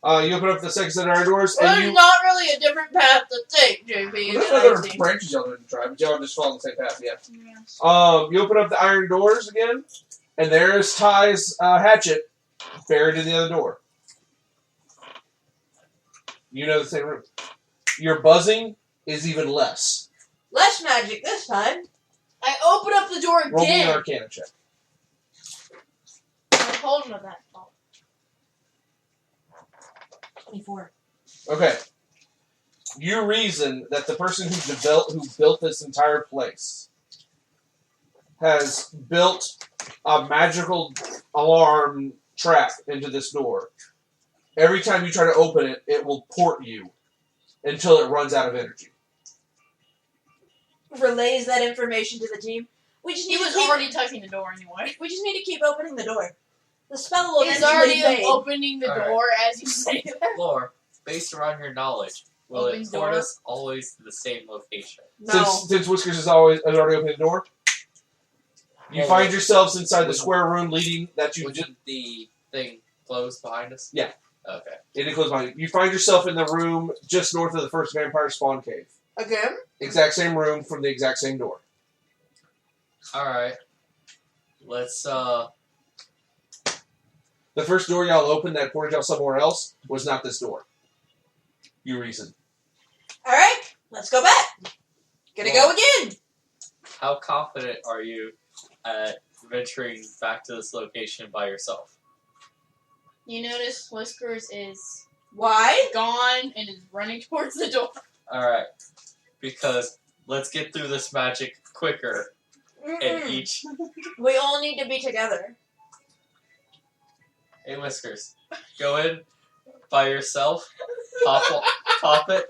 B: You open up the second set of iron doors,
D: Well,
B: and
D: there's
B: you...
D: not really a different path to take, JP.
B: There's
D: that
B: other
D: I've seen.
B: branches y'all didn't try, but y'all just follow the same path, yeah.
D: Yes.
B: You open up the iron doors again, and there's Ty's hatchet buried in the other door. You know the same room. Your buzzing is even less.
A: Less magic this time.
D: I open up the door
B: Roll me an
D: again.
B: Arcana check.
D: I'm holding of that. Oh.
A: 24.
B: Okay. You reason that the person who built this entire place has built a magical alarm trap into this door. Every time you try to open it, it will port you until it runs out of energy.
A: Relays that information to the team. We just
D: He
A: need
D: was
A: to keep,
D: already touching the door anyway.
A: We just need to keep opening the door. The spell will
D: He's
A: eventually
D: already
A: fade.
D: opening the
E: Alright.
D: door as you say that.
E: Lore, based around your knowledge, will
D: Opens
E: it port
D: door.
E: us always to the same location?
A: No.
B: Since Whiskers has already opened the door, you
E: Well,
B: find yourselves inside the
E: wouldn't-
B: square room leading that you just
E: Wouldn't the thing close behind us?
B: Yeah.
E: Okay.
B: it includes behind you. You find yourself in the room just north of the first vampire spawn cave.
A: Again?
B: Exact same room from the exact same door.
E: Alright. Let's,
B: The first door y'all opened that ported y'all somewhere else was not this door. You reason.
A: Alright, let's go back. Gonna go again.
E: How confident are you at venturing back to this location by yourself?
D: You notice Whiskers is
A: Why?
D: gone and is running towards the door.
E: Alright. Because let's get through this magic quicker and
A: Mm-mm.
E: each...
A: We all need to be together.
E: Hey, Whiskers. Go in by yourself, pop it,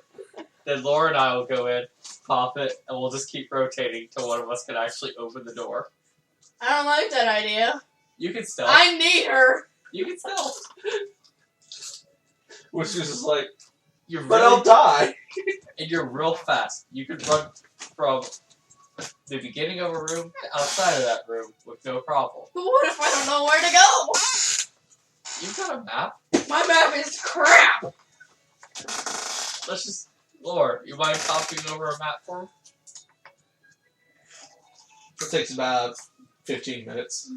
E: then Laura and I will go in, pop it, and we'll just keep rotating till one of us can actually open the door.
D: I don't like that idea.
E: You can stealth.
D: I need her.
E: You can stealth.
B: Which is just like,
E: You're
B: but
E: really,
B: I'll die.
E: and you're real fast. You can run from the beginning of a room to outside of that room with no problem.
D: But what if I don't know where to go?
E: You've got a map.
D: My map is crap.
E: Let's just... Laura, you mind copying over a map for me?
B: It takes about 15 minutes.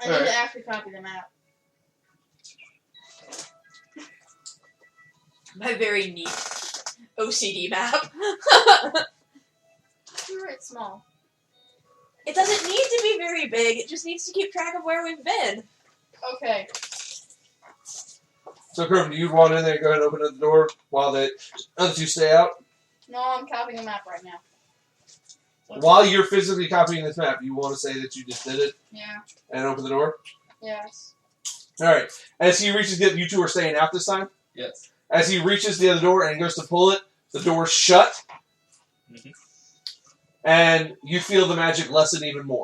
D: I need to actually copy the map.
A: My very neat OCD map.
D: You're right, small.
A: It doesn't need to be very big, it just needs to keep track of where we've been.
D: Okay.
B: So, Kerm, do you run in there and go ahead and open the door while the others you stay out?
D: No, I'm copying the map right now.
B: While you're physically copying this map, you want to say that you just did it
D: Yeah.
B: and open the door?
D: Yes.
B: Alright. As he reaches the... You two are staying out this time?
E: Yes.
B: As he reaches the other door and goes to pull it, the door's shut.
E: Mhm.
B: And you feel the magic lessen even more.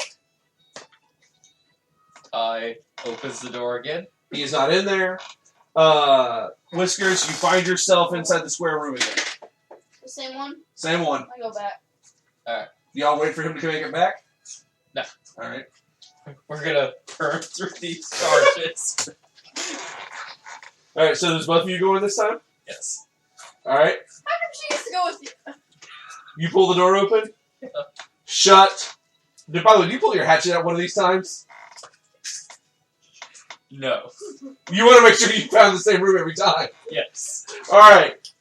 E: I opens the door again.
B: He is not in there. Whiskers, you find yourself inside the square room again.
D: The same one?
B: Same one.
D: I go back.
B: Y'all wait for him to make it back?
E: No.
B: Alright.
E: We're gonna burn through these charges.
B: Alright, so does both of you go in this time?
E: Yes.
B: Alright.
D: How come she gets to go with you?
B: You pull the door open. Shut. By the way, do you pull your hatchet out one of these times?
E: No.
B: You want to make sure you found the same room every time.
E: Yes.
B: Alright.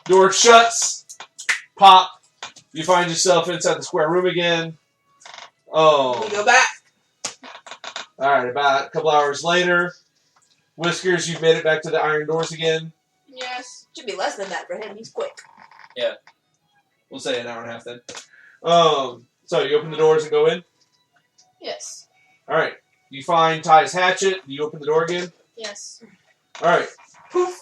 B: Door shuts. Pop. You find yourself inside the square room again.
A: We
B: Oh.
A: go back.
B: Alright, about a couple hours later. Whiskers, you've made it back to the iron doors again.
D: Yes.
A: Should be less than that for him, he's quick.
B: We'll say an hour and a half then. So you open the doors and go in?
D: Yes.
B: Alright. You find Ty's hatchet. You open the door again?
D: Yes.
B: Alright. Poof.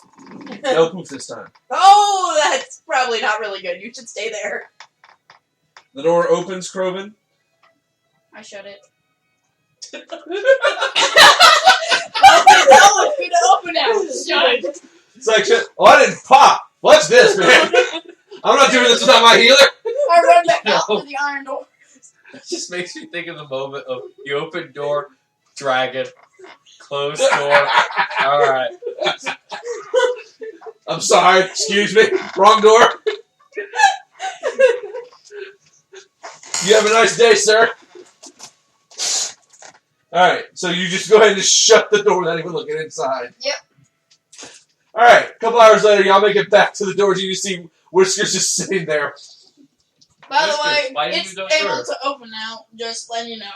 B: No poof this time.
A: Oh, that's probably not really good. You should stay there.
B: The door opens, Kroven.
D: I shut it.
A: Well, that would be to open now.
D: Shut it.
B: It's like, shit. Oh, I didn't pop. What's this, man? I'm not doing this without my healer.
D: I run back out
E: No.
D: to the iron door.
E: It just makes me think of the moment of you open door, dragon, closed door. Alright.
B: I'm sorry. Excuse me. Wrong door. You have a nice day, sir. Alright, so you just go ahead and just shut the door without even looking inside.
D: Yep.
B: Alright, a couple hours later, y'all make it back to the doors and you see Whiskers just sitting there.
D: By the
E: Whiskers,
D: way,
E: why didn't
D: it's
E: you go
D: able
E: through?
D: to open now. Just letting you know.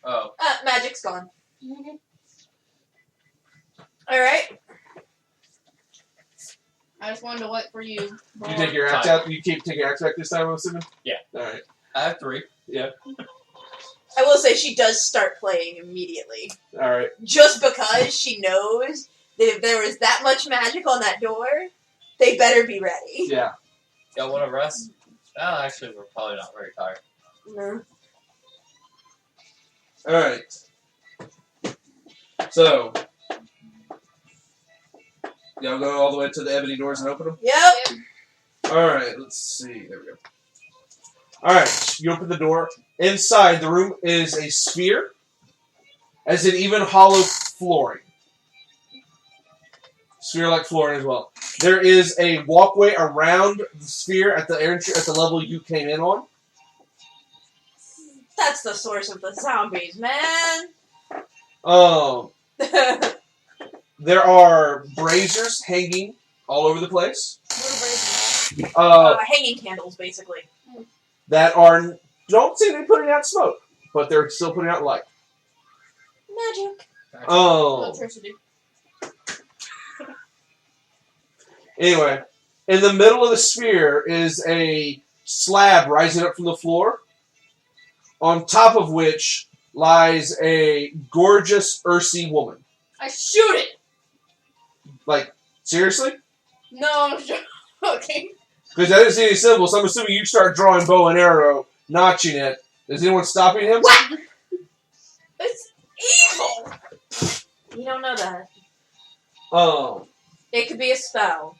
E: Oh.
A: Magic's gone. Alright.
D: I just wanted to wait for you.
B: You take your axe out. You keep taking your axe back this time, I'm assuming?
E: Yeah.
B: Alright.
E: I have 3.
A: I will say she does start playing immediately.
B: Alright.
A: Just because she knows that if there was that much magic on that door, they better be ready.
B: Yeah.
E: Y'all want to rest? Actually, we're probably not very tired.
A: No.
B: Alright. So. Y'all go all the way to the ebony doors and open them?
A: Yep.
B: Alright, let's see. There we go. Alright, you open the door. Inside the room is a sphere, as in even hollow flooring. Sphere-like flooring as well. There is a walkway around the sphere at the level you came in on.
A: That's the source of the zombies, man.
B: There are braziers hanging all over the place.
A: What are braziers? Hanging candles, basically.
B: That don't seem to be putting out smoke, but they're still putting out light.
A: Magic.
B: Oh.
D: Electricity.
B: Anyway, in the middle of the sphere is a slab rising up from the floor, on top of which lies a gorgeous Ursy woman.
D: I shoot it!
B: Like, seriously?
D: No, I'm joking.
B: Because I didn't see any symbols, so I'm assuming you start drawing bow and arrow, notching it. Is anyone stopping him?
A: What? It's evil! You don't know that. It could be a spell.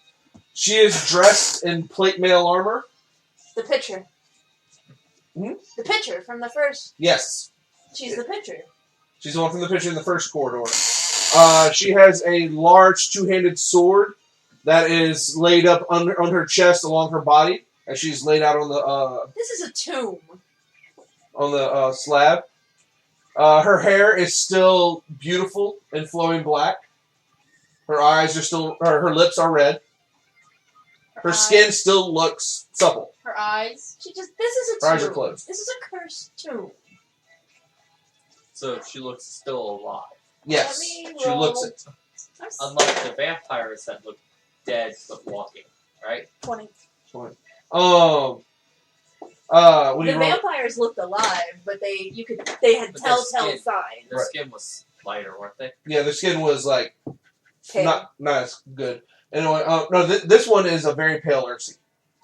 B: She is dressed in plate mail armor.
A: The pitcher.
B: Hmm?
A: The pitcher from the first.
B: Yes.
A: She's the pitcher.
B: She's the one from the picture in the first corridor. She has a large two-handed sword that is laid up on her chest along her body as she's laid out on the
A: This is a tomb.
B: on the slab. Her hair is still beautiful and flowing black. Her eyes are still, her lips are red. Her skin still looks supple.
D: Her eyes.
A: This is a tomb.
B: Her eyes are closed.
A: This is a cursed tomb.
E: So she looks still alive.
B: Yes,
A: Let me
B: she
A: roll.
B: looks it.
E: Unlike the vampires that look dead but walking, right?
A: 20.
B: What do
A: The
B: you roll?
A: vampires looked alive, but they had
E: But their
A: telltale
E: skin-
A: signs.
E: Their skin was lighter, weren't they?
B: Yeah, their skin was like
A: Pale.
B: not as good. Anyway, no, this one is a very pale Ursy.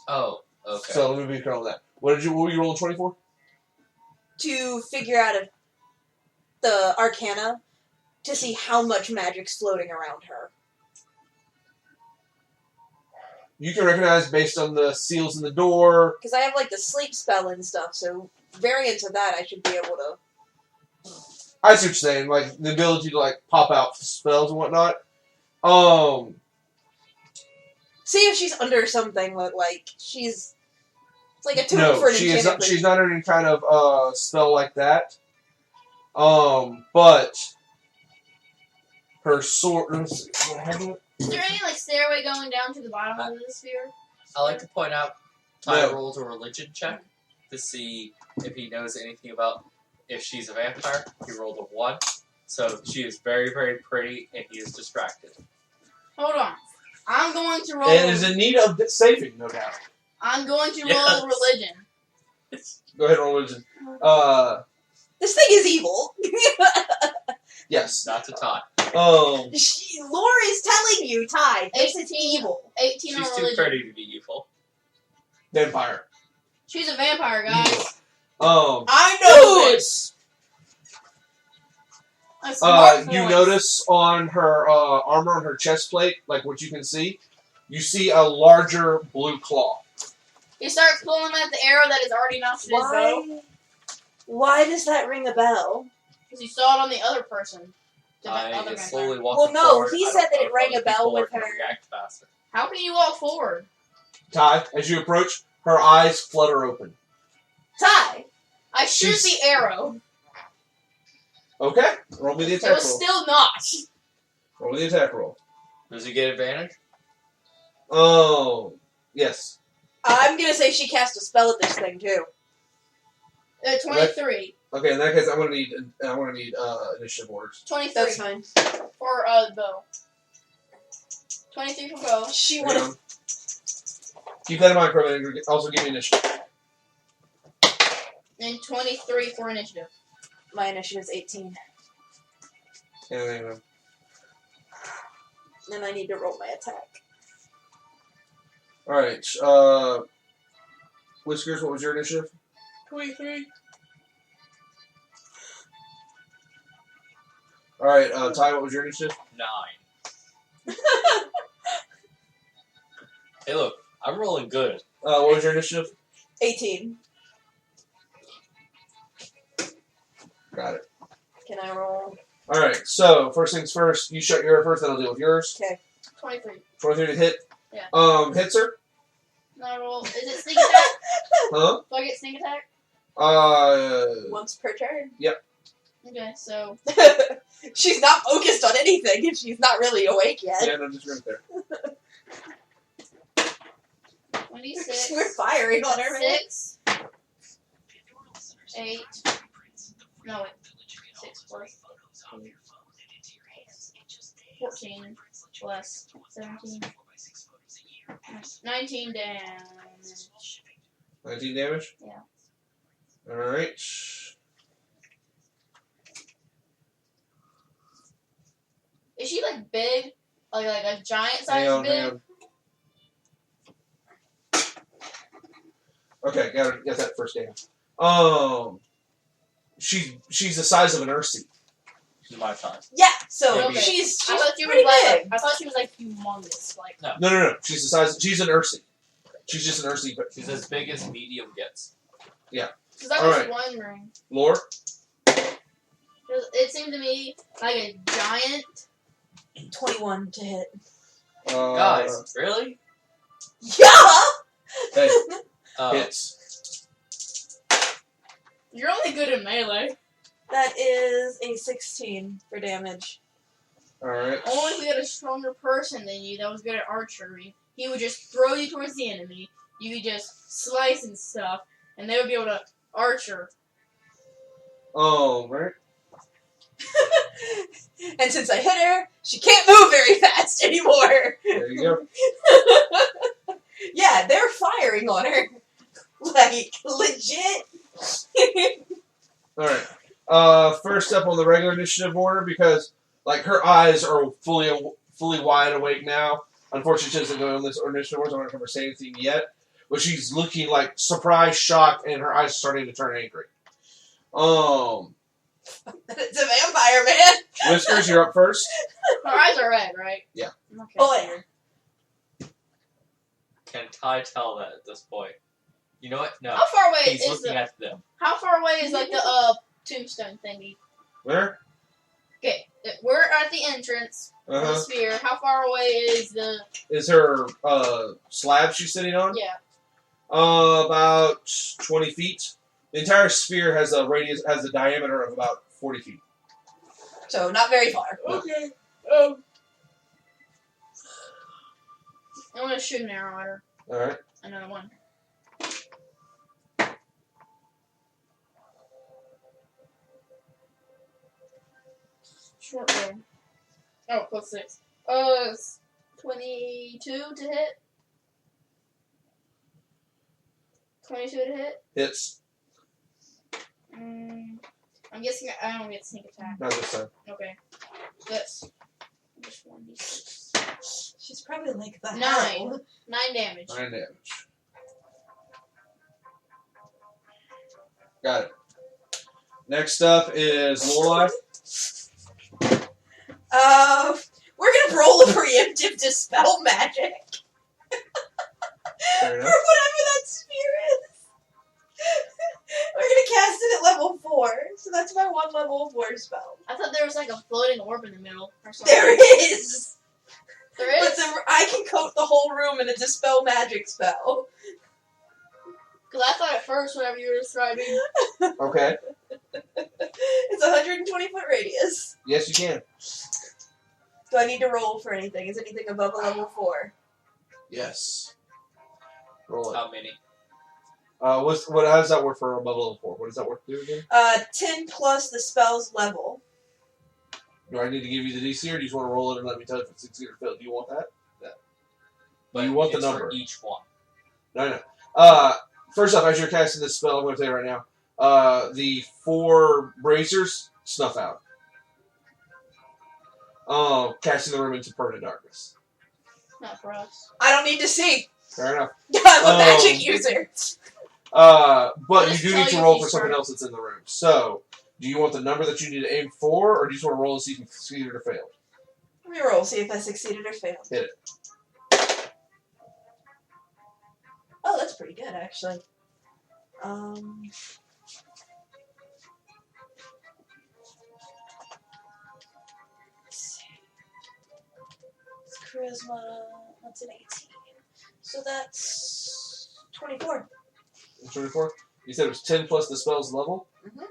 E: Oh, okay.
B: So let me be careful with that. What were you rolling 24?
A: To figure out if the arcana to see how much magic's floating around her.
B: You can recognize based on the seals in the door.
A: Because I have like the sleep spell and stuff, so variants of that I should be able to.
B: I see what you're saying, like the ability to like pop out spells and whatnot.
A: See if she's under something that like she's. It's like a tomb
B: No,
A: for an
B: she is not.
A: enchantment.
B: She's not under any kind of spell like that. But her sword.
D: Is there any like stairway going down to the bottom of the sphere?
E: I like to point out Ty
B: No.
E: rolls a religion check to see if he knows anything about if she's a vampire. He rolled a 1. So she is very, very pretty and he is distracted.
D: Hold on. I'm going to roll.
B: And is in need of saving, no doubt.
D: I'm going to roll
E: Yes.
D: religion.
B: Go ahead and roll religion.
A: This thing is evil.
B: Yes.
E: Not to Ty.
A: Laura's telling you, Ty, this is
D: 18.
A: evil.
D: 18 on
E: She's too
D: religion.
E: pretty to be evil.
B: Vampire.
D: She's a vampire, guys.
A: I know this.
D: A smart
B: You
D: voice.
B: notice on her armor, on her chest plate, like what you can see, you see a larger blue claw.
D: He starts pulling at the arrow that is already notched in his bow.
A: Why does that ring a bell?
D: Because you saw it on the other person. The
E: I
D: other
E: is
D: vampire.
E: slowly walking
A: Well, no,
E: forward.
A: he
E: I
A: said
E: don't
A: that
E: know
A: it
E: if
A: rang
E: other
A: a bell
E: people are
A: with
E: gonna
A: her.
E: react faster.
D: How can you walk forward?
B: Ty, as you approach, her eyes flutter open.
A: Ty.
D: I shoot
B: She's-
D: the arrow.
B: Okay, roll me the
D: It
B: attack
D: was
B: roll.
D: still notched.
B: Roll me the attack roll.
E: Does he get advantage?
B: Oh, yes.
A: I'm gonna say she cast a spell at this thing too.
D: 23.
B: Okay, in that case, I'm gonna need initiative orders.
D: 23
A: That's fine.
D: for bow. 23 for bow.
A: She
B: Hang
A: would
B: on.
A: have.
B: Keep that in mind, Kermit, and also give me initiative.
D: And 23 for initiative.
A: My initiative's 18,
B: Hang on.
A: and I need to roll my attack.
B: All right. Whiskers, what was your initiative?
D: 23.
B: All right, Ty, what was your initiative?
E: 9. Hey, look, I'm rolling good.
B: What was your initiative?
A: 18.
B: Got it.
A: Can I roll?
B: All right. So first things first, you shut your arrow first, then I'll deal with yours.
A: Okay.
D: 23.
B: 23 to hit.
D: Yeah.
B: Hits her.
D: Now roll. Is it sneak attack?
B: Huh?
D: Do I get sneak attack?
A: Once per turn.
D: Okay, so
A: She's not focused on anything if she's not really awake yet.
B: Yeah, no, just right there.
D: 26.
A: We're firing on her, man.
D: 6. 8. No, wait. 6 plus 8. 14 plus 17. 19 damage.
B: 19 damage?
D: Yeah.
B: Alright.
D: Is she like big? Like a giant
B: Hang
D: size
B: on,
D: big?
B: hang on. Okay, got that first down. She's the size of an Ursi.
E: She's my size.
A: Yeah, so
D: Okay.
A: she's
D: I thought she
A: pretty
D: was like
A: big.
D: I thought she was like humongous. Like
B: No. She's the size. She's an Ursi. She's just an Ursi. But
E: She's as big as medium gets.
D: because I was
B: Alright.
D: wondering.
B: Lore?
D: 'Cause it seemed to me like a giant.
A: 21 to hit.
E: Guys, really?
A: Yeah!
B: Hey,
E: Oh,
B: hits.
D: You're only good at melee.
A: That is a 16 for damage.
B: Alright.
D: Only if we had a stronger person than you that was good at archery, he would just throw you towards the enemy. You could just slice and stuff, and they would be able to archer.
B: Right.
A: And since I hit her, she can't move very fast anymore.
B: There you go.
A: Yeah, they're firing on her. Like, legit.
B: Alright. First up on the regular initiative order, because like her eyes are fully wide awake now. Unfortunately, she doesn't go on this initiative order, so I'm not going to say anything yet. But she's looking like surprised, shocked, and her eyes are starting to turn angry.
A: It's a vampire, man.
B: Whiskers, you're up first.
D: Her eyes are red, right?
B: Yeah.
D: Okay.
A: Oh, yeah.
E: can Ty tell that at this point? You know what? No.
D: How far away
E: He's
D: is
E: looking
D: the?
E: at them.
D: How far away is like the tombstone thingy?
B: Where?
D: Okay, we're at the entrance of the
B: Uh-huh.
D: sphere. How far away is the?
B: Is her slab she's sitting on?
D: Yeah.
B: About 20 feet. The entire sphere has a diameter of about 40 feet.
A: So, not very far.
D: Okay. I'm gonna shoot an arrow at her.
B: Alright.
D: Another one. Short bow. Oh, plus 6. 22 to hit. 22 to hit.
B: Hits.
D: I'm guessing I don't get sneak attack.
B: Not this time.
D: Okay. That's just 1d6.
A: She's probably like the
D: 9.
A: hell.
D: 9 damage.
B: 9 damage. Got it. Next up is Lorelei.
A: We're gonna roll a preemptive dispel magic.
B: Fair
A: Or
B: enough.
A: whatever that sphere is. We're gonna cast it at level 4. So that's my 1 level 4 spell.
D: I thought there was like a floating orb in the middle or something.
A: There is!
D: There
A: But
D: is?
A: I can coat the whole room in a dispel magic spell.
D: Because I thought at first, whenever you were describing.
B: Okay.
A: It's a 120-foot radius.
B: Yes, you can.
A: Do I need to roll for anything? Is anything above a level 4?
B: Yes. Roll it.
E: How many?
B: How does that work for above level 4? What does that work to do again?
A: 10 plus the spell's level.
B: Do I need to give you the DC, or do you just want to roll it and let me tell you if it's succeed or fail? Do you want that?
E: But
B: you want the
E: it's
B: number.
E: for each one.
B: No. First off, as you're casting this spell, I'm going to tell you right now, the 4 bracers snuff out. Casting the room into permanent darkness.
D: Not for us.
A: I don't need to see.
B: Fair enough.
A: I'm a magic user.
B: But you
D: Just
B: do
D: tell
B: need to
D: you
B: roll
D: if
B: for
D: you
B: something
D: start.
B: else that's in the room. So, do you want the number that you need to aim for, or do you just want to roll and see if you succeeded or failed?
A: Let me roll, see if I succeeded or failed.
B: Hit it.
A: Oh, that's pretty good, actually. Let's see. It's charisma. That's an 18. So that's 24.
B: 24? You said it was 10 plus the spell's level?
A: Mhm.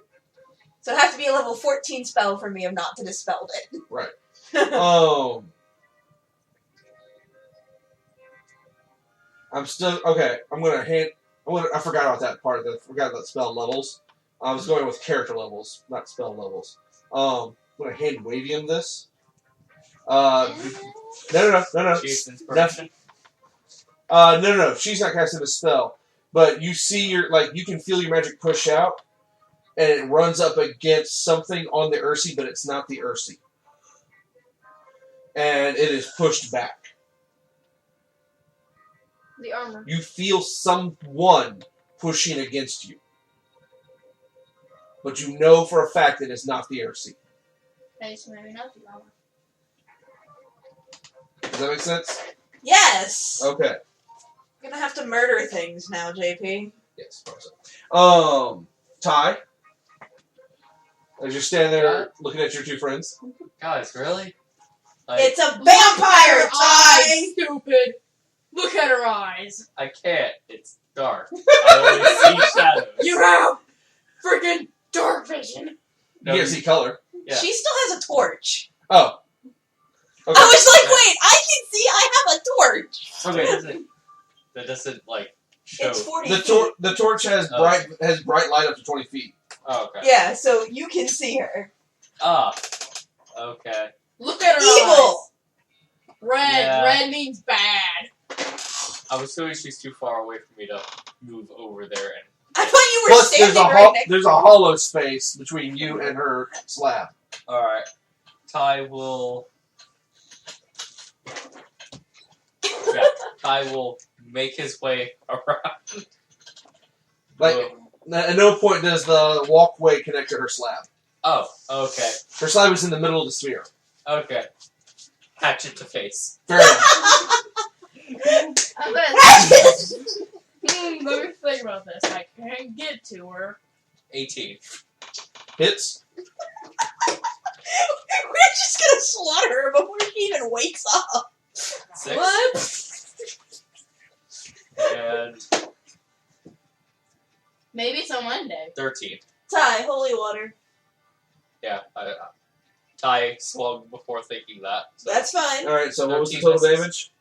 A: So it'd have to be a level 14 spell for me of not to dispel it.
B: Right. I'm still okay. I forgot about that part. I forgot about spell levels. I was going with character levels, not spell levels. I'm gonna hand Wavium this. No.
E: She's inspiration.
B: No. She's not casting a spell, but you see you can feel your magic push out, and it runs up against something on the Ursi, but it's not the Ursi, and it is pushed back.
D: The armor.
B: You feel someone pushing against you, but you know for a fact that it's not the Ursi.
D: Okay, so maybe not the armor.
B: Does that make sense?
A: Yes!
B: Okay.
A: I'm gonna have to murder things now, JP.
B: Yes. So. Ty, as you're standing there looking at your two friends.
E: Guys, really? Like,
A: It's a vampire, Ty!
D: Stupid! Look at her eyes!
E: I can't. It's dark. I only see shadows.
D: You have freaking dark vision!
E: No,
B: You can't see color.
E: Yeah.
A: She still has a torch.
B: Oh. Okay.
A: I was like, wait, I can see I have a torch!
E: Okay, that doesn't like show.
A: It's 40
B: The
A: feet.
B: the torch has bright light up to 20 feet.
E: Oh, okay.
A: Yeah, so you can see her.
E: Ah. Okay.
D: Look at her
A: Evil!
D: eyes! Red.
E: Yeah.
D: Red means bad.
E: I'm assuming she's too far away for me to move over there and.
A: I thought you were
B: Plus,
A: standing right next
B: there's
A: to
B: a
A: her.
B: hollow space between you and her slab.
E: Alright. Ty will. Yeah, Ty will make his way around.
B: Like, at no point does the walkway connect to her slab.
E: Oh, okay.
B: Her slab is in the middle of the sphere.
E: Okay. Hatchet to face.
B: Fair enough.
D: I'm gonna let me think about this. I can't get to her.
E: 18.
B: Hits.
A: We're just gonna slaughter her before she even wakes up.
E: 6.
D: What?
E: And
D: Maybe it's on Monday.
E: 13.
A: Ty, holy water.
E: Yeah, Ty swung before thinking that. So,
A: That's fine.
B: Alright, so what was the
E: 13
B: total
E: misses.
B: damage?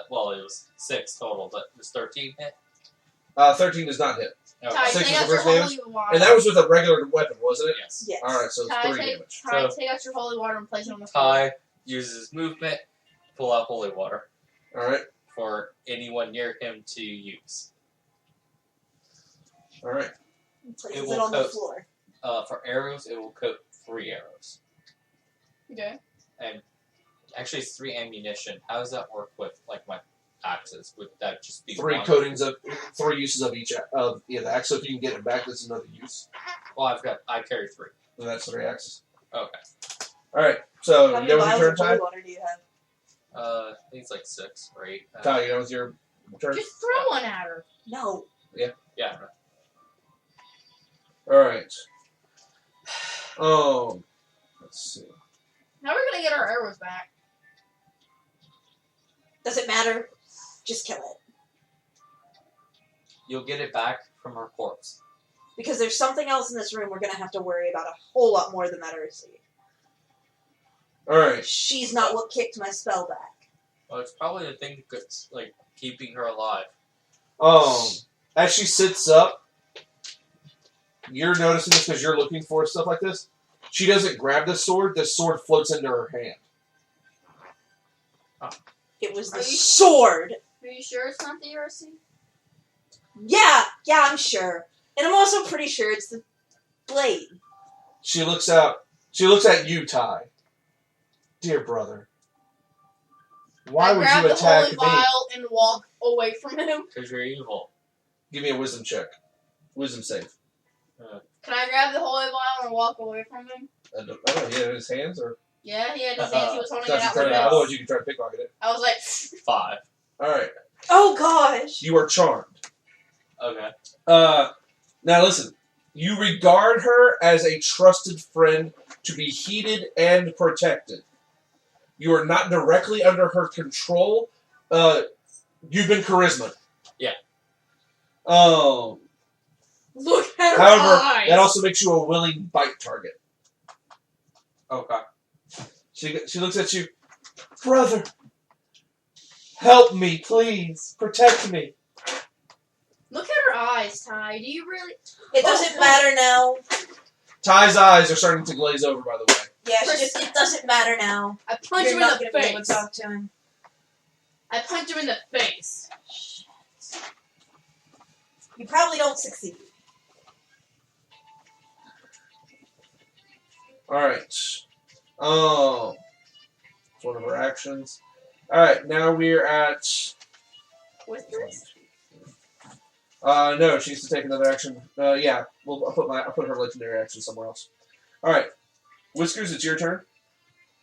E: well, it was 6 total, but was 13 hit?
B: 13 does not hit.
E: Okay.
D: Ty,
B: Six
D: take
B: is
D: out
B: the
D: your
B: first
D: holy water.
B: And that was with a regular weapon, wasn't it?
E: Yes.
A: Yes.
B: Alright, so it's
D: Ty,
B: 3
D: take,
B: damage.
D: Ty,
E: So-
D: take out your holy water and place it on the floor.
E: Ty uses movement, pull out holy water
B: Alright,
E: for anyone near him to use.
B: alright.
A: Places
E: It
A: it,
E: will
A: on the
E: coat.
A: floor.
E: For arrows, it will coat 3 arrows.
D: Okay.
E: And actually, it's 3 ammunition. How does that work with like my axes? Would that just be
B: 3
E: one?
B: coatings of 3 uses of each of the axe. So if you can get it back, that's another use.
E: Well, I carry 3.
B: And that's 3 axes.
E: Okay.
B: Alright, so
A: How
B: you
A: many
B: know with
A: vials
B: your
A: of
B: turn
A: holy
B: time?
A: water do you have?
E: I think it's like 6 or 8.
B: Ty, you know with your turn?
D: Just throw one at her.
A: No.
E: Yeah.
B: Alright. Let's see.
D: How are we gonna get our arrows back?
A: Does it matter? Just kill it.
E: You'll get it back from her corpse.
A: Because there's something else in this room we're gonna have to worry about a whole lot more than that Ursi.
B: Alright.
A: She's not what kicked my spell back.
E: Well, it's probably the thing that's like keeping her alive.
B: As she sits up, you're noticing this because you're looking for stuff like this. She doesn't grab the sword floats into her hand.
A: It was the
D: Are you-
A: sword.
D: Are you sure it's not the Ursi?
A: Yeah, I'm sure. And I'm also pretty sure it's the blade.
B: She looks at you, Ty. Dear brother. Why
D: I
B: would
D: grab
B: you
D: the
B: attack
D: holy
B: me?
D: vial and walk away from him.
E: Because you're evil.
B: Give me a wisdom check. Wisdom save.
D: Can I grab the holy vial and walk away from him?
B: I don't know, he had it in his hands or
D: Yeah, he had his hands. He was holding it
B: That's
D: out
B: your
D: like
B: turn.
D: this.
B: Otherwise you can try to pickpocket it.
D: I was like,
E: 5.
B: Alright.
A: Oh gosh.
B: You are charmed.
E: Okay.
B: Now listen. You regard her as a trusted friend to be heeded and protected. You are not directly under her control. You've been charisma.
E: Yeah.
D: Look at her
B: However,
D: eyes.
B: that also makes you a willing bite target.
E: Okay.
B: She looks at you. Brother, help me, please. Protect me.
D: Look at her eyes, Ty. Do you really?
A: It doesn't matter now.
B: Ty's eyes are starting to glaze over, by the way.
A: Yeah, it doesn't matter now.
D: I punch
A: You're
D: him
A: not
D: in the
A: gonna be able to
D: face.
A: talk to him.
D: I punch him in the face.
A: You probably don't succeed.
B: Alright. Oh. It's one of her actions. Alright, now we're at...
D: Whispers?
B: No, she needs to take another action. Yeah, I'll put her legendary action somewhere else. Alright. Whiskers, it's your turn.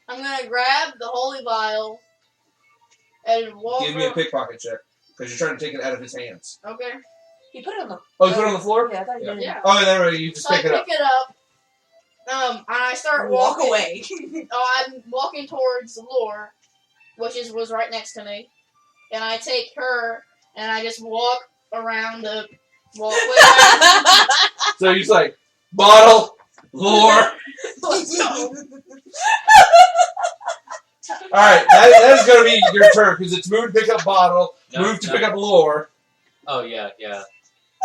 D: I'm gonna grab the holy vial and walk.
B: Give me a pickpocket check. Because you're trying to take it out of his hands.
D: Okay.
A: He put it on the.
B: Oh, you put it on the floor?
A: Yeah, I thought you did.
D: Yeah.
B: Oh, there you just
D: So I
B: pick it up.
D: pick it up. And I start
A: Walk
D: walking.
A: away.
D: I'm walking towards Lore, which was right next to me, and I take her and I just walk around the walkway.
B: So he's like, bottle, lore.
A: Let's go.
B: Alright, that is going to be your turn, because it's move to pick up bottle,
E: No,
B: move to
E: no.
B: pick up lore.
E: Oh, yeah, yeah.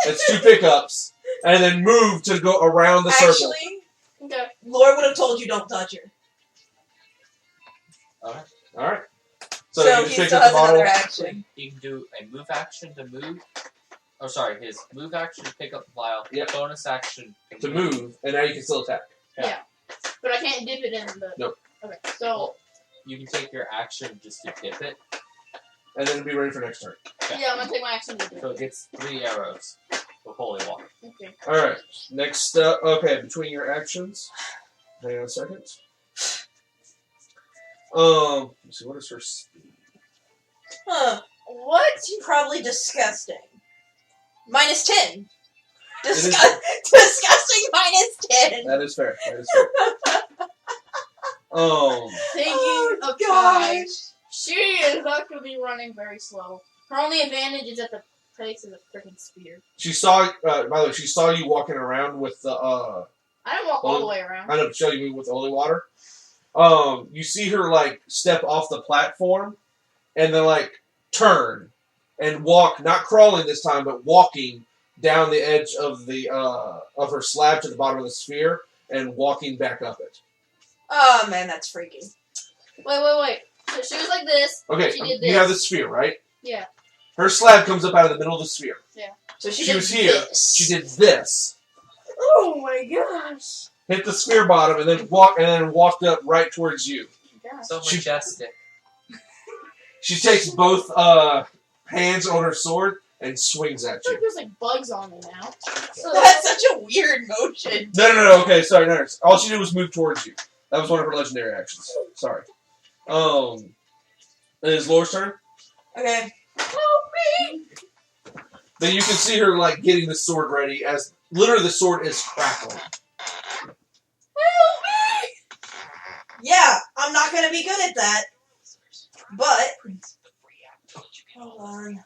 B: That's 2 pickups. And then move to go around the circle.
A: Actually,
D: Okay.
A: Lord would have told you don't touch her.
B: Alright. So,
A: So
B: you
A: he
B: just pick
A: still
B: up
A: has
B: the bottle.
A: another action.
E: You can do a move action to move. Oh, sorry, his move action to pick up the vial.
B: Yep.
E: Bonus action
B: To move, and now you can still attack.
D: But I can't dip it in the.
B: Nope.
D: Okay. So
E: You can take your action just to dip it.
B: And then be ready for next turn.
D: yeah, I'm gonna take my action to dip
E: So
D: it.
E: it gets 3 arrows of holy water.
D: Okay.
B: Alright. Next up. Okay, between your actions. Hang on a second. Let's see, what is her speed?
A: Huh.
D: What?
B: It
A: Probably disgusting. -10.
B: is-
A: Disgusting -10.
B: That is fair. That is fair.
D: Thinking of Ty.
A: gosh.
D: She is not gonna be running very slow. Her only advantage is at the pace of the freaking spear.
B: She saw, by the way, she saw you walking around with the,
D: I didn't walk all the way around.
B: I know, show you with the holy water. You see her, like, step off the platform, and then, like, turn, and walk, not crawling this time, but walking down the edge of the, of her slab to the bottom of the sphere, and walking back up it.
A: Oh man, that's freaky.
D: Wait. So she was like this.
B: Okay,
D: She did
B: you have the
D: this.
B: sphere, right?
D: Yeah.
B: Her slab comes up out of the middle of the sphere.
A: So
B: She
A: did
B: was here.
A: this.
B: She did this,
A: Oh my gosh.
B: hit the sphere bottom, and then walked up right towards you.
D: Yeah.
E: So
B: She-
E: majestic.
B: She takes both hands on her sword and swings at
D: It's like
B: you.
D: there's like bugs on me now.
A: That's such a weird motion.
B: No. Okay, sorry. No. All she did was move towards you. That was one of her legendary actions. Sorry. It is Lore's turn.
A: Okay. Help me.
B: Then you can see her like getting the sword ready as literally the sword is crackling.
A: Help me. Yeah, I'm not gonna be good at that. But hold on.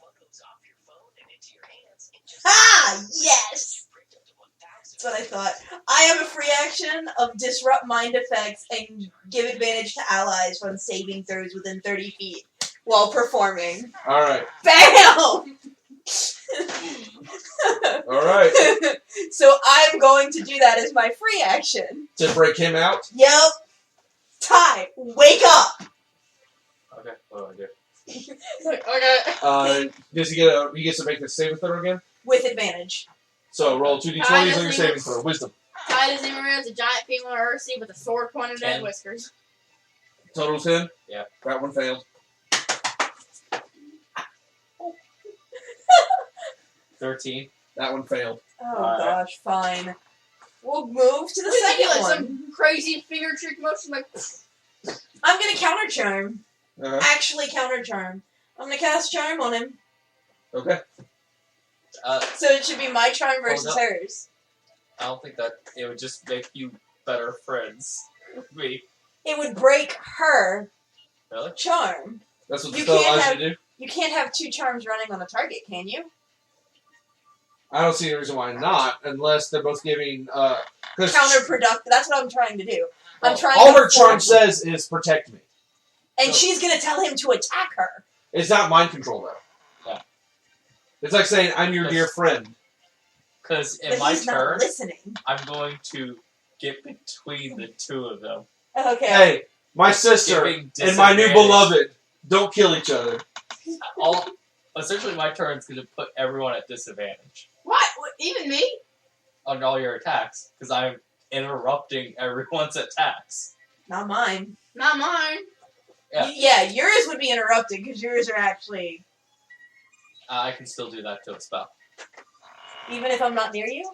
A: Ah, yes. That's what I thought. I have a free action of disrupt mind effects and give advantage to allies when saving throws within 30 feet while performing.
B: All right.
A: Bam!
B: All right.
A: So I'm going to do that as my free action.
B: To break him out.
A: Yep. Ty, wake up!
E: Okay, what do I do?
D: Okay.
B: Does he gets to make the saving throw again?
A: With advantage.
B: So roll 2d20s on your saving throw. Wisdom.
D: Ty doesn't even realize a giant female Ursi with a sword pointed at
E: 10.
D: whiskers.
B: Total 10?
E: Yeah.
B: That one failed.
E: 13.
B: That one failed.
A: Oh
E: Alright.
A: gosh, fine. We'll move to the
D: What did you do,
A: second
D: like
A: one.
D: some crazy finger trick motion like
A: I'm gonna counter charm.
B: Uh-huh.
A: Actually counter charm. I'm gonna cast charm on him.
B: Okay.
A: So it should be my charm versus
E: up.
A: hers.
E: I don't think that it would just make you better friends with me.
A: It would break her
E: Really?
A: charm.
B: That's what the
A: You
B: spell
A: can't
B: allows
A: have-
B: you to do.
A: You can't have two charms running on a target, can you?
B: I don't see any reason why not, unless they're both giving
A: Counterproductive. That's what I'm trying to do. I'm trying.
B: all
A: to
B: her charm
A: force-
B: says is protect me.
A: and she's gonna tell him to attack her.
B: It's not mind control though.
E: Yeah.
B: It's like saying I'm your dear friend.
E: Because in
A: But
E: my
A: he's not
E: turn,
A: listening.
E: I'm going to get between the two of them.
A: Okay.
B: Hey, my sister
E: Giving
B: and my new
E: disadvantage.
B: beloved don't kill each other.
E: Essentially, my turn is going to put everyone at disadvantage
D: What? Even me?
E: on all your attacks because I'm interrupting everyone's attacks.
A: Not mine.
D: Not mine.
E: Yeah.
A: Yeah, yours would be interrupted because yours are actually.
E: I can still do that to a spell.
A: Even if I'm not near you?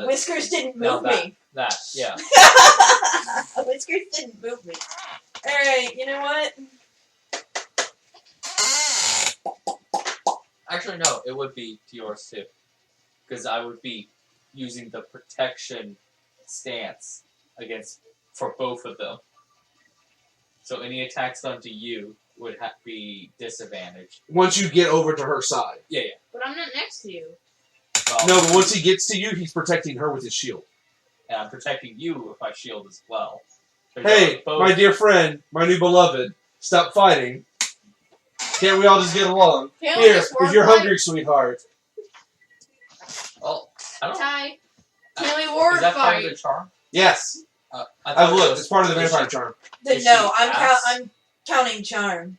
A: Whiskers didn't
E: no,
A: move me.
E: That, yeah.
A: Whiskers didn't move me. Alright, you know what?
E: Actually, no, it would be to yours too. Because I would be using the protection stance for both of them. So any attacks done to you would be disadvantaged.
B: Once you get over to her side.
E: Yeah.
D: But I'm not next to you.
B: No, but once he gets to you, he's protecting her with his shield.
E: And I'm protecting you with my shield as well. So
B: Hey,
E: both-
B: my dear friend, my new beloved, stop fighting. Can't we all just get along?
D: Can't we
B: Here,
D: just work
B: if you're
D: like-
B: hungry, sweetheart.
E: Oh, I don't.
D: Ty, can we word
E: Is that part
D: fight?
E: of the charm?
B: Yes,
E: I
B: I've
E: thought it
B: looked.
E: was-
B: It's part of the
E: is
B: vampire
E: she-
B: charm.
E: Is
A: No,
E: she fast?
A: I'm counting charm.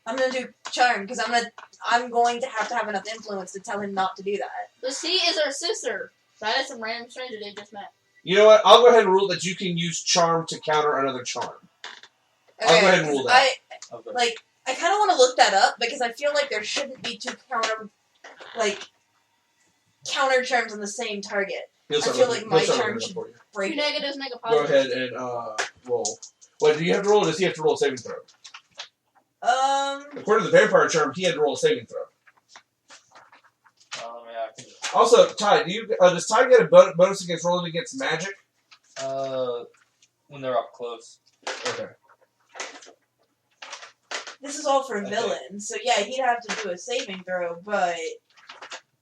A: I'm gonna do charm because I'm going to have enough influence to tell him not to do that.
D: The sea is our sister. That is some random stranger they just met.
B: You know what? I'll go ahead and rule that you can use charm to counter another charm. I'll go ahead and rule that.
E: Okay.
A: I kind of want to look that up because I feel like there shouldn't be two counter charms on the same target.
B: He'll
A: I
B: start
A: feel
B: looking-
A: like my
B: he'll start
A: charm
B: looking it
A: should
B: up for you.
A: break.
D: Two negatives make a
B: Go
D: positive.
B: ahead and roll. What, do you have to roll, or does he have to roll a saving throw? According to the vampire charm, he had to roll a saving throw.
E: Yeah, I can
B: Also, Ty, does Ty get a bonus against rolling against magic?
E: when they're up close.
B: Okay.
A: This is all for
E: Okay.
A: villains, so yeah, he'd have to do a saving throw, but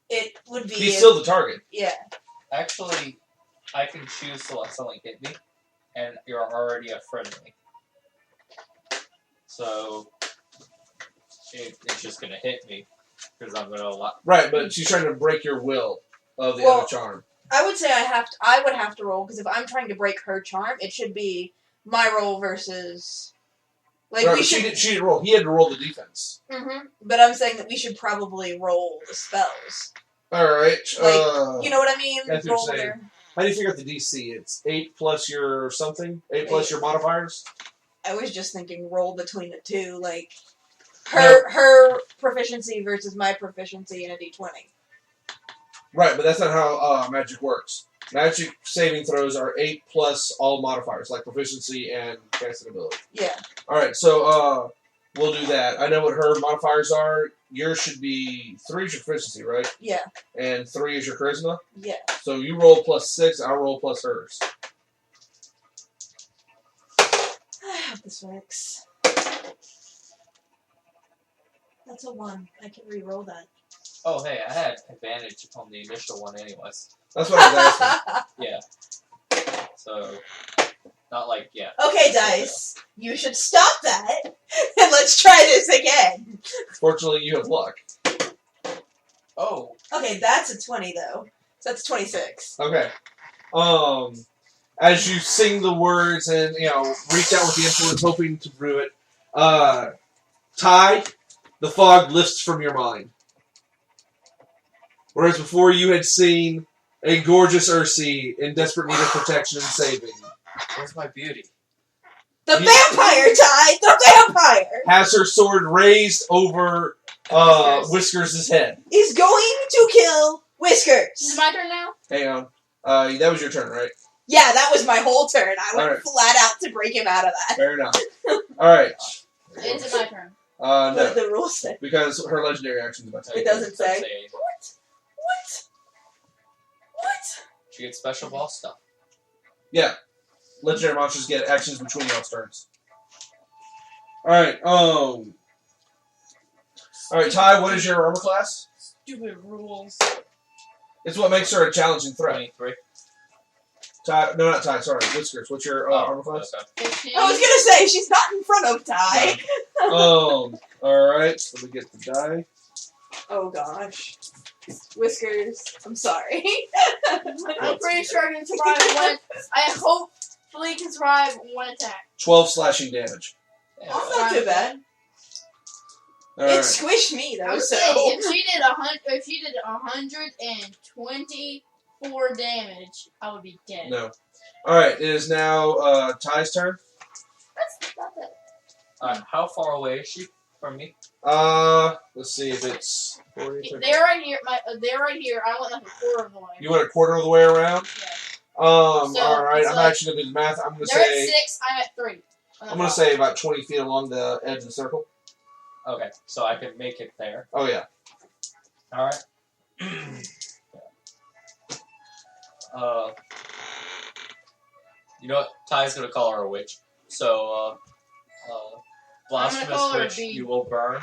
A: it would be.
B: He's still the target.
A: Yeah.
E: Actually, I can choose to let something hit me, and you're already a friendly. So, it's just gonna hit me, because I'm gonna allow...
B: Right, but she's trying to break your will of the
A: Well,
B: other charm.
A: I would say I would have to roll because if I'm trying to break her charm, it should be my roll versus. Like
B: Right,
A: we
B: but
A: should.
B: she didn't roll. He had to roll the defense.
A: But I'm saying that we should probably roll the spells.
B: All right.
A: You know what I mean?
B: That's what
A: Roll
B: you're saying. How do you figure out the DC? It's 8 plus your something? 8 plus your modifiers?
A: I was just thinking roll between the two, like her proficiency versus my proficiency in a d20.
B: Right, but that's not how magic works. Magic saving throws are 8 plus all modifiers, like proficiency and casting ability.
A: Yeah.
B: Alright, so we'll do that. I know what her modifiers are. Yours should be 3 is your proficiency, right?
A: Yeah.
B: And 3 is your charisma?
A: Yeah.
B: So you roll plus 6, I'll roll plus hers.
A: I hope this works. That's a 1. I can re-roll that.
E: Oh, hey, I had advantage on the initial one anyways.
B: That's what I was asking.
E: Yeah. So, not like, yeah.
A: Okay, Dice. You should stop that, and let's try this again.
B: Fortunately, you have luck.
E: Oh.
A: Okay, that's a 20, though. So that's 26.
B: Okay. As you sing the words and, reach out with the influence, hoping to brew it, Ty, the fog lifts from your mind. Whereas before you had seen a gorgeous Ursi in desperate need of protection and saving.
E: Where's my beauty?
A: The vampire, Ty! The vampire!
B: Has her sword raised over Whiskers' head.
A: Is going to kill
D: Is it
A: Whiskers.
D: my turn now?
B: Hang on. That was your turn, right?
A: Yeah, that was my whole turn. I went
B: Alright.
A: flat out to break him out of that.
B: Fair enough. Alright.
D: Is it my turn?
A: What
B: No.
A: the rules say.
B: Because her legendary action is about to
A: It doesn't say. What?
E: She gets special boss stuff.
B: Yeah. Legendary monsters get actions between y'all's turns. Alright, Alright, Ty, what is your armor class?
D: Stupid rules.
B: It's what makes her a challenging threat.
E: 23.
B: Ty, no, not Ty. Sorry, Whiskers. What's your armor class?
E: Okay.
D: 15.
A: I was gonna say she's not in front of Ty.
B: All right. So we get the die.
A: Oh gosh, Whiskers. I'm sorry.
D: I'm pretty sure I can survive one. I hopefully can survive one attack.
B: 12 slashing damage.
E: Yeah,
A: That's not too bad.
B: All
A: It
B: right.
A: squished me
D: I
A: though,
D: would
A: so.
D: say if she did 124 damage, I would be dead.
B: No. All right. It is now Ty's turn.
D: That's not that.
E: How far away is she from me?
B: Let's see if it's 40, 30.
D: They're right here. They're right here. I went like a quarter of the way.
B: You went a quarter of the way around.
D: Yeah.
B: All right.
D: it's
B: I'm
D: like-
B: actually gonna do the math. I'm gonna
D: They're at
B: say
D: 6. I'm at 3.
B: I'm gonna say about 20 feet along the edge of the circle.
E: Okay, so I can make it there.
B: Oh yeah.
E: All right. You know what? Ty's gonna call her a witch. So,
D: I'm gonna
E: blasphemous
D: call her a
E: witch,
D: bee.
E: you will burn.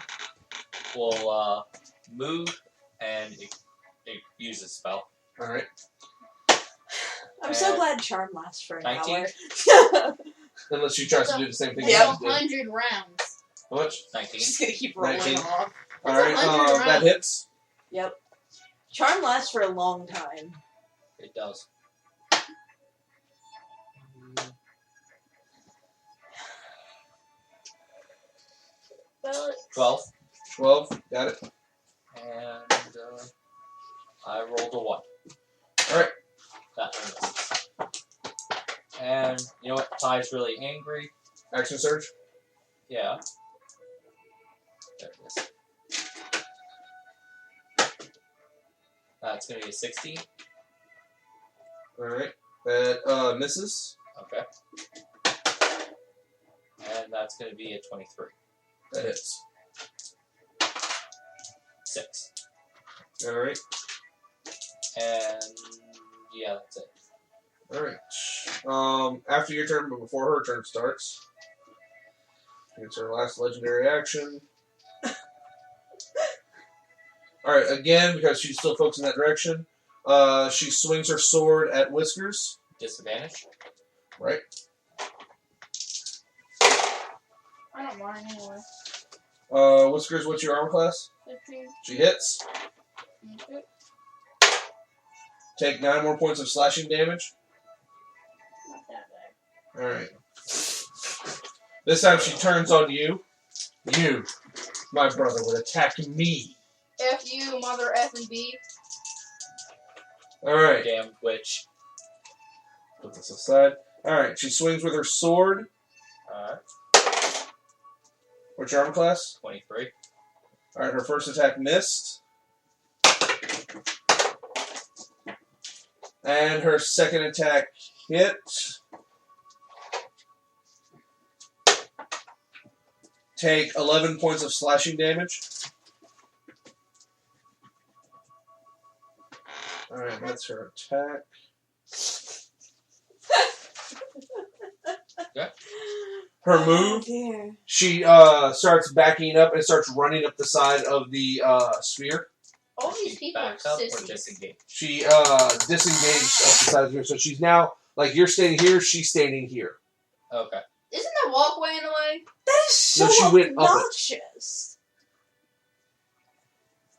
E: Will move and it uses spell.
B: All right.
A: I'm so
E: And
A: glad charm lasts for an
E: 19?
A: hour.
B: Unless she tries to do the same thing.
A: Yep.
B: you just did.
D: 100 rounds.
B: How much?
E: 19.
A: She's gonna keep rolling
B: 19.
A: off.
B: All right.
D: 100
B: That
D: rounds.
B: hits.
A: Yep. Charm lasts for a long time.
E: It does.
D: Well,
E: 12.
B: 12. Got it.
E: And I rolled a 1.
B: All right.
E: That misses. And you know what? Ty's really angry.
B: Action surge.
E: Yeah. There it is. That's going to be a 16.
B: All right. That misses.
E: Okay. And that's going to be a 23.
B: That hits.
E: 6.
B: All right.
E: And yeah, that's it.
B: All right. After your turn, but before her turn starts, it's her last legendary action. All right. Again, because she's still focused in that direction, she swings her sword at Whiskers.
E: Disadvantage.
B: Right.
D: I don't mind anyway.
B: Whiskers, what's your armor class?
D: 15.
B: She hits.
D: Okay.
B: Take 9 more points of slashing damage.
D: Not that bad.
B: All right. This time she turns on you. You, my brother, would attack me.
D: F you, mother F and B.
B: All right.
E: Damn witch.
B: Put this aside. All right. She swings with her sword.
E: Alright.
B: What's your armor class?
E: 23.
B: All right. Her first attack missed. And her second attack hit. Take 11 points of slashing damage. Alright, that's her attack. Her move,
A: Dear.
B: she starts backing up and starts running up the side of the sphere.
D: All these
E: She
D: people are
E: backs up or
D: sissies.
E: disengage.
B: She disengaged up the side of the sphere, so she's now, like, you're standing here, she's standing here.
E: Okay.
D: Isn't that walkway in the way?
A: That is so
B: No, she went up it.
A: obnoxious.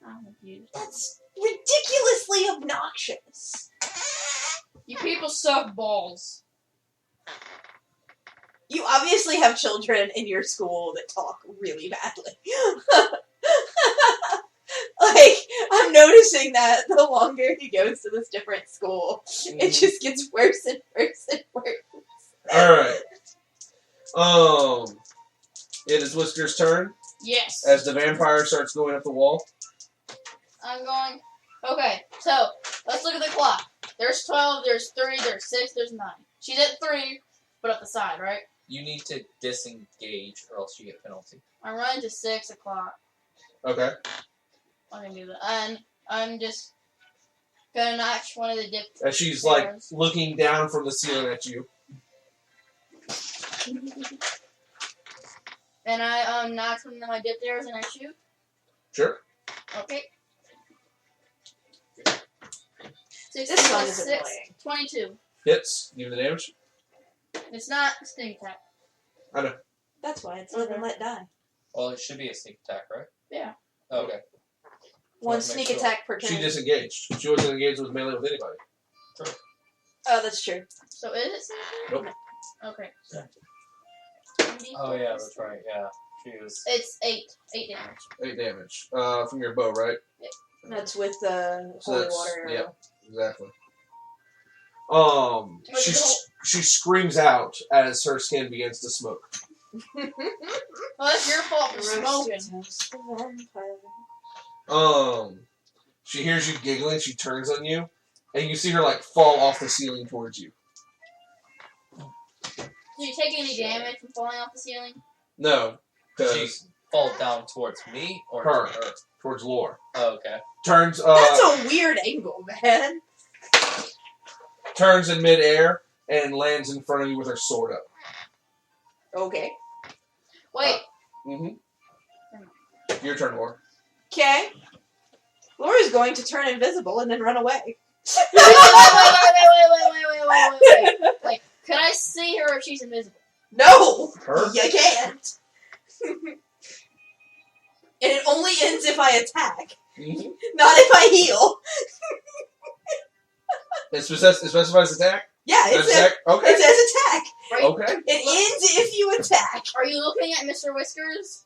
D: I'm confused.
A: That's ridiculously obnoxious.
D: You people suck balls.
A: You obviously have children in your school that talk really badly. Like, I'm noticing that the longer he goes to this different school, it just gets worse and worse and worse.
B: Alright. It is Whisker's turn
D: Yes.
B: as the vampire starts going up the wall.
D: I'm going. Okay, so let's look at the clock. There's 12, there's 3, there's 6, there's 9. She's at 3, but up the side, right?
E: You need to disengage or else you get penalty.
D: I'm running to 6 o'clock.
B: Okay.
D: I'm gonna do that. And I'm just gonna notch one of the dip.
B: As she's like looking down from the ceiling at you.
D: And I notch one of my dip dares and I shoot.
B: Sure.
D: Okay.
A: This
D: 16
A: song
D: plus
A: is
D: 6,
A: annoying.
D: 22.
B: Hits. Give me the damage.
D: It's not a sneak attack.
A: That's why it's live and let die.
E: Well, it should be a sneak attack, right?
D: Yeah.
E: Okay.
A: One
E: Just wanna
A: sneak
E: make sure.
A: attack per turn.
B: She disengaged. She wasn't engaged with melee with anybody.
A: Oh, that's true.
D: So is it sneak attack?
B: Nope.
D: Okay.
E: Oh yeah, that's right. Yeah, she was.
D: It's 8. 8 damage.
B: 8 damage. From your bow, right?
A: That's with the
B: So
A: holy
B: that's-
A: water.
B: yeah. Exactly.
D: Like
B: She
D: the whole-
B: she screams out as her skin begins to smoke.
D: Well, that's your fault for smoking.
B: She hears you giggling. She turns on you, and you see her like fall off the ceiling towards you.
D: Did you take any damage from falling off the ceiling?
B: No,
E: She
B: because
E: fall down towards me or
B: Her.
E: to her?
B: towards Lore.
E: Oh, okay.
B: Turns.
A: That's a weird angle, man.
B: Turns in midair and lands in front of you with her sword up.
A: Okay.
D: Wait.
B: Your turn, Lore.
A: Okay. Laura's going to turn invisible and then run away.
D: Wait. Can I see her if she's invisible?
A: No!
B: Her?
A: You can't. And it only ends if I attack, not if I heal.
B: It specifies attack.
A: Yeah, it says,
B: Attack. Okay.
A: it says attack.
B: Okay.
A: It ends if you attack.
D: Are you looking at Mr. Whiskers?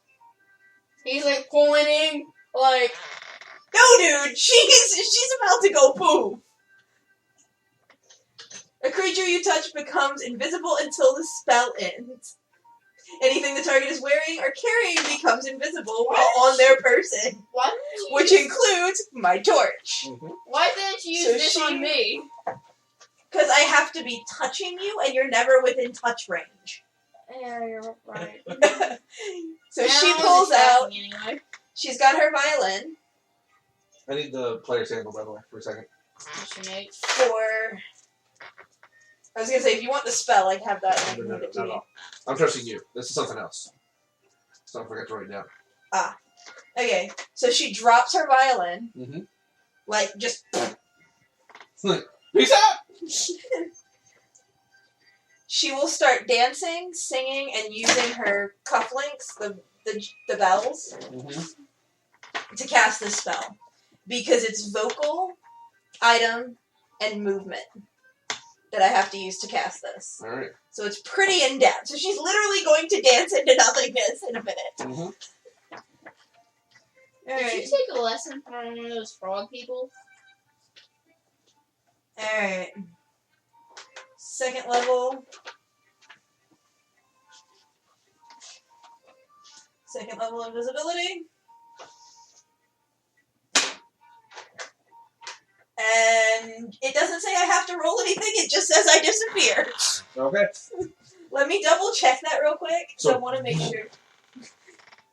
D: He's like pointing, like.
A: No, dude, she's about to go poo. A creature you touch becomes invisible until the spell ends. Anything the target is wearing or carrying becomes invisible while on their person,
D: What?
A: which includes my torch.
D: Why didn't you use
A: So
D: this
A: she-
D: on me?
A: Because I have to be touching you, and you're never within touch range.
D: Yeah, you're right.
A: So
D: Yeah,
A: she
D: I was
A: pulls out.
D: attacking Anyway.
A: She's got her violin
B: I need the player's handle, by the way, for a second.
A: for. I was gonna say, if you want the spell, I have that. And I can
B: No,
A: give it to
B: not at
A: you.
B: all. I'm trusting you. This is something else. So I forgot to write it down.
A: Okay, so she drops her violin,
B: Mhm.
A: like just.
B: Peace out!
A: She will start dancing, singing, and using her cufflinks, the bells, to cast this spell. Because it's vocal, item, and movement that I have to use to cast this.
B: Alright.
A: So it's pretty in-depth. So she's literally going to dance into nothingness in a minute.
D: Did you
A: Alright.
D: take a lesson from one of those frog people?
A: Alright. Second level. Second level invisibility. And it doesn't say I have to roll anything, it just says I disappear.
B: Okay.
A: Let me double check that real quick, so I
B: So-
A: want to make sure.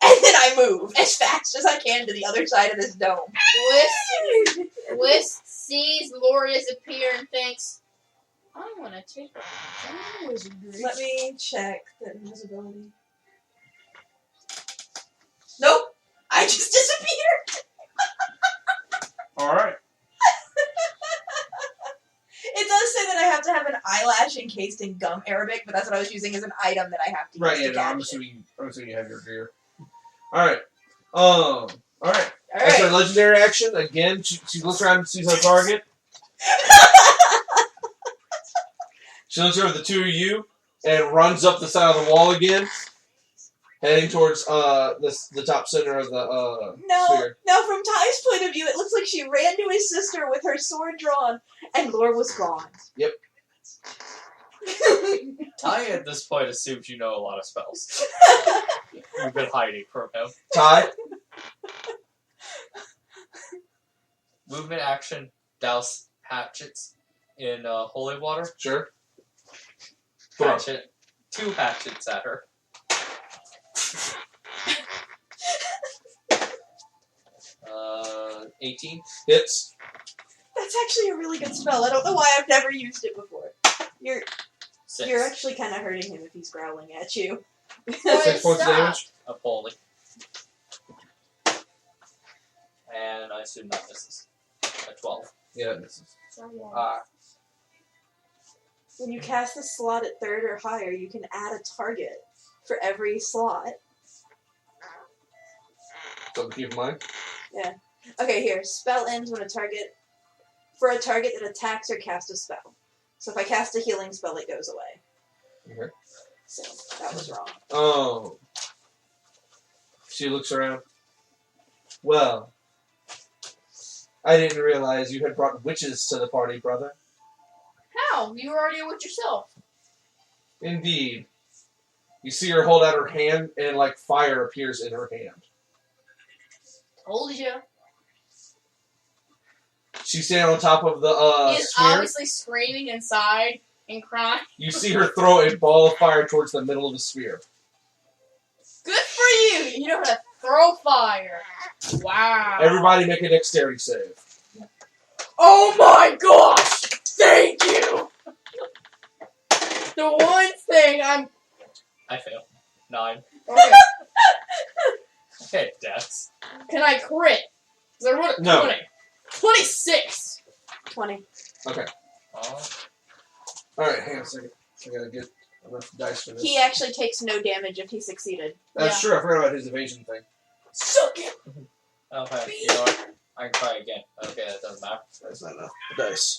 A: And then I move as fast as I can to the other side of this dome.
D: Whisk sees Lord disappear and thinks, I want to take that wizardry.
A: Let me check the invisibility. Nope! I just disappeared!
B: Alright.
A: It does say that I have to have an eyelash encased in gum Arabic, but that's what I was using as an item that I have to
B: Right,
A: use
B: yeah,
A: to
B: no, I'm
A: catch it.
B: assuming you have your gear. Alright. Alright. That's her
A: Alright.
B: legendary action. Again, she looks around and sees her target. She looks over the two of you and runs up the side of the wall again, heading towards the top center of the sphere.
A: No, from Ty's point of view, it looks like she ran to his sister with her sword drawn, and Lore was gone.
B: Yep.
E: Ty at this point assumes you know a lot of spells. You've been hiding from him.
B: Ty?
E: Movement action, douse hatchets in holy water.
B: Sure. Throw.
E: Hatchet. 2 hatchets at her. Uh, 18.
B: Hits.
A: That's actually a really good spell. I don't know why I've never used it before. You're
E: 6.
A: You're actually kind of hurting him if he's growling at you.
B: 6 points of
D: stop.
B: damage.
E: A poly. And I assume that misses. A 12.
B: Yeah, this is.
A: Sorry, when you cast a slot at 3rd or higher, you can add a target for every slot.
B: Something to keep in mind.
A: Yeah. Okay, here. Spell ends when a target that attacks or casts a spell. So if I cast a healing spell, it goes away.
B: Okay.
A: So that was wrong.
B: Oh. She looks around. Well, I didn't realize you had brought witches to the party, brother.
D: How? You were already a witch yourself.
B: Indeed. You see her hold out her hand, and like fire appears in her hand.
D: Told you.
B: She's standing on top of the
D: He's
B: sphere.
D: obviously screaming inside and crying.
B: You see her throw a ball of fire towards the middle of the sphere.
D: Good for you! You know how to throw fire. Wow.
B: Everybody make a dexterity save.
D: Oh my gosh! Thank you! The one thing I'm...
E: I fail. 9.
D: Okay,
E: Okay, Dex.
D: can I crit? Because I rolled a 20.
B: No.
D: 26!
A: 20.
B: Okay.
E: Oh.
B: Alright, hang on a second. I gotta get enough dice for this.
A: He actually takes no damage if he succeeded.
B: That's true, I forgot about his evasion thing.
A: Suck it!
E: Okay, you know what? I can try again. Okay, that doesn't matter.
B: That's not enough dice.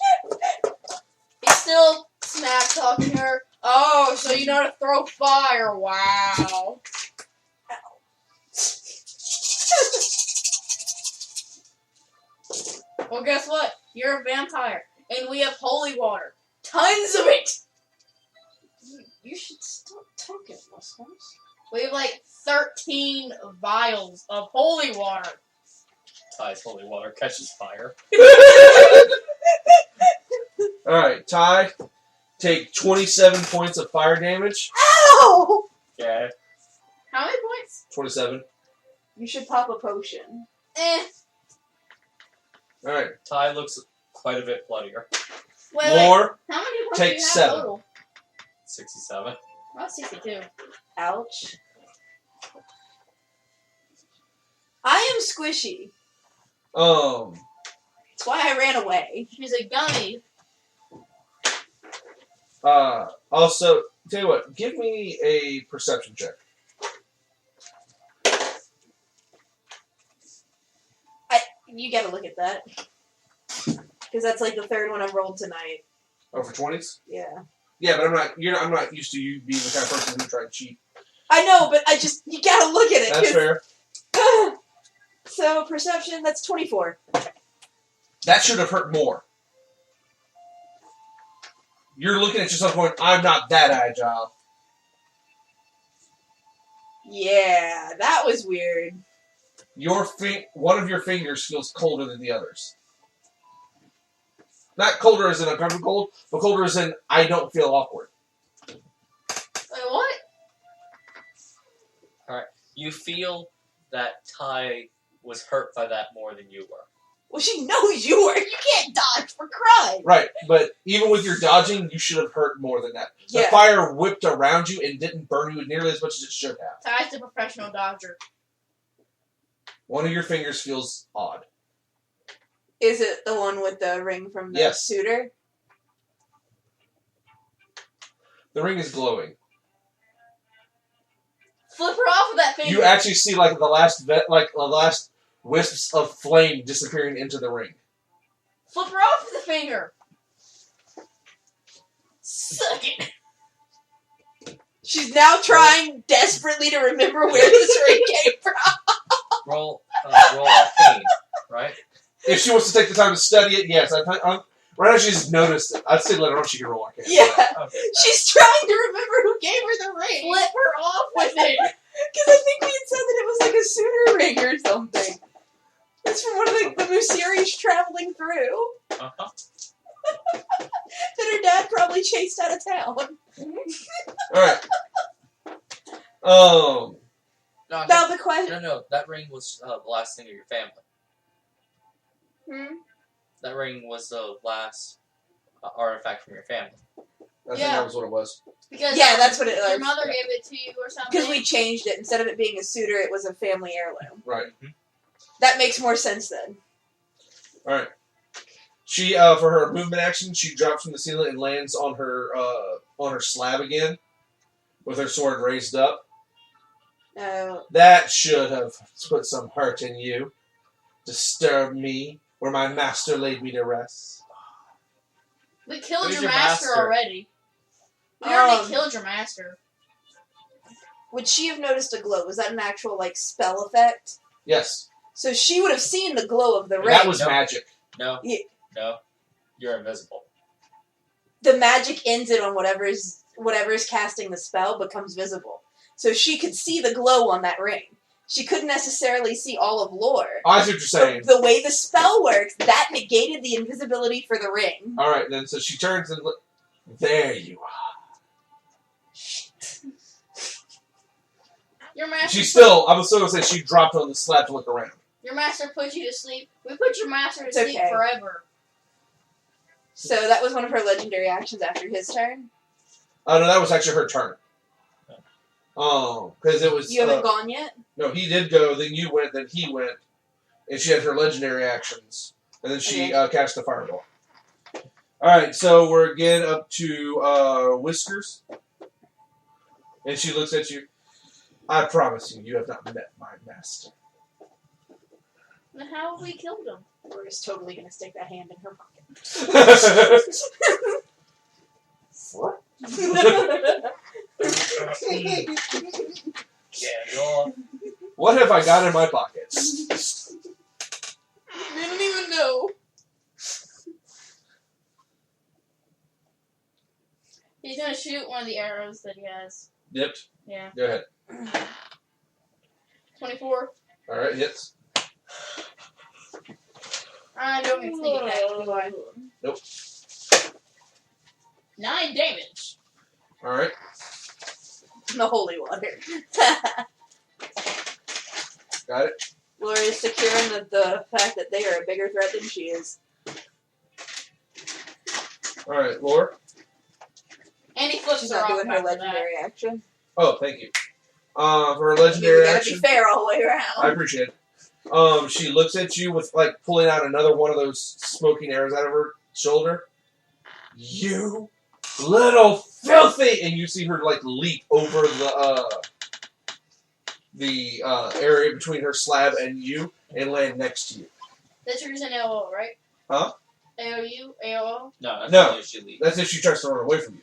D: He's still smack talking her. Oh, so you know how to throw fire. Wow. Well, guess what? You're a vampire. And we have holy water. Tons of it!
A: You should stop talking, listeners.
D: We have like 13 vials of holy water.
E: Ty's holy water catches fire.
B: Alright, Ty, take 27 points of fire damage.
A: Ow!
E: Yeah.
D: How many points?
B: 27.
A: You should pop a potion.
B: Alright,
E: Ty looks quite a bit bloodier.
D: Wait.
B: Lore,
D: How many points
B: take
D: do you have
B: 7.
D: total?
E: 67.
D: Oh, 62.
A: Ouch. I am squishy. That's why I ran away.
D: She's a gummy.
B: Also, tell you what, give me a perception check.
A: You gotta look at that. Because that's like the 3rd one I've rolled tonight.
B: Oh, for 20s?
A: Yeah.
B: Yeah, but I'm not used to you being the kind of person who tried to cheat.
A: I know, but you gotta look at it.
B: That's fair.
A: So, perception, that's 24.
B: That should have hurt more. You're looking at yourself going, I'm not that agile.
A: Yeah, that was weird.
B: One of your fingers feels colder than the others. Not colder as in uncomfortable cold, but colder as in I don't feel awkward.
D: Wait, what?
E: Alright. You feel that Ty was hurt by that more than you were.
A: Well, she knows you were. You can't dodge for crying.
B: Right, but even with your dodging, you should have hurt more than that. The
A: Yeah.
B: fire whipped around you and didn't burn you nearly as much as it should have.
D: Ty's the professional dodger.
B: One of your fingers feels odd.
A: Is it the one with the ring from the
B: Yes.
A: suitor?
B: The ring is glowing.
D: Flip her off with that finger.
B: You actually see like the last wisps of flame disappearing into the ring.
D: Flip her off with the finger. Suck it.
A: She's now trying desperately to remember where this ring came from.
E: Roll arcane, right?
B: If she wants to take the time to study it, yes. Right now she's noticed it. I'd say let her know she can roll. I can't.
A: Yeah.
E: Okay.
A: She's trying to remember who gave her the ring.
D: Flip her off with it.
A: Because I think we had said that it was like a suitor ring or something. It's from one of the Museries traveling through.
E: Uh-huh.
A: That her dad probably chased out of town.
B: Alright.
E: No,
A: Now the question...
E: no. That ring was the last thing of your family.
A: Hmm?
E: That ring was the last artifact from your family.
B: I think that was what it was.
D: Because
A: Yeah, that's what it
D: your
A: was.
D: mother gave it to you or something.
A: Because we changed it. Instead of it being a suitor, it was a family heirloom.
B: Right.
A: That makes more sense then.
B: Alright. She for her movement action, she drops from the ceiling and lands on her slab again, with her sword raised up. That should have put some hurt in you. Disturb me where my master laid me to rest.
D: We killed
E: Who's
D: your
E: your
D: master
E: master?
D: already. We already killed your master.
A: Would she have noticed a glow? Was that an actual, like, spell effect?
B: Yes.
A: So she would have seen the glow of the ring.
B: That was
E: Nope.
B: magic.
E: No.
A: Yeah.
E: No. You're invisible.
A: The magic ends it on whatever's casting the spell becomes visible. So she could see the glow on that ring. She couldn't necessarily see all of lore.
B: I see what you're saying.
A: The way the spell works, that negated the invisibility for the ring.
B: All right, then. So she turns and there you are.
D: Your master.
B: I was still gonna say she dropped on the slab to look around.
D: Your master put you to sleep. We put your master to
A: It's
D: sleep
A: okay.
D: forever.
A: So that was one of her legendary actions after his turn.
B: Oh no, that was actually her turn. Because it was.
A: You haven't gone yet?
B: No, he did go. Then you went. Then he went, and she had her legendary actions, and then she cast a fireball. All right, so we're again up to Whiskers, and she looks at you. I promise you, you have not met my master.
D: Then how have we killed him?
A: We're just totally going to stick that hand in her pocket.
B: What?
E: Yeah,
B: What have I got in my pockets?
A: I don't even know.
D: He's gonna shoot one of the arrows that he has.
B: Dipped.
D: Yeah.
B: Go ahead.
D: 24.
B: All right, hits.
D: I don't even sneak attack, do I?
B: Nope.
D: 9 damage.
B: All right.
A: The holy water.
B: Got it.
A: Laura is secure in the fact that they are a bigger threat than she is.
B: All right, Laura.
D: And he flips
A: She's
D: her
A: not
D: off
A: doing her
D: after that.
A: legendary action.
B: Oh, thank you. For her
A: I mean, we
B: legendary
A: gotta
B: action,
A: be fair all the way around.
B: I appreciate it. She looks at you with like pulling out another one of those smoking arrows out of her shoulder. You little filthy! And you see her like leap over the area between her slab and you and land next to you.
D: That's your reason AOO, right?
B: Huh?
D: AOU? AOO?
E: No, that's
B: No.
E: only if she leaves.
B: That's if she tries to run away from you.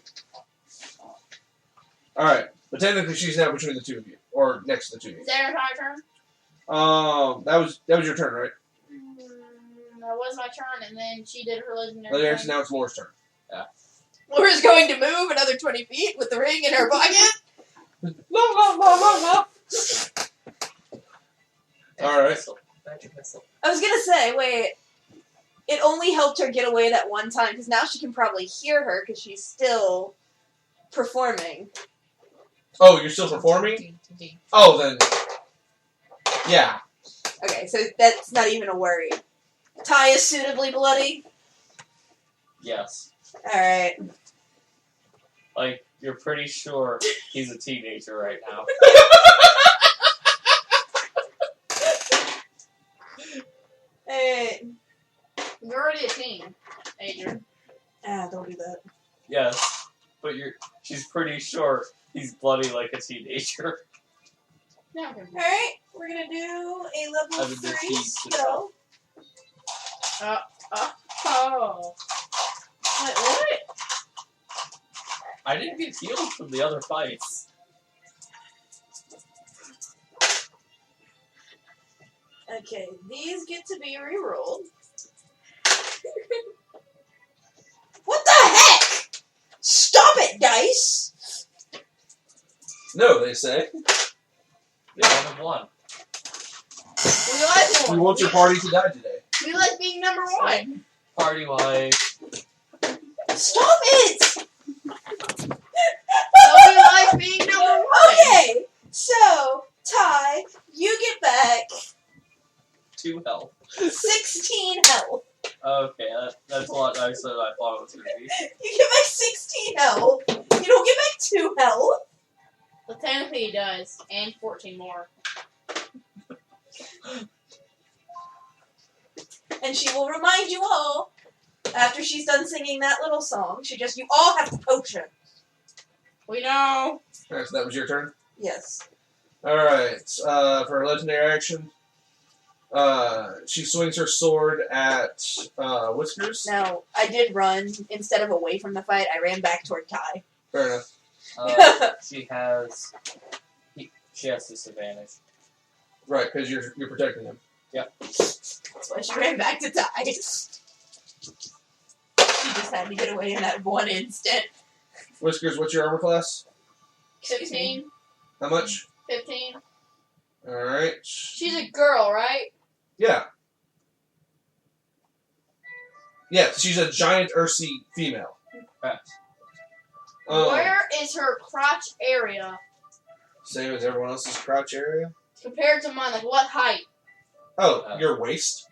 B: All right, but technically she's now between the two of you, or next to the two of you.
D: Is that her entire turn?
B: That was your turn, right?
D: That was my turn, and then she did her legendary.
B: Legendary
D: thing.
B: action, now it's Laura's turn.
A: Laura's going to move another 20 feet with the ring in her pocket.
B: All right.
E: Missile. Magic missile.
A: I was gonna say, wait. It only helped her get away that one time, because now she can probably hear her, because she's still performing.
B: Oh, you're still performing? Oh, then. Yeah.
A: Okay, so that's not even a worry. Ty is suitably bloody?
E: Yes.
A: Alright.
E: Like, you're pretty sure he's a teenager right now.
A: Hey.
D: You're already a teen, Adrian.
A: Don't do that.
E: Yes. But she's pretty sure he's bloody like a teenager.
D: No.
A: Alright, we're gonna do a level
E: I would
A: 3
E: just tease
A: spell.
D: Oh. Wait, what?
E: I didn't get healed from the other fights.
A: Okay, these get to be rerolled. What the heck? Stop it, dice!
B: No, they say.
E: They only have one.
D: We like
B: We
D: one.
B: want your party to die today.
D: We like being number 1.
E: Party wife.
A: Stop it!
D: So we like being number 1.
A: Okay, so, Ty, you get back
E: 2 health.
A: 16 health.
E: Okay, that's a lot nicer than I thought it was going to be.
A: You get back 16 health. You don't get back 2 health.
D: Well, technically he does, and 14 more.
A: And she will remind you all After she's done singing that little song, you all have potion.
D: We know.
B: Alright, so that was your turn?
A: Yes.
B: Alright, for her legendary action, she swings her sword at Whiskers.
A: Now, I did run. Instead of away from the fight, I ran back toward Ty.
B: Fair enough.
E: She has disadvantage.
B: Right, because you're protecting him.
A: That's why she ran back to Ty. She just had to get away in that one instant.
B: Whiskers, what's your armor class?
D: 16,
B: How much?
D: 15.
B: Alright.
D: She's a girl, right?
B: Yeah. Yeah, she's a giant Ursy female.
E: Right.
D: Where is her crotch area
B: Same as everyone else's crouch area.
D: compared to mine? Like, what height?
B: Oh, your waist?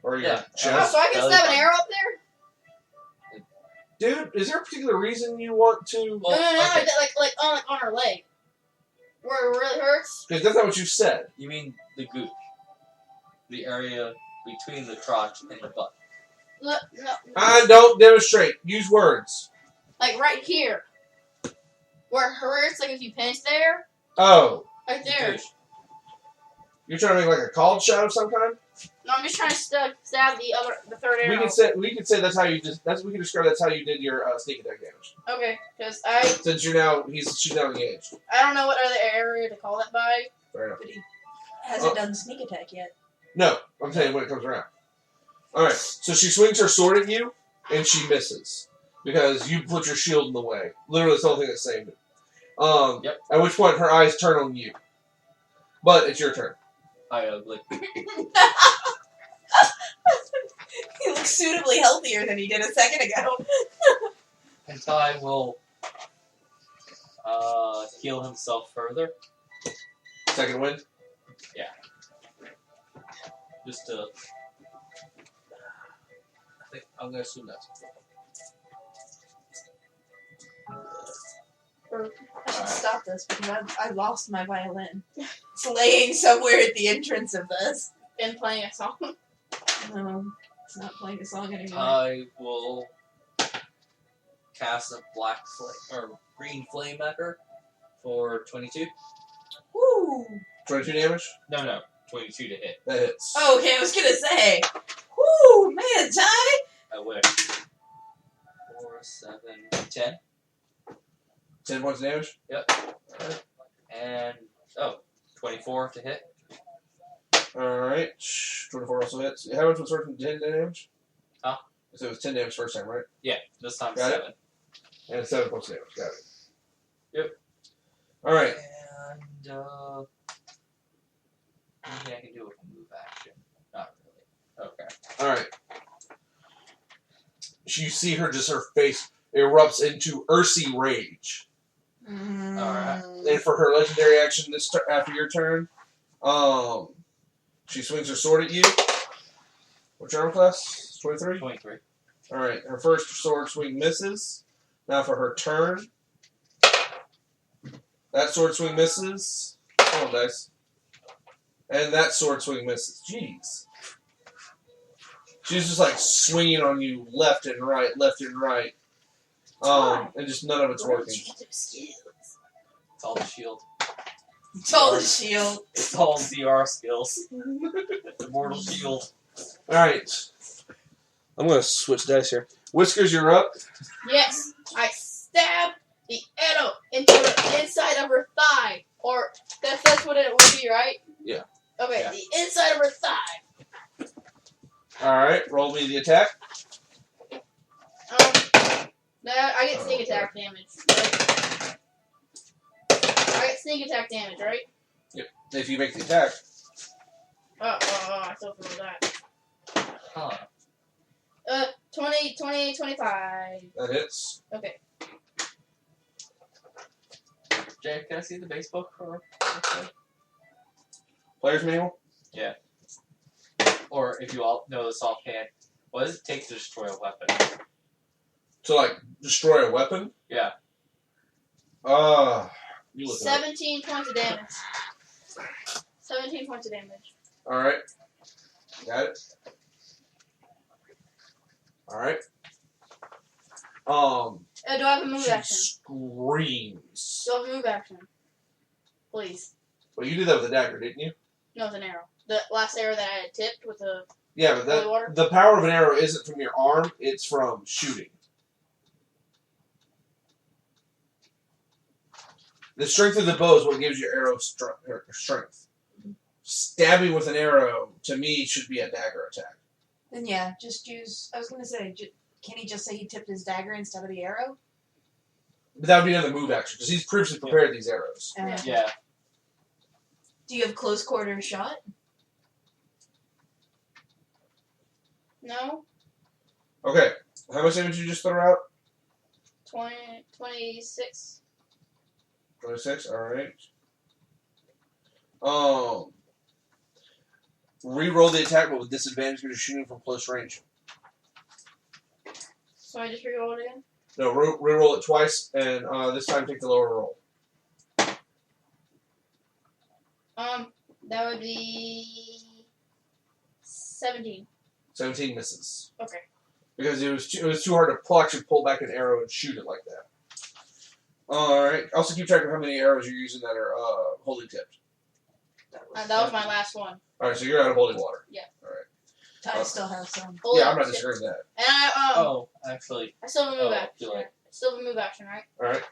B: Or your
E: Yeah.
D: Oh,
B: chest?
D: so I can
E: belly
D: stab an
E: button.
D: arrow up there?
B: Dude, is there a particular reason you want to...
E: Well,
D: no,
E: okay.
D: like on her leg. Where it really hurts?
B: Because that's not what you said.
E: You mean the gooch. The area between the crotch and the butt.
D: Look, no,
B: Don't demonstrate. Use words.
D: like right here. Where it hurts, like if you pinch there.
B: Oh.
D: Right there.
E: Gooch.
B: You're trying to make like a called shot of some kind?
D: No, I'm just trying to stab the third arrow.
B: We can say that's how you we can describe that's how you did your sneak attack damage.
D: Okay, because
B: Since she's now engaged.
D: I don't know what other area to call that by.
B: Fair enough.
A: But he hasn't done sneak attack yet.
B: No, I'm saying when it comes around. Alright, so she swings her sword at you, and she misses. Because you put your shield in the way. Literally, that's the only thing that saved it.
E: Yep.
B: At which point, her eyes turn on you. But it's your turn.
E: I ugly.
A: He looks suitably healthier than he did a second ago.
E: And Ty will heal himself further.
B: Second wind.
E: Just to... I'm going to assume that's...
A: I should stop this because I lost my violin. It's laying somewhere at the entrance of this.
D: And playing a song.
A: No, it's not playing a song anymore.
E: I will cast a black flame, or green flame at her for 22.
A: Woo!
B: 22 damage.
E: No, 22 to hit.
B: That hits.
A: Oh, okay, I was gonna say. Woo, man, Ty!
E: I wish. 4, 7, 10.
B: 10 points of damage.
E: Yep. And, 24 to hit.
B: Alright. 24 also hits. How much was first 10 damage?
E: Huh?
B: So it was 10 damage first time, right?
E: Yeah, this time
B: Got it.
E: 7.
B: And 7 points of damage. Got it.
E: Yep.
B: Alright.
E: And, anything I can do with a move action? Not really. Okay.
B: Alright. You see her face erupts into Ursy rage.
E: Alright.
B: And for her legendary action after your turn, she swings her sword at you. What's your armor class? 23?
E: 23.
B: Alright, her first sword swing misses. Now for her turn. That sword swing misses. Hold on, dice. And that sword swing misses. Jeez. She's just like swinging on you left and right. And just none of it's working.
E: It's all the shield.
A: It's all the shield.
E: It's all DR skills. The mortal shield.
B: Alright. I'm going to switch dice here. Whiskers, you're up.
D: Yes, I stab the arrow into the inside of her thigh. Or, that's what it would be, right?
B: Yeah.
D: Okay,
E: Yeah.
D: the inside of her thigh.
B: Alright, roll me the attack.
D: I get sneak attack damage. Right? I get sneak attack damage, right?
B: If you make the attack.
D: Oh, I still feel that.
E: Huh.
D: 20, 25.
B: That hits.
D: Okay.
E: Jay, can I see the base book for
B: Player's manual.
E: Or if you all know this offhand, what does it take to destroy a weapon?
B: To, like, destroy a weapon?
E: Yeah.
B: You look it up.
D: 17 points of damage. 17 points of damage.
B: Alright. Got it. All right.
D: Do I have a move
B: She
D: action?
B: screams.
D: Do I have a move action? Please.
B: Well, you did that with a dagger, didn't you?
D: No, with an arrow. The last arrow that I had tipped with the
B: Yeah, but
D: holy water.
B: the power of an arrow isn't from your arm; it's from shooting. The strength of the bow is what gives your arrow strength. Stabbing with an arrow, to me, should be a dagger attack.
A: Then yeah, just use. I was gonna say, can he just say he tipped his dagger instead of the arrow?
B: But that would be another move action, because he's previously prepared these arrows.
E: Yeah.
A: Do you have close quarter shot?
D: No.
B: Okay, how much damage did you just throw out?
D: 26.
B: 26, alright. Reroll the attack, but with disadvantage because you're shooting from close range.
D: So I just reroll it again?
B: No, reroll it twice, and this time take the lower roll.
D: That would be 17.
B: 17 misses.
D: Okay.
B: Because it was too hard to actually pull back an arrow and shoot it like that. Alright. Also keep track of how many arrows you're using that are holy tipped.
D: That was my last one.
B: Alright, so you're out of holy water.
D: Yeah.
B: Alright.
A: Ty still has some.
D: Holy
B: Yeah, I'm not
D: shit.
B: disagreeing with that.
D: And I
E: Oh, actually.
D: I still have a move
E: Oh,
D: action.
E: do I?
D: Still have a move action, right?
B: Alright.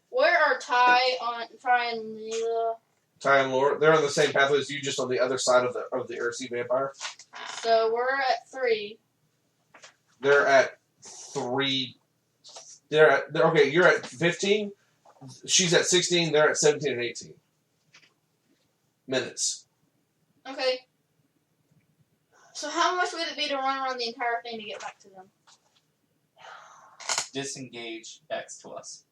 D: Where are Ty and Leela?
B: Ty and Lore, they're on the same pathway as you, just on the other side of the Earthsea vampire.
D: So we're at 3.
B: They're at 3. Okay, you're at 15. She's at 16. They're at 17 and 18 minutes.
D: Okay. So how much would it be to run around the entire thing to get back to them?
E: Disengage X to us.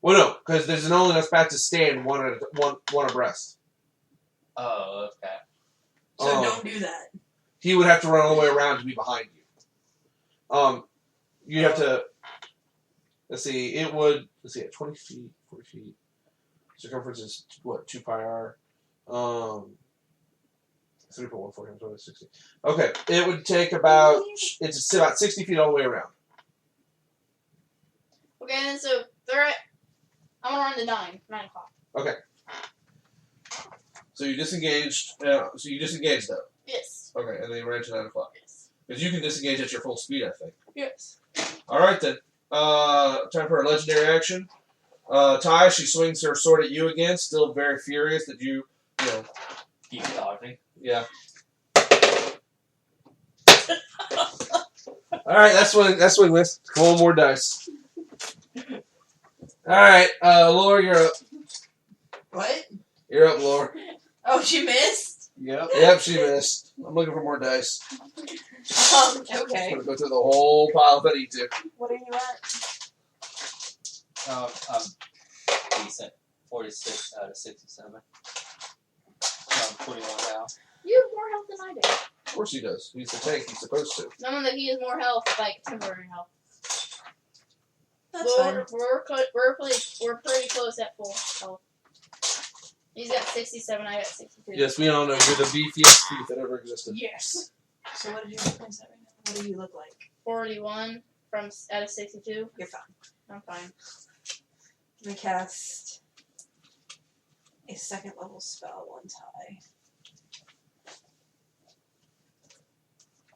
B: Well, no, because there's only enough path to stand one abreast.
E: Oh, okay.
A: So don't do that.
B: He would have to run all the way around to be behind you. You have to. Let's see. It would. Let's see. At 20 feet, 40 feet. Circumference is what? 2 pi r. 3.14 times 20 is 60. Okay, it would take about. It's about 60 feet all the way around.
D: Okay, then so they're at. I'm gonna run to 9 o'clock.
B: Okay. So you disengaged. So you disengaged though.
D: Yes.
B: Okay, and then you ran to 9 o'clock.
D: Yes.
B: Because you can disengage at your full speed, I think.
D: Yes.
B: All right then. Time for a legendary action. Ty, she swings her sword at you again, still very furious that you know.
E: Keep dodging.
B: Yeah. All right, that's swing miss. One more dice. All right, Laura, you're up.
A: What?
B: You're up, Laura.
A: Oh, she missed?
E: Yep.
B: Yep, she missed. I'm looking for more dice.
A: Okay.
B: I'm gonna go through the whole pile if I need to.
A: What are you at?
E: I'm decent. 46 out of 67. I'm 21 now.
D: You have more health than I do.
B: Of course he does. He's the tank. He's supposed to.
D: Knowing that he has more health, like temporary health.
A: That's fine.
D: We're pretty close at full health. He's got 67. I got 62.
B: Yes, we all know you're the beefiest thief that ever existed.
A: Yes. So what did you look like? What do you look like?
D: 41 out of 62.
A: You're fine.
D: I'm fine.
A: I'm gonna cast a 2nd level spell on Ty.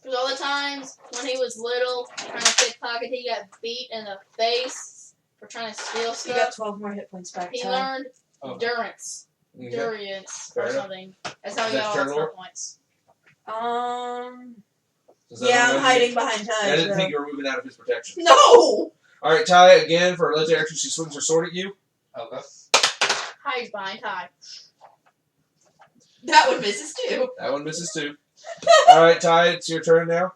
D: Because all the times when he was little, trying to pickpocket, he got beat in the face for trying to steal
A: You got
D: stuff.
A: 12 more hit points back,
D: He
A: Ty.
D: learned
E: Oh.
D: durance.
B: Okay.
D: Durance
B: Fair
D: or
B: enough.
D: something. That's how
B: Is
D: he
B: that
D: got all
B: turn
D: his
B: lore?
D: skill points.
B: Does that
A: Yeah,
B: mean
A: I'm hiding behind Ty.
B: I didn't
A: so-
B: think you were moving out of his protection.
A: No!
B: All right, Ty, again, for a legendary action, she swings her sword at you.
E: Okay.
D: Hides behind Ty.
A: That one misses too.
B: That one misses too. All right, Ty, it's your turn now.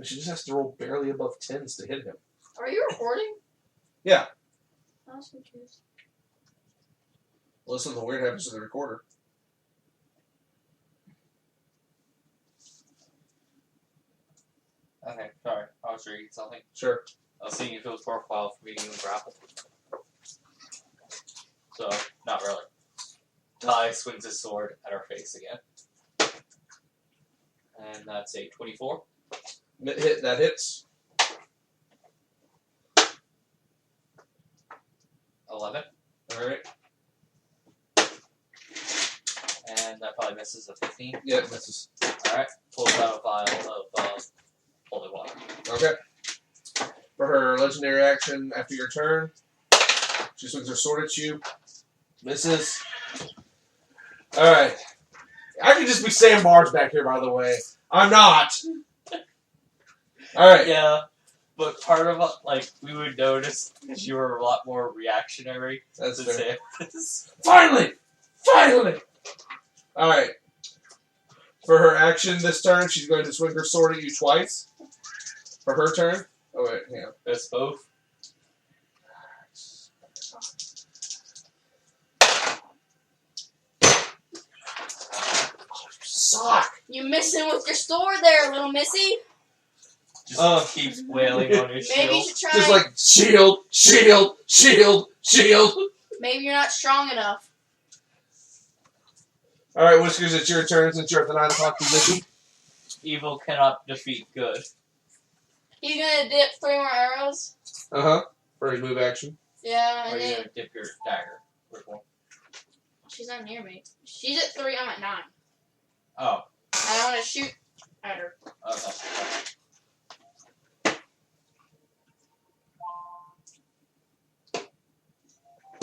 B: She just has to roll barely above 10s to hit him.
D: Are you recording?
B: Yeah.
D: I was confused.
B: Well, something weird happens to the recorder.
E: Okay, sorry. I was reading something.
B: Sure.
E: I was seeing if it was worthwhile for me to even grapple. So, Not really. Ty swings his sword at her face again. And that's a 24.
B: That hits.
E: 11.
B: Alright.
E: And that probably misses a 15.
B: Yeah, it misses.
E: Alright. Pulls out a vial of holy water.
B: Okay. For her legendary action after your turn, she swings her sword at you. Misses. Alright. I could just be saying bars back here, by the way. I'm not. Alright.
E: Yeah, but part of it, like, we would notice because you were a lot more reactionary
B: That's
E: to
B: fair.
E: Samus.
B: Finally! Finally! Alright. For her action this turn, she's going to swing her sword at you twice. For her turn. Oh, wait, hang on.
E: That's both.
B: Suck!
D: You missing with your sword there, little missy.
E: Just keeps wailing on his
D: Maybe you
E: shield.
D: should try.
B: Just like, shield, shield, shield, shield.
D: Maybe you're not strong enough.
B: Alright, Whiskers, it's your turn since you're at the 9 o'clock position.
E: Evil cannot defeat good.
D: He's gonna dip 3 more arrows.
B: Uh-huh. For his move action.
D: Yeah,
E: Or
D: and
E: you
D: then
E: gonna dip your dagger. Which one?
D: she's not near me. She's at 3. I'm at 9.
E: Oh.
D: I want to shoot at her.
E: Okay.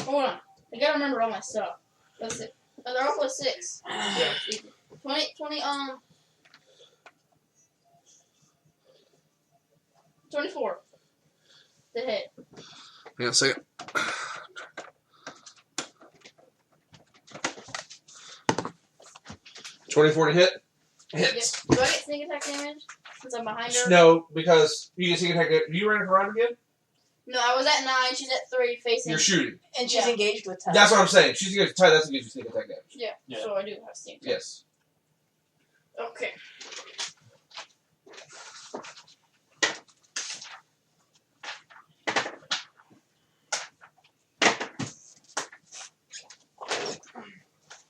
D: Hold on. I gotta remember all my stuff. That's it. Oh, they're all plus 6. Yeah. 20, 24. The hit.
B: Hang on a second. $24 to hit. Hits.
D: Yep. Do I get sneak attack damage since I'm behind her?
B: No, because you can see attack. You ran around again?
D: No, I was at 9. She's at 3 facing.
B: You're shooting.
A: And she's
D: Yeah.
A: engaged with Ty.
B: That's what I'm saying. She's going to tie. That's going to give you sneak attack damage.
D: Yeah.
E: Yeah.
D: So I do have sneak attack.
B: Yes.
D: Okay.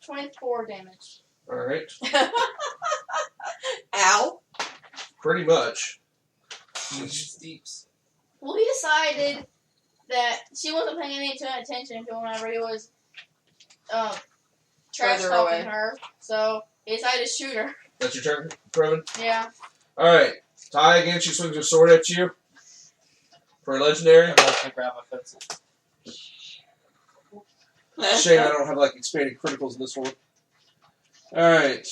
D: $24 damage.
B: All right.
A: Ow.
B: Pretty much.
E: Steeps.
D: Well, he decided that she wasn't paying any attention to whenever he was trash
A: Further
D: talking
A: away.
D: her. So he decided to shoot her.
B: That's your turn, Robin?
D: Yeah.
B: All right. Ty again. She swings her sword at you. For a legendary.
E: I'm going to grab my pencil.
B: Shame I don't have like expanded criticals in this one. All right.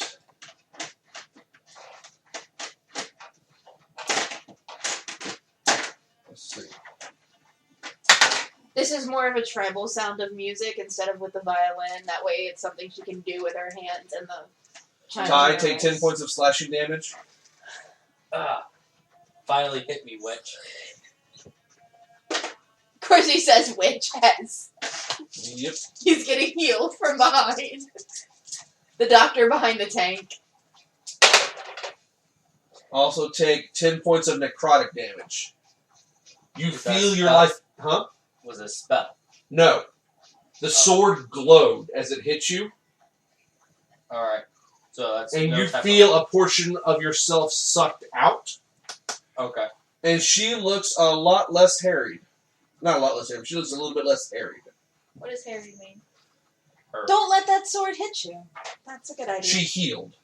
B: Let's see.
A: This is more of a tribal sound of music instead of with the violin. That way it's something she can do with her hands and the chime
B: Ty,
A: in her
B: take 10
A: eyes.
B: points of slashing damage.
E: Finally hit me, witch.
A: Of course he says witch as
B: Yep.
A: he's getting healed from behind. The doctor behind the tank.
B: Also take 10 points of necrotic damage. You
E: Is that
B: feel your
E: spell?
B: life... Huh?
E: Was a spell.
B: No. The sword glowed as it hit you,
E: Alright. So that's
B: and
E: no
B: you
E: type
B: feel a portion of yourself sucked out,
E: Okay.
B: and she looks a lot less harried. Not a lot less harried. She looks a little bit less harried.
D: What does Harry mean?
E: Her.
A: Don't let that sword hit you. That's a good idea.
B: She healed.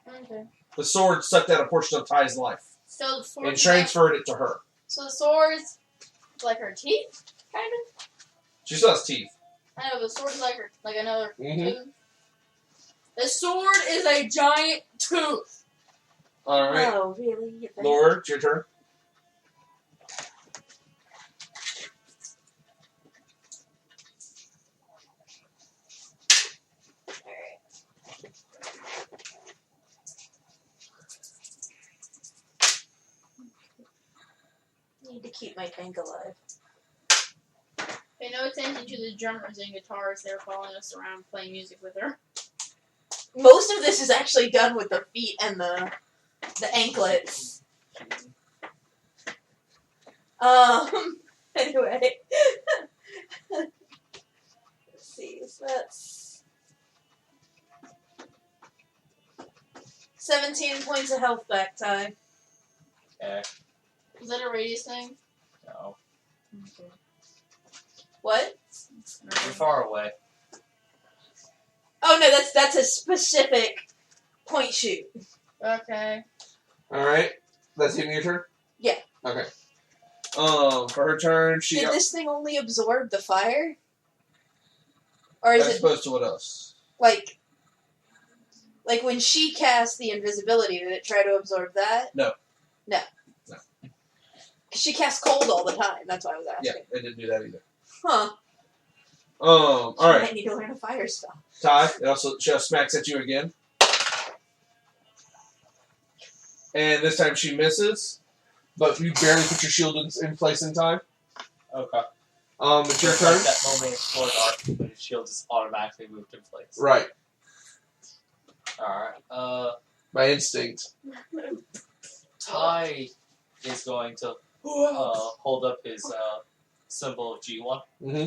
D: Okay.
B: The sword sucked out a portion of Ty's life
D: So the sword.
B: and transferred it to her.
D: So the sword's like her teeth, kind of.
B: She still has teeth.
D: I know the sword's like her, like another
B: Mhm.
D: tooth. The sword is a giant tooth.
B: All right.
A: Oh, really? You think?
B: Lord, it's your turn.
A: Need to keep my tank alive.
D: Pay no attention to the drummers and guitarists. They're following us around playing music with her.
A: Most of this is actually done with the feet and the anklets. Anyway. 17 points of health back, Ty.
E: Okay.
D: Is that a radius thing?
E: No.
A: What?
E: You're far away.
A: Oh no, that's a specific point shoot.
D: Okay.
B: Alright. That's the end of your turn?
A: Yeah.
B: Okay. For her turn, she
A: Did this thing only absorb the fire? Or is
B: as
A: it
B: opposed to what else?
A: like when she cast the invisibility, did it try to absorb that?
B: No.
A: No.
B: No.
A: 'Cause she casts cold all the time. That's why I was
B: Yeah,
A: asking.
B: it didn't do that either.
A: Huh. She
B: Alright.
A: might need to learn a fire spell.
B: Ty, it also just smacks at you again. And this time she misses, but you barely put your shield in place in time.
E: Okay.
B: It's your
E: Just
B: turn.
E: like that moment in Sword Art when his shield just automatically moved in place.
B: Right.
E: Alright.
B: By instinct.
E: Ty is going to hold up his symbol of G1,
B: Mm-hmm.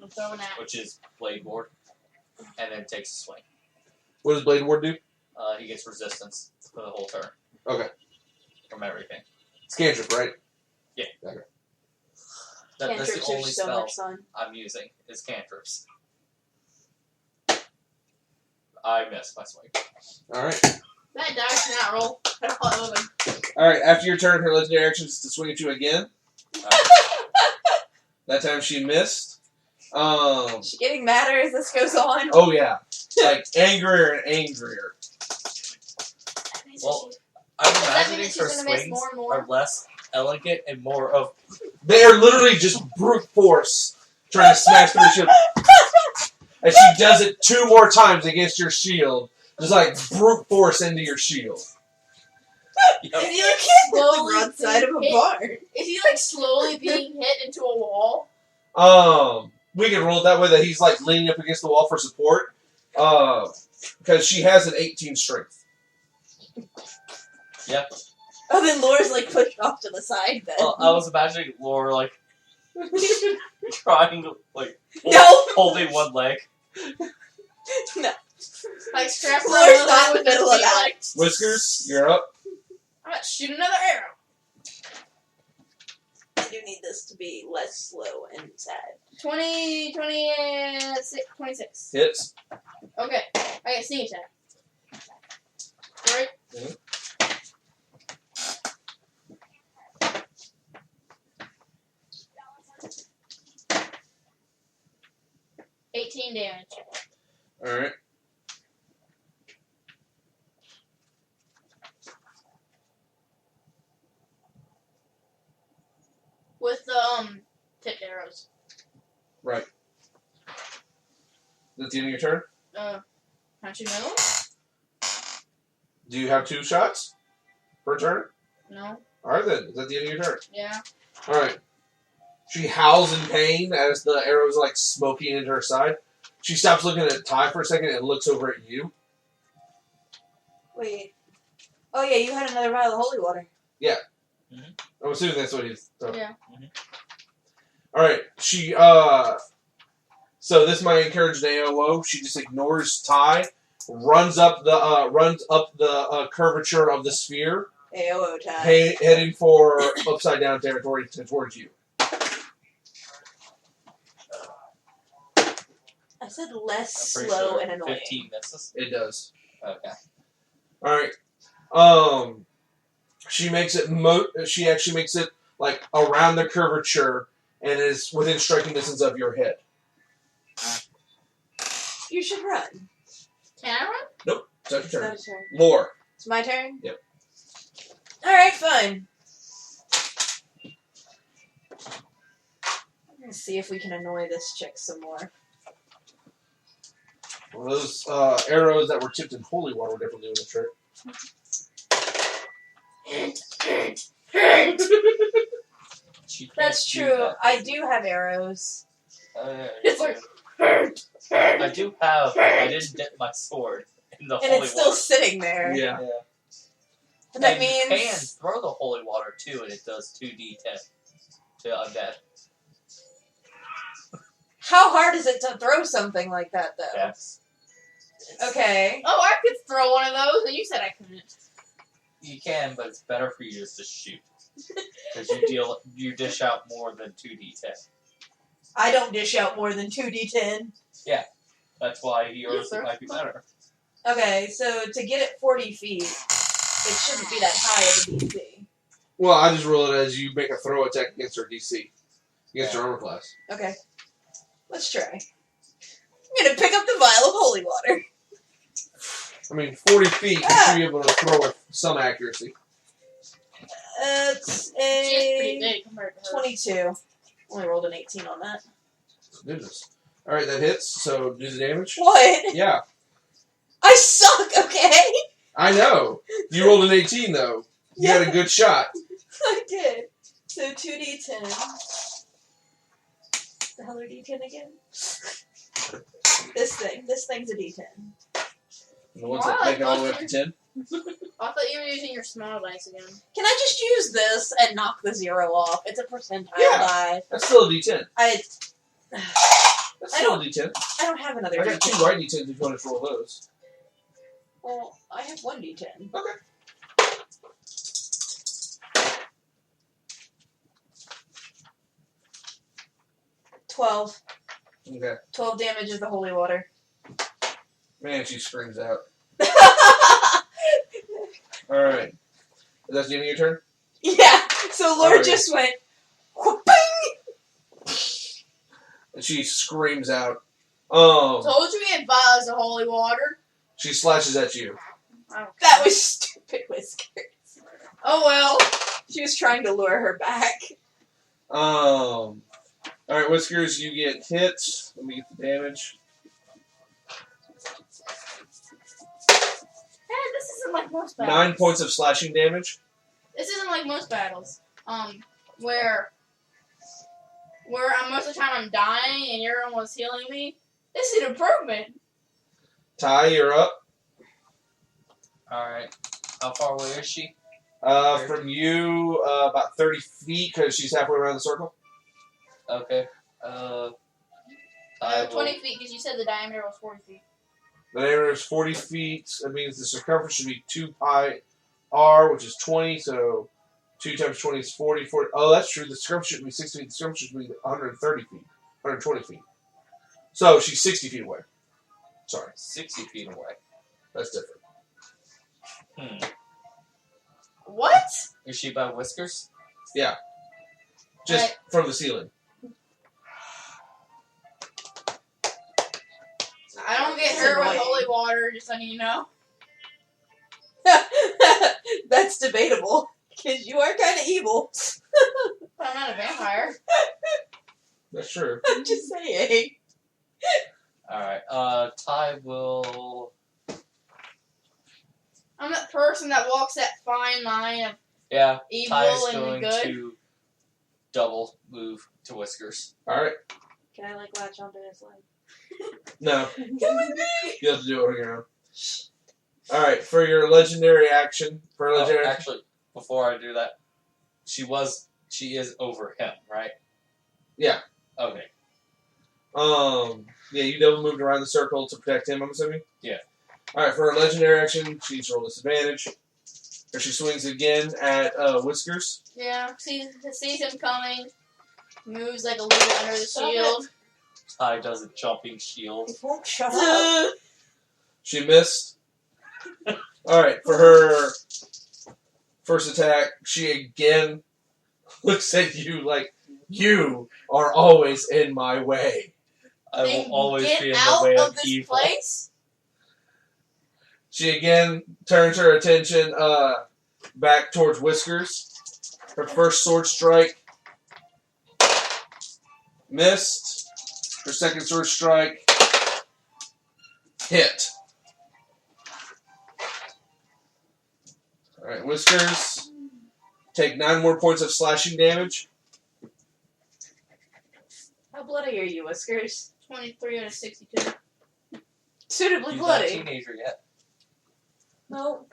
D: I'm throwing at.
E: which is Blade Ward, and then takes a swing.
B: What does Blade Ward do?
E: He gets resistance for the whole turn.
B: Okay.
E: From everything.
B: It's cantrip, right?
E: Yeah.
B: Okay.
E: That's the
A: Cantrips are
E: only
A: so
E: spell
A: much fun.
E: I'm using is cantrips. I missed my swing.
B: Alright.
D: That dice cannot roll. Better call it moving.
B: Alright, after your turn, her legendary action is to swing at you again. That time she missed.
A: Is she getting madder as this goes on?
B: Oh yeah. Like, angrier and angrier.
E: Well, I'm
D: Does that mean
E: imagining
D: that she's
E: her
D: gonna miss
E: swings
D: more and more?
E: are less elegant and more of
B: They are literally just brute force trying to smash through your shield. And she does it 2 more times against your shield. Just like brute force into your shield.
D: Is he like
A: The
D: slowly
A: broadside of a
D: being hit?
A: barn.
D: Is he like slowly being hit into a wall?
B: We can roll it that way that he's like leaning up against the wall for support. Because she has an 18 strength.
A: Oh, then Laura's like pushed off to the side then.
E: Well, I was imagining Laura like trying to like
A: No.
E: holding one leg.
A: No.
D: Like strapped
A: Laura's
D: around
A: not in the
D: with his
A: middle of
D: feet,
A: that.
D: like,
B: Whiskers, you're up.
D: I'm gonna shoot another arrow.
A: I do need this to be less slow and sad.
D: 26.
B: Hits.
D: Okay, I get sneak attack. Right?
B: Mhm.
D: $18 damage.
B: Alright.
D: With the tipped arrows.
B: Right. That's the end of your turn?
D: Can't you know?
B: Do you have 2 shots per turn?
D: No.
B: Alright then. Is that the end of your turn?
D: Yeah.
B: Alright. She howls in pain as the arrow's like smoking into her side. She stops looking at Ty for a second and looks over at you.
A: Wait. Oh yeah, you had another vial of holy water.
B: I'm assuming that's what he's talking.
D: Yeah.
B: Alright, she, so this might encourage an AOO. She just ignores Ty, runs up the curvature of the sphere,
A: AOO time.
B: heading for upside down territory towards you.
A: I said less
E: I'm pretty
A: slow
E: sure
A: and annoying.
E: 15 misses.
B: It does.
E: Okay.
B: Alright. She makes it, she actually makes it, like, around the curvature and is within striking distance of your head.
A: You should run.
D: Can I run?
B: It's your
A: It's
B: turn.
A: not a turn.
B: Lore.
A: It's my turn?
B: Yep.
A: Alright, fine. Let's see if we can annoy this chick some more.
B: Well, those arrows that were tipped in holy water were definitely doing the trick.
E: She can't
A: That's
E: do
A: true.
E: that.
A: I do have arrows.
D: It's like-
E: I do have. I didn't dip my sword in the
A: And
E: holy
A: it's still
E: water.
A: sitting there.
B: Yeah.
E: Yeah.
A: But that
E: And you can
A: means...
E: throw the holy water too, and it does 2d10 to undead.
A: How hard is it to throw something like that, though?
E: Dex.
A: Okay.
D: Oh, I could throw one of those, and you said I couldn't.
E: You can, but it's better for you just to shoot. Because you dish out more than 2d10.
A: I don't dish out more than 2d10.
E: That's why yours might be better.
A: Okay, so to get it 40 feet, it shouldn't be that high of a DC.
B: Well, I just roll it as you make a throw attack against her DC. Against her armor class.
A: Okay. Let's try. I'm gonna pick up the vial of holy water.
B: I mean, 40 feet, you should be able to throw with some accuracy.
A: It's
D: She is pretty
A: a
D: big compared to her.
A: 22. Only rolled an 18 on that.
B: Goodness. Alright, that hits, so do the damage.
A: What?
B: Yeah,
A: I suck, okay?
B: I know. You rolled an 18, though. You had a good shot.
A: I did. So 2d10. The hell are d10 again? This thing's a d10.
B: The ones that make it all the way up to 10.
D: I thought you were using your small dice again.
A: Can I just use this and knock the 0 off? It's a percentile
B: Yeah.
A: die.
B: That's still a D10.
A: That's
B: That's still a D10.
A: I don't have another
B: I got 2
A: d10.
B: white D10s if you want to roll those.
A: Well, I have one d10.
B: Okay.
A: $12.
B: Okay.
A: 12 damage is the holy water.
B: Man, she screams out. Alright. That's the end of your turn?
A: Yeah. So Lord
B: Alright.
A: just went. Whooping!
B: And she screams out.
D: Told you we had vials of holy water.
B: She slashes at you.
A: That was stupid, Whiskers.
D: Oh well.
A: She was trying to lure her back.
B: Alright, Whiskers, you get hit. Let me get the damage.
D: This isn't like most battles.
B: 9 points of slashing damage.
D: This isn't like most battles. Where most of the time I'm dying and you're almost healing me. This is an improvement.
B: Ty, you're up.
E: Alright. How far away is she?
B: From you, about 30 feet, because she's halfway around the circle.
E: Okay. I will-
D: 20 feet, because you said the diameter was 40 feet.
B: The diameter is 40 feet. That means the circumference should be 2 pi r, which is 20. So 2 times 20 is 40. 40. Oh, that's true. The circumference should be 60 feet. The circumference should be 130 feet. 120 feet. So she's 60 feet away. Sorry.
E: 60 feet away.
B: That's different.
D: What?
E: Is she by Whiskers?
B: Just
D: Right.
B: from the ceiling.
D: I don't get
A: This is
D: hurt with
A: annoying.
D: holy water, just letting you know.
A: That's debatable. Because you are kind of evil.
D: But I'm not a vampire.
B: That's true.
A: I'm just saying.
E: Alright. Ty will...
D: I'm that person that walks that fine line of
E: Yeah,
D: evil
E: Ty's
D: and
E: going
D: good.
E: to double move to Whiskers.
B: All right.
A: Can I, latch onto his leg?
B: No.
A: Come with me!
B: You have to do it on your own. All right. For your legendary action. For a
E: Oh,
B: legendary action.
E: actually, before I do that, she is over him, right?
B: Yeah.
E: Okay.
B: Yeah, you double moved around the circle to protect him, I'm assuming?
E: Yeah.
B: Alright, for her legendary action, she's roll disadvantage. Or she swings again at Whiskers.
D: Yeah, sees him coming, moves like a little bit under the
A: Stop
D: shield.
E: Ty does a jumping shield.
A: He won't shut up.
B: She missed. Alright, for her first attack, she again looks at you like, you are always in my way.
E: I
D: Then
E: will always
D: get
E: be in the
D: out
E: way
D: of
E: of
D: this
E: evil.
D: place.
B: She again turns her attention back towards Whiskers. Her first sword strike missed. Her second sword strike hit. Alright, Whiskers. Take 9 more points of slashing damage.
A: How bloody are you, Whiskers?
D: 23 out of 62.
A: Suitably
E: He's not a
A: bloody.
E: teenager yet.
A: No.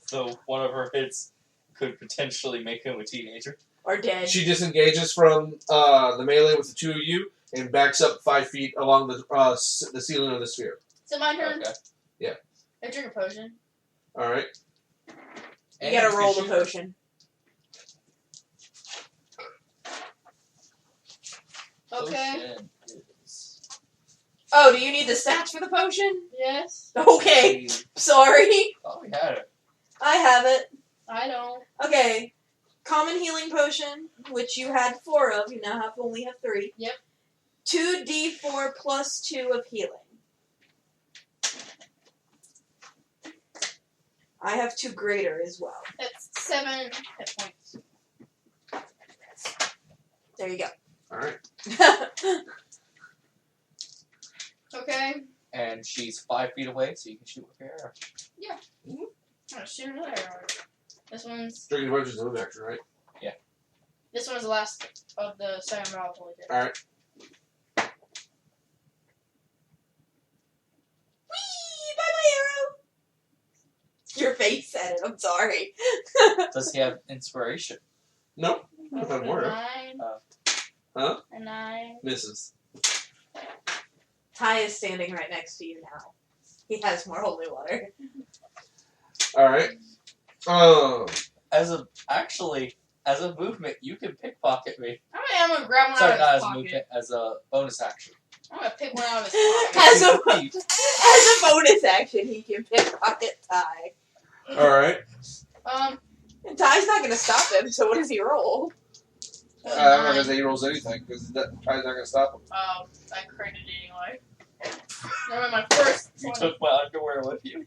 E: So one of her hits could potentially make him a teenager.
A: Or dead.
B: She disengages from the melee with the two of you and backs up 5 feet along the ceiling of the sphere.
D: Is it my turn?
E: Okay.
D: I drink a potion.
B: All right.
A: You gotta roll the potion.
D: Okay.
E: Potion is-
A: Oh, do you need the stats for the potion?
D: Yes.
A: Okay. Sorry.
E: Oh, we had it.
A: I have it.
D: I don't.
A: Okay. Common healing potion, which you had 4 of. You now only have 3.
D: Yep.
A: 2d4 plus 2 of healing. I have 2 greater as well.
D: That's 7 hit points.
A: There you go.
B: All right.
D: Okay.
E: And she's 5 feet away, so you can shoot with your arrow.
D: I'm gonna shoot another arrow. This one's
B: Drinking the potion is a move action, right?
D: the last of the 7 battles we did.
B: All right.
A: Whee! Bye bye, arrow! Your face said it. I'm sorry.
E: Does he have inspiration?
B: Nope. If I'm more.
D: 9.
B: Huh?
D: A 9.
B: Misses.
A: Ty is standing right next to you now. He has more holy water.
B: All right.
E: As a movement, you can pickpocket me.
D: I'm gonna grab one
E: Sorry,
D: out
E: not
D: of
E: as
D: his
E: a
D: pocket.
E: movement, as a bonus action.
D: I'm gonna pick one out of his pocket.
A: As a bonus action, he can pickpocket Ty.
B: All right.
A: And Ty's not going to stop him, so what does he roll?
B: I'm not gonna say he rolls anything because that guy's not gonna stop him.
D: Oh, I critted anyway. Never mind, my first
E: You
D: one.
E: took my underwear with you.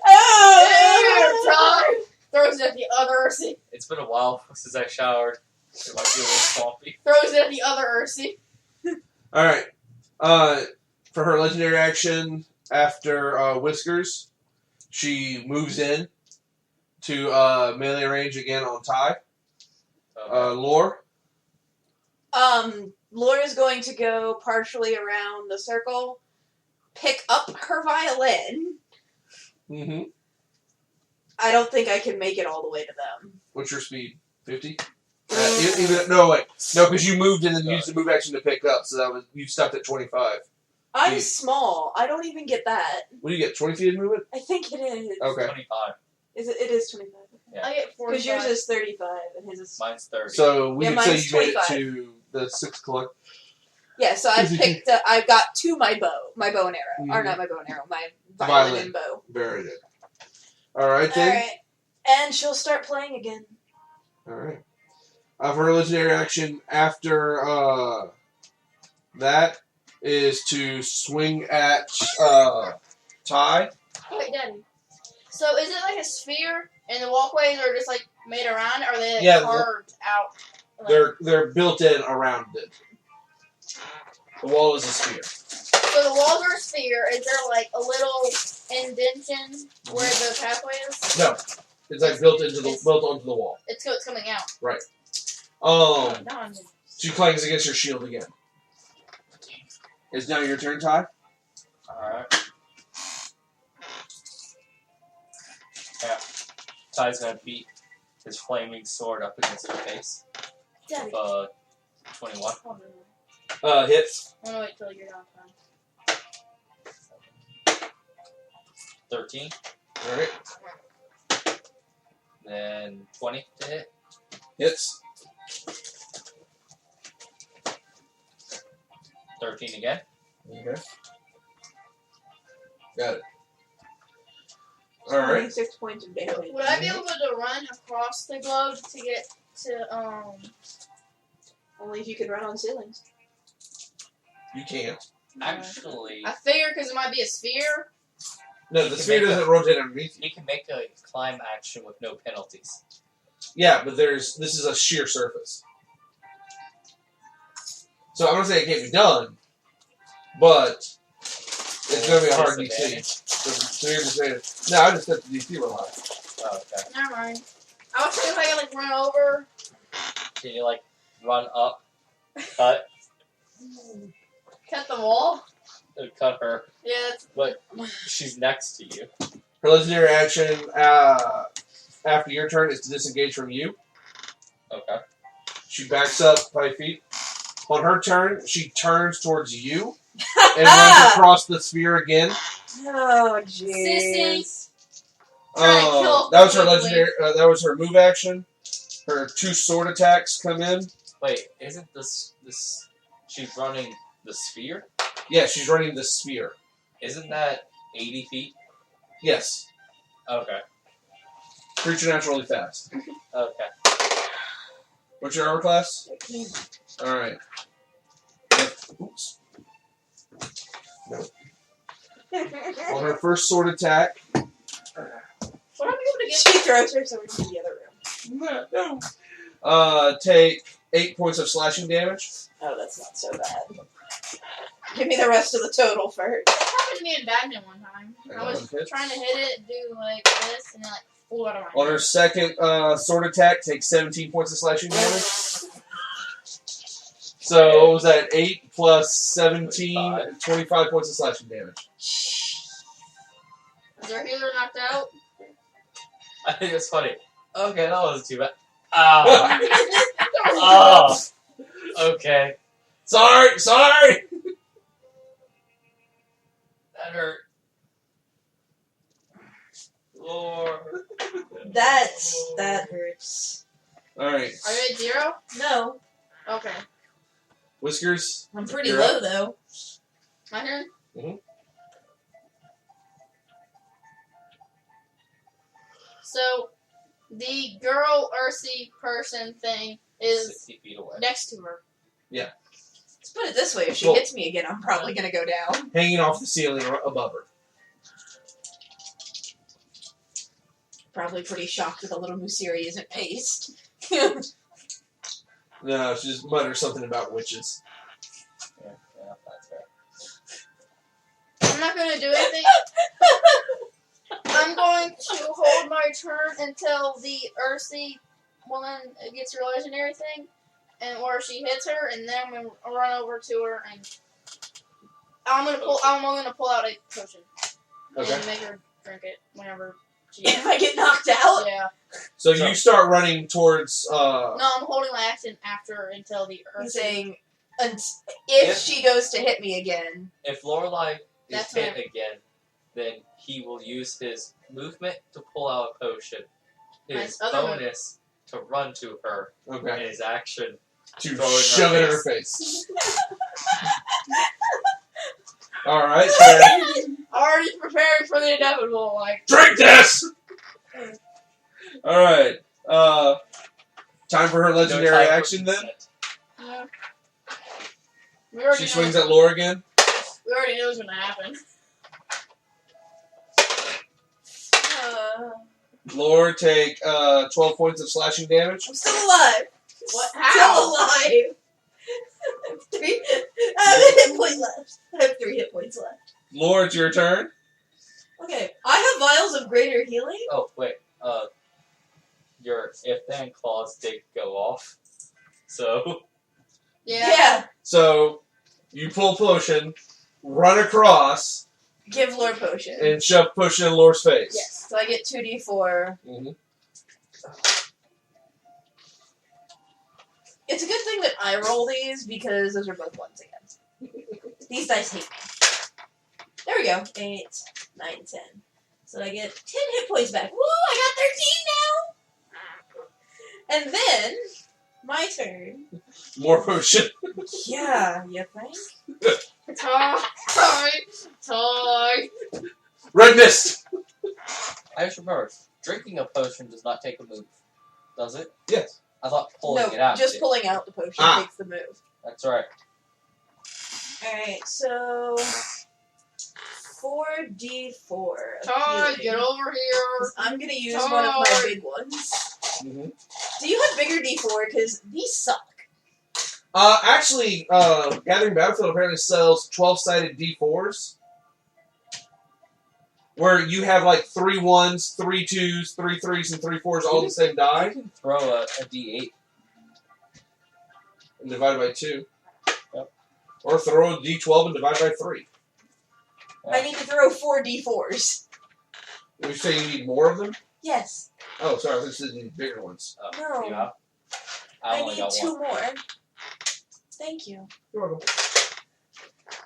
A: Oh!
D: Throws it at the other Ursi.
E: It's been a while since I showered. It might be a little swampy.
D: Throws it at the other Ursi.
B: All right. For her legendary action after Whiskers, she moves in to melee range again on Ty. Lore.
A: Laura is going to go partially around the circle, pick up her violin.
B: Mm-hmm.
A: I don't think I can make it all the way to them.
B: What's your speed? 50? No, wait. No, because you moved and then used the move action to pick up, so that was you stopped at 25.
A: I'm
B: Feet.
A: small. I don't even get that.
B: What do you get? 20 feet of movement?
A: I think it is.
B: Okay.
E: 25.
A: It is 25.
E: Yeah.
D: I get 45.
A: Because yours is 35 and his is...
E: Mine's 30.
B: So we
A: Yeah,
B: can say
A: mine's
B: you made
A: 25.
B: it to the 6 collect.
A: Yeah, so I've got to my bow and arrow. Or not my bow and arrow, my violin and bow.
B: Very good. All right, then.
A: Alright. And she'll start playing again.
B: All right. For her legendary action after that is to swing at Ty.
D: Wait, Daddy. So is it like a sphere and the walkways are just like made around it? Or are they like
B: Yeah,
D: carved out? Like,
B: They're built in around it. The wall is a sphere.
D: so the walls are a sphere. Is there like a little indentation where the pathway is?
B: No, it's like built onto the wall.
D: It's coming out. Now I'm
B: She clangs against your shield again. It's now your turn, Ty.
E: Alright. Yeah. Ty's gonna beat his flaming sword up against her face.
D: Daddy.
E: With 21.
D: Hold on.
B: Hits.
D: I'm gonna wait till you're done. Time.
E: 13.
B: All right.
E: Then 20 to hit.
B: Hits.
E: 13 again.
B: Okay. Got it. All right.
A: 26 points of damage.
D: Would I be able to run across the globe to get to
A: Only if you could run on ceilings.
B: You can't.
E: Actually,
D: I figure because it might be a sphere.
B: No, the sphere doesn't rotate underneath you.
E: he can make a climb action with no penalties.
B: Yeah, but this is a sheer surface. So I'm gonna say it can't be done, but it's gonna be a hard DC. Severe disadvantage. No, I just set the DC real high.
E: Oh, okay.
D: Never mind. I was thinking if I could like run over.
E: Can you like run up, cut,
D: Cut the wall?
E: cut her?
D: Yeah, that's...
E: But she's next to you.
B: Her legendary action after your turn is to disengage from you.
E: Okay.
B: She backs up 5 feet. On her turn, she turns towards you and runs across the sphere again.
A: Oh, jeez.
D: Trying to kill
B: That was her
D: quickly.
B: legendary. That was her move action. Her 2 sword attacks come in.
E: Wait, isn't this she's running the sphere?
B: Yeah, she's running the sphere.
E: Isn't that 80 feet?
B: Yes.
E: Okay.
B: Creature naturally fast.
E: Okay.
B: What's your armor class? Alright. Oops. On her first sword attack.
D: What am I able to get?
A: She throws her sword into the other room.
B: No. Take 8 points of slashing damage.
A: Oh, that's not so bad. Give me the rest of the total first.
D: It happened to me in badminton one time. I was trying to hit it, do like this, and it like flew out of my
B: On her second sword attack, take 17 points of slashing damage. So, what was that? 8 plus 17, 25 points of slashing damage.
D: Is our healer knocked out?
E: I think it's funny. Okay, that wasn't too bad. Oh. Okay.
B: Sorry!
E: That hurt. Lord.
A: That hurts.
B: Alright.
D: Are you at 0?
A: No,
D: Okay.
B: Whiskers.
A: I'm pretty
B: You're
A: low
B: up.
A: though.
D: My turn?
B: Mhm.
D: So, the girl Ursi person thing is
E: 60 feet away.
D: next to her.
A: Let's put it this way: if she
B: Well-
A: hits me again, I'm probably gonna go down.
B: Hanging off the ceiling above her.
A: Probably pretty shocked that the little Musiri isn't paced.
B: No, she just mutters something about witches.
E: Yeah, that's fair.
D: I'm not going to do anything. I'm going to hold my turn until the Ursi woman gets her legendary thing, or she hits her, and then I'm going to run over to her and I'm going to pull out a potion and make her drink it whenever she.
A: If I get knocked out,
D: Yeah.
B: So you start running towards.
D: No, I'm holding my action after until the
A: I'm
D: Ursi.
A: saying if
E: If-
A: she goes to hit me again,
E: If Lorelai is
D: That's
E: hit
D: right.
E: again, then he will use his movement to pull out a potion. His
D: Nice. Other
E: bonus to run to her, and
B: Okay.
E: his action
B: To
E: throw it in her
B: shove it in her
E: face.
B: face. Alright, so
D: Already preparing for the inevitable, like.
B: drink this! Alright. Time for her
E: No
B: legendary
E: time for
B: action then.
E: consent.
D: Yeah. We already
B: She
D: know-
B: swings at Laura again.
D: We already knew it was gonna happen.
B: Laura take 12 points of slashing damage.
A: I'm still alive.
D: What?
A: Still
D: How?
A: alive. I have a hit point left. I have 3 hit points left.
B: Laura, it's your turn.
A: Okay, I have vials of greater healing.
E: Oh wait, your if then clause did go off, so
D: Yeah.
B: So you pull potion, run across,
A: Give lore potion.
B: and shove potion in Laura's face.
A: Yes. So I get 2d4.
B: Mm-hmm.
A: It's a good thing that I roll these because those are both ones again. These dice hate me. There we go. 8, 9, 10. So I get 10 hit points back. Woo! I got 13 now! And then, my turn.
B: More potion.
A: Yeah, you think?
D: Toy.
B: Red mist.
E: I just remembered drinking a potion does not take a move, does it?
B: Yes.
E: I thought pulling it
A: No,
E: out.
A: just
E: did.
A: pulling out the potion
B: Ah.
A: takes the move.
E: That's right.
A: Alright, so 4d4. of
D: Toy,
A: healing.
D: get over here.
A: I'm gonna use one of my
D: Toy.
A: big ones.
B: Mm-hmm.
A: Do you have bigger d4? Because these suck.
B: Actually, Gathering Battlefield apparently sells 12-sided D4s. Where you have like 3 1s, 3 2s, 3 3s, and 3 4s all the same die.
E: You can throw a D8.
B: And divide by 2.
E: Yep.
B: Or throw a D12 and divide by 3.
A: I need to throw 4 d4s.
B: You say you need more of them?
A: Yes.
B: Oh, sorry, this is need bigger ones.
E: Oh,
A: No.
E: yeah. I
A: I
E: only
A: need
E: got
A: 2
E: one.
A: more. Thank you.
B: You're welcome.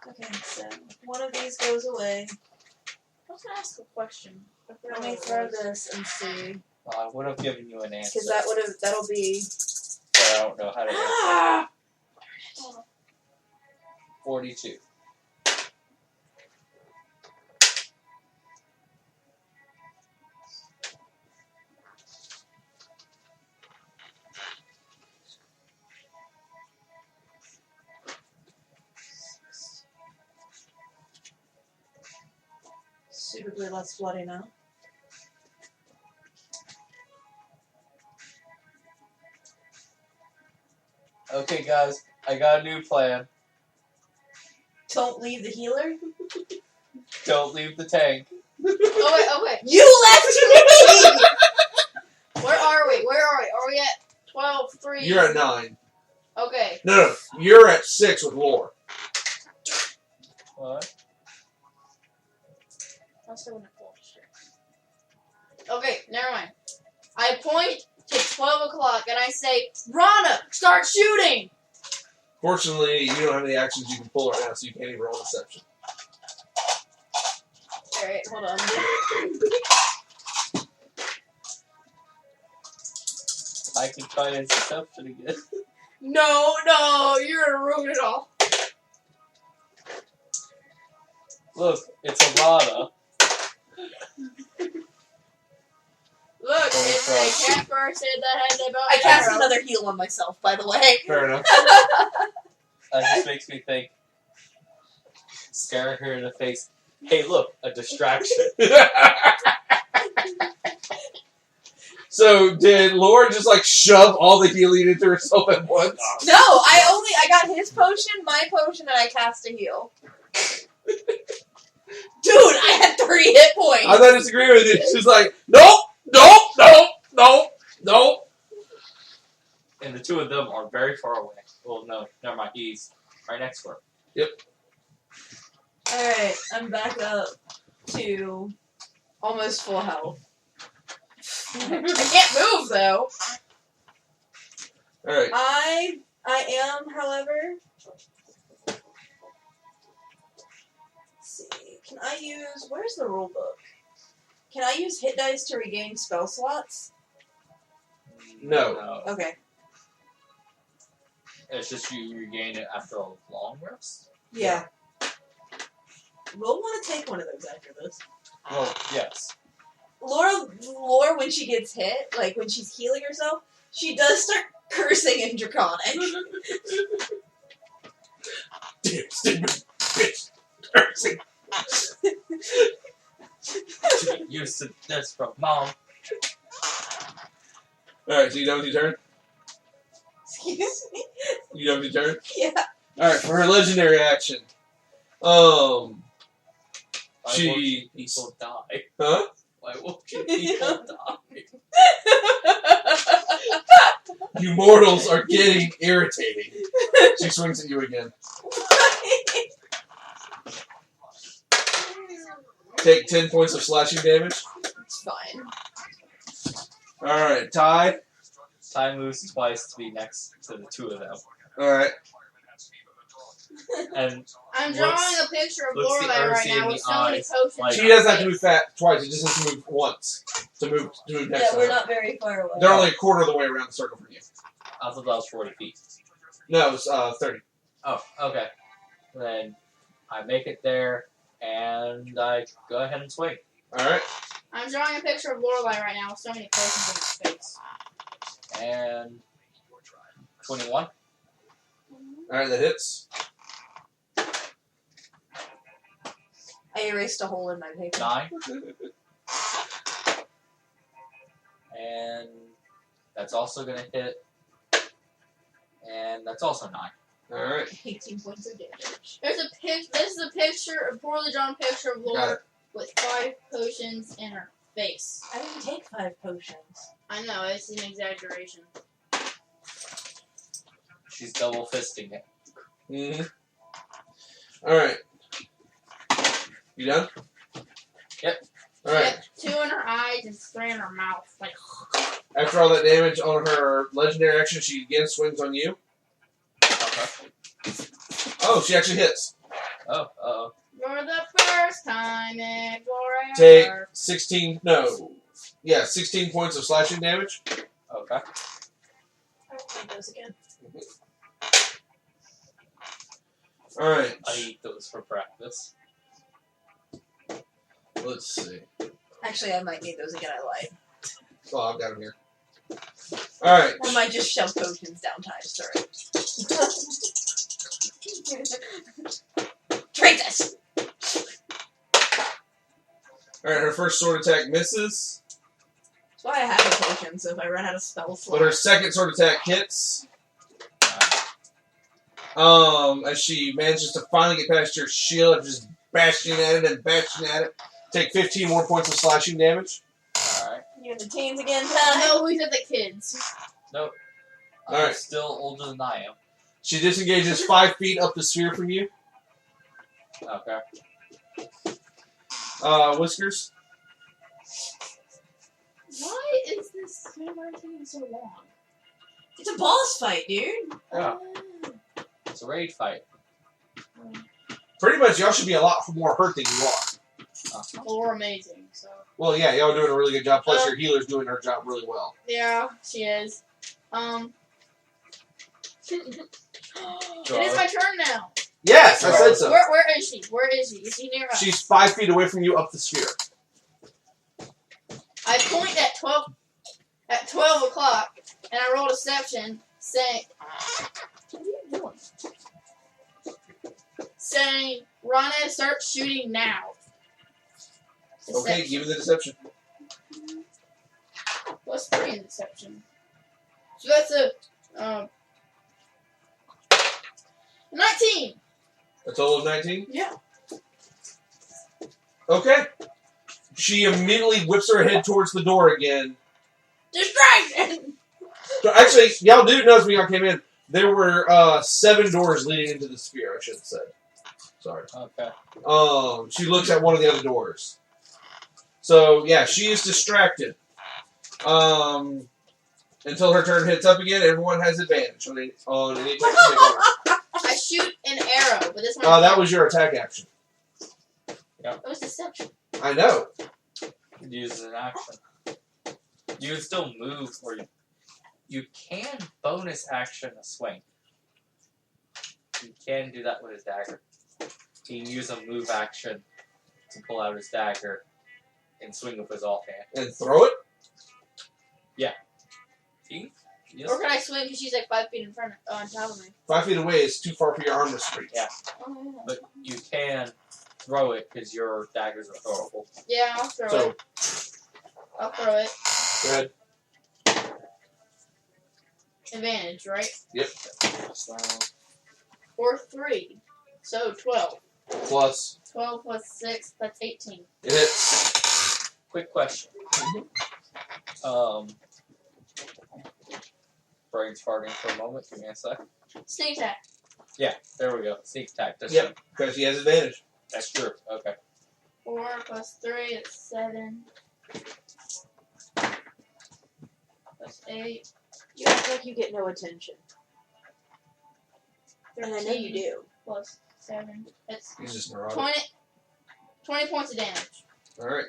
A: Okay, so one of these goes away.
D: I was gonna ask a question.
A: Let me throw this and see.
E: Well, I would have given you an answer.
A: Because that'll be.
E: But I don't know how to answer.
A: Ah!
E: 42.
A: Suitably less bloody now.
E: Okay, guys, I got a new plan.
A: Don't leave the healer.
E: Don't leave the tank.
D: Oh wait.
A: You left me!
D: Where are we? Are we at 12, 3?
B: You're at 9.
D: Okay.
B: No, you're at 6 with lore.
E: What?
D: I'm still in the close. Okay, never mind. I point to 12 o'clock and I say, Rana, start shooting!
B: Fortunately, you don't have any actions you can pull right now, so you can't even roll deception.
D: Alright, hold on.
E: I can try his deception again.
D: No, you're gonna ruin it all.
E: Look, it's a Rana.
D: Look, it's a cat person that has a bow
A: I
D: and
A: cast
D: arrow.
A: another heal on myself, by the way.
B: Fair enough.
E: That just makes me think. Staring her in the face. Hey, look, a distraction.
B: So, did Laura just, like, shove all the healing into herself at once?
A: No, I got his potion, my potion, and I cast a heal. Dude, I had 3 hit points.
B: I'm not disagreeing with you. She's like, nope.
E: And the two of them are very far away. Well, no, never mind. He's right next to her.
A: Alright, I'm back up to almost full health.
D: I can't move though.
B: Alright.
A: I am, however. Let's see. Can I use. Where's the rule book? Can I use hit dice to regain spell slots?
B: No.
A: Okay.
E: It's just you regain it after a long rest?
A: Yeah. We'll want to take one of those after this.
E: Well, yes.
A: Laura, when she gets hit, like when she's healing herself, she does start cursing in Draconic.
B: Damn, stupid bitch. Cursing.
E: Used to this from mom.
B: Alright, so you done with your turn?
A: Excuse me?
B: You done with your turn?
A: Yeah.
B: Alright, for her legendary action.
E: Why
B: She-
E: won't you people die?
B: Huh?
E: Why won't you people die?
B: You mortals are getting irritating. She swings at you again. Take 10 points of slashing damage.
A: It's fine.
B: Alright, Ty.
E: Ty moves twice to be next to the two of them.
B: Alright.
E: And
D: I'm drawing a picture of
E: looks the
D: Lorelai right
E: Ursi in
D: now
E: the
D: with so many
E: eyes,
D: potions.
E: like-
B: She doesn't have to move fat twice, she just has to move once. To move next
A: Yeah,
B: to
A: we're
B: her.
A: not very far away.
B: They're only a quarter of the way around the circle from you.
E: I thought that was 40 feet.
B: No, it's 30.
E: Oh, okay. Then I make it there, and I go ahead and swing.
B: Alright.
D: I'm drawing a picture of Lorelai right now with so many potions in her face.
E: And 21.
B: Alright, that hits.
A: I erased a hole in my paper.
E: 9. And that's also going to hit. And that's also 9.
B: Alright.
A: 18 points of damage.
D: This is a picture, a poorly drawn picture of
B: Got
D: Laura
B: it.
D: with 5 potions in her face.
A: I didn't take 5 potions.
D: I know, it's an exaggeration.
E: She's double fisting it.
B: Mm-hmm. Alright. You done?
E: Yep.
B: Alright.
D: Yep, 2 in her eyes and 3 in her mouth. Like,
B: After all that damage on her legendary action, she again swings on you.
E: Okay.
B: Oh, she actually hits.
E: Uh-oh.
D: For the first time in forever.
B: Take 16. No. Yeah, 16 points of slashing damage.
E: Okay.
A: I'll play those again.
B: Alright.
E: I eat those for breakfast.
B: Let's see.
A: Actually, I might need those again. I lied.
B: Oh, I've got them here. Alright.
A: I might just shove potions down times through. Trade this!
B: Alright, her first sword attack misses.
A: That's why I have a potion, so if I run out of spell slots.
B: But her second sword attack hits. As she manages to finally get past your shield of just bashing at it and bashing at it. Take 15 more points of slashing damage.
E: Alright.
A: You have the teens again, Ty?
D: No, we said the kids.
E: Nope. I'm
B: Alright.
E: still older than I am.
B: She disengages 5 feet up the sphere from you.
E: Okay.
B: Whiskers.
D: Why is this taking so long?
A: It's a boss fight, dude.
E: Yeah. It's a raid fight.
B: Pretty much, y'all should be a lot more hurt than you are.
D: Well, we're amazing, so.
B: Well, yeah, y'all are doing a really good job. Plus, your healer's doing her job really well.
D: Yeah, she is. It is my turn now.
B: Yes, I said so.
D: Where is she? Where is she? Is she near us?
B: She's 5 feet away from you up the sphere.
D: I point at 12 o'clock, and I roll deception, saying, "What are you doing?" Saying, "Run and start shooting now."
B: Okay, give me the deception.
D: What's 3 in deception? So that's a 19.
B: A total of 19?
A: Yeah.
B: Okay. She immediately whips her head towards the door again.
A: Distraction!
B: So actually, y'all do notice when y'all came in, there were 7 doors leading into the sphere, I should have said. Sorry.
E: Okay.
B: She looks at one of the other doors. So, yeah, she is distracted. Until her turn hits up again, everyone has advantage on any attack to take over.
D: I shoot an arrow, but this one.
B: That was your attack action.
D: It was deception.
B: I know.
E: Use an action. You can still move, or you can bonus action a swing. You can do that with his dagger. He can use a move action to pull out his dagger and swing with his offhand.
B: And throw it?
E: See? Yes.
D: Or can I swing because she's like 5 feet in front, on top of me?
B: 5 feet away is too far for your arm to reach.
E: Yeah.
D: Oh, yeah.
E: But you can throw it because your daggers are throwable.
D: Yeah, I'll throw
B: So,
D: it. I'll throw it.
B: go ahead.
D: Advantage, right?
B: Yep.
D: 4, 3. So 12.
B: Plus.
D: 12 plus 6, that's 18.
B: It hits.
E: Quick question. Brain's farting for a moment. Give me a sec.
D: Sneak attack.
E: Yeah, there we go. Sneak attack.
B: Yep, because he has advantage.
E: That's true. Okay.
D: 4 plus 3 is 7. Plus 8.
A: You act like you get no attention.
D: 13
A: And I know you do.
D: plus 7. That's
B: He's just neurotic.
D: 20 points of damage.
B: Alright.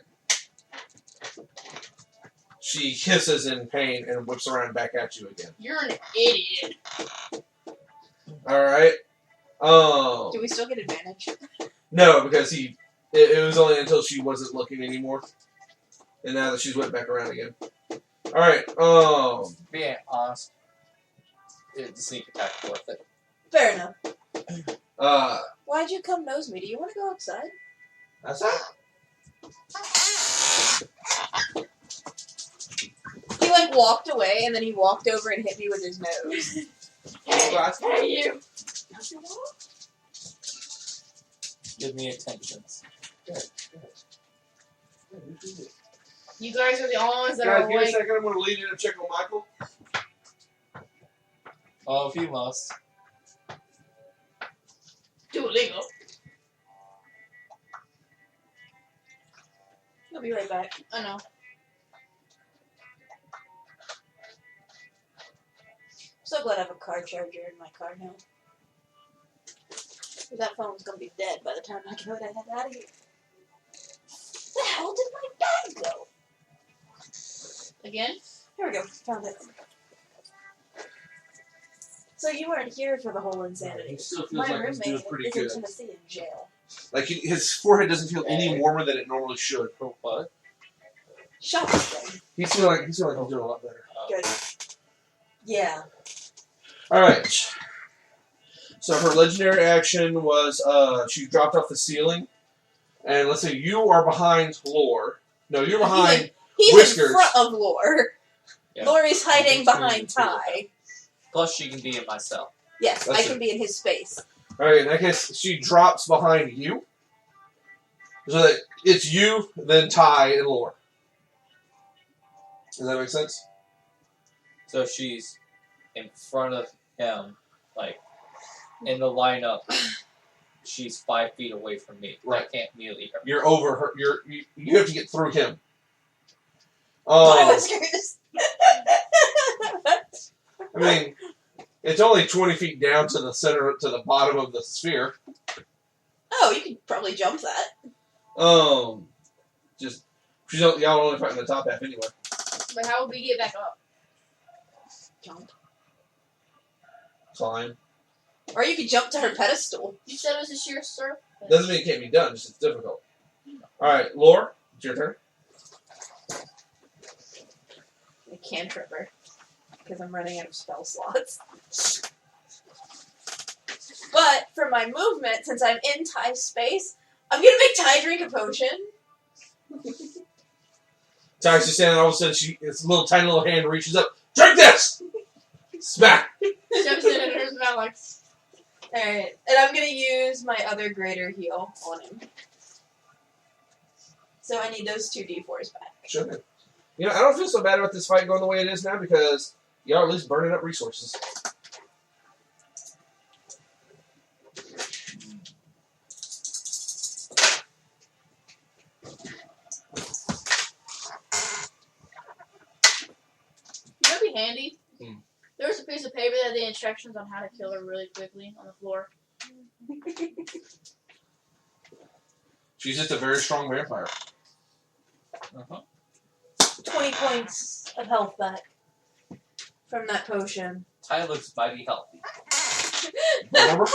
B: She hisses in pain and whips around back at you again.
D: You're an idiot.
B: Alright.
A: Do we still get advantage?
B: No, because it was only until she wasn't looking anymore. And now that she's went back around again. Alright,
E: Being honest, the sneak attack worth it.
A: Fair enough.
B: uh,
A: Why'd you come nose me? Do you want to go outside?
B: that's that.
A: He like walked away and then he walked over and hit me with his nose.
D: Hey, you.
E: Give me attentions.
D: You guys are the only ones that
B: Guys,
D: are
B: give me a
D: awake.
B: second. I'm going to lead in and check on Michael.
E: Oh, if you must.
D: Too illegal.
A: I'll be right back.
D: I know.
A: So glad I have a car charger in my car now. That phone's gonna be dead by the time I go to head out of here. The hell did my bag go?
D: Again?
A: Here we go. Found it. So you weren't here for the whole insanity.
B: He still feels
A: My
B: like he's
A: roommate
B: doing pretty
A: is in
B: good.
A: Tennessee in jail.
B: Like his forehead doesn't feel any warmer than it normally should.
E: For what?
A: Shut up, then.
B: He's feeling like he's doing a lot better.
A: Good. Yeah.
B: All right. So her legendary action was she dropped off the ceiling, and let's say you are behind Lore. No, you're behind.
A: He's
B: Whiskers.
A: in front of Lore.
E: Yeah.
A: Lori's hiding
E: Between
A: behind
E: the two of them.
A: Ty.
E: Plus, she can be in my cell.
A: Yes,
B: That's
A: I can
B: it.
A: be in his space.
B: All right, in that case, she drops behind you, so that it's you, then Ty, and Lore. Does that make sense?
E: So she's in front of him, like in the lineup. She's 5 feet away from me.
B: Right.
E: I can't melee her.
B: You're over her. You have to get through him.
A: My Whiskers.
B: I mean, it's only 20 feet down to the center, to the bottom of the sphere.
A: Oh, you could probably jump that.
B: Just y'all only fighting the top half anyway.
D: But how would we get back up?
A: Jump.
B: Climb.
A: Or you could jump to her pedestal.
D: You said it was a sheer surf.
B: Doesn't mean it can't be done. Just it's difficult. All right, Lore, it's your turn.
A: I can't trip her. Because I'm running out of spell slots. But for my movement, since I'm in Ty's space, I'm gonna make Ty drink a potion.
B: Ty's just standing. All of a sudden, this little tiny little hand reaches up. Drink this. Smack.
D: Jumps in and her mouth like.
A: Alright, and I'm gonna use my other greater heal on him. So I need those 2 d4s back.
B: Sure. You know, I don't feel so bad about this fight going the way it is now because y'all are at least burning up resources.
D: That'd be handy.
B: Hmm.
D: There was a piece of paper that had the instructions on how to kill her really quickly on the floor.
B: She's just a very strong vampire.
A: 20 points of health back from that potion.
E: Ty looks mighty healthy.
B: Remember?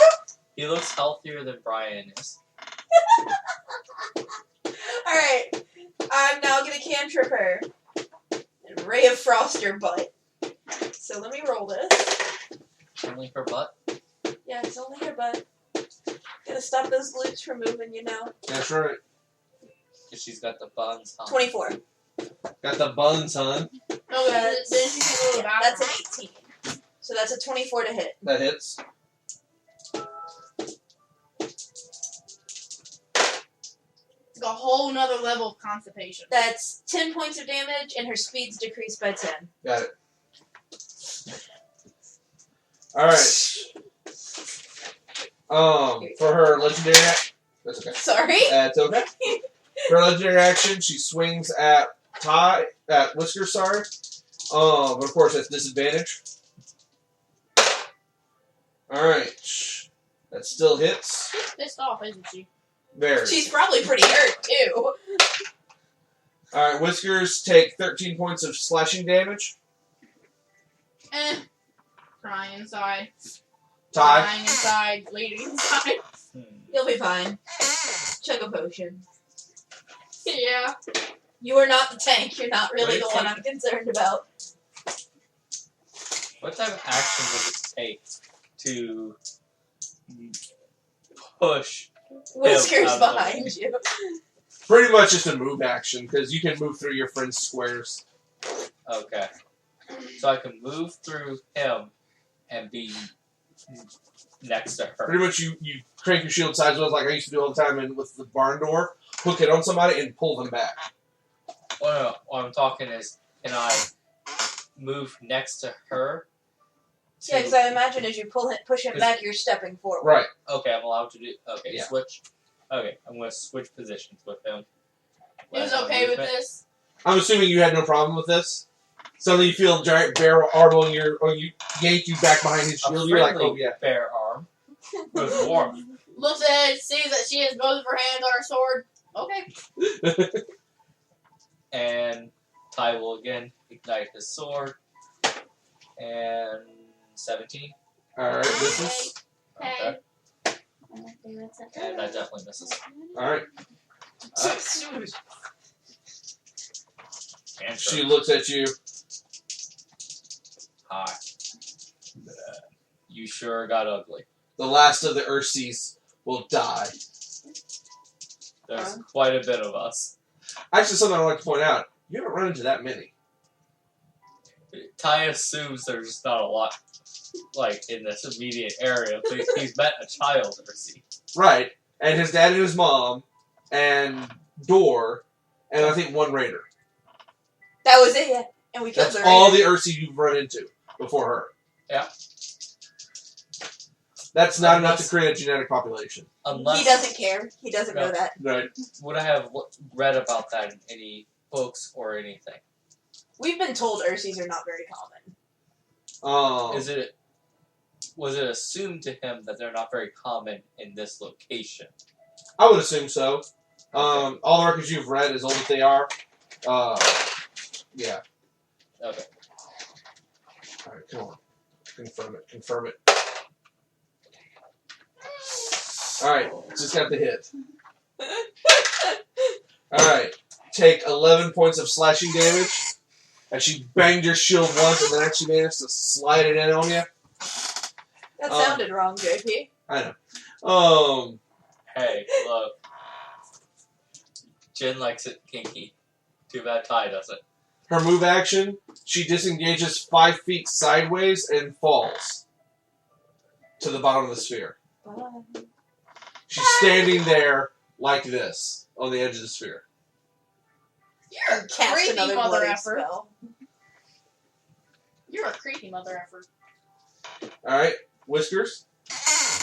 E: He looks healthier than Brian is.
A: Alright, I'm now gonna cantrip her. And Ray of Frost your butt. So let me roll this.
E: Only her butt.
A: Yeah, it's only her butt. Gotta stop those glutes from moving, you know.
B: That's right.
E: Because she's got the buns on.
A: 24.
B: Got the buns, son.
D: No, then she can go to the
A: Yeah, that's
D: bathroom.
A: an 18. So that's a 24 to hit.
B: That hits.
D: It's like a whole nother level of constipation.
A: That's 10 points of damage, and her speed's decreased by 10.
B: Got it. All right. For her legendary action, that's okay.
A: Sorry?
B: That's okay. For her legendary action, she swings at Whiskers, sorry. But of course, that's disadvantage. All right. That still hits.
D: She's pissed off, isn't she?
B: Very.
A: She's probably pretty hurt, too.
B: All right. Whiskers take 13 points of slashing damage.
D: Crying inside.
B: Ty.
D: Crying inside. Bleeding inside.
A: You'll be fine. Chug a potion.
D: Yeah.
A: You are not the tank. You're not really
E: Wait,
A: the one I'm concerned about.
E: What type of action does it take to push?
A: Whiskers
E: out of the
A: behind you.
B: Pretty much just a move action because you can move through your friend's squares.
E: Okay. So I can move through him and be next to her.
B: Pretty much you crank your shield sideways like I used to do all the time and with the barn door, hook it on somebody and pull them back.
E: Oh, no, what I'm talking is, can I move next to her?
A: Yeah, because I imagine as you push him back, you're stepping forward.
B: Right.
E: Okay, I'm allowed to do. Okay,
B: Yeah.
E: switch. Okay, I'm going to switch positions with him.
D: He was okay with this.
B: I'm assuming you had no problem with this. Suddenly you feel a giant bear arm on you yank you back behind his
E: A
B: shield. You're like,
E: friendly
B: oh yeah.
E: bear arm with warmth.
D: Looks at it, sees that she has both of her hands on her sword. Okay.
E: And Ty will again ignite his sword. And 17.
B: Alright, misses.
E: Okay. And that definitely misses.
B: Alright.
E: And
B: She looks at you.
E: Hi. You sure got ugly.
B: The last of the Ursies will die.
E: There's quite a bit of us.
B: Actually, something I'd like to point out. You haven't run into that many.
E: Ty assumes there's just not a lot, like, in this immediate area, but he's met a child Ursi.
B: Right. And his dad and his mom, and Door, and I think one Raider.
A: That was it, yeah. And we killed
B: That's
A: the
B: all
A: Raider.
B: the Ursi you've run into before her.
E: Yeah.
B: That's not enough to create a genetic population.
E: Unless
A: He doesn't care. He doesn't know that.
B: Right.
E: would I have read about that in any books or anything?
A: We've been told Ursies are not very common.
E: Was it assumed to him that they're not very common in this location?
B: I would assume so.
E: Okay.
B: All the records you've read, as old as they are, yeah.
E: Okay.
B: Alright, come on. Confirm it. Alright, just got the hit. Alright, take 11 points of slashing damage. And she banged your shield once and then actually managed to slide it in on you.
A: That sounded wrong, JP.
B: I know.
E: Hey, look. Jin likes it kinky. Too bad Ty doesn't.
B: Her move action, she disengages 5 feet sideways and falls to the bottom of the sphere. She's standing there like this on the edge of the sphere.
D: You're a
A: Cast
D: creepy
A: another
D: mother
A: bloody
D: effer.
A: spell.
D: You're a creepy mother effer.
B: Alright, Whiskers.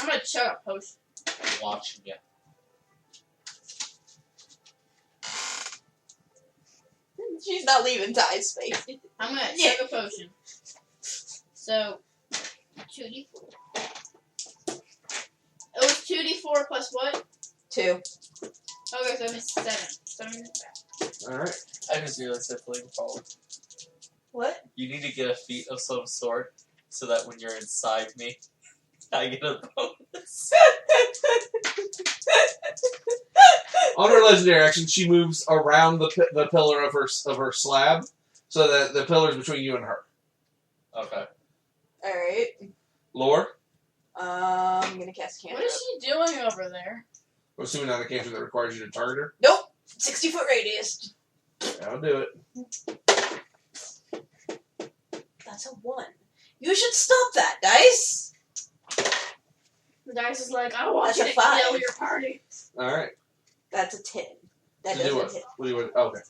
D: I'm gonna chug a potion.
E: I'm watching you.
A: She's not leaving Ty's space.
D: I'm gonna
A: Yeah.
D: chug a potion. So, 2d4. It was 2d4 plus what?
A: 2.
D: Okay, so I missed 7. 7 is bad.
B: Alright.
E: I just realized I played forward.
A: What?
E: You need to get a feat of some sort so that when you're inside me, I get a bonus.
B: On her legendary action, she moves around the pillar of her slab, so that the pillar is between you and her.
E: Okay.
A: Alright.
B: Lore?
A: I'm gonna cast
D: What
A: cantrip.
D: is she doing over there?
B: I'm assuming not a cantrip that requires you to target her.
A: Nope. 60-foot radius.
B: I'll do it.
A: That's a 1. You should stop that, Dice.
D: The dice is like, I want
A: That's
D: you
A: a
D: to
A: 5.
D: kill your party.
B: Alright.
A: That's a 10. That
B: To do
A: doesn't
B: what?
A: hit.
B: What do you want? Okay.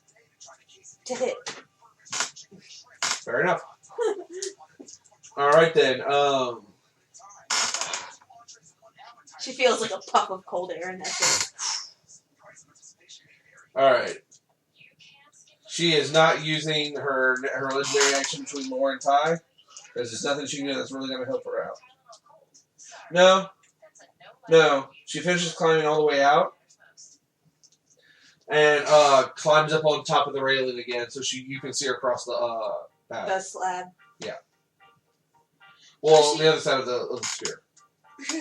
A: To hit.
B: Fair enough. Alright then.
A: She feels like a puff of cold air and that's it.
B: Alright. She is not using her legendary action between Lore and Ty. Because there's nothing she can do that's really going to help her out. No. She finishes climbing all the way out. And climbs up on top of the railing again so you can see her across the path.
A: The slab.
B: Well, on the other side of the sphere.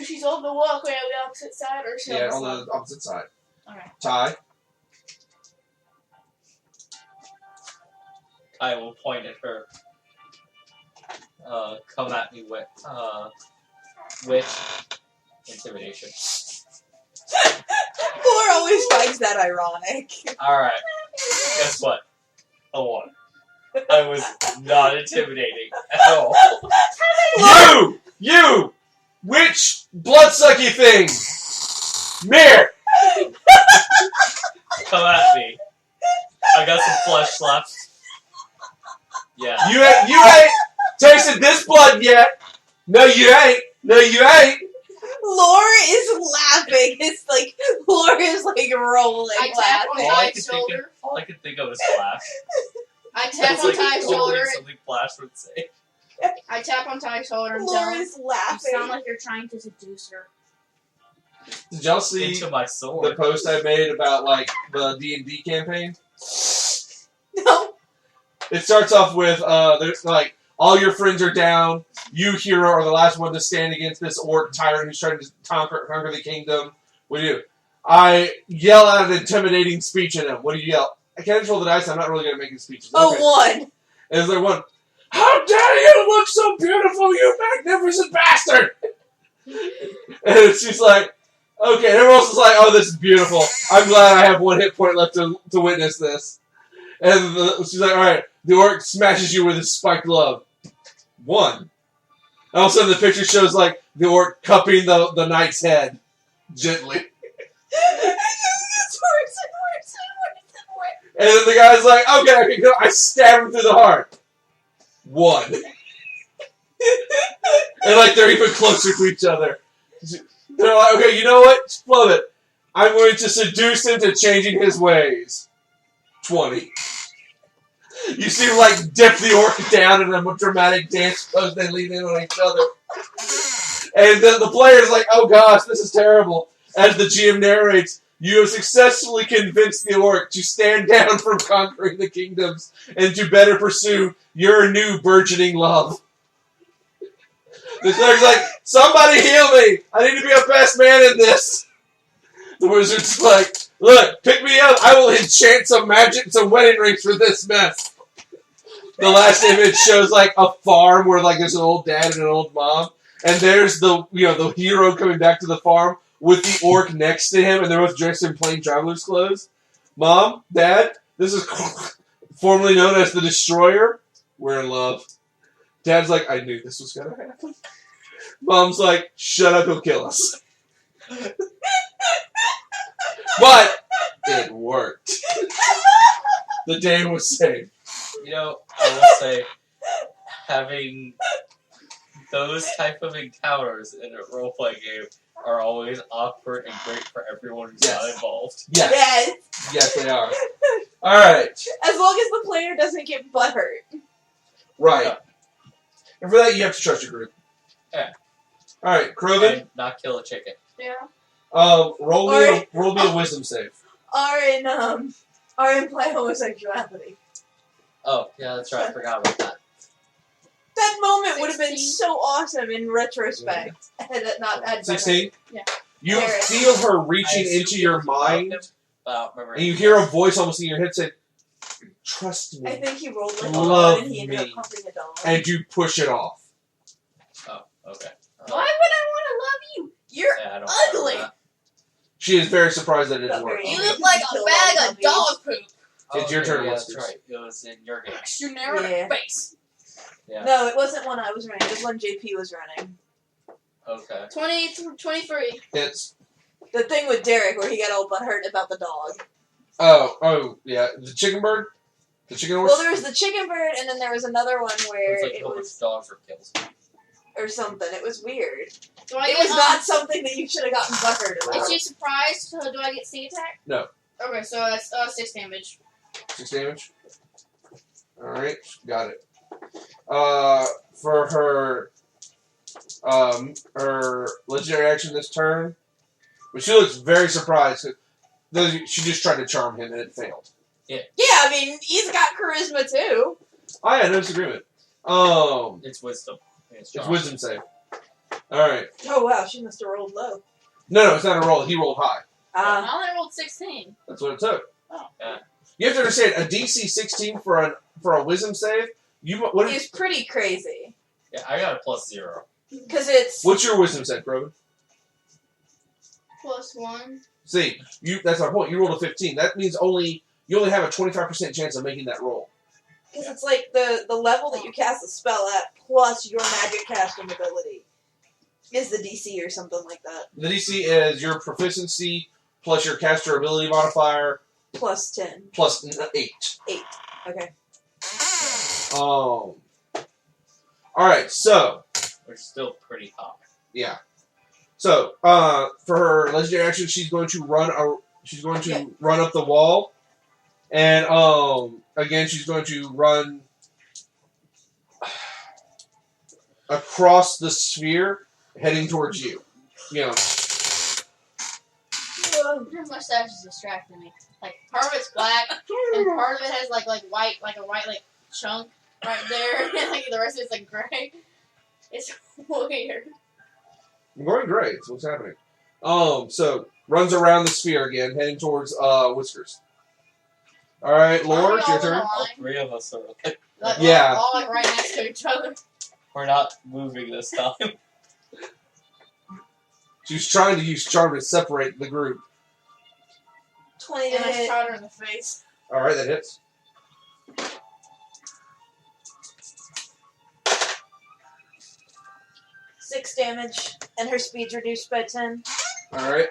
D: She's on the walkway on the opposite side, or she's
B: Yeah,
D: on
B: on the opposite side.
D: Okay.
B: Ty.
E: I will point at her. Come at me with intimidation.
A: Lore always finds that ironic.
E: Alright. Guess what? A 1. I was not intimidating at all.
B: You! Witch bloodsucky thing! Mirror!
E: Come at me. I got some flesh left. Yeah.
B: You ain't tasted this blood yet! No, you ain't!
A: Lore is laughing. It's like, Lore is like rolling
D: I tap on
A: laughing.
D: Ty's shoulder.
E: All I can think of is Flash.
D: I tap on Ty's shoulder.
E: Something Flash would say.
D: I tap on Ty's shoulder and tell
A: Lore
D: him,
A: is
D: you
A: laughing.
D: sound like you're trying to seduce her.
B: Did y'all see
E: into my
B: the
E: sword.
B: post I made about like the D&D campaign?
A: No.
B: It starts off with there's like all your friends are down. You, hero, are the last one to stand against this orc tyrant who's trying to conquer the kingdom. What do you do? I yell out an intimidating speech at him. What do you yell? I can't control the dice. I'm not really good at making speeches.
A: Oh,
B: Okay.
A: one.
B: And there's like one. How dare you look so beautiful, you magnificent bastard! And she's like, okay. And everyone else is like, oh, this is beautiful. I'm glad I have 1 hit point left to witness this. And she's like, alright. The orc smashes you with his spiked glove. 1. And all of a sudden the picture shows like the orc cupping the knight's head gently.
A: It just gets worse and worse and worse and worse.
B: And then the guy's like, okay, go. I stab him through the heart. 1. And like they're even closer to each other. They're like, okay, you know what? Love it. I'm going to seduce him to changing his ways. 20. You see him like dip the orc down in a dramatic dance pose. They lean in on each other. And then the player's like, oh gosh, this is terrible. As the GM narrates, you have successfully convinced the orc to stand down from conquering the kingdoms and to better pursue your new burgeoning love. The cleric's like, somebody heal me! I need to be a best man in this! The wizard's like, look, pick me up, I will enchant some magic and some wedding rings for this mess. The last image shows like a farm where like there's an old dad and an old mom, and there's the hero coming back to the farm with the orc next to him, and they're both dressed in plain traveler's clothes. Mom, Dad, this is formerly known as the Destroyer. We're in love. Dad's like, I knew this was gonna happen. Mom's like, shut up, he'll kill us. But it worked. The day was saved.
E: You know, I will say, having those type of encounters in a role-playing game are always awkward and great for everyone who's not involved.
B: Yes.
A: Yes.
B: Yes, they are. Alright.
A: As long as the player doesn't get butthurt.
B: Right.
E: Yeah.
B: And for that, you have to trust your group.
E: Yeah.
B: Alright, Krogan.
E: And not kill a chicken.
D: Yeah.
B: Roll me a wisdom save.
A: Are in play homosexuality.
E: Oh, yeah, that's right. I forgot about that.
A: That moment would have been
D: 16.
A: so awesome in retrospect. Had it not had
B: 16?
D: Yeah.
B: You
A: There.
B: feel her
E: I
B: reaching
E: assumed
B: into
E: it
B: your
E: was about
B: mind,
E: him, but I don't remember
B: and you
E: anything
B: hear a
E: else.
B: voice almost in your head say, trust
A: I
B: me,
A: think he rolled like a
B: Love
A: 1 and he ended
B: me.
A: up pumping a dog.
B: and you push it off.
E: Oh, okay.
D: Why would I want to love you? You're
E: Yeah, I don't
D: ugly.
E: remember
B: She is very surprised that it didn't
A: Not
B: work.
A: very
D: You
A: angry.
D: look like a
A: Killed
D: bag
A: all
D: of
A: the
D: dog poop.
E: that.
B: It's your turn,
E: Yeah, that's
B: Whiskers.
E: right. It was in your game.
D: You're narrow in
A: Yeah.
D: the face.
E: Yeah.
A: No, it wasn't one I was running. It was one JP was running.
E: Okay.
D: 23.
B: It's
A: The thing with Derek where he got all butthurt about the dog.
B: oh yeah, the chicken bird, the chicken horse.
A: Well, there was the chicken bird, and then there was another one where
E: It's like
A: it
E: how much
A: was
E: dogs are kills.
A: or something. It was weird.
D: Do I
A: It
D: get,
A: was not something that you should have gotten butthurt about.
D: Is she surprised? So do I get sneak attack?
B: No.
D: Okay, so that's 6 damage.
B: 6 damage. All right, got it. For her legendary action this turn, but she looks very surprised. She just tried to charm him and it failed.
A: Yeah, I mean, he's got charisma too.
B: Oh yeah, no disagreement.
E: It's wisdom.
B: It's wisdom save. All right.
A: Oh wow, she must have rolled low.
B: No, it's not a roll. He rolled high.
D: I only rolled 16.
B: That's what it took.
D: Oh.
E: Yeah.
B: You have to understand a DC 16 for a wisdom save.
A: He's pretty crazy
E: Yeah, I got a +0.
A: because it's
B: What's your wisdom save, Grogan?
D: +1.
B: See, that's my point. You rolled a 15. That means you only have a 25% chance of making that roll.
A: because it's like the level that you cast a spell at plus your magic casting ability is the DC or something like that.
B: The DC is your proficiency plus your caster ability modifier
A: Plus 10.
B: plus 8.
A: 8. Okay.
B: All right, so
E: Which is still pretty high.
B: yeah, so for her legendary action, she's going to run up the wall, and again she's going to run across the sphere, heading towards you. You know,
A: Oh.
D: Your mustache is distracting me. Like part of it's black and part of it has like white, like a white like chunk right there, and like the rest of it's like gray. It's weird.
B: I'm going great. So what's happening? So runs around the sphere again, heading towards Whiskers. All right, Lore, it's your turn.
E: All three of us are like,
B: Yeah.
D: all like right next to each other.
E: we're not moving this time.
B: She's trying to use charm to separate the group.
A: 20 to
D: And I
A: hit.
D: shot her in the face.
B: All right, that hits.
A: 6 damage, and her speed's reduced by 10.
B: All right.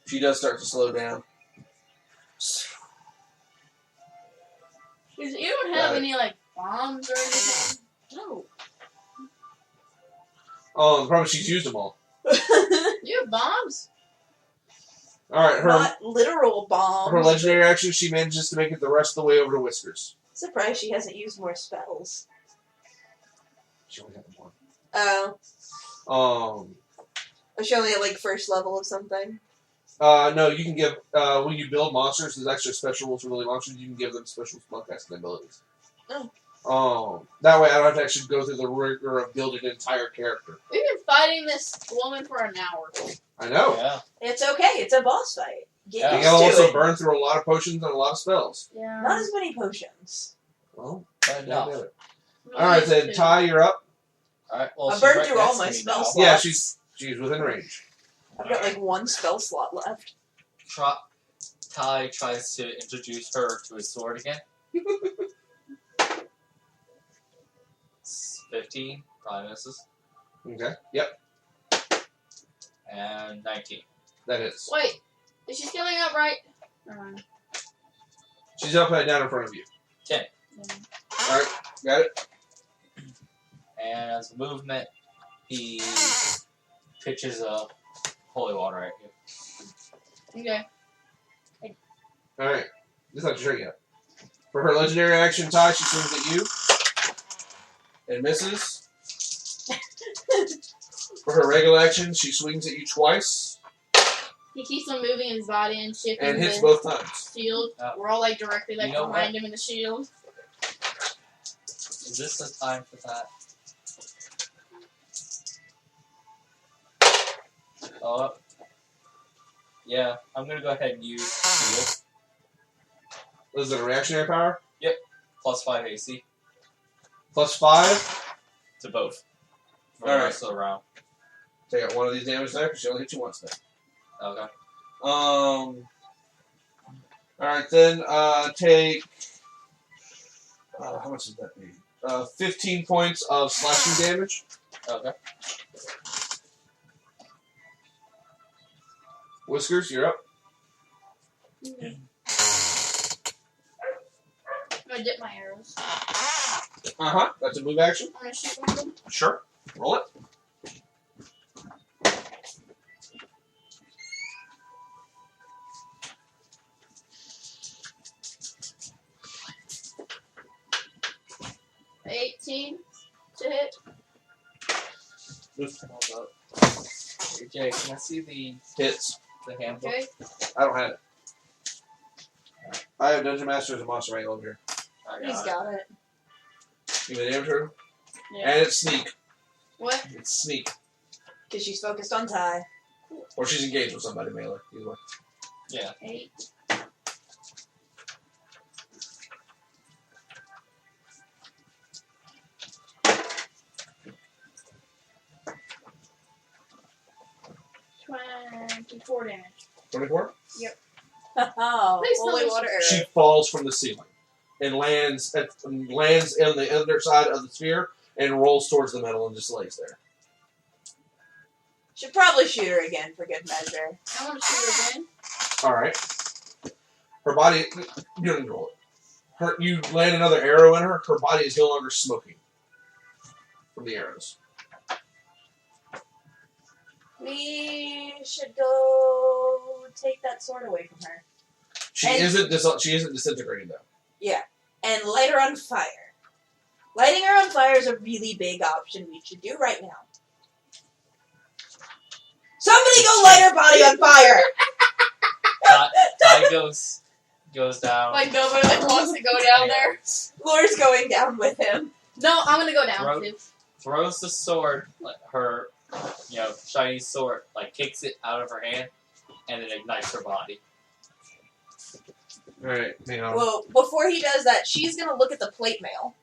B: She does start to slow down.
D: You don't have
B: Got it.
D: any like bombs or anything. No.
B: The problem is she's used them all.
D: You have bombs?
B: All right,
A: Not literal bombs.
B: her legendary action, she manages to make it the rest of the way over to Whiskers.
A: Surprised she hasn't used more spells.
B: She only had one.
A: Oh. Was she only at like first level of something?
B: No, you can give when you build monsters. There's extra special rules for building monsters. You can give them special spellcasting abilities.
A: Oh.
B: That way I don't have to actually go through the rigor of building an entire character.
D: We've been fighting this woman for an hour.
B: I know.
E: Yeah.
A: It's okay. It's a boss fight. Get
E: Yeah.
B: You
A: used
B: can
A: to
B: also
A: it.
B: burn through a lot of potions and a lot of spells.
D: Yeah.
A: Not as many potions.
B: Well,
E: But no.
B: damn it. All right, then Ty, you're up.
E: Alright, well,
A: I
E: she's
A: burned
E: right
A: through all
E: next
A: my
E: to me
A: spell
E: now.
A: slots.
B: Yeah, she's within range.
A: I've got like 1 spell slot left.
E: Ty tries to introduce her to his sword again. 15, probably misses.
B: Okay. Yep,
E: And 19.
B: that is.
D: Wait, is she scaling up right?
B: She's upside down in front of you.
E: 10.
B: All right, got it.
E: And as a movement, he pitches a holy water at you.
D: Okay.
B: All right, this is not your turn yet. For her legendary action, Ty, she swings at you and misses. For her regular action, she swings at you twice
D: He keeps on moving his body and shifting
B: and hits
D: the
B: both times.
D: shield. We're all like directly like
E: You know
D: behind him in the shield.
E: Is this the time for that? Oh. Yeah, I'm gonna go ahead and use shield.
B: Is it a reactionary power?
E: Plus 5 AC
B: Plus 5.
E: to both. For
B: All
E: the
B: right.
E: rest of the round.
B: Take out one of these damage there because she only hit you once now.
E: Okay.
B: All right, then take. How much does that mean? 15 points of slashing damage.
E: Okay.
B: Whiskers, you're up.
D: I'm gonna dip my arrows.
B: That's a move action.
D: I'm gonna shoot one of them.
B: Sure. Roll it.
D: $18 to hit.
E: Hey, Jay, can I see the
B: Hits.
E: handbook?
D: Okay.
B: I don't have it. I have Dungeon Master as a monster manual over here.
E: I
A: He's
E: got it.
A: got it.
B: Give me the damage room.
D: Yeah.
B: And it's sneak.
D: What?
B: It's sneak.
A: Because she's focused on Ty.
B: Or she's engaged with somebody melee. Either way.
E: Yeah.
D: 8. $24 damage.
B: 24?
A: Oh,
D: Please tell
A: holy
D: me
A: water
B: She
A: arrow.
B: falls from the ceiling and lands on the underside of the sphere and rolls towards the middle and just lays there.
A: Should probably shoot her again for good measure.
D: I want to shoot her again.
B: Alright. Her body, you don't need to roll it. You land another arrow in her, her body is no longer smoking from the arrows.
A: We should go take that sword away from her.
B: She
A: And-
B: isn't disintegrating though.
A: Yeah. And light her on fire. Lighting her on fire is a really big option we should do right now. Somebody go light her body on fire!
E: Ty goes down.
D: Like nobody wants to go down there.
A: Laura's going down with him.
D: No, I'm gonna go down too.
E: Throws the sword, her, shiny sword, kicks it out of her hand, and then ignites her body.
B: Alright, hang on.
A: Well, before he does that, she's gonna look at the plate mail.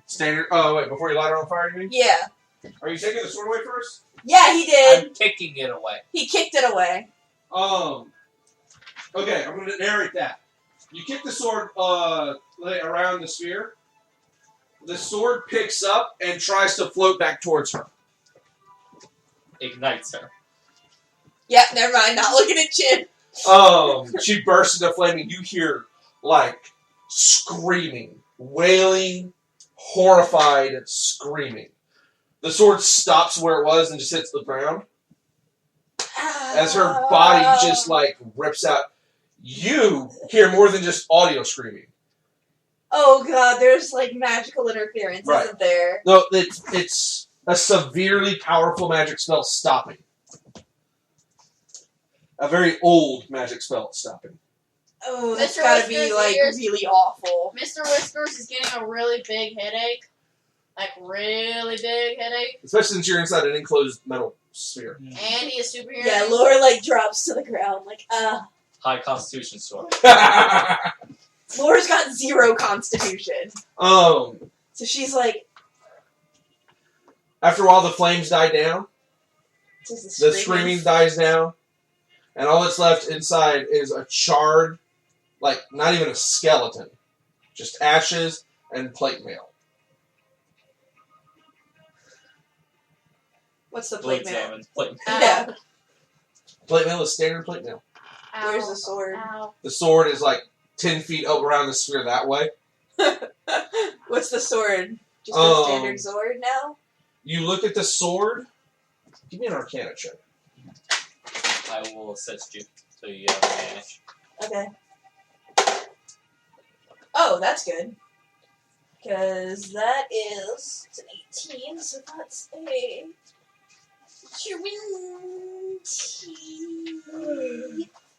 B: Standard. Oh, wait, before you light her on fire, you mean?
A: Yeah.
B: Are you taking the sword away first?
A: Yeah, he did.
E: I'm kicking it away.
A: He kicked it away.
B: Okay, I'm going to narrate that. You kick the sword around the sphere. The sword picks up and tries to float back towards her.
E: Ignites her.
A: Yeah, never mind. Not looking at Chin.
B: She bursts into flame and you hear, screaming, wailing, horrified screaming. The sword stops where it was and just hits the ground. As her body just, rips out. You hear more than just audio screaming.
A: Oh god, there's, magical interference,
B: Right.
A: isn't there?
B: No, it's a severely powerful magic spell stopping. A very old magic spell stopping.
A: Oh, that's
D: Mr.
A: gotta be,
D: Whiskers' ears.
A: really awful.
D: Mr. Whiskers is getting a really big headache. Really big headache.
B: Especially since you're inside an enclosed metal sphere.
D: And he is superhero.
A: Yeah, Laura, drops to the ground,
E: High Constitution sword.
A: Laura's got 0 constitution.
B: So
A: she's
B: after a while the flames die down, the screaming dies down, and all that's left inside is a charred, not even a skeleton, just ashes and plate mail.
A: What's the plate mail?
E: Examine. Plate mail.
A: Yeah.
B: Plate mail is standard plate mail.
D: Ow.
A: Where's the sword?
D: Ow.
B: The sword is 10 feet up around the sphere that way.
A: What's the sword? Just a standard sword now?
B: You look at the sword. Give me an Arcana check.
E: I will assist you so you have advantage.
A: Okay. Oh, that's good. Because that is... It's an 18, so that's a...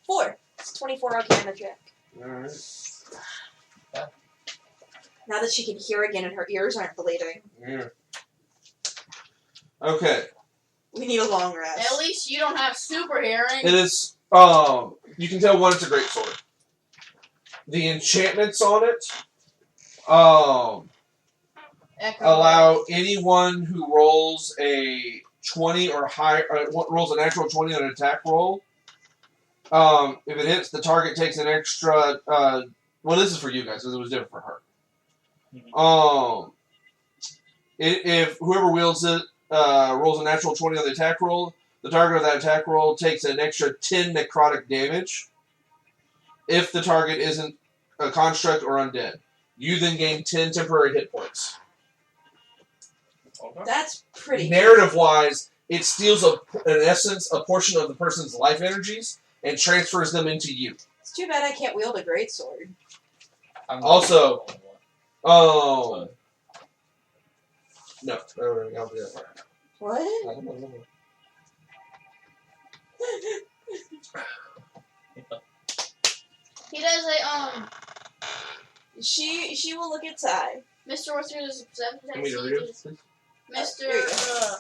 A: 24. It's 24 Arcana check.
B: Alright.
A: Now that she can hear again and her ears aren't bleeding.
B: Yeah. Okay.
A: We need a long rest.
D: At least you don't have super hearing.
B: It is, you can tell one, it's a great sword. The enchantments on it,
D: Echo.
B: allow anyone who rolls a 20 or higher, rolls a natural 20 on an attack roll. If it hits, the target takes an extra, well, this is for you guys, because it was different for her. If whoever wields it, rolls a natural 20 on the attack roll, the target of that attack roll takes an extra 10 necrotic damage. If the target isn't a construct or undead, you then gain 10 temporary hit points.
E: Okay.
A: That's pretty
B: Narrative-wise, it steals, in essence, a portion of the person's life energies and transfers them into you.
A: It's too bad I can't wield a greatsword.
B: Also, no, I'll do that.
A: What?
D: He does a,
A: She will look at Ty.
D: Mr. Whiskers' perception check
B: Want me
D: to
B: to
D: see
B: read
D: if
B: it?
D: there's-
A: There you go.
D: Mr.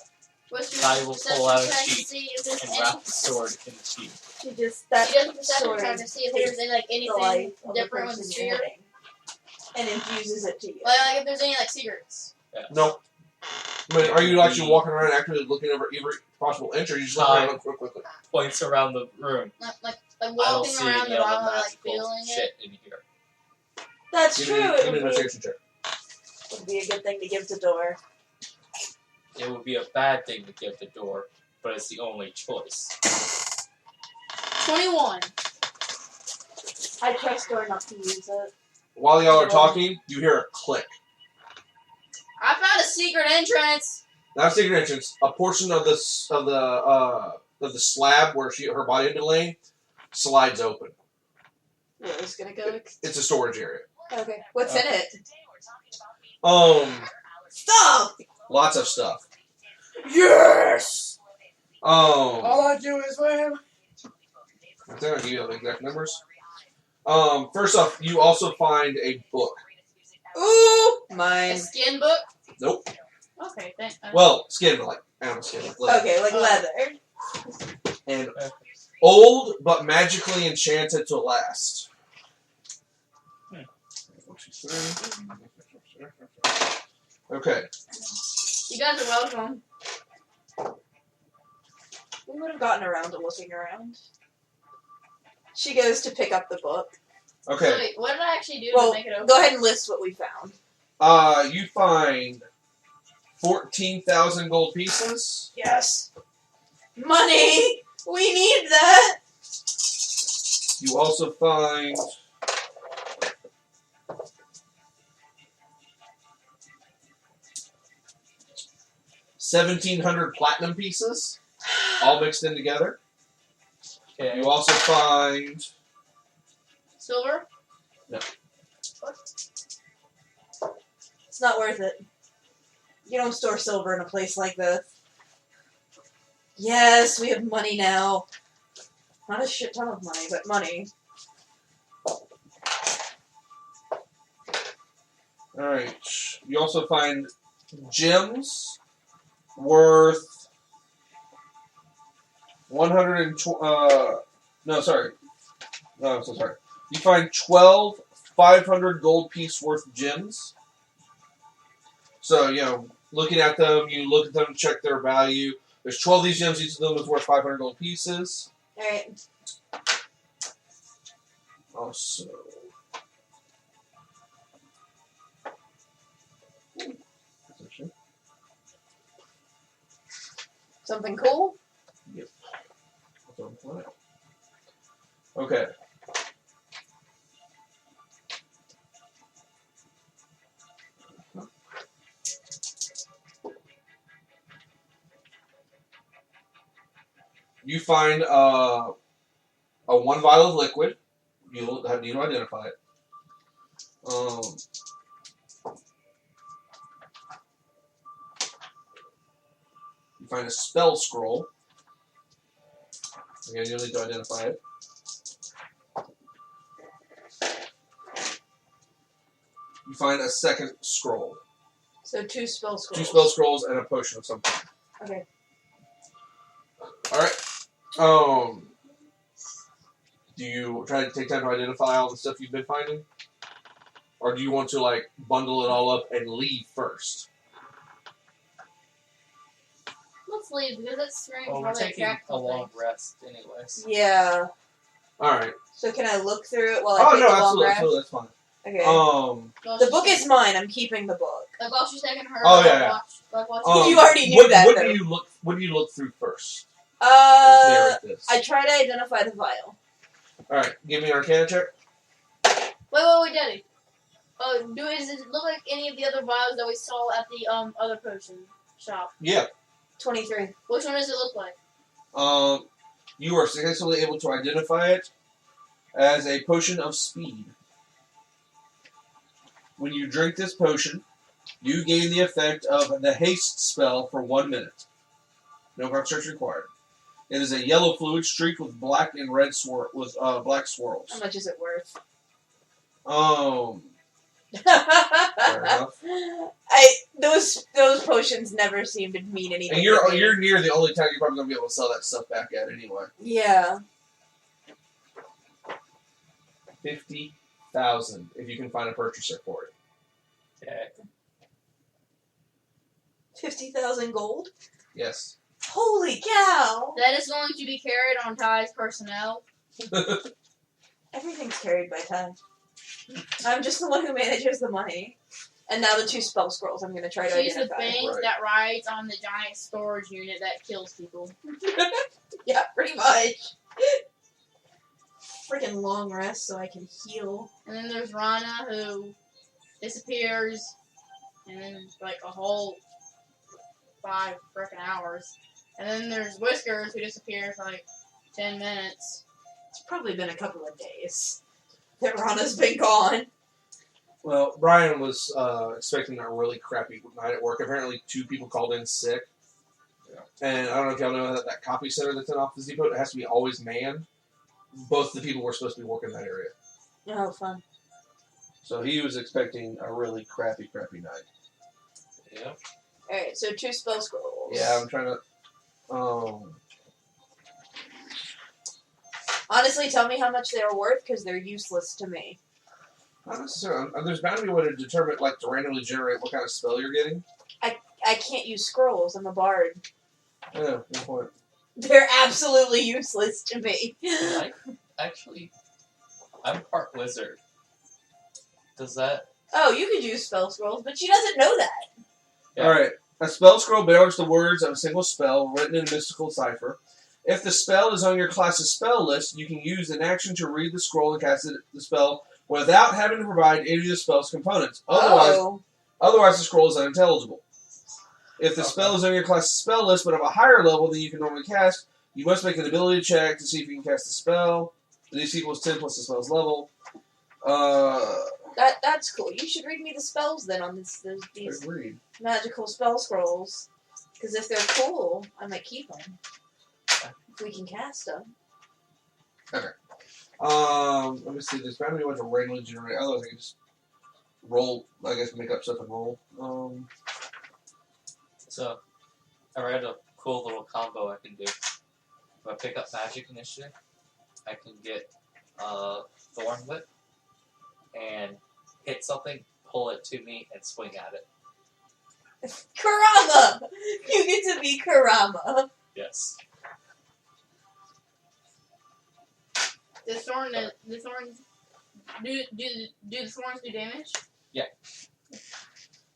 D: Whiskers'
E: Ty will pull out a
D: perception check to
E: sheet
D: see if there's
E: and
D: any.
E: wrap the sword in the sheet.
A: She just that
D: She does a perception
A: sword
D: check to see if there's any,
A: the life
D: anything
A: of the
D: different with the
A: person you're
D: sphere.
A: hitting and infuses it to you.
D: Like if there's any secrets.
B: No. I mean, are you actually walking around actively looking over every possible inch, or you just looking around quickly?
E: Points around the room.
D: Like
E: I don't
D: walking
E: see
D: around
E: any
D: the
E: other
D: room, like
E: magical
D: feeling it.
E: shit in here.
A: That's
B: Give
A: true.
B: me
A: It
B: an
A: would be,
B: investigation check.
A: would be a good thing to give to Door.
E: It would be a bad thing to give the door, but it's the only choice.
D: 21.
A: I trust Door not to use it.
B: While y'all are talking, you hear a click.
D: I found a secret entrance.
B: Not a secret entrance. A portion of the slab where her body had been laying slides open.
A: What was gonna go?
B: It's a storage area.
A: Okay. What's in it?
B: Um,
A: Stop!
B: lots of stuff.
A: Yes!
B: All
G: I do is win.
B: I think I'll give you the exact numbers. First off, you also find a book.
A: Ooh,
D: A
A: mine.
D: skin book?
B: Nope.
D: Okay, thanks.
B: Well, skin, like animal skin. Like leather.
A: Okay, like leather.
B: And old, but magically enchanted to last. Okay.
D: You guys are welcome.
A: We would have gotten around to looking around. She goes to pick up the book.
B: Okay.
D: So wait, what did I actually do
A: Well,
D: to make it open?
A: go ahead and list what we found.
B: You find 14,000 gold pieces.
A: Yes. Money! We need that!
B: You also find 1,700 platinum pieces, all mixed in together.
E: Okay.
B: You also find
D: Silver?
A: It's not worth it. You don't store silver in a place like this. Yes, we have money now. Not a shit ton of money, but money.
B: Alright. You also find gems worth 120. No, sorry. No, I'm so sorry. You find 12 500 gold piece worth gems. So, looking at them, you look at them, check their value. There's 12 of these gems, each of them is worth 500 gold pieces.
A: Alright.
B: Also.
A: Something cool?
B: Yep. Okay. You find a 1 vial of liquid. You need to identify it. You find a spell scroll. Again, you need to identify it. You find a second scroll.
A: So 2 spell scrolls.
B: 2 spell scrolls and a potion of some kind.
A: Okay.
B: Alright. Do you try to take time to identify all the stuff you've been finding? Or do you want to, bundle it all up and leave first?
D: Let's leave, because that's strange.
E: Well, we're
D: how they
E: taking
D: attract
E: a long
D: things.
E: rest anyways.
A: Yeah.
B: Alright.
A: So can I look through it while I
B: Oh,
A: take
B: no,
A: the long
B: absolutely,
A: rest?
B: absolutely, that's fine.
A: Okay.
D: While
A: The
D: she's
A: book
D: taking-
A: is mine. I'm keeping the book.
D: Like while she's taking her.
B: Oh, yeah,
D: Watch.
A: You already knew that,
B: What
A: though.
B: do you look through first?
A: I
B: This.
A: try to identify the vial.
B: Alright, give me an Arcana check.
D: Wait, Daddy. Does it look like any of the other vials that we saw at the other potion shop?
B: Yeah.
A: 23.
D: Which one does it look like?
B: You are successfully able to identify it as a potion of speed. When you drink this potion, you gain the effect of the haste spell for 1 minute. No concentration required. It is a yellow fluid streaked with black and red black swirls.
A: How much is it worth?
B: Fair enough.
A: Those potions never seem to mean anything.
B: And you're near the only time you're probably gonna be able to sell that stuff back at anyway.
A: Yeah.
B: 50,000 if you can find a purchaser for it.
E: Okay.
A: 50,000 gold?
B: Yes.
A: Holy cow!
D: That is going to be carried on Ty's personnel.
A: Everything's carried by Ty. I'm just the one who manages the money. And now the 2 spell scrolls I'm going to try to
D: She's the
A: identify.
D: bank
B: Right.
D: that rides on the giant storage unit that kills people.
A: Yeah, pretty much. Freaking long rest so I can heal.
D: And then there's Rana who disappears and then a whole 5 frickin' hours. And then there's Whiskers who disappears 10 minutes.
A: It's probably been a couple of days that Rana's been gone.
B: Well, Brian was expecting a really crappy night at work. Apparently 2 people called in sick.
E: Yeah.
B: And I don't know if y'all know that copy center that's in Office Depot, it has to be always manned. Both the people were supposed to be working that area.
A: Oh, fun.
B: So he was expecting a really crappy night.
E: Yeah.
A: Alright, so 2 spell scrolls.
B: Yeah, I'm trying to...
A: Honestly, tell me how much they're worth, because they're useless to me.
B: Not necessarily. There's bound to be a way to determine, like, to randomly generate what kind of spell you're getting.
A: I can't use scrolls. I'm a bard.
B: Yeah, good point.
A: They're absolutely useless to me.
E: I'm part wizard. Does that...
A: Oh, you could use spell scrolls, but she doesn't know that.
E: Yeah.
B: Alright. A spell scroll bears the words of a single spell written in a mystical cipher. If the spell is on your class's spell list, you can use an action to read the scroll and cast the spell without having to provide any of the spell's components. Otherwise, the scroll is unintelligible. If the spell is on your class's spell list but of a higher level than you can normally cast, you must make an ability check to see if you can cast the spell. The DC equals 10 plus the spell's level.
A: That's cool. You should read me the spells then on these
B: Agreed.
A: magical spell scrolls. Because if they're cool, I might keep them. If we can cast them.
B: Let me see. There's bound to be a bunch of randomly generated. Otherwise, I can just roll. I guess make up stuff and roll.
E: So, I read a cool little combo I can do. If I pick up Magic Initiative, I can get Thorn Whip and hit something, pull it to me, and swing at it.
A: Kurama! You get to be Kurama.
E: Yes.
D: The thorns do the thorns do damage?
E: Yeah.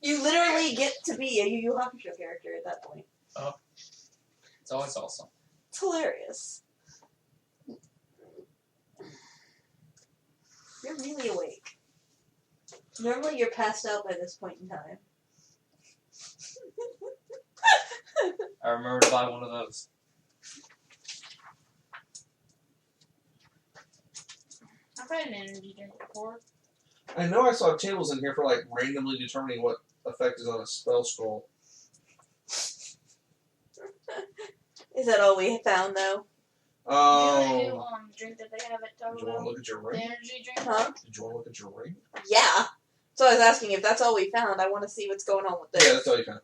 A: You literally get to be a Yu Yu Hakusho character at that point.
E: Oh. It's always awesome.
A: It's hilarious. You're really awake. Normally you're passed out by this point in time.
E: I remember to buy one of those.
D: I've had an energy drink before.
B: I know I saw tables in here for like randomly determining what effect is on a spell scroll.
A: Is that all we found though?
D: You know the new drink that they have at Taco
B: Did you want to
D: Bell?
B: look at your
D: The
B: ring?
D: energy drink?
A: Huh?
B: Did you want to look at your ring?
A: Yeah. So I was asking if that's all we found. I want to see what's going on with this.
B: Yeah, that's all you found.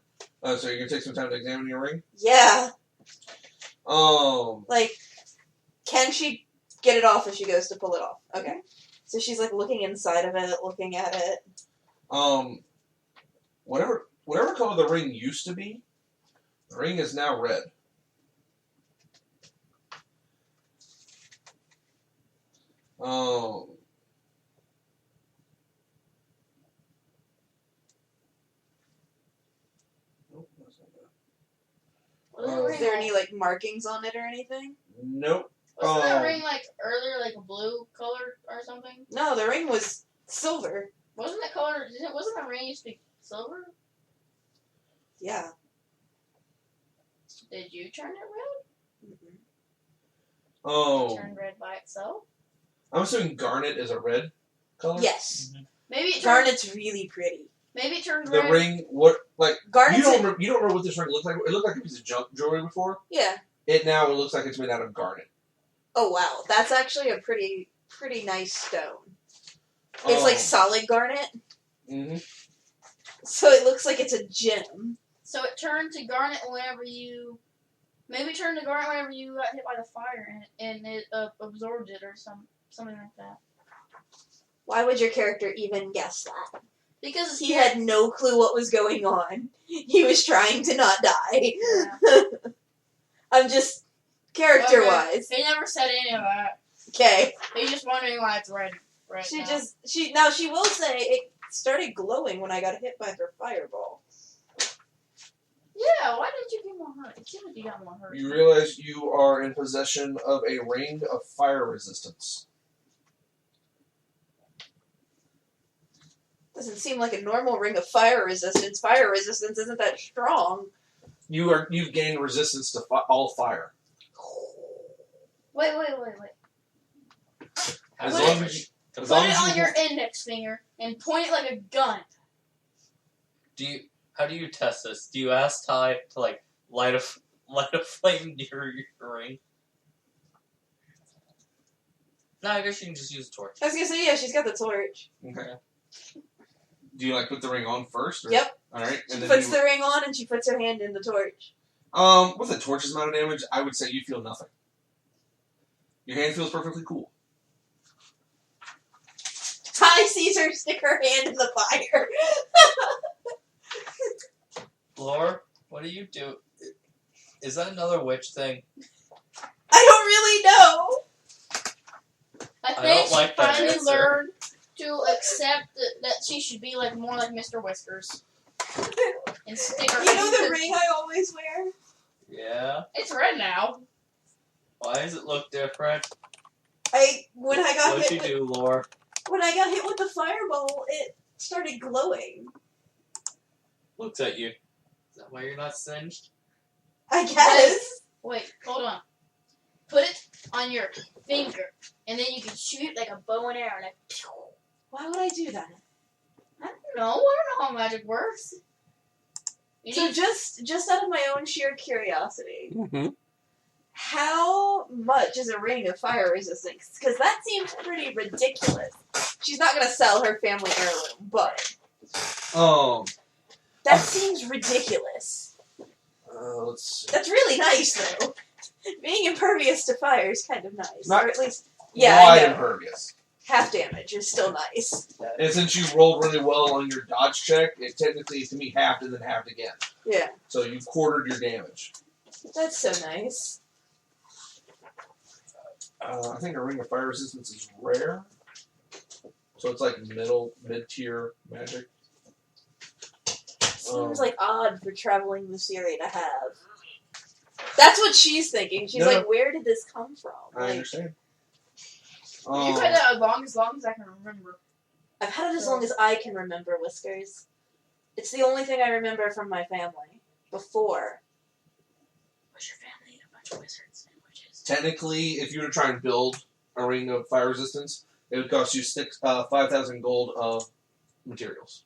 B: So you're gonna take some time to examine your ring?
A: Yeah.
B: Um,
A: Like, can she get it off if she goes to pull it off? Okay. So she's like looking inside of it, looking at it.
B: whatever color the ring used to be, the ring is now red. Nope, that's not that.
A: Is there any like markings on it or anything?
B: Nope.
D: Wasn't that ring like earlier like a blue color or something?
A: No, the ring was silver.
D: Wasn't that color? Wasn't that ring used to be silver?
A: Yeah.
D: Did you turn it red?
A: Mm-mm.
B: Oh,
D: Turned red by itself?
B: I'm assuming garnet is a red color.
A: Yes.
D: Maybe it turned.
A: Garnet's really pretty.
D: Maybe it turned
B: The
D: red.
B: ring, what like
A: Garnet's
B: you don't remember what this ring looked like? It looked like a piece of junk jewelry before.
A: Yeah.
B: It now it looks like it's made out of garnet.
A: Oh wow, that's actually a pretty nice stone. It's like solid garnet,
B: Mm-hmm.
A: so it looks like it's a gem.
D: So it turned to garnet whenever you. Maybe it turned to garnet whenever you got hit by the fire and it absorbed it or something like that.
A: Why would your character even guess that?
D: Because
A: He had no clue what was going on. He was trying to not die.
D: Yeah.
A: I'm just character-wise.
D: He never said any of that.
A: Okay.
D: He's just wondering why it's red. Now.
A: She will say it started glowing when I got hit by her fireball.
D: Yeah, why did you get more hurt? It seemed like you got more hurt.
B: You realize you are in possession of a ring of fire resistance.
A: Doesn't seem like a normal ring of fire resistance. Fire resistance isn't that strong.
B: You've gained resistance to all fire.
D: Wait.
B: As
D: Put
B: long
D: it-
B: as you, as
D: Put
B: long
D: it
B: as
D: on
B: you,
D: your index finger and point it like a gun.
E: How do you test this? Do you ask Ty to like light light a flame near your ring? No, I guess you can just use a torch.
A: I was gonna say, yeah, she's got the torch.
B: Okay. Do you like put the ring on first? Or?
A: Yep.
B: All right.
A: She
B: And then
A: puts the ring on and she puts her hand in the torch.
B: with a torch's amount of damage, I would say you feel nothing. Your hand feels perfectly cool.
A: Ty sees her stick her hand in the fire.
E: Lore, what do you do? Is that another witch thing?
A: I don't really know.
D: I
E: don't
D: think she
E: like that
D: finally
E: answer.
D: learned to accept that she should be like more like Mr. Whiskers. And stick her
A: You know the
D: hand-
A: ring I always wear?
E: Yeah.
D: It's red now.
E: Why does it look different?
A: When I got
E: What'd
A: hit
E: you do, Lore?
A: when I got hit with the fireball, it started glowing.
E: Looks at you. Is that why you're not singed?
A: I guess.
D: Wait, hold on. Put it on your finger, and then you can shoot it like a bow and arrow. Like, pew.
A: Why would I do that?
D: I don't know how magic works. You
A: So
D: need-
A: just out of my own sheer curiosity,
B: Mm-hmm.
A: how much is a ring of fire resistance? Because that seems pretty ridiculous. She's not gonna sell her family heirloom, but that seems ridiculous.
B: Let's see.
A: That's really nice, though. Being impervious to fire is kind of nice,
B: Not
A: or at least, yeah, I
B: Wide
A: know.
B: impervious.
A: Half damage is still nice.
B: And since you rolled really well on your dodge check, it technically is to be halved and then halved again.
A: Yeah,
B: So you've quartered your damage.
A: that's so nice.
B: I think a ring of fire resistance is rare. So it's like mid-tier magic.
A: Seems like odd for traveling this area to have. That's what she's thinking. She's
B: No.
A: like, where did this come from?
B: I
A: Like,
B: understand.
D: You've had that as long as I can remember.
A: I've had it as long as I can remember, Whiskers. It's the only thing I remember from my family. Before. Was your family a bunch of wizards and witches?
B: Technically, if you were to try and build a ring of fire resistance, it would cost you 5,000 gold of materials.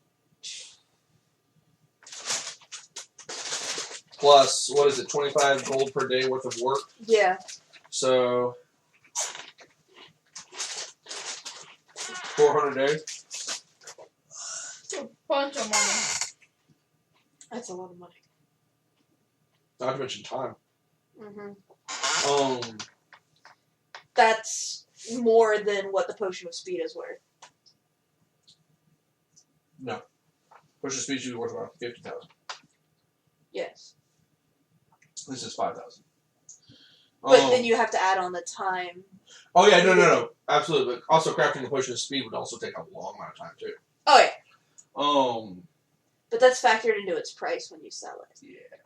B: Plus, 25 gold per day worth of work?
A: Yeah.
B: So, 400 days?
D: It's a bunch of money.
A: That's a lot of money.
B: Not to mention time.
A: Mm-hmm. That's more than what the potion of speed is worth.
B: No. Push of speed should be worth around 50,000.
A: Yes.
B: This is 5,000.
A: But then you have to add on the time.
B: Oh yeah, no. Absolutely. But also crafting the potion of speed would also take a long amount of time too.
A: Oh, yeah. But that's factored into its price when you sell it.
B: Yeah.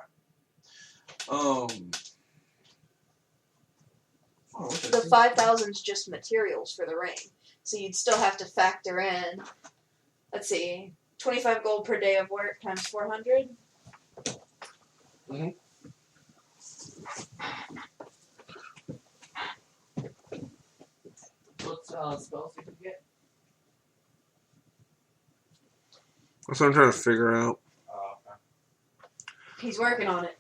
A: The 5,000 is just materials for the ring. So you'd still have to factor in, let's see, 25 gold per day of work times 400.
B: Mm-hmm.
E: What spells you can get?
B: That's what I'm trying to figure out.
E: Oh, okay.
A: He's working on it.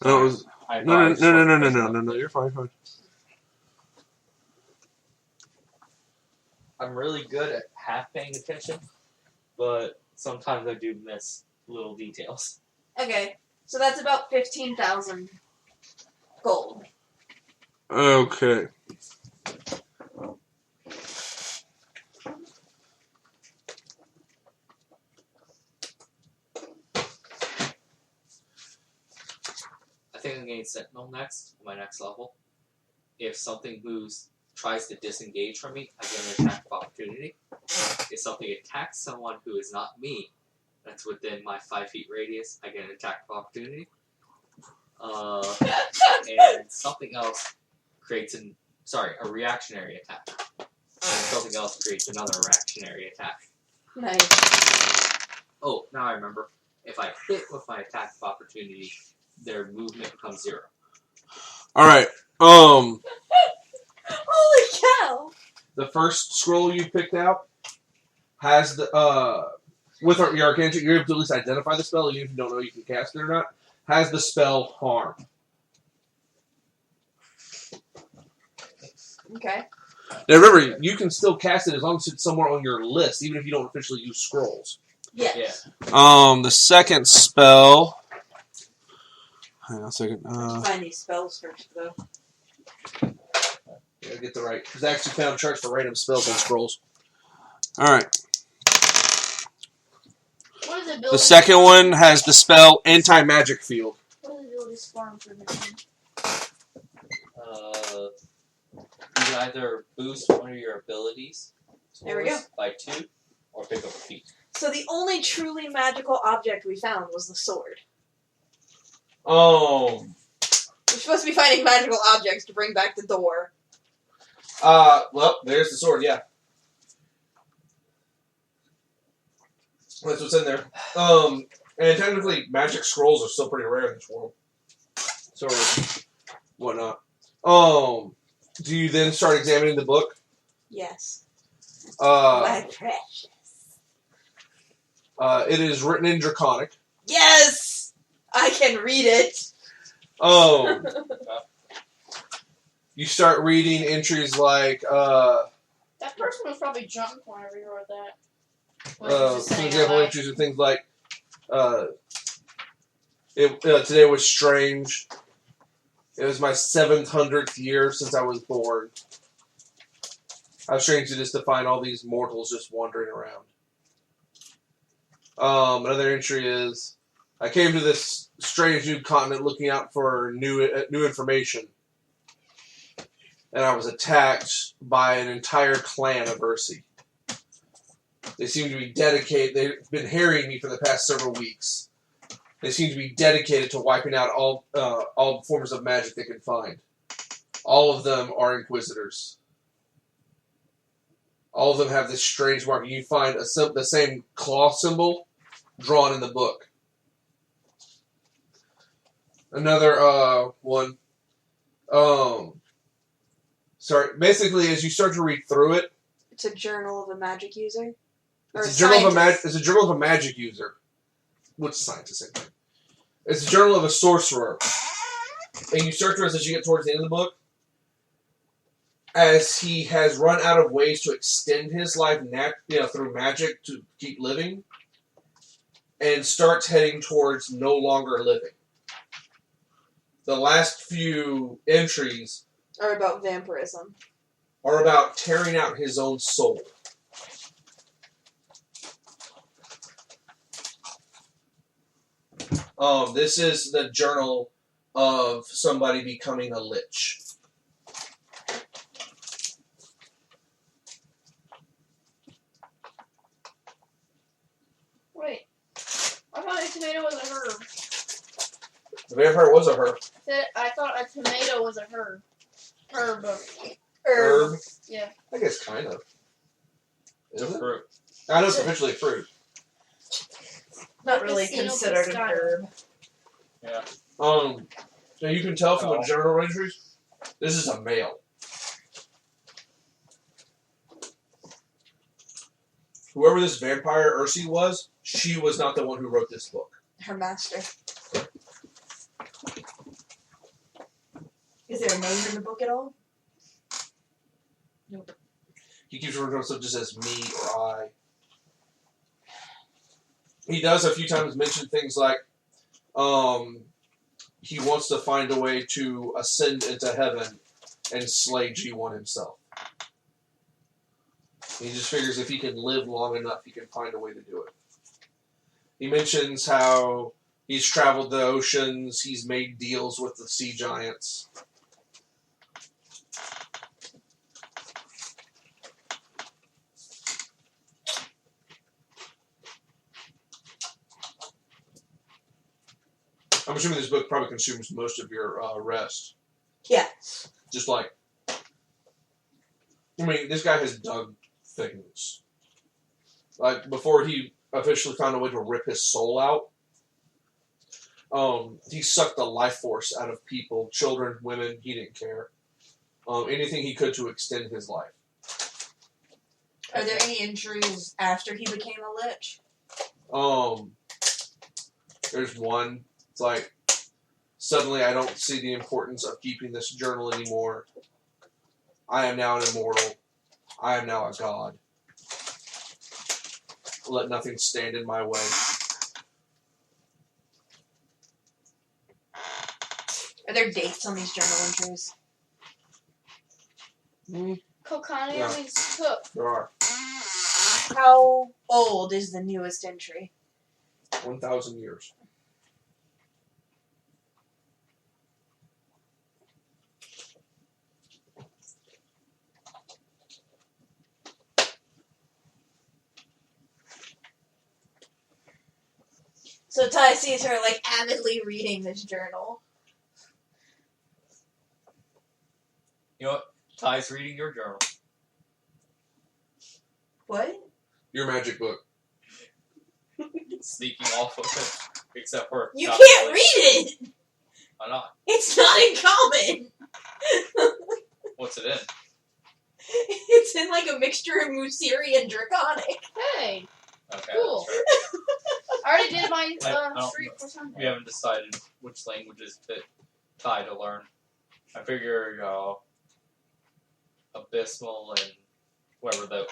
B: That was
E: I
B: no.
E: thought
B: You're fine.
E: I'm really good at half paying attention, but sometimes I do miss little details.
A: Okay, so that's about 15,000 gold.
B: Okay.
E: I think I'm getting Sentinel next, my next level. If something tries to disengage from me, I get an attack of opportunity. If something attacks someone who is not me, that's within my 5 feet radius, I get an attack of opportunity. And something else creates a reactionary attack. And something else creates another reactionary attack.
A: Nice.
E: Oh, now I remember. If I hit with my attack of opportunity, their movement becomes 0.
B: All right.
A: Holy cow!
B: The first scroll you picked out has the with your arcane check, you're able to at least identify the spell, even if you don't know you can cast it or not. has the spell Harm.
A: Okay.
B: Now remember, you can still cast it as long as it's somewhere on your list, even if you don't officially use scrolls.
A: Yes.
B: The second spell. Hang on a second.
A: Find these spells first, though.
B: Yeah, get the right. Because I actually found charts for random spells and scrolls. Alright.
D: What is it,
B: The second one has the spell Anti-Magic Field.
D: What is Abilities Farm for the
E: You can either boost one of your abilities
A: There we go.
E: by 2, or pick up a feat.
A: So the only truly magical object we found was the sword.
B: Oh.
A: We're supposed to be finding magical objects to bring back the door.
B: Well, there's the sword, yeah. That's what's in there. And technically, magic scrolls are still pretty rare in this world. So, whatnot. Do you then start examining the book?
A: Yes. My precious.
B: It is written in Draconic.
A: Yes! I can read it.
B: You start reading entries like,
D: That person was probably drunk whenever you wrote that. When he was just
B: for
D: saying
B: example,
D: out loud.
B: entries are things like, today was strange. It was my 700th year since I was born. How strange it is to find all these mortals just wandering around. Another entry is, I came to this strange new continent looking out for new information. And I was attacked by an entire clan of Ursi. They seem to be dedicated. They've been harrying me for the past several weeks. They seem to be dedicated to wiping out all forms of magic they can find. All of them are Inquisitors. All of them have this strange mark. You find the same claw symbol drawn in the book. Another one. Sorry. Basically, as you start to read through it,
A: It's a journal of a magic user.
B: it's a journal of a magic user. What's scientist? It's a journal of a sorcerer. And you start to, as you get towards the end of the book, as he has run out of ways to extend his life through magic to keep living, and starts heading towards no longer living. The last few entries
A: Or about vampirism.
B: are about tearing out his own soul. This is the journal of somebody becoming a lich.
D: Wait. I thought a tomato was a herb.
B: The vampire was a herb.
D: I thought a tomato was a herb.
B: Herb?
D: Yeah.
B: I guess kind of.
E: It's a
B: Is it?
E: fruit.
B: I know it's officially a fruit.
A: Not really
D: Casino
A: considered an
D: Pescado.
A: herb.
E: Yeah.
B: Now you can tell from the journal entries, this is a male. Whoever this vampire Ursi was, she was not the one who wrote this book.
A: Her master. Is there a name in the book at all? Nope.
B: He keeps referring to himself just as me or I. He does a few times mention things like, he wants to find a way to ascend into heaven and slay G1 himself. He just figures if he can live long enough, he can find a way to do it. He mentions how he's traveled the oceans, he's made deals with the sea giants. I'm assuming this book probably consumes most of your rest.
A: Yeah.
B: Just like, I mean, this guy has dug things. Like, before he officially found a way to rip his soul out, he sucked the life force out of people, children, women, he didn't care. Anything he could to extend his life.
A: Are there any entries after he became a lich?
B: There's one. It's like, Suddenly, I don't see the importance of keeping this journal anymore. I am now an immortal. I am now a god. Let nothing stand in my way.
A: Are there dates on these journal entries?
D: Kokania
B: Yeah.
D: means cook.
B: There are
A: How old is the newest entry?
B: 1,000 years.
A: So Ty sees her like avidly reading this journal.
E: You know what? Ty's reading your journal.
A: What?
B: Your magic book.
E: Sneaking off of it. Except for...
A: You
E: not
A: can't
E: really.
A: read it!
E: Why not?
A: It's not in common!
E: What's it in?
A: It's in like a mixture of Musiri and Draconic.
D: Hey,
E: Okay,
D: Cool.
E: that's right.
D: I already did my
E: I don't
D: streak
E: know.
D: for Sunday.
E: We haven't decided which languages fit Ty to learn. I figure, Abysmal and whoever the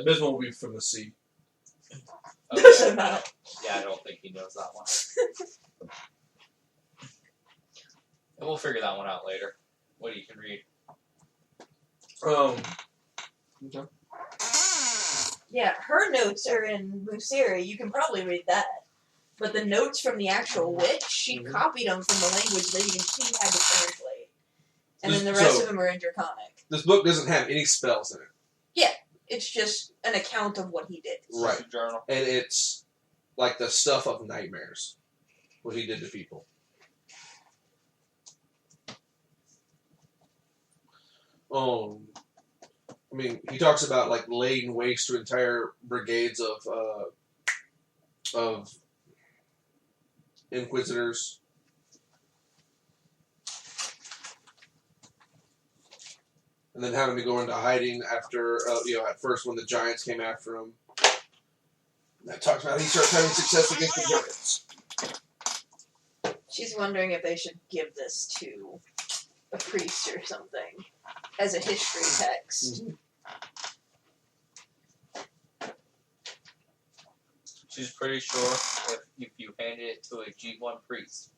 B: Abysmal will be from the sea.
E: okay,
A: So not.
E: Yeah, I don't think he knows that one. And we'll figure that one out later. What you can read.
B: Okay.
A: Yeah, her notes are in Musiri. You can probably read that. But the notes from the actual witch, she
B: Mhm.
A: copied them from the language that even she had to translate. And then the
B: So-
A: rest of them are in Draconic.
B: This book doesn't have any spells in it.
A: It's just an account of what he did.
E: It's just
B: Right.
E: a journal.
B: And it's like the stuff of nightmares. What he did to people. I mean, he talks about like laying waste to entire brigades of inquisitors. And then having to go into hiding after, at first when the giants came after him. And that talks about he starts having success against the giants.
A: She's wondering if they should give this to a priest or something as a history text.
E: She's pretty sure if you hand it to a G1 priest,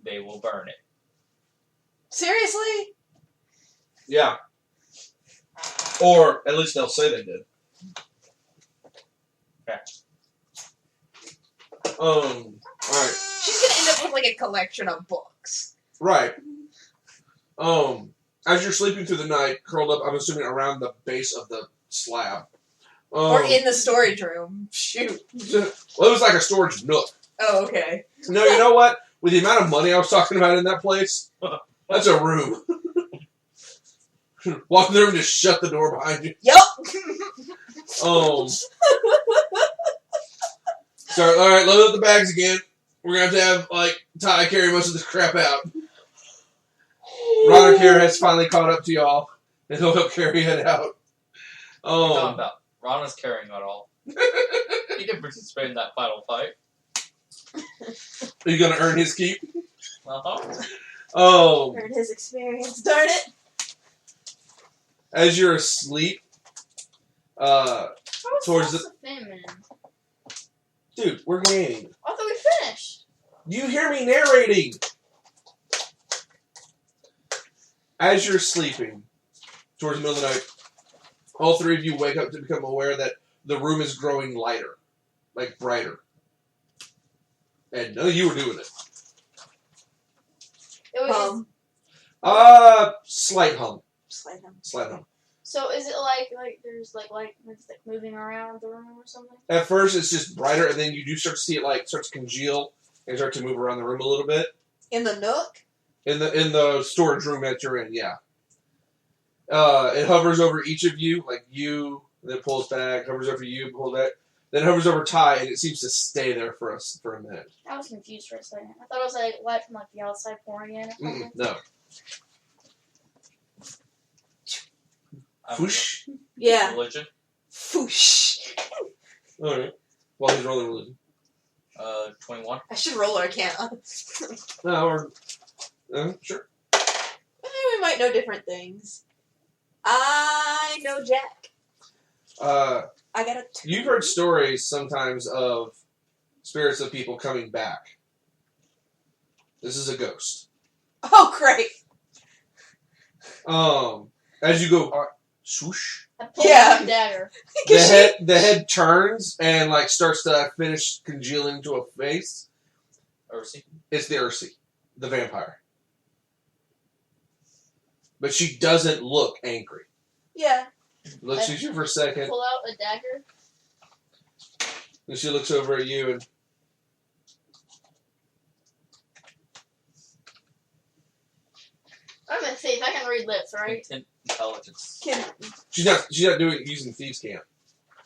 E: they will burn it.
A: Seriously?
B: Yeah. Or at least they'll say they did. Alright.
A: She's gonna end up with like a collection of books.
B: Right. As you're sleeping through the night, curled up, I'm assuming around the base of the slab.
A: Or in the storage room. Shoot.
B: Well, it was like a storage nook.
A: Oh, okay.
B: No, you know what? With the amount of money I was talking about in that place, that's a room. Walk in there and just shut the door behind you.
A: Yup.
B: Sorry, alright, load up the bags again. We're gonna have to have, Ty carry most of this crap out. Ron Care has finally caught up to y'all, and he'll help carry it out.
E: What are you talking about? Rana's carrying it all. He didn't participate in that final fight.
B: Are you gonna earn his keep?
E: Uh-huh.
A: Heard his experience. Darn it.
B: As you're asleep,
D: How was
B: Towards
D: House of Famine?
B: dude, we're waiting.
D: I thought we finished.
B: You hear me narrating. As you're sleeping, towards the middle of the night, all three of you wake up to become aware that the room is growing lighter, like brighter. And none of you were doing it.
D: It was.
B: Slight hum.
A: Slide him.
B: Slight hum.
D: So is it like there's like it's like moving around the room or something?
B: At first, it's just brighter, and then you do start to see it starts to congeal and start to move around the room a little bit.
A: In the nook?
B: In the storage room that you're in, yeah. It hovers over each of you, like you, then pulls back, hovers over you, pulls back, then hovers over Ty, and it seems to stay there for a minute.
D: I was confused for a second. I thought it was like light from like the outside pouring in or something.
B: No. Whoosh.
A: Yeah.
E: Religion?
A: Foosh.
B: Alright. Well, he's rolling religion.
E: 21.
A: I should roll Arcana.
B: No, or Sure.
A: We might know different things. I know Jack. I got a 2.
B: You've heard stories sometimes of spirits of people coming back. This is a ghost.
A: Oh, great.
B: As you go, swoosh.
D: I pulled
A: Yeah.
D: my dagger.
B: The head turns and like starts to finish congealing to a face.
E: Ursi.
B: It's the Ursi, the vampire. But she doesn't look angry.
A: Yeah.
B: Looks at you for a second,
D: Pull out a dagger.
B: and she looks over at you and
D: I'm gonna see if I can read lips, right?
E: Intelligence.
B: she's not using thieves' camp.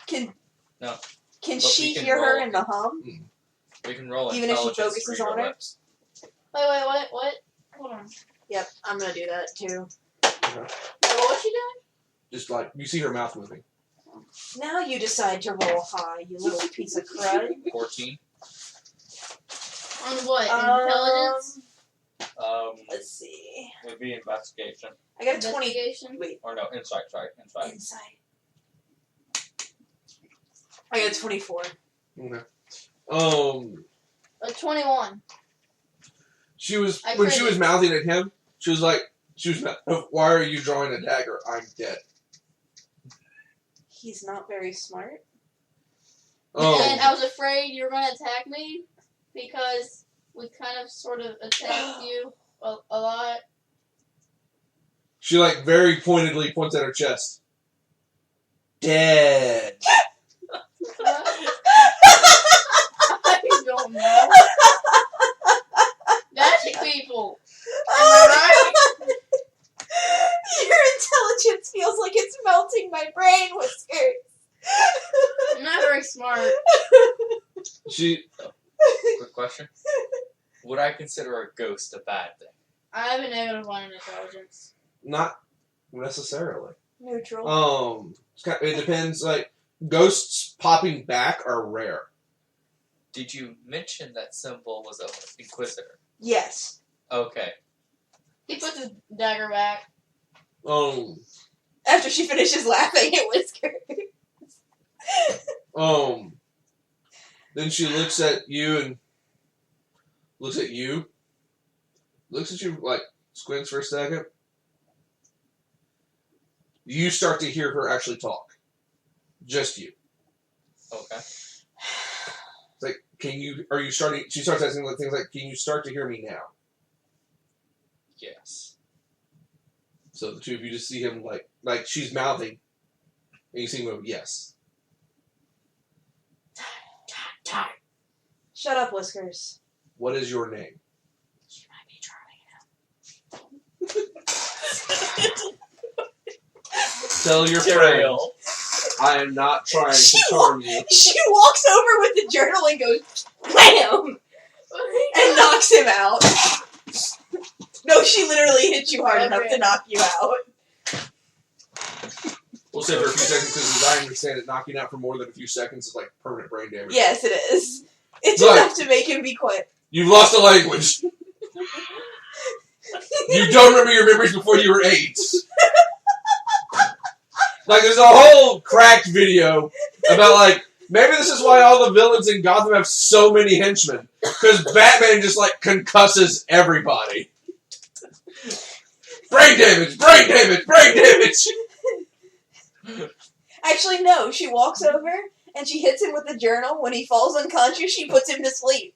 A: Can
E: No.
A: Can
E: But
A: she
E: we can
A: hear her
E: roll.
A: in the hum?
E: We can roll
A: Even if she
E: intelligence
A: focuses
E: for your
A: on it?
E: lips.
D: Wait, what? Hold on.
A: Yep, I'm gonna do that too.
D: Wait, what was she doing?
B: Just like you see her mouth moving.
A: Now you decide to roll high, you little piece of crud.
E: 14.
D: On what? Intelligence?
A: Let's see.
E: Would be investigation.
A: I got a 20.
D: Investigation?
A: Wait,
E: Or no, insight, sorry. Insight.
A: insight. I got a 24.
B: Okay.
D: A 21.
B: She was
D: I
B: when she
D: crit
B: was mouthing at him. She was like, "Why are you drawing a dagger? I'm dead."
A: He's not very smart.
D: And I was afraid you were going to attack me because we kind of sort of attacked you a lot.
B: She like very pointedly points at her chest. Dead.
D: I don't know. Magic people. Am I right?
A: Your intelligence feels like it's melting my brain, Whiskers.
D: I'm not very smart.
B: She
E: Quick question. Would I consider a ghost a bad thing?
D: I have a negative one in intelligence.
B: not necessarily.
A: Neutral.
B: It depends. Like ghosts popping back are rare.
E: Did you mention that symbol was an inquisitor?
A: Yes.
E: Okay.
D: He puts his dagger back.
A: After she finishes laughing at Whiskers.
B: Then she looks at you and looks at you. Looks at you like squints for a second. You start to hear her actually talk. Just you.
E: Okay.
B: It's like, are you starting, she starts asking things like, can you start to hear me now?
E: Yes.
B: So the two of you just see him like she's mouthing, and you see him go, yes.
A: Time. Shut up, Whiskers.
B: What is your name?
A: She might be charming enough.
B: Tell your friend
E: Ariel.
B: I am not trying to charm you.
A: She walks over with the journal and goes, BAM! And knocks him out. No, she literally hit you hard enough to knock you out.
B: We'll say for a few seconds because as I understand it, knocking out for more than a few seconds is like permanent brain damage.
A: Yes, it is. It's
B: Right.
A: enough to make him be quiet.
B: You've lost the language. You don't remember your memories before you were 8. Like, there's a whole cracked video about, like, maybe this is why all the villains in Gotham have so many henchmen. Because Batman just, like, concusses everybody. Brain damage! Brain damage! Brain damage!
A: Actually, no. She walks over and she hits him with the journal. When he falls unconscious, she puts him to sleep.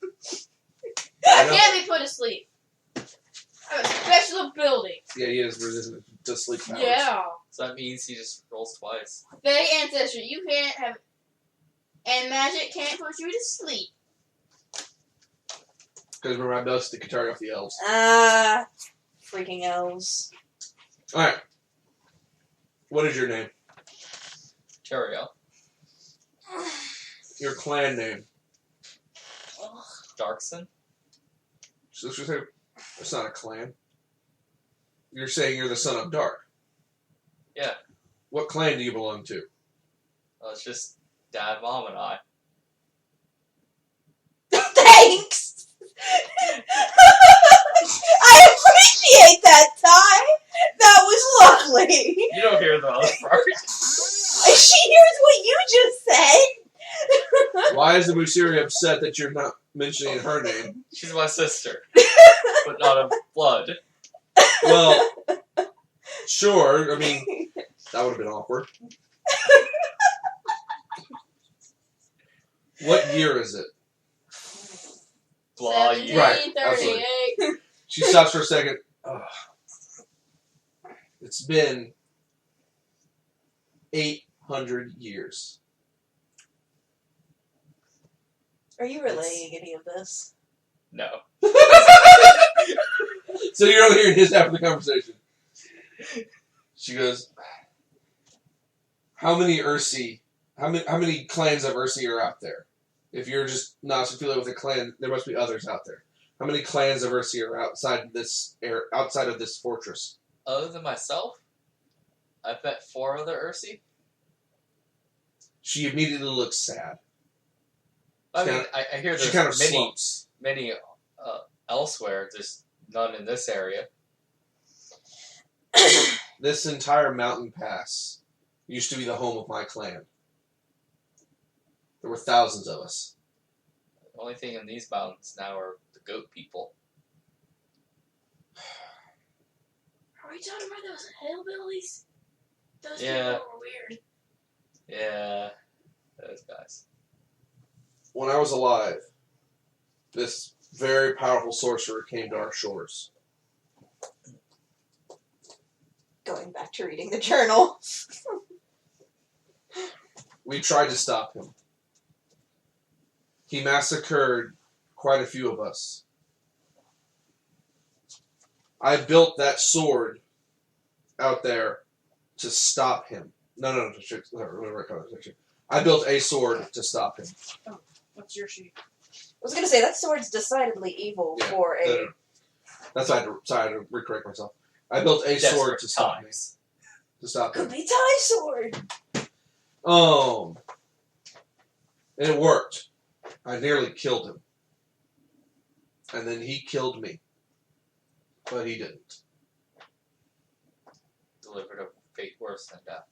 D: I can't be put to sleep. I have a special ability.
B: Yeah, he has resistant to sleep powers.
D: Yeah.
E: So that means he just rolls twice.
D: Fey ancestry, you can't have. And magic can't put you to sleep.
B: Because remember, I dusted the guitar off the elves.
A: Freaking elves.
B: Alright. What is your name?
E: Teriel.
B: Your clan name.
E: Darkson.
B: So let's just say it's not a clan. You're saying you're the son of Dark.
E: Yeah.
B: What clan do you belong to?
E: Well, it's just Dad, Mom, and I.
A: Thanks! I appreciate that, Ty. That was lovely.
E: You don't hear the other part.
A: She hears what you just said.
B: Why is the Musiri upset that you're not mentioning her name?
E: She's my sister, but not of blood.
B: Well, sure. I mean, that would have been awkward. What year is it?
E: Blah,
D: 17,
E: you.
B: Right,
D: 38.
B: She stops for a second. Ugh. It's been 800 years.
A: Are you relaying any of this?
E: No.
B: So you're only hearing his half of the conversation. She goes, how many Ursi, how many clans of Ursi are out there? If you're just not familiar with a clan, there must be others out there. How many clans of Ursi are outside of this fortress?
E: Other than myself, I bet 4 other Ursi.
B: She immediately looks sad.
E: I
B: She
E: mean,
B: kinda-
E: I hear
B: She
E: there's
B: kind of
E: many,
B: slumps.
E: many elsewhere. There's none in this area.
B: This entire mountain pass used to be the home of my clan. There were thousands of us.
E: The only thing in these mountains now are the goat people.
D: Are we talking about those hillbillies? Those
E: Yeah.
D: people were weird.
E: Yeah, those guys.
B: When I was alive, this very powerful sorcerer came to our shores.
A: Going back to reading the journal.
B: We tried to stop him. He massacred quite a few of us. I built that sword out there to stop him. No. I built a sword to stop him.
D: What's your sheet?
A: I was gonna say that sword's decidedly evil
B: Yeah,
A: for a.
B: no. That's why I had to recorrect myself. I built a sword to stop me.
E: times.
B: To stop
A: Could
B: him.
A: be Ty's sword.
B: And it worked. I nearly killed him. And then he killed me. But he didn't.
E: Delivered a fate worse than death.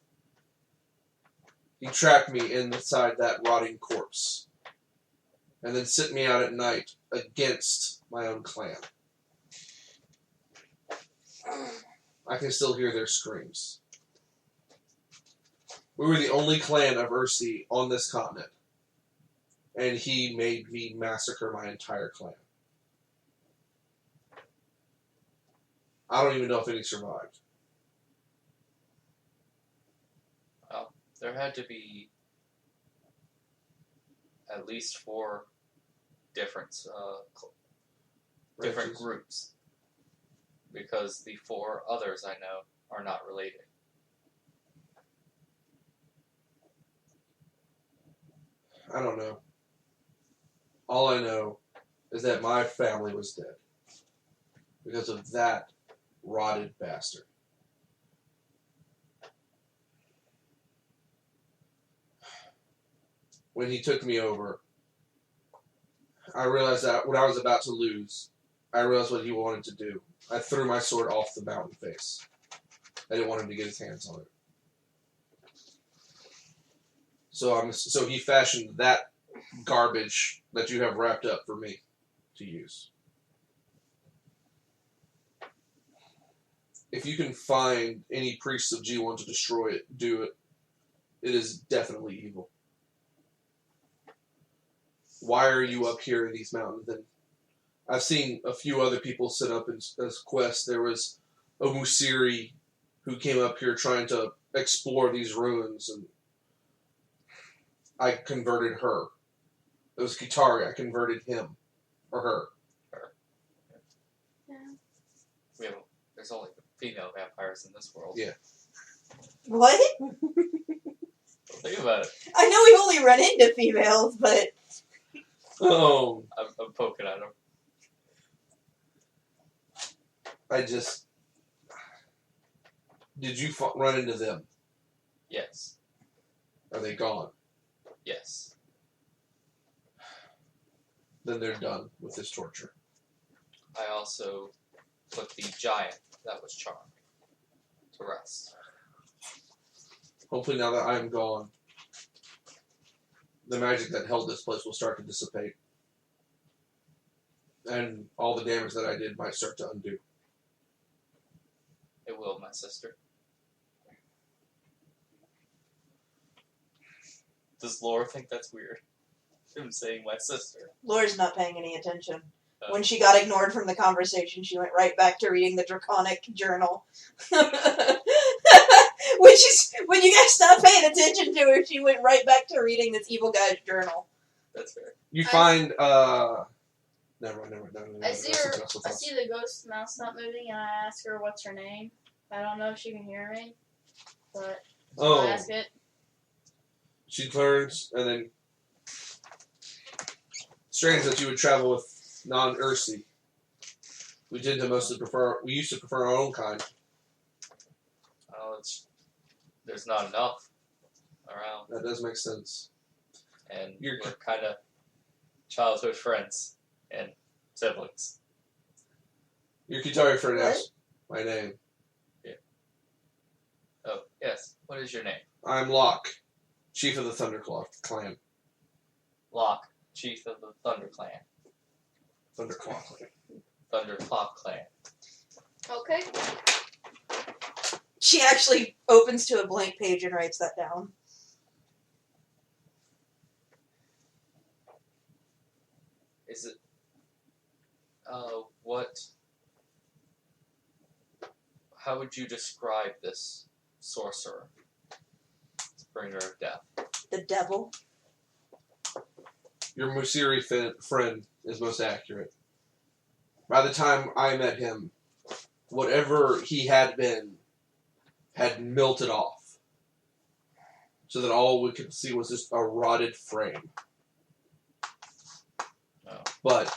B: He trapped me inside that rotting corpse. And then sent me out at night against my own clan. I can still hear their screams. We were the only clan of Ursi on this continent. And he made me massacre my entire clan. I don't even know if any survived.
E: Well, there had to be at least 4 different different
B: Branches.
E: groups, because the 4 others I know are not related.
B: I don't know. All I know is that my family was dead. Because of that rotted bastard. When he took me over, I realized that when I was about to lose, I realized what he wanted to do. I threw my sword off the mountain face. I didn't want him to get his hands on it. So he fashioned that garbage that you have wrapped up for me to use. If you can find any priests of G1 to destroy it, do it. It is definitely evil. Why are you up here in these mountains then? I've seen a few other people set up as quests. There was a Musiri who came up here trying to explore these ruins, and I converted her. It was Kitari. I converted him. Or her.
E: There's only female vampires in this world.
B: Yeah.
A: What?
E: Think about it.
A: I know we've only run into females, but
B: Oh,
E: I'm poking at them.
B: Did you run into them?
E: Yes.
B: Are they gone?
E: Yes.
B: Then they're done with this torture.
E: I also put the giant that was charmed to rest.
B: Hopefully now that I'm gone, the magic that held this place will start to dissipate. And all the damage that I did might start to undo.
E: It will, my sister. Does Laura think that's weird? Him saying my sister.
A: Laura's not paying any attention. When she got ignored from the conversation, she went right back to reading the Draconic Journal. Which is, when you guys stopped paying attention to her, she went right back to reading this evil guy's journal.
E: That's fair.
B: You find, never mind.
D: I see the ghost mouse stop moving, and I ask her what's her name. I don't know if she can hear me, but I'll ask it.
B: She turns, and then... Strange that you would travel with non-Ursi. We used to prefer our own kind.
E: Oh, there's not enough around.
B: That does make sense.
E: And we're kind of childhood friends and siblings.
B: Your Kitari friend asked my name.
E: Yeah. Oh, yes. What is your name?
B: I'm Locke, chief of the Thunderclaw Clan.
E: Locke, chief of the Thunder Clan.
B: Thunderclaw Clan.
E: Thunderclaw Clan.
D: Okay.
A: She actually opens to a blank page and writes that down.
E: Is it... How would you describe this sorcerer? Bringer of death.
A: The devil.
B: Your Musiri friend is most accurate. By the time I met him, whatever he had been had melted off. So that all we could see was just a rotted frame.
E: Oh.
B: But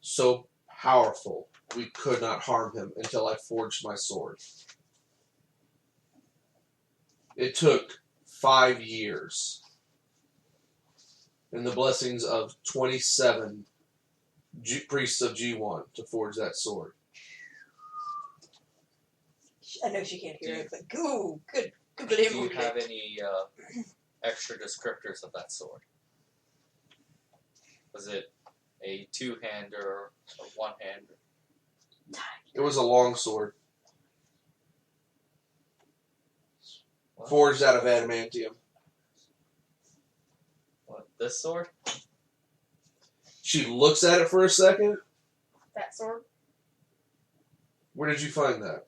B: so powerful, we could not harm him until I forged my sword. It took 5 years. And the blessings of 27 priests of G1 to forge that sword.
A: I know she can't hear it, but good.
E: Do you have any extra descriptors of that sword? Was it a two-hander or a one-hander?
B: It was a long sword.
E: What?
B: Forged out of adamantium.
E: What, this sword?
B: She looks at it for a second.
D: That sword?
B: Where did you find that?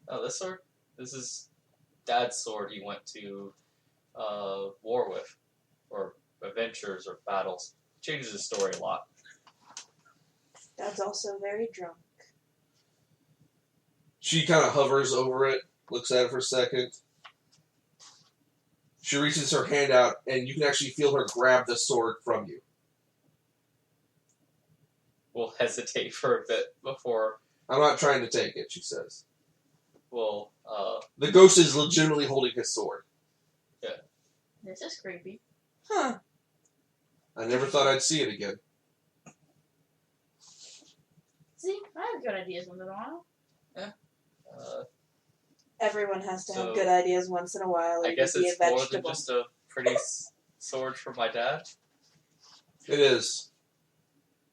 E: Oh, this sword? This is Dad's sword he went to war with. Or adventures or battles. Changes his story a lot.
A: Dad's also very drunk.
B: She kind of hovers over it, looks at it for a second. She reaches her hand out, and you can actually feel her grab the sword from you.
E: We'll hesitate for a bit before...
B: I'm not trying to take it, she says.
E: Well,
B: The ghost is legitimately holding his sword.
E: Yeah.
D: This is creepy.
A: Huh.
B: I never thought I'd see it again.
D: See, I have good ideas once in a while.
A: Everyone has to
E: So,
A: have good ideas once in a while.
E: I guess
A: be
E: it's
A: a
E: more than
A: vegetable.
E: just a pretty sword for my dad.
B: It is.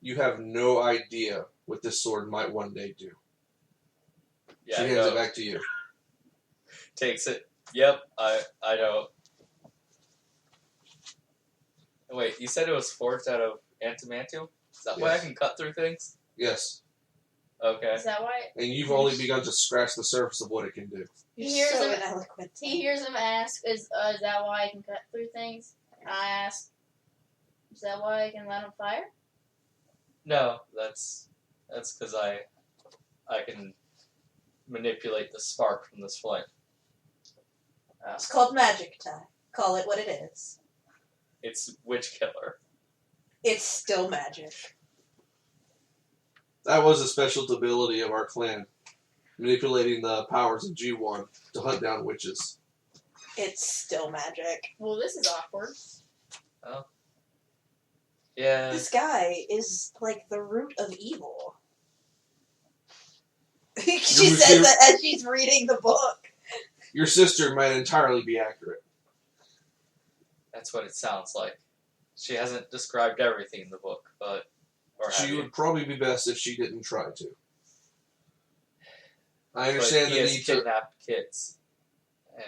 B: You have no idea what this sword might one day do.
E: Yeah,
B: She
E: I
B: hands
E: know.
B: it back to you.
E: Takes it. Yep, I know. Wait, you said it was forged out of adamantium? Is that why I
B: Yes.
E: can cut through things?
B: Yes.
E: Okay.
D: Is that why?
B: And you've only begun to scratch the surface of what it can do.
D: He
A: You're
D: hears
A: so
D: him.
A: ineloquent.
D: He hears him ask, "Is that why I can cut through things?" And I ask, "Is that why I can light on fire?"
E: No, that's because I can manipulate the spark from this flame.
A: It's called magic, Ty. Call it what it is.
E: It's witch killer.
A: It's still magic.
B: That was a special ability of our clan. Manipulating the powers of G1 to hunt down witches.
A: It's still magic.
D: Well, this is awkward.
E: Yeah.
A: This guy is like the root of evil. she says that as she's reading the book.
B: Your sister might entirely be accurate.
E: That's what it sounds like. She hasn't described everything in the book, but...
B: She would probably be best if she didn't try to. I understand the need to...
E: kidnapped kids.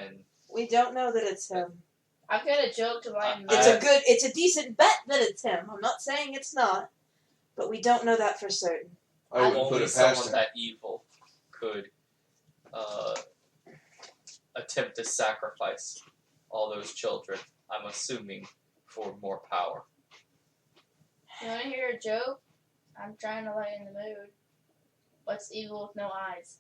E: And...
A: We don't know that it's him.
D: I've got a joke to lie in
A: It's a decent bet that it's him. I'm not saying it's not. But we don't know that for certain.
B: I wouldn't put
E: Only
B: it past
E: someone
B: him.
E: that evil could attempt to sacrifice all those children, I'm assuming, for more power.
D: You want to hear a joke? I'm trying to lighten the mood. What's evil with no eyes?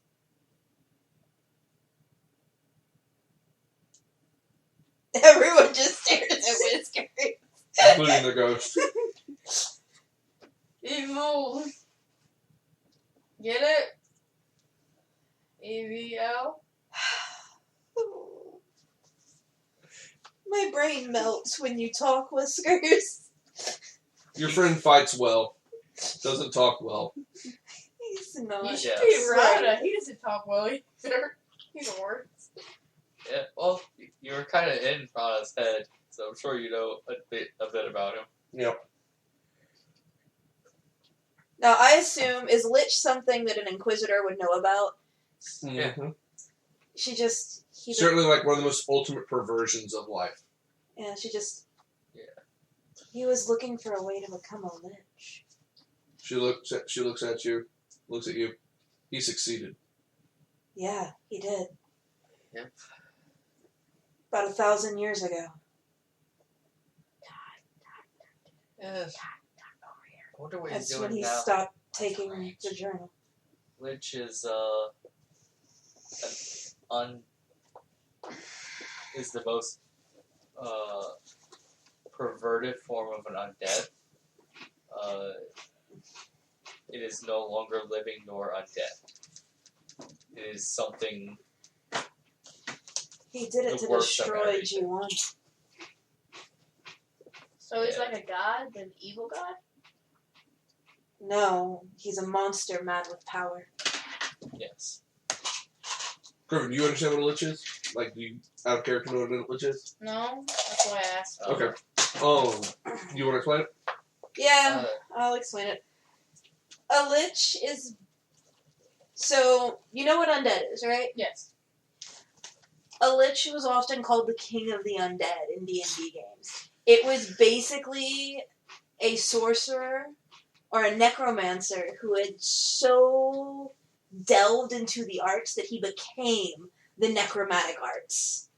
A: Everyone just stared at their whiskers.
B: Including the ghost.
D: Evil. Get it? EVL?
A: My brain melts when you talk, Whiskers.
B: Your friend fights well. Doesn't talk well.
A: He's not.
D: You should
E: Yes.
D: be right. He doesn't talk well either. He's the worst.
E: Yeah, well, you were kind of in Prada's head, so I'm sure you know a bit about him.
B: Yep.
A: Now, I assume, is Lich something that an Inquisitor would know about?
E: Yeah.
B: Mm-hmm.
A: She just...
B: Certainly like one of the most ultimate perversions of life.
A: Yeah, she just...
E: Yeah.
A: He was looking for a way to become a Lich.
B: She looks at you, looks at you. He succeeded.
A: Yeah, he did.
E: Yep.
A: About 1,000 years ago.
E: Yes. I wonder what he's
A: That's when
E: doing
A: he
E: now.
A: stopped taking the journal.
E: Which is is the most perverted form of an undead. It is no longer living nor undead. It is something.
A: He did it
E: The
A: to
E: worst of
A: destroy
E: everything.
A: G1.
D: So he's
E: Yeah.
D: like a god, but an evil god?
A: No, he's a monster mad with power.
E: Yes.
B: Griffin, do you understand what a lich is? Like, do you, out of character, know what a lich is?
D: No? That's why I asked.
B: Okay. Do you want to explain it?
A: Yeah, I'll explain it. A Lich is... So, you know what undead is, right?
D: Yes.
A: A Lich was often called the king of the undead in D&D games. It was basically a sorcerer or a necromancer who had so delved into the arts that he became the necromantic arts.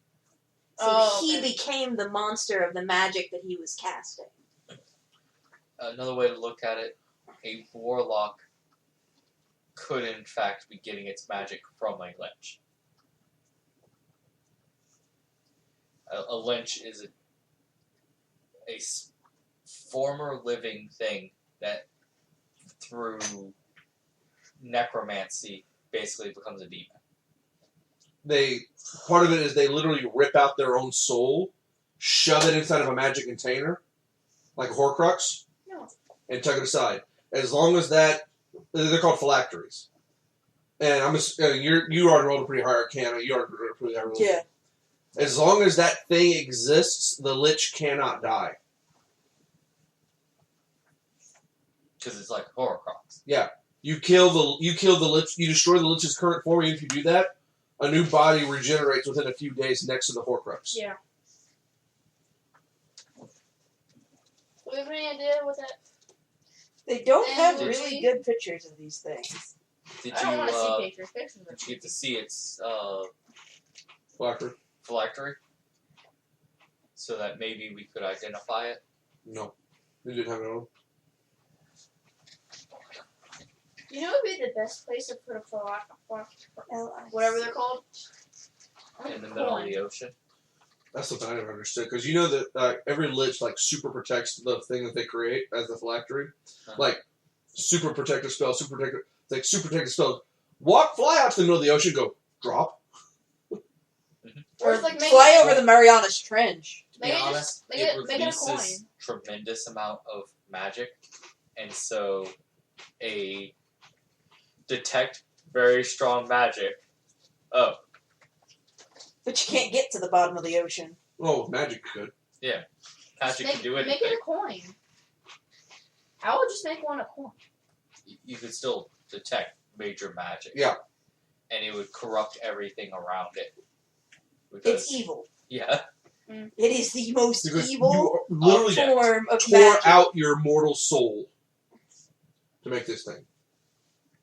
A: So that he became the monster of the magic that he was casting.
E: Another way to look at it, a warlock could in fact be getting its magic from a lich. A lich is a former living thing that, through necromancy, basically becomes a demon.
B: Part of it is they literally rip out their own soul, shove it inside of a magic container, like a Horcrux, and tuck it aside. As long as that, they're called phylacteries. And you already rolled a pretty high arcana. You already rolled a pretty high roll.
A: Yeah.
B: As long as that thing exists, the lich cannot die.
E: Because it's like Horcrux.
B: Yeah. You kill the lich. You destroy the lich's current form. And if you do that, a new body regenerates within a few days next to the Horcrux.
D: Yeah. Do we have any idea what that...
A: They don't have
D: Did
A: really
D: you-
A: good pictures of these things.
E: Did
D: I don't want to see
E: you
D: pictures. Pictures are
E: did you get to see its
B: Phylactery?
E: phylactery? So that maybe we could identify it?
B: No. They didn't have it on.
D: You know what would be the best place to put a whatever they're called?
E: In the middle of the ocean?
B: That's something I never understood. Because you know that every lich super protects the thing that they create as the phylactery.
E: Uh-huh.
B: Like, super protective spell, super protective spell. Fly out to the middle of the ocean, go, drop.
D: Or it's like
A: Fly over the Marianas Trench.
E: To be
D: Make it
E: honest,
D: just- make it a
E: releases
D: coin.
E: tremendous amount of magic, and so a detect very strong magic. Oh,
A: But you can't get to the bottom of the ocean.
B: Oh, magic good.
E: magic can do anything.
D: Make it a coin. I would just make one a coin.
E: You could still detect major magic.
B: Yeah.
E: And it would corrupt everything around it.
A: It's evil.
E: Yeah.
A: It is the most
B: Because
A: evil
B: you literally
A: form of
B: tore
A: magic.
B: out your mortal soul to make this thing.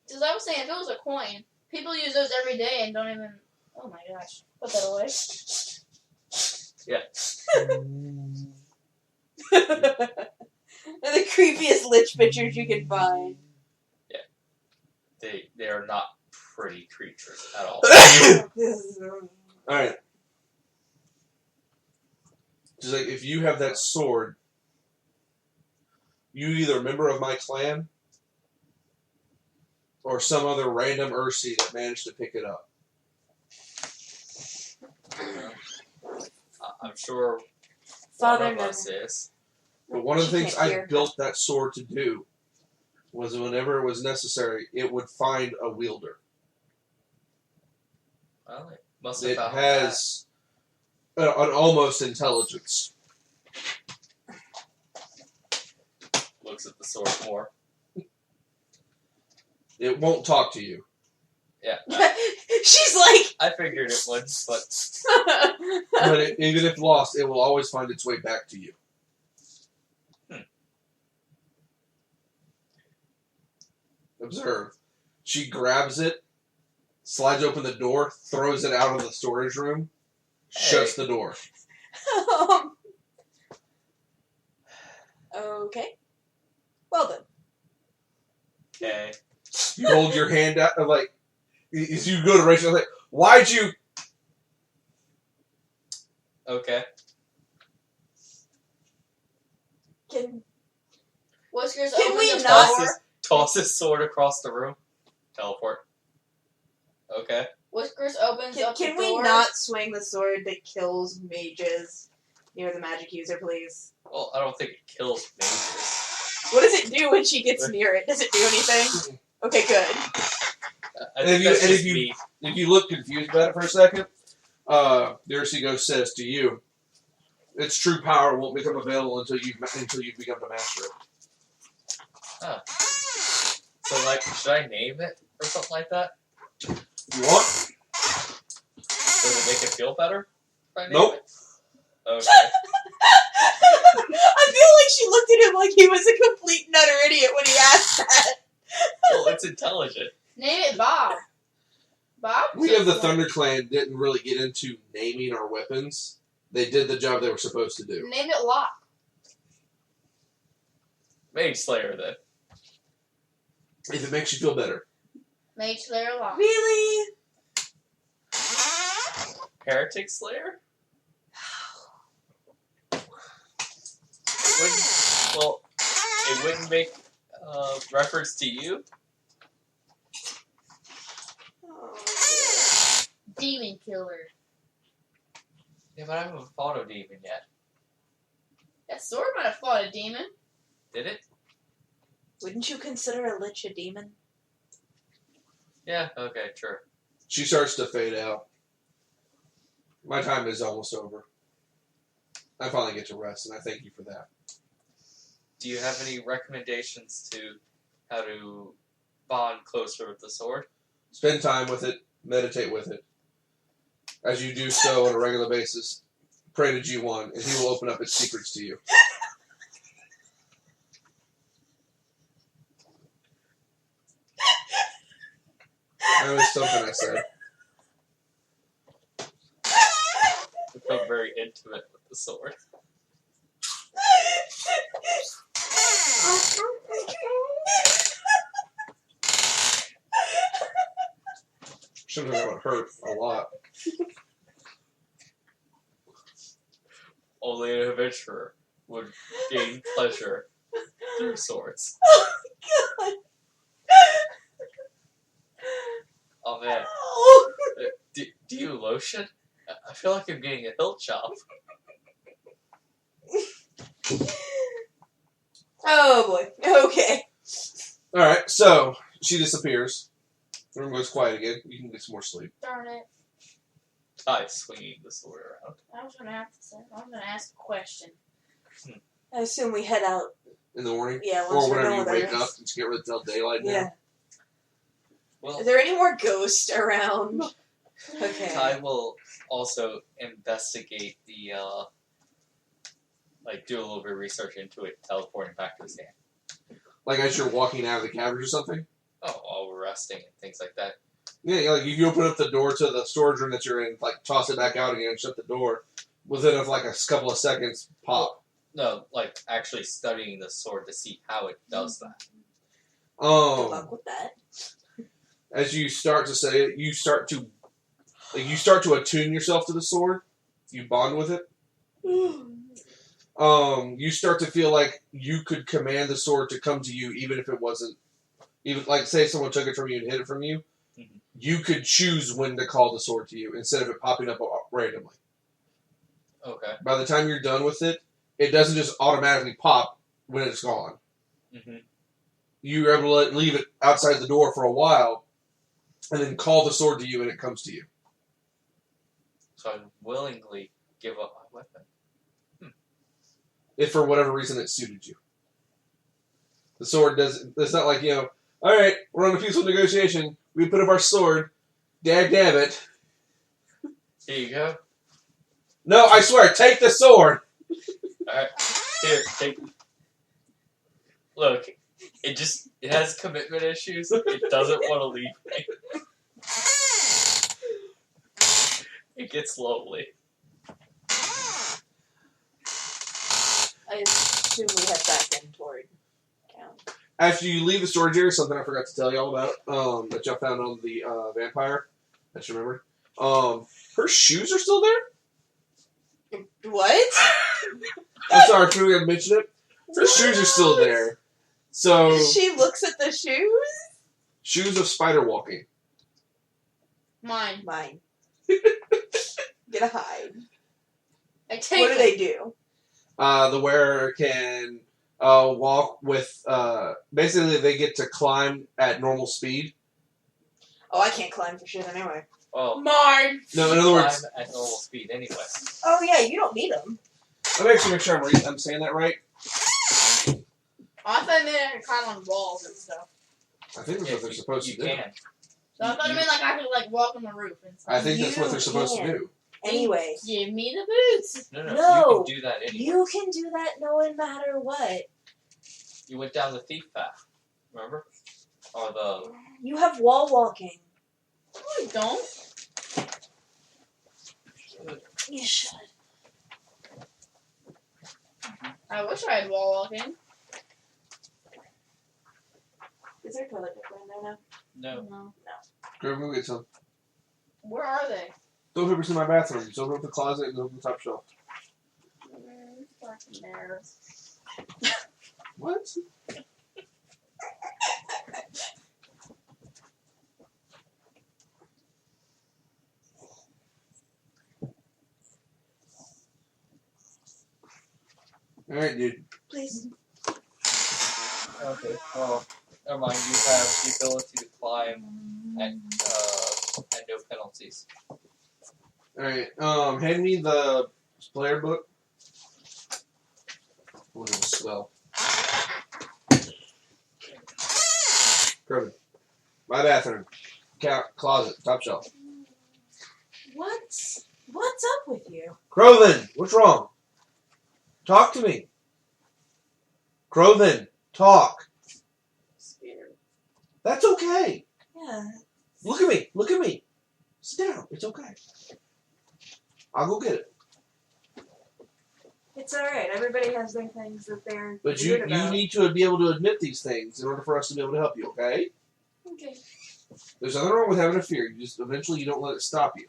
D: Because I was saying, if it was a coin, people use those every day and don't even. Oh my gosh. Put that away.
A: They're the creepiest lich pictures you can find.
E: They are not pretty creatures at all.
B: Alright. Just like, if you have that sword, you either a member of my clan or some other random Ursi that managed to pick it up.
E: I'm sure
A: Father
E: one of
A: knows.
E: us is.
B: But one of the
A: She
B: things
A: can't
B: I
A: hear.
B: built that sword to do was whenever it was necessary, it would find a wielder.
E: Well, it must have
B: It
E: found
B: has an almost intelligence.
E: that. Looks at the sword more.
B: It won't talk to you.
E: Yeah.
A: She's like.
E: I figured it would, but
B: But even if lost, it will always find its way back to you. Observe. She grabs it, slides open the door, throws it out of the storage room, shuts the door.
A: Okay. Well then.
E: okay.
B: You hold your hand out, like, as you go to Rachel, like, why'd you...
E: Okay.
D: Whiskers
A: Can
D: opens
A: we
D: the
A: not-
D: door.
E: Toss his sword across the room. Teleport. Okay.
D: Whiskers opens up
A: Can
D: the
A: we
D: door.
A: not swing the sword that kills mages near the magic user, please?
E: Well, I don't think it kills mages.
A: What does it do when she gets near it? Does it do anything? Okay, good.
E: I think that's just me.
B: If you look confused about it for a second, the Ursi Ghost says to you, its true power won't become available until you've become the master of it.
E: So, like, should I name it or something like that?
B: You want?
E: Does it make it feel better if I name
B: Nope.
E: it? Okay.
A: I feel like she looked at him like he was a complete nutter idiot when he asked that.
E: Well, it's intelligent.
D: Name it Bob. Bob?
B: We of the Thunder Clan didn't really get into naming our weapons. They did the job they were supposed to do.
D: Name it Lock.
E: Mage Slayer, then.
B: If it makes you feel better.
D: Mage Slayer Lock.
A: Really?
E: Heretic Slayer? It wouldn't make reference to you?
A: Oh,
D: Demon Killer.
E: Yeah, but I haven't fought a demon yet.
D: That sword might have fought a demon.
E: Did it?
A: wouldn't you consider a lich a demon?
E: Yeah, okay, true.
B: She starts to fade out. My time is almost over. I finally get to rest, and I thank you for that.
E: Do you have any recommendations to how to bond closer with the sword?
B: Spend time with it, meditate with it. As you do so on a regular basis, pray to G1, and he will open up its secrets to you. That was something I said.
E: Become very intimate with the sword.
B: Sometimes that would hurt a lot.
E: Only an adventurer would gain pleasure through swords.
A: God.
E: Oh man,
A: Oh.
E: do you lotion? I feel like I'm getting a hilt chop.
A: Oh boy. Okay.
B: Alright, so she disappears. The room goes quiet again. You can get some more sleep.
D: Darn it.
E: Ty swinging the sword around.
D: I was gonna ask a question.
A: I assume we head out.
B: In the morning?
A: Yeah, once
B: Or
A: we're
B: whenever
A: done
B: you
A: with
B: wake
A: ours.
B: up and just get rid of the daylight now.
A: Yeah.
E: Well,
A: Is there any more ghosts around? Okay.
E: Ty will also investigate the, like, do a little bit of research into it, teleporting back to his hand.
B: Like as you're walking out of the caverns or something?
E: Oh, while we're resting and things like that.
B: Yeah, like if you open up the door to the storage room that you're in, like toss it back out again and shut the door, within like a couple of seconds, pop.
E: No, like, actually studying the sword to see how it does that.
A: Good luck with that.
B: As you start to say it, you start to attune yourself to the sword. You bond with it. You start to feel like you could command the sword to come to you, even if it wasn't. Even like, say someone took it from you and hid it from you, you could choose when to call the sword to you instead of it popping up randomly.
E: Okay.
B: By the time you're done with it, it doesn't just automatically pop when it's gone.
E: Mm-hmm.
B: You're able to leave it outside the door for a while, and then call the sword to you, and it comes to you.
E: So I willingly give up my weapon.
B: If for whatever reason it suited you. The sword doesn't. It's not like, all right, we're on a peaceful negotiation. We put up our sword. Damn it.
E: Here you go.
B: No, I swear, take the sword.
E: Alright. Here, take. Look, it has commitment issues. It doesn't want to leave me. It gets lonely.
A: I assume we head back in toward town.
B: After you leave the storage area, something I forgot to tell y'all about, that y'all found on the vampire, that you remember. Her shoes are still there?
A: What?
B: I'm sorry, I forgot to mention it. Her shoes are still there. So,
A: She looks at the shoes?
B: shoes of spider walking.
D: Mine.
A: Mine. Get a hide.
D: I take
A: What do
D: it.
A: they do?
B: The wearer can walk with, basically they get to climb at normal speed.
A: Oh, I can't climb for shit anyway.
E: Well,
D: Mine.
B: No, in other words,
E: I'm at normal speed anyway.
A: Oh, yeah, you don't need them.
B: let me actually make sure I'm saying that right.
D: I thought they could climb on walls and stuff.
B: I think that's what they're supposed to
E: You
B: do.
E: can.
D: So I thought it meant like I could like walk on the roof and stuff.
B: I think that's what they're supposed to
A: can.
B: do.
A: Anyway,
D: Give me the boots.
E: No,
A: No.
E: you can do that anyway.
A: you can do that no matter what.
E: You went down the thief path, remember? Or the...
A: You have wall walking.
D: No, I don't.
A: You should.
D: I wish I had wall walking.
A: Is there toilet paper in there now?
E: No.
D: No.
B: Grab, go get some.
D: Where are they?
B: Toilet paper's in my bathroom. Just open up the closet and open the top shelf.
D: Fucking there.
B: What? Alright, dude.
A: Please.
E: Okay, well, never mind. You have the ability to climb at no penalties.
B: Alright, hand me the player book. What is a spell? Croven. My bathroom. Closet. Top shelf.
A: What's up with you?
B: Croven! What's wrong? Talk to me. Croven, talk.
A: Scared.
B: That's okay.
A: Yeah.
B: Look at me. Look at me. Sit down. It's okay. I'll go get it.
A: It's alright. Everybody has their things that they're
B: But
A: weird
B: you
A: about.
B: need to be able to admit these things in order for us to be able to help you, okay?
A: Okay.
B: There's nothing wrong with having a fear. You just eventually you don't let it stop you.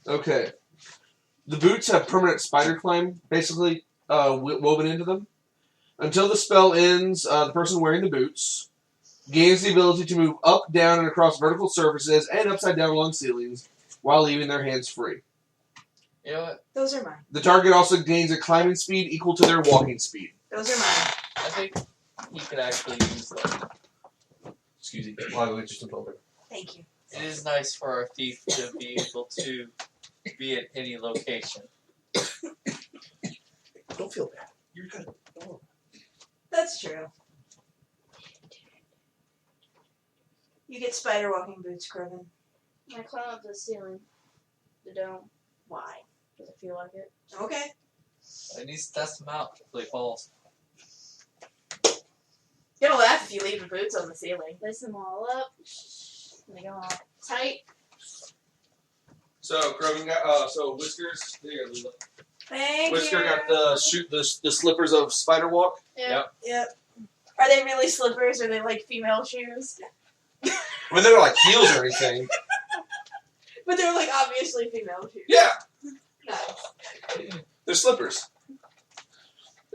B: Okay. The boots have permanent spider climb basically woven into them. Until the spell ends, the person wearing the boots gains the ability to move up, down, and across vertical surfaces and upside down along ceilings while leaving their hands free.
E: You know what?
A: Those are mine.
B: The target also gains a climbing speed equal to their walking speed.
A: Those are mine.
E: I think he could actually use them.
B: Excuse me. Well, I just a little bit.
A: Thank you.
E: It is nice for our thief to be able to be at any location.
B: Don't feel bad. You're good.
A: That's true. You get spider walking boots, Corbin.
D: I climb up to the ceiling. The dome.
A: Why?
D: Does it feel like it?
A: Okay.
E: I need to test him out before he falls.
A: You're gonna laugh if you leave the boots on the ceiling.
D: Lace them all up. And they go all tight.
B: So, Grogan got, so Whiskers, there you go, Lula.
A: Thank
B: Whisker
A: you.
B: got the slippers of spider walk.
D: Yeah.
A: Yep. Are they really slippers? Or are they like female shoes?
B: I mean, they're not like heels or anything.
A: But they're like obviously female shoes.
B: Yeah,
A: Nice.
B: they're slippers.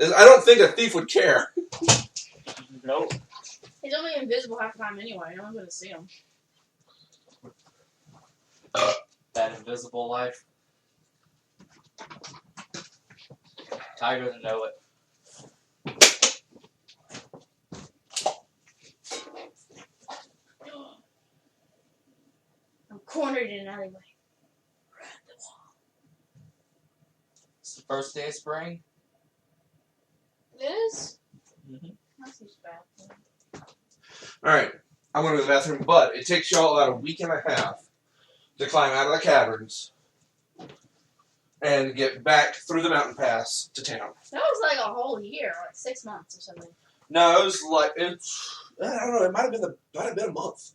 B: I don't think a thief would care.
E: Nope.
D: He's only invisible half the time anyway. No one's gonna see him.
E: That invisible life. Tiger to know it.
D: I'm cornered in an alleyway.
E: It's the first day of spring.
D: It is?
E: Mm-hmm.
D: That seems bad.
B: Alright, I'm going to the bathroom, but it takes y'all about a week and a half to climb out of the caverns and get back through the mountain pass to town.
D: That was like a whole year, like 6 months or something.
B: No, it was like, I don't know, it might have been a month.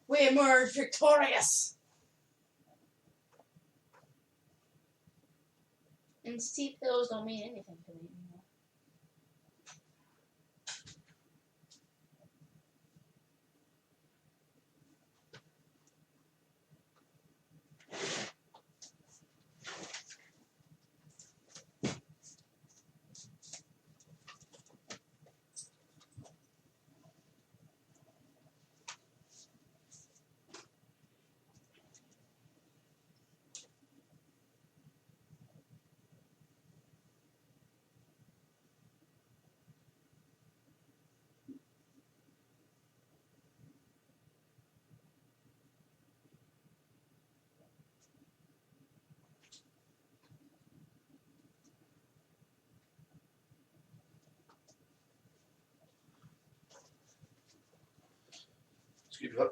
D: We emerged victorious. And steep hills don't mean anything to me anymore.
B: Keep it up.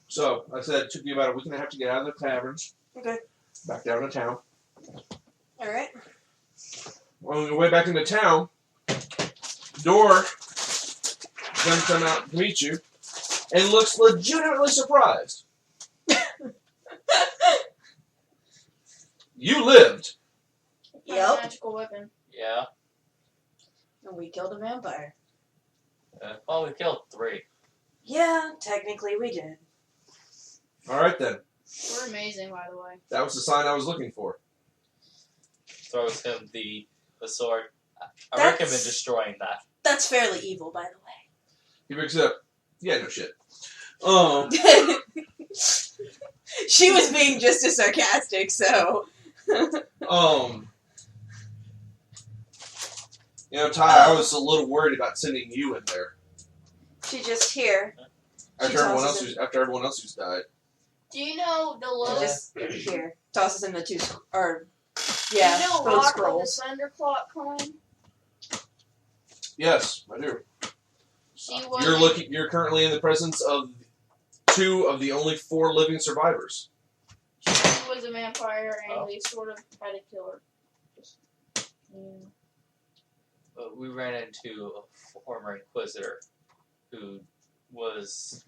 B: So, like I said, it took me about a week and a half to get out of the caverns.
A: Okay.
B: Back down to town.
A: Alright.
B: On the way back into town, Door comes come out to meet you and looks legitimately surprised. You lived.
A: Yep.
D: Magical weapon.
E: Yeah.
A: And we killed a vampire.
E: Well, we killed 3.
A: Yeah, technically we did.
B: Alright then.
D: We're amazing, by the way.
B: That was the sign I was looking for.
E: Throws him the sword. I
A: That's-
E: recommend destroying that.
A: That's fairly evil, by the
B: He picks it up. Yeah, no shit.
A: way. She was being just as sarcastic, so.
B: You know, Ty, I was a little worried about sending you in there
A: She just here.
B: after everyone else who's died.
D: Do you know the look?
A: Just here. Tosses him the 2 or
D: Do
A: yeah,
D: you know
A: both
D: Rock
A: scrolls.
D: of the Thunderclaw Clan?
B: Yes, I do.
D: She was.
B: You're currently in the presence of 2 of the only 4 living survivors.
D: She was a vampire, and we sort of had to kill her.
E: We ran into a former Inquisitor who was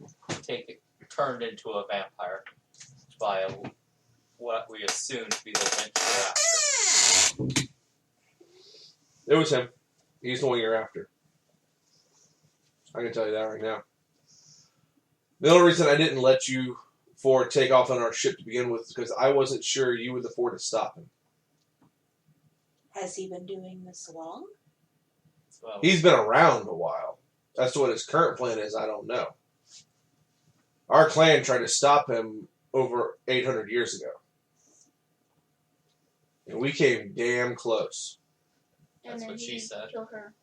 E: turned into a vampire by what we assumed to be the Lynch after.
B: It was him. He's the one you're after. I can tell you that right now. The only reason I didn't let you four take off on our ship to begin with is because I wasn't sure you would afford to stop him.
A: Has he been doing this long?
E: Well,
B: He's been around a while. As to what his current plan is, I don't know. Our clan tried to stop him over 800 years ago. And we came damn close.
E: That's what she said.
D: Kill her.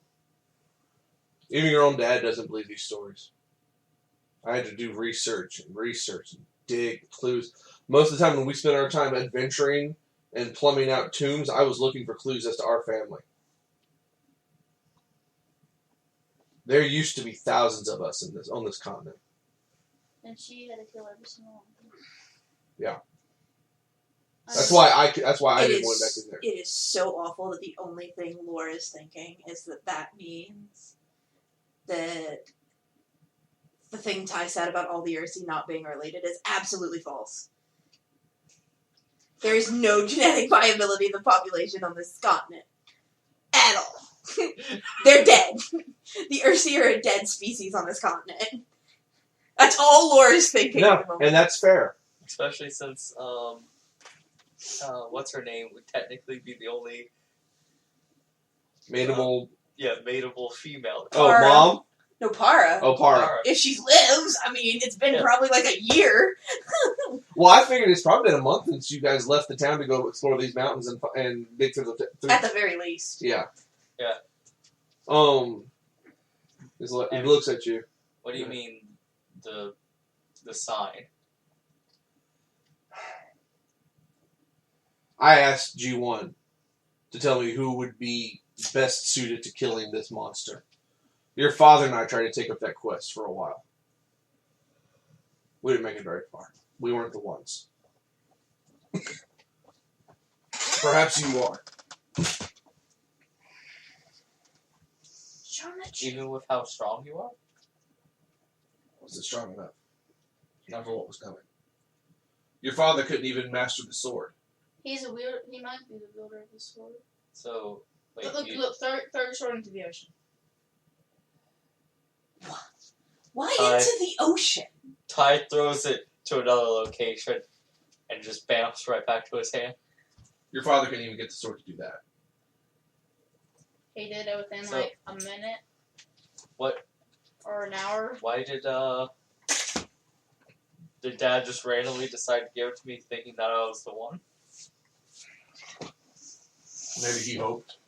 B: Even your own dad doesn't believe these stories. I had to do research and dig clues. Most of the time when we spent our time adventuring and plumbing out tombs, I was looking for clues as to our family. There used to be thousands of us on this continent.
D: And she had to kill every single one.
B: Yeah. That's why I didn't want back in there.
A: It is so awful that the only thing Laura is thinking is that means that the thing Ty said about all the Earthsea not being related is absolutely false. There is no genetic viability of the population on this continent. At all. They're dead. The Earthsea are a dead species on this continent. That's all Laura's thinking at the moment.
B: And that's fair.
E: especially since what's her name would technically be the only
B: Mateable.
E: mateable female.
B: Oh,
A: Para.
B: Mom?
A: No, Para.
B: Oh, Para.
A: If she lives, I mean, it's been probably like a year.
B: Well, I figured it's probably been a month since you guys left the town to go explore these mountains and dig through the...
A: At the very least.
B: Yeah.
E: Yeah.
B: It looks at you.
E: What do you mean the sign?
B: I asked G1 to tell me who would be best suited to killing this monster. Your father and I tried to take up that quest for a while. We didn't make it very far. We weren't the ones. Perhaps you are.
E: Even with how strong you are?
B: Was it strong enough? Not for what was coming. Your father couldn't even master the sword.
D: He might be the builder of the sword.
E: So, wait,
D: Look, third sword into the ocean.
A: Why into the ocean?
E: Ty throws it to another location and just bounces right back to his hand.
B: Your father couldn't even get the sword to do that.
D: He did it within like a minute.
E: What?
D: Or an hour.
E: Why did Dad just randomly decide to give it to me thinking that I was the one?
B: Maybe he hoped.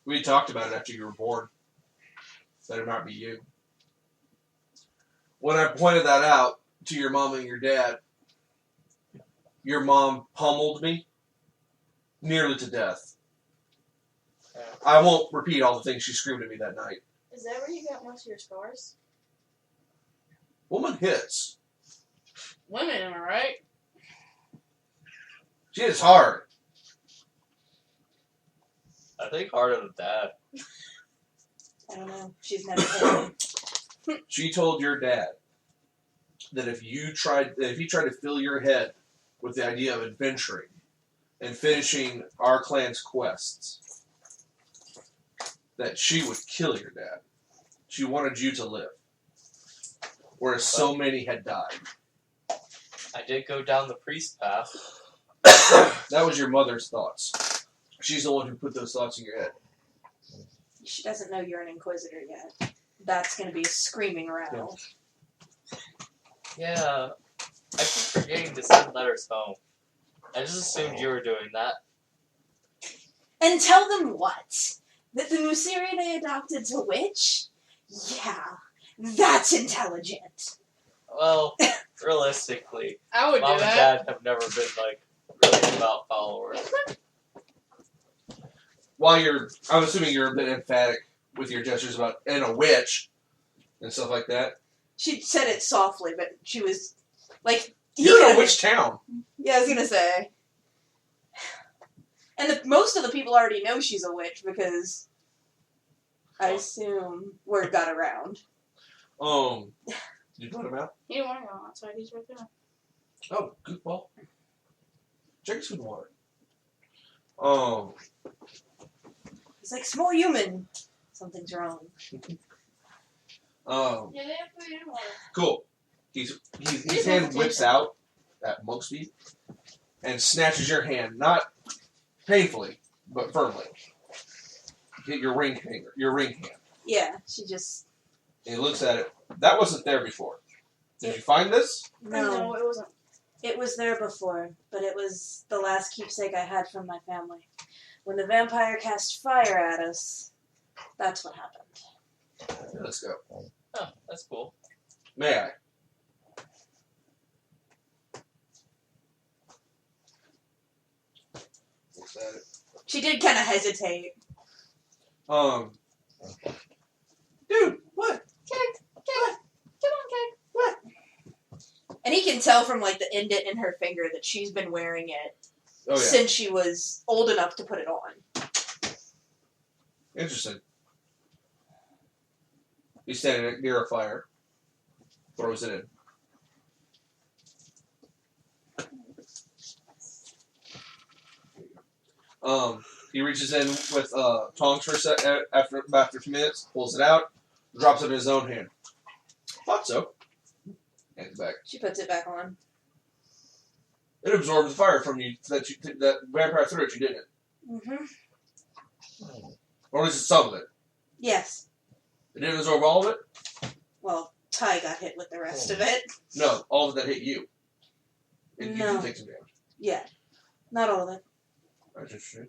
B: We talked about it after you were born. That it might be you. When I pointed that out to your mom and your dad, your mom pummeled me nearly to death.
E: Yeah.
B: I won't repeat all the things she screamed at me that night.
D: Is that where you got most of your scars?
B: Woman hits.
D: Women, am I right?
B: She hits hard.
E: I think harder than Dad.
A: I don't know. She's never told me.
B: She told your dad that if he tried to fill your head with the idea of adventuring and finishing our clan's quests, that she would kill your dad. She wanted you to live, whereas so many had died.
E: I did go down the priest path.
B: That was your mother's thoughts. She's the one who put those thoughts in your head.
A: She doesn't know you're an inquisitor yet. That's going to be screaming around.
E: Yeah, I keep forgetting to send letters home. I just assumed you were doing that.
A: And tell them what? That the Musiri they adopted's a witch? Yeah, that's intelligent.
E: Well, realistically,
D: I would
E: Mom
D: do
E: and
D: that.
E: Dad have never been, really about followers.
B: I'm assuming you're a bit emphatic with your gestures about, and a witch, and stuff like that.
A: She said it softly, but she was, like...
B: You're in a witch town.
A: Yeah, I was gonna say. And most of the people already know she's a witch, because I assume word got around.
B: You put him out?
D: He didn't want to go outside. He's right there.
B: Oh, good ball. Check his food and water.
A: He's like, small human. Something's wrong.
D: Yeah, they have food and water.
B: Cool. His hand whips out at monk speed and snatches your hand, not painfully, but firmly. Hit your ring finger, your ring hand.
A: Yeah, she just...
B: And he looks at it. That wasn't there before. Did you find this?
A: No,
D: it wasn't.
A: it was there before, but it was the last keepsake I had from my family. When the vampire cast fire at us, that's what happened.
B: Let's go.
E: Oh, that's cool.
B: May I? Looks at it.
A: She did kind of hesitate.
B: Dude, what? What?
A: And he can tell from like the indent in her finger that she's been wearing it
B: Oh yeah.
A: since she was old enough to put it on.
B: Interesting. He's standing near a fire. Throws it in. He reaches in with tongs for a sec, after a few minutes, pulls it out, drops it in his own hand. Thought so. Hands it back.
A: She puts it back on.
B: It absorbed the fire from you that vampire threw at you, didn't it?
A: Mm-hmm.
B: Or was it some of it?
A: Yes.
B: It didn't absorb all of it?
A: Well, Ty got hit with the rest of it.
B: No, all of it that hit you. And you
A: No.
B: did take some damage.
A: Yeah. Not all of it.
B: That's interesting.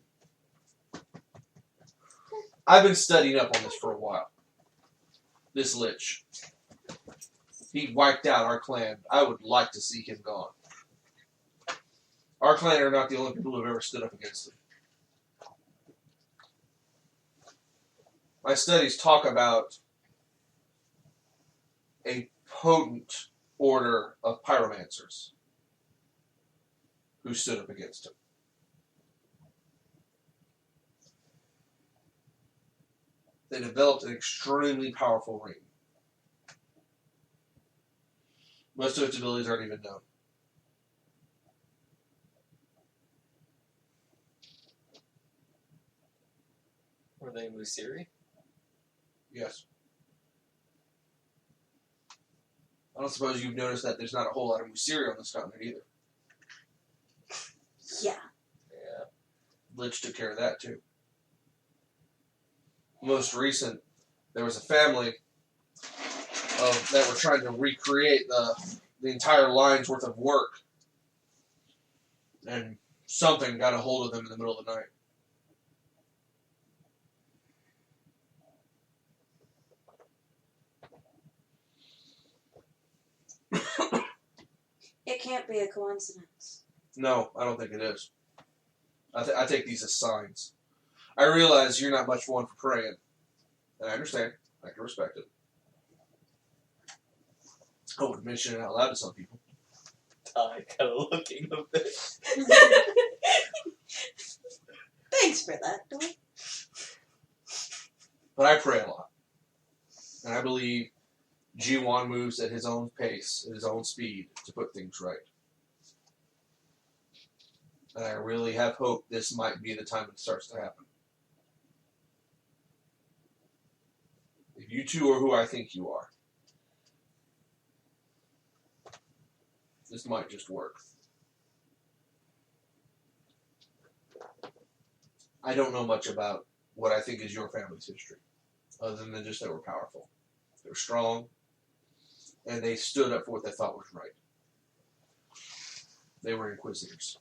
B: I've been studying up on this for a while. This Lich. He wiped out our clan. I would like to see him gone. Our clan are not the only people who have ever stood up against him. My studies talk about a potent order of pyromancers who stood up against him. They developed an extremely powerful ring. Most of its abilities aren't even known.
E: Were they Musiri?
B: Yes. I don't suppose you've noticed that there's not a whole lot of Musiri on this continent either.
A: Yeah.
E: Yeah.
B: Lich took care of that too. Most recent, there was a family that were trying to recreate the entire line's worth of work, and something got a hold of them in the middle of the night.
A: It can't be a coincidence.
B: No, I don't think it is. I take these as signs. I realize you're not much one for praying, and I understand. I can respect it. I wouldn't mention it out loud to some people.
E: Ty kind of looking a bit.
A: Thanks for that, Dwayne.
B: But I pray a lot. And I believe G1 moves at his own pace, at his own speed, to put things right. And I really have hope this might be the time it starts to happen. If you two are who I think you are, this might just work. I don't know much about what I think is your family's history, other than just they were powerful. They were strong, and they stood up for what they thought was right. They were inquisitors.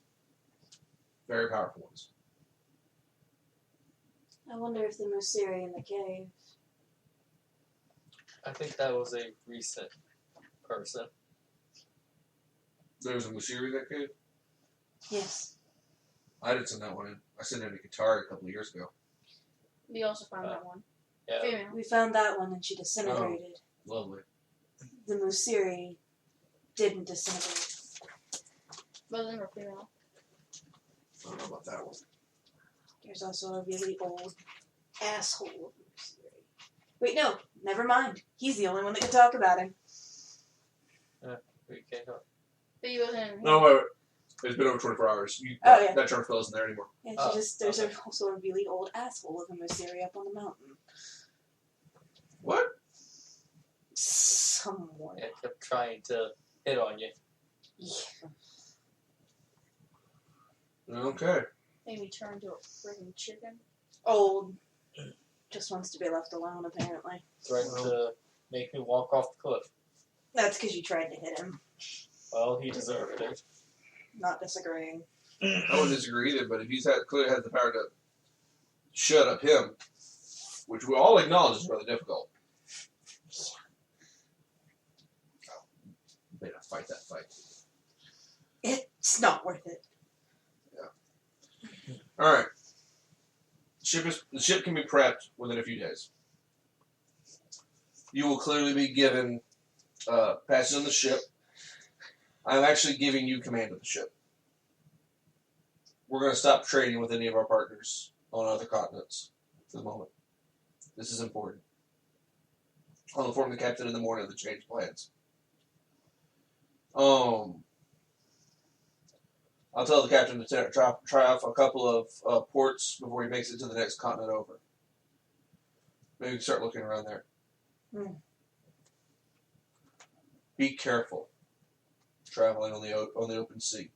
B: Very powerful ones.
A: I wonder if the Musiri in the cave.
E: I think that was a recent person.
B: There was a Musiri in that cave?
A: Yes.
B: I didn't send that one in. I sent in a guitar a couple of years ago.
D: We also found that one.
E: Yeah.
D: Female.
A: We found that one and she disintegrated.
B: Lovely.
A: The Musiri didn't disintegrate.
D: Both of them were female.
B: I don't know about that one.
A: There's also a really old asshole of Musiri. Wait, no. Never mind. He's the only one that can talk about him.
E: We can't help.
D: But he wasn't.
B: No, wait. It's been over 24 hours.
A: Oh, yeah.
B: That charm spell isn't there anymore.
A: And
E: Oh,
A: there's
E: okay.
A: also a really old asshole of a Musiri up on the mountain.
B: What?
A: Somewhat.
E: It kept trying to hit on you.
A: Yeah.
B: Okay.
D: Maybe turn into a freaking chicken.
A: Old. Just wants to be left alone, apparently.
E: Threatened to make me walk off the cliff.
A: That's because you tried to hit him.
E: Well, he deserved it.
A: Not disagreeing.
B: I wouldn't disagree either, but if he's clearly has the power to shut up him, which we all acknowledge is rather difficult. Made to fight that fight.
A: It's not worth it.
B: All right. The ship can be prepped within a few days. You will clearly be given passage on the ship. I'm actually giving you command of the ship. We're going to stop trading with any of our partners on other continents for the moment. This is important. I'll inform the captain in the morning of the change plans. I'll tell the captain to try off a couple of ports before he makes it to the next continent over. Maybe start looking around there. Be careful traveling on the open sea.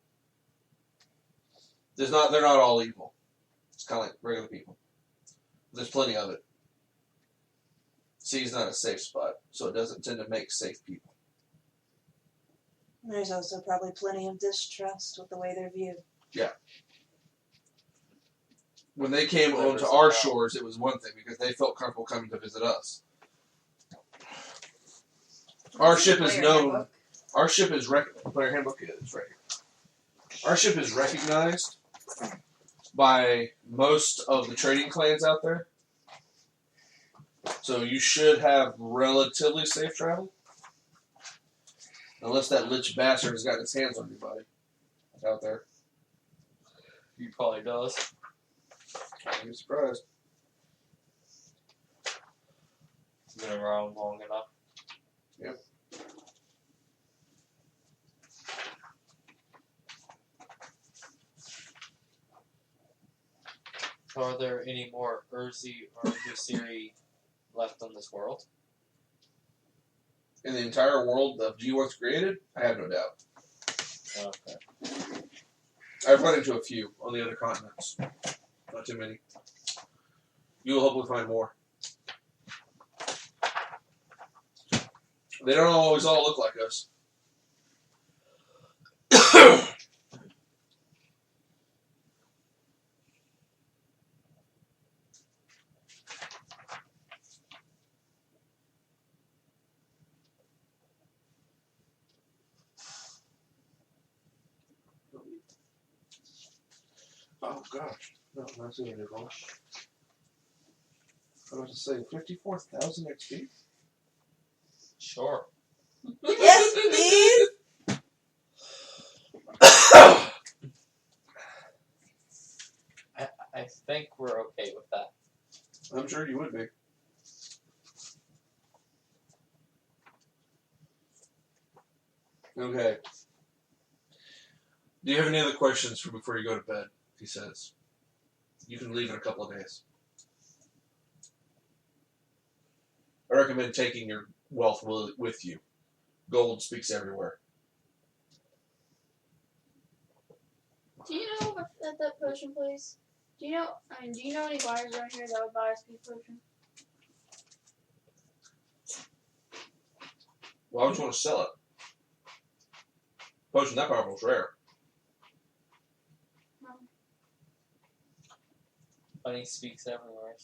B: They're not all evil. It's kind of like regular people. There's plenty of it. Sea's not a safe spot, so it doesn't tend to make safe people.
A: There's also probably plenty of distrust with the way they're viewed.
B: Yeah. When they came onto our shores, it was one thing because they felt comfortable coming to visit us. Our ship is known. Our ship is player handbook is right here. Our ship is recognized by most of the trading clans out there. So you should have relatively safe travel. Unless that lich bastard has gotten his hands on anybody out there.
E: He probably does.
B: I'd be surprised.
E: Been around long enough.
B: Yep.
E: Are there any more Urzi or Usiri left on this world?
B: In the entire world that G1's created, I have no doubt.
E: Okay.
B: I've run into a few on the other continents. Not too many. You will hopefully find more. They don't always all look like us. Oh gosh, no, I'm not doing it wrong. I was to say 54,000 XP.
E: Sure.
A: Yes, please.
E: I think we're okay with that.
B: I'm sure you would be. Okay. Do you have any other questions for before you go to bed? He says. You can leave in a couple of days. I recommend taking your wealth with you. Gold speaks everywhere.
D: Do you know at that potion place? Do you know any buyers around here that would buy a speed potion?
B: Why would you want to sell it? Potion that powerful is rare.
E: Money speaks everywhere.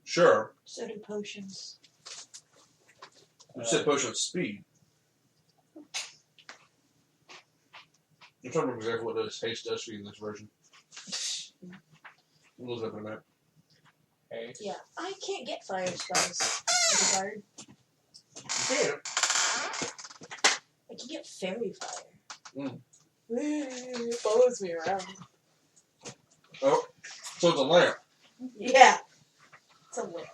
B: Sure.
A: So do potions.
B: You said potion of speed. I'm trying to remember exactly what haste does for you in this version. We'll look up in a minute.
E: Okay.
A: Yeah, I can't get fire spells as a bard.
B: Damn.
A: I can get fairy fire.
B: Mm.
A: Follows me around.
B: Oh, so it's a lamp.
A: Yeah. It's a lamp.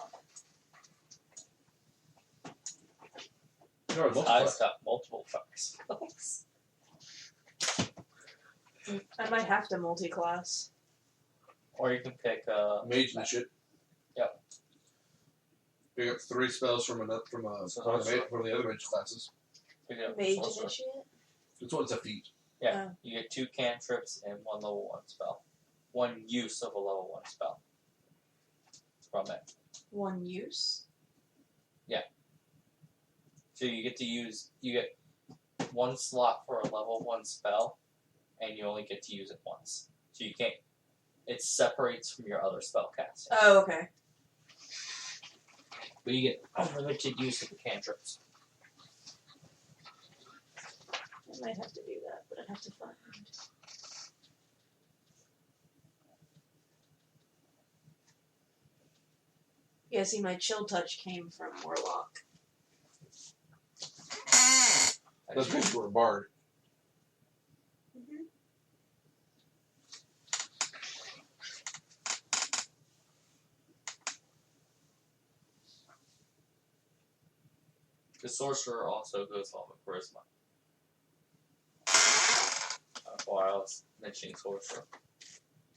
B: No,
E: I've got multiple fire spells.
A: I might have to multi-class.
E: Or you can pick
B: mage and shit.
E: Yep.
B: Pick up 3 spells from one of the other mage classes.
E: Pick up
A: Mage
E: sorcerer.
A: initiate?
B: This one's a feat.
E: Yeah, you get 2 cantrips and 1 level 1 spell. 1 use of a level 1 spell. From it.
A: 1 use?
E: So you get 1 slot for a level 1 spell, and you only get to use it once. So you can't, it separates from your other spell casting.
A: Oh, okay.
E: But you get unlimited use of the cantrips.
A: I might have to do that, but I'd have to find. Yeah, see, my chill touch came from Warlock.
B: That's because you were a bard.
A: Mm-hmm.
E: The sorcerer also goes off of charisma. While I was mentioning sorcerer.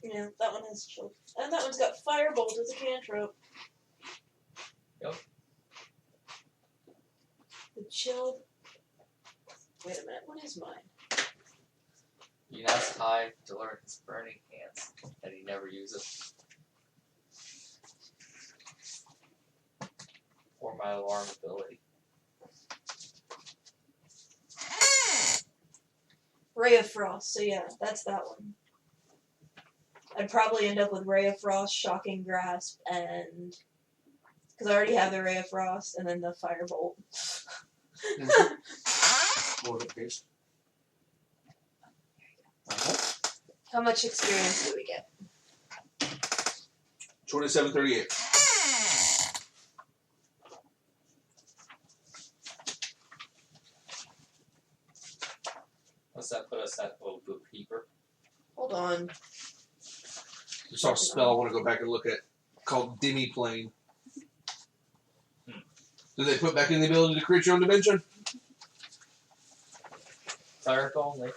A: Yeah, that one has chill. And that one's got Firebolt as a cantrip.
E: Yep.
A: The chilled. Wait a minute, what is mine?
E: You can ask Ty to learn his burning hands that he never uses. Or my alarm ability.
A: Ray of Frost, so yeah, that's that one. I'd probably end up with Ray of Frost, Shocking Grasp, and... Because I already have the Ray of Frost, and then the Firebolt.
B: What a paste.
A: How much experience do we get?
B: 2738.
E: What's that put us at? Oh, Bookkeeper.
A: Hold on.
B: I saw a spell I want to go back and look at called Demi-Plane. Do they put back in the ability to create your own dimension?
E: Cleric only.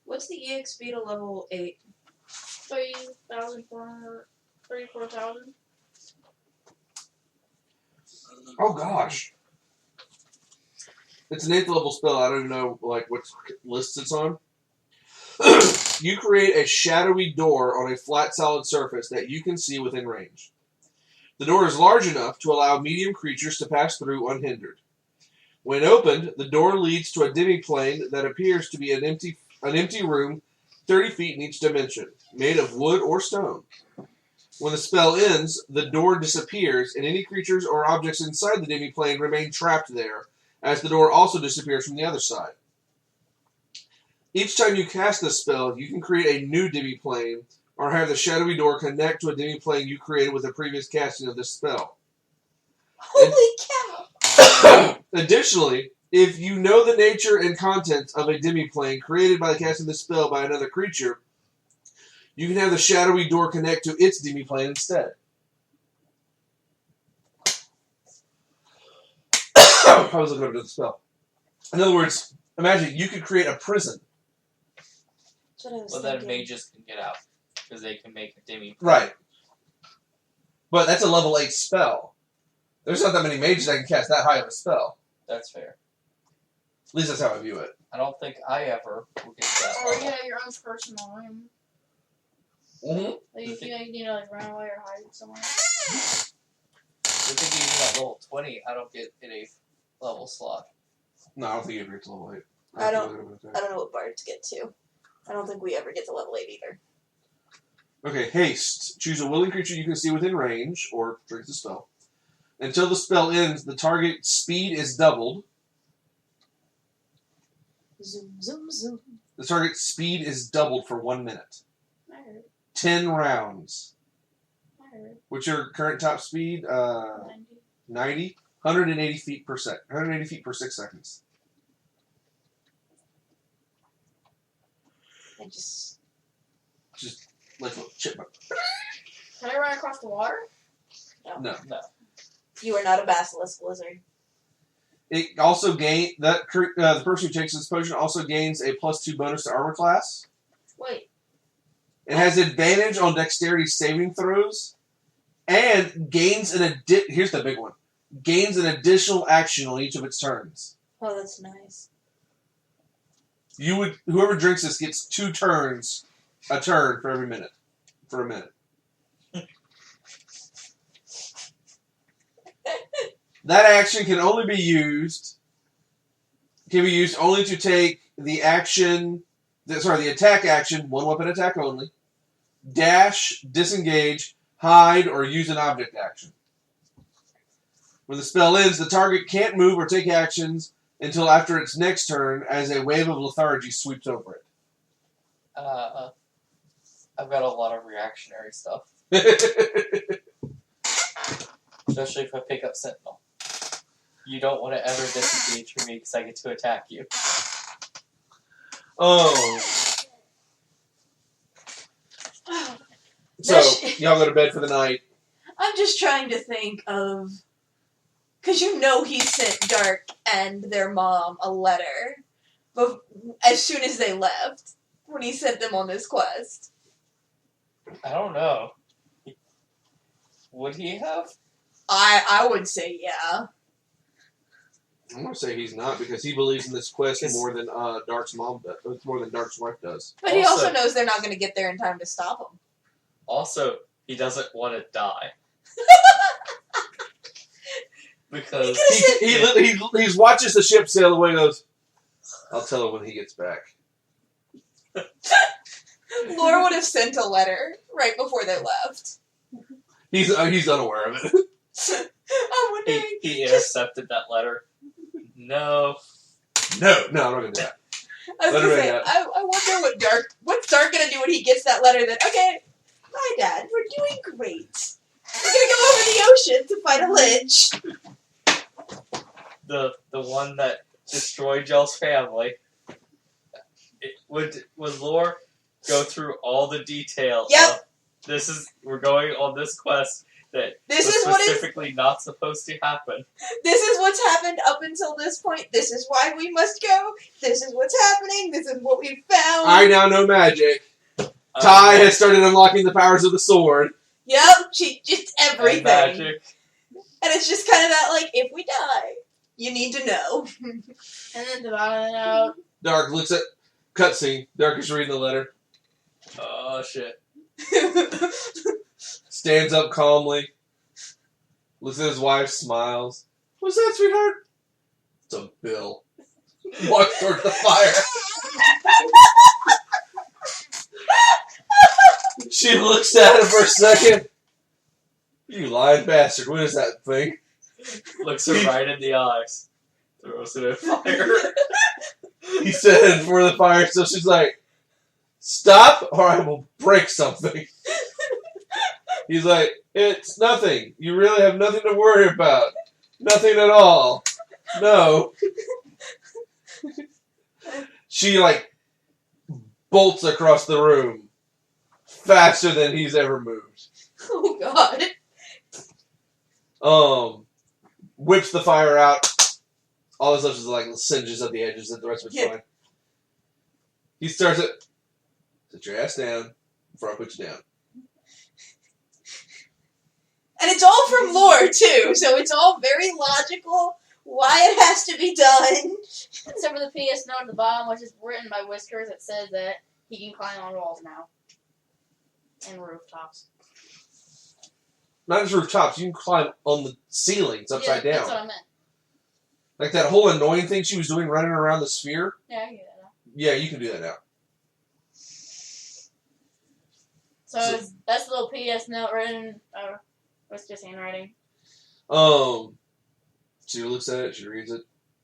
A: What's the EXP to level 8?
D: 34,000.
B: Oh gosh. It's an 8th level spell. I don't even know what list it's on. You create a shadowy door on a flat solid surface that you can see within range. The door is large enough to allow medium creatures to pass through unhindered. When opened, the door leads to a demi-plane that appears to be an empty room 30 feet in each dimension, made of wood or stone. When the spell ends, the door disappears, and any creatures or objects inside the demi-plane remain trapped there, as the door also disappears from the other side. Each time you cast this spell, you can create a new demi-plane, or have the shadowy door connect to a demi-plane you created with the previous casting of this spell.
A: Holy cow!
B: Additionally, if you know the nature and contents of a demi-plane created by the casting of this spell by another creature, you can have the shadowy door connect to its demi-plane instead. I was looking over the spell. In other words, imagine you could create a prison.
A: That's what I was
E: But then
A: thinking.
E: mages can get out. Because they can make a demi.
B: Right. But that's a level 8 spell. There's not that many mages that can cast that high of a spell.
E: That's fair.
B: At least that's how I view it.
E: I don't think I ever will get that
D: Or you
E: level.
D: have your own personal room.
B: Mm-hmm.
D: Like if you need to run away or hide somewhere.
E: I think even at level 20, I don't get an 8th level slot.
B: No, I don't think you ever get to level 8.
A: I don't know what bards get to. I don't think we ever get to level 8 either.
B: Okay, haste. Choose a willing creature you can see within range, or drink the spell. Until the spell ends, the target's speed is doubled.
A: Zoom, zoom, zoom.
B: The target's speed is doubled for 1 minute.
D: I heard.
B: 10 rounds.
D: I heard.
B: What's your current top speed?
D: 90.
B: 90? 180 feet per second. 180 feet per 6 seconds.
A: I just...
B: Just like a chipmunk.
D: Can I run across the water?
B: No.
E: No.
A: You are not a basilisk lizard.
B: It also the person who takes this potion also gains a +2 bonus to armor class.
A: Wait.
B: It has advantage on dexterity saving throws, and gains here's the big one. Gains an additional action on each of its turns.
A: Oh, that's nice.
B: Whoever drinks this gets 2 turns, a turn for every minute. For a minute. That action can be used only to take the attack action, 1 weapon attack only, dash, disengage, hide, or use an object action. When the spell ends, the target can't move or take actions until after its next turn, as a wave of lethargy sweeps over it.
E: I've got a lot of reactionary stuff. Especially if I pick up Sentinel. You don't want to ever disengage from me because I get to attack you.
B: Oh. So, y'all go to bed for the night.
A: I'm just trying to think of... Because he sent Dark and their mom a letter as soon as they left, when he sent them on this quest.
E: I don't know. Would he have?
A: I would say yeah.
B: I'm going to say he's not, because he believes in this quest more than Dark's mom does. More than Dark's wife does.
A: But he also knows they're not going to get there in time to stop him.
E: Also, he doesn't want to die. Because
B: he watches the ship sail away and goes, I'll tell him when he gets back.
A: Laura would have sent a letter right before they left.
B: He's unaware of it.
A: I'm wondering...
E: He intercepted that letter. No.
B: No, I'm not going to do that.
A: I was going to say, I wonder what's Dark going to do when he gets that letter that, okay, hi Dad, we're doing great. We're going to go over the ocean to fight a lich.
E: The one that destroyed y'all's family. Would Lore go through all the details?
A: Yep.
E: We're going on this quest that was specifically not supposed to happen.
A: This is what's happened up until this point. This is why we must go. This is what's happening. This is what we found.
B: I now know magic. Ty has started unlocking the powers of the sword.
A: Yep, she just everything.
E: And magic.
A: And it's just kind of that, like, if we die, you need to know.
D: And then the bottom out.
B: Dark looks at cutscene. Dark is reading the letter.
E: Oh, shit.
B: Stands up calmly. Looks at his wife, smiles. What's that, sweetheart? It's a bill. Walks towards the fire. She looks at him for a second. You lying bastard. What is that thing?
E: Looks her right in the eyes. Throws it in fire.
B: He said for the fire, so she's like, stop or I will break something. He's like, it's nothing. You really have nothing to worry about. Nothing at all. No. She, like, bolts across the room faster than he's ever moved.
A: Oh, God.
B: Whips the fire out. All this stuff is like singes at the edges, and the rest of it's fine. He starts it. Sit your ass down before I put you down.
A: And it's all from lore, too, so it's all very logical why it has to be done.
D: Except for the PS note at the bottom, which is written by Whiskers, that says that he can climb on walls now. And rooftops.
B: Not just rooftops, you can climb on the ceilings upside down.
D: That's what I meant.
B: Like that whole annoying thing she was doing running around the sphere.
D: Yeah, I can do that now.
B: Yeah, you can do that now.
D: So that's the little PS note written, what's just handwriting?
B: She looks at it, she reads it,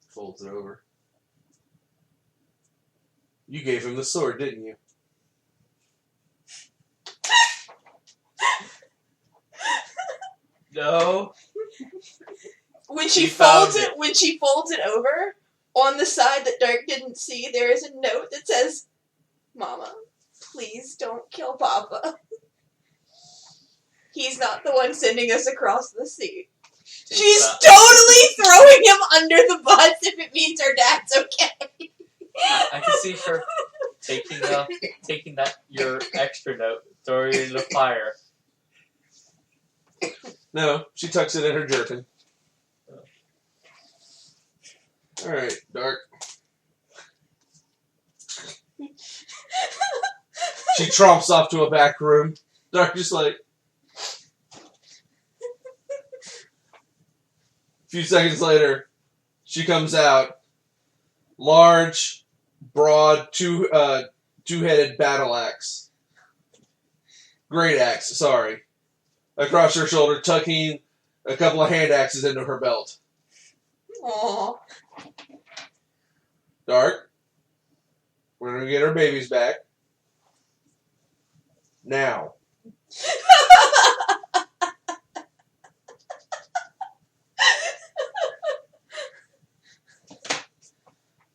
B: folds it over. You gave him the sword, didn't you?
E: No.
A: When she folds it over, on the side that Dark didn't see, there is a note that says, Mama, please don't kill Papa. He's not the one sending us across the sea. She's totally throwing him under the bus if it means her dad's okay.
E: I can see her taking that your extra note, throwing it in the fire.
B: No, she tucks it in her jerkin. Alright, Dark. She tromps off to a back room. Dark just like... A few seconds later, she comes out. Large, broad, two-headed battle axe. Great axe, sorry. Across her shoulder, tucking a couple of hand axes into her belt.
A: Aww.
B: Dark. We're gonna get our babies back. Now.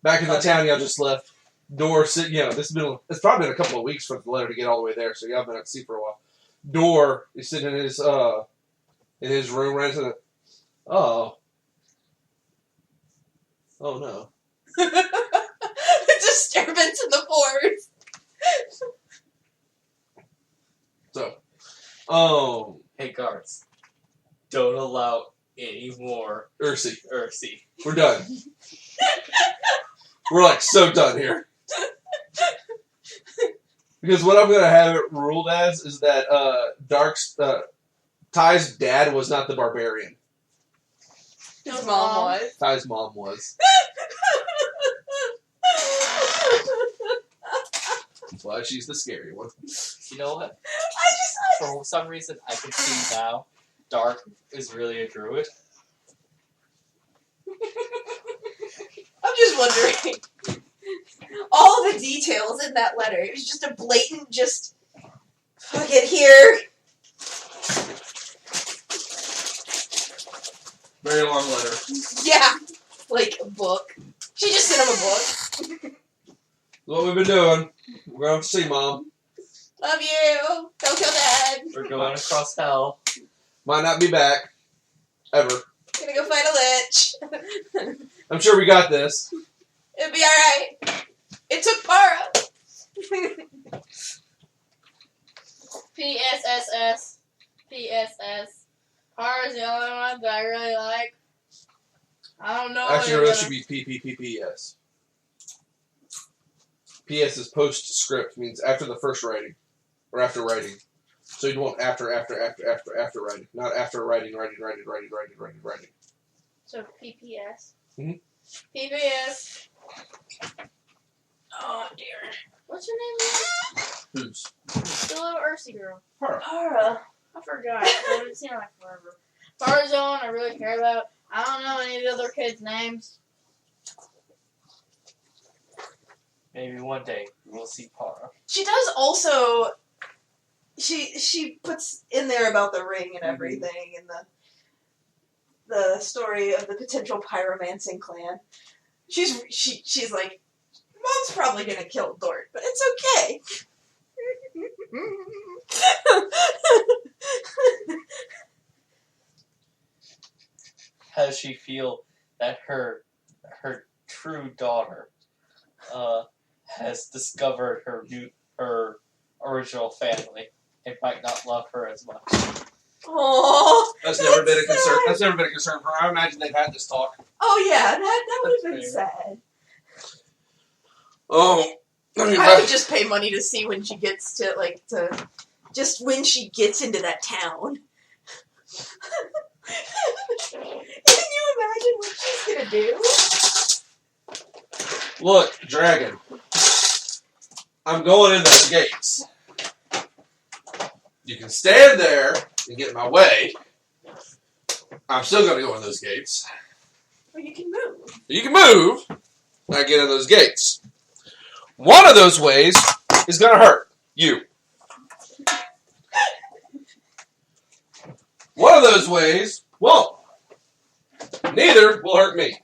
B: Back in the town y'all just left. Door sit it's probably been a couple of weeks for the letter to get all the way there, so y'all been at sea for a while. Door is sitting in his room right to the Oh no.
A: Disturbance in the forest.
B: So,
E: Hey guards, don't allow any more
B: Ursi,
E: Ursi.
B: we're done. We're like so done here. Because what I'm gonna have it ruled as is that Ty's dad was not the barbarian.
A: His mom was.
B: Ty's mom was. That's why she's the scary one.
E: You know what? For some reason, I can see now Dark is really a druid.
A: I'm just wondering. All the details in that letter. It was just a blatant, fuck it here.
B: Very long letter.
A: Yeah. Like a book. She just sent him a book.
B: What we've been doing. We're going to see Mom.
A: Love you. Don't kill Dad.
E: We're going across hell.
B: Might not be back. Ever.
A: Gonna go fight a lich.
B: I'm sure we got this.
A: It'll be alright. It took Para.
D: PSSS. PSS. Para's the only one that I really like. I don't know.
B: Actually, it should be PPPPS. PS is postscript, means after the first writing. Or after writing. So you'd want after writing. Not after writing.
D: So PPS.
B: Mhm.
D: PPS. Oh dear. What's your name again?
B: Who's?
D: The little Ursi girl.
B: Her.
D: Para. I forgot. I haven't seen her like forever. Para's the one I really care about. I don't know any of the other kids' names.
E: Maybe one day we'll see Para.
A: She does also. She puts in there about the ring and everything, and the story of the potential pyromancing clan. She's like, Mom's probably gonna kill Dort, but it's okay.
E: How does she feel that her true daughter has discovered her original family and might not love her as much?
A: Aww,
B: That's never been a concern.
A: sad.
B: That's never been a concern for her. I imagine they've had this talk.
A: Oh yeah, that would have been
E: That's
A: sad.
B: Oh,
A: I would just pay money to see when she gets to just when she gets into that town. Can you imagine what she's gonna do?
B: Look, dragon. I'm going in those gates. You can stand there and get in my way. I'm still going to go in those gates.
A: Or you can move.
B: You can move, and I get in those gates. One of those ways is going to hurt you. One of those ways won't. Neither will hurt me.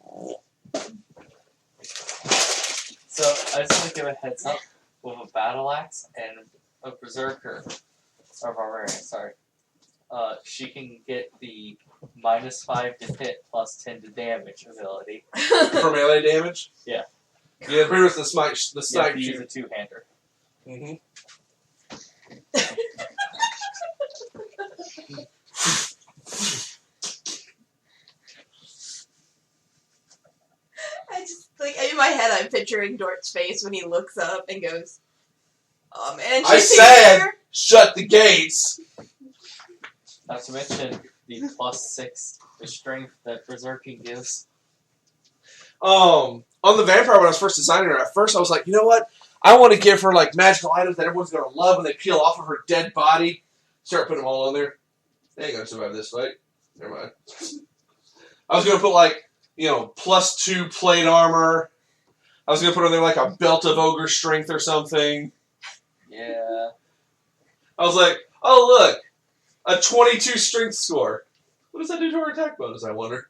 E: So I just want to give a heads up with a battle axe and a berserker, or barbarian, sorry. she can get the -5 to hit, +10 to damage ability.
B: For melee damage?
E: Yeah.
B: Yeah, pretty much the snipe
E: You have to use
B: shooter.
E: a two-hander.
B: Mm-hmm.
A: I just like in my head, I'm picturing Dort's face when he looks up and goes, "Oh man,
B: I
A: she's
B: said,
A: here."
B: shut the gates.
E: Not to mention the +6 to strength that Berserking gives.
B: On the vampire when I was first designing her, at first I was like, you know what? I want to give her like magical items that everyone's gonna love when they peel off of her dead body. Start putting them all on there. They ain't gonna survive this fight. Never mind. I was gonna put like, +2 plate armor. I was gonna put on there like a belt of ogre strength or something.
E: Yeah.
B: I was like, oh look, a 22 strength score. What does that do to her attack bonus, I wonder?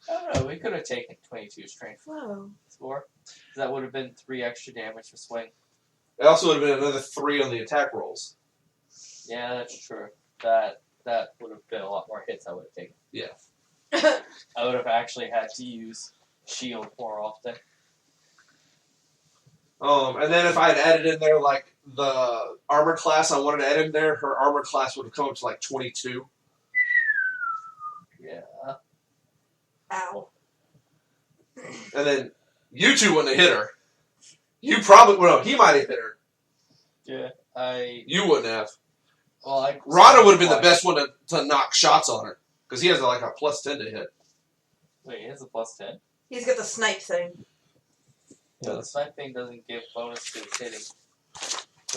E: I don't know, we could have taken 22 strength
A: Whoa.
E: score. That would have been 3 extra damage for swing.
B: It also would have been another 3 on the attack rolls.
E: Yeah, that's true. That would have been a lot more hits I would have taken.
B: Yeah.
E: I would have actually had to use shield more often.
B: And then if I had added in there like the armor class I wanted to add in there, her armor class would have come up to like 22.
E: Yeah.
A: Ow.
B: And then you two wouldn't have hit her. You probably, well, no, he might have hit her.
E: Yeah,
B: You wouldn't have.
E: Well,
B: Rana would have been the best one to knock shots on her. Because he has like a +10 to hit.
E: Wait, he has a +10?
A: He's got the snipe thing.
E: Yeah, the snipe thing doesn't give bonus to his hitting.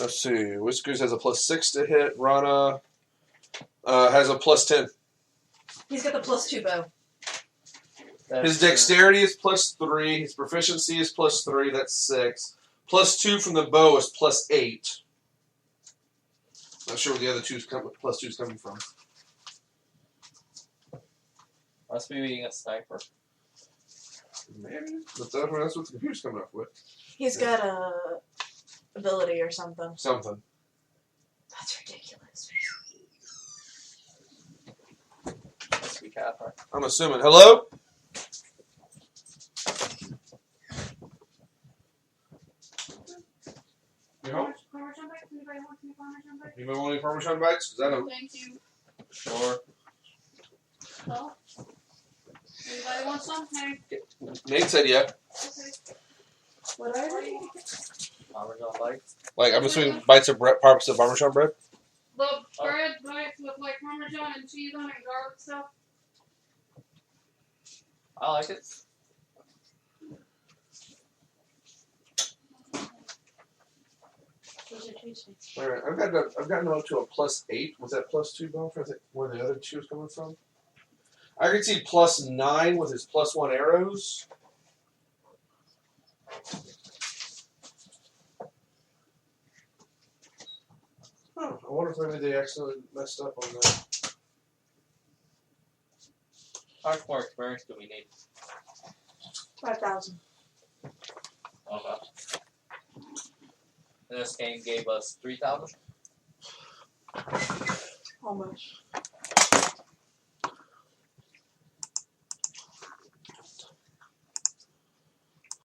B: Let's see. Whiskers has a +6 to hit. Rana has a +10.
A: He's got the +2 bow.
E: That's
B: His dexterity is +3. His proficiency is +3. That's 6. +2 from the bow is +8. Not sure where the other +2's coming from.
E: Must be being a sniper.
B: Maybe. But that's what the computer's coming up with.
A: He's got a ability or something.
B: Something.
A: That's ridiculous.
E: Must be Catherine.
B: I'm assuming. Hello? You home?
D: Parmesan bites? Anybody want any Parmesan bites?
B: Anybody want any Parmesan bites? Because I don't.
D: Thank you.
E: Sure.
D: Oh. Anybody want some? Hey.
B: Nate said yeah.
D: Okay.
A: What are they?
E: Parmesan bites.
B: Like, I'm assuming bites of bread, parts of Parmesan bread?
D: The bread bites with like Parmesan and cheese on it and garlic stuff.
E: I like it.
B: Alright, I've gotten up to a +8. Was that +2 bow? I think where the other 2 was coming from. I could see +9 with his +1 arrows. Huh, I wonder if maybe they accidentally messed up on that.
E: How much more experience do we need?
A: 5,000.
E: Okay. And this game gave us 3,000?
A: How much?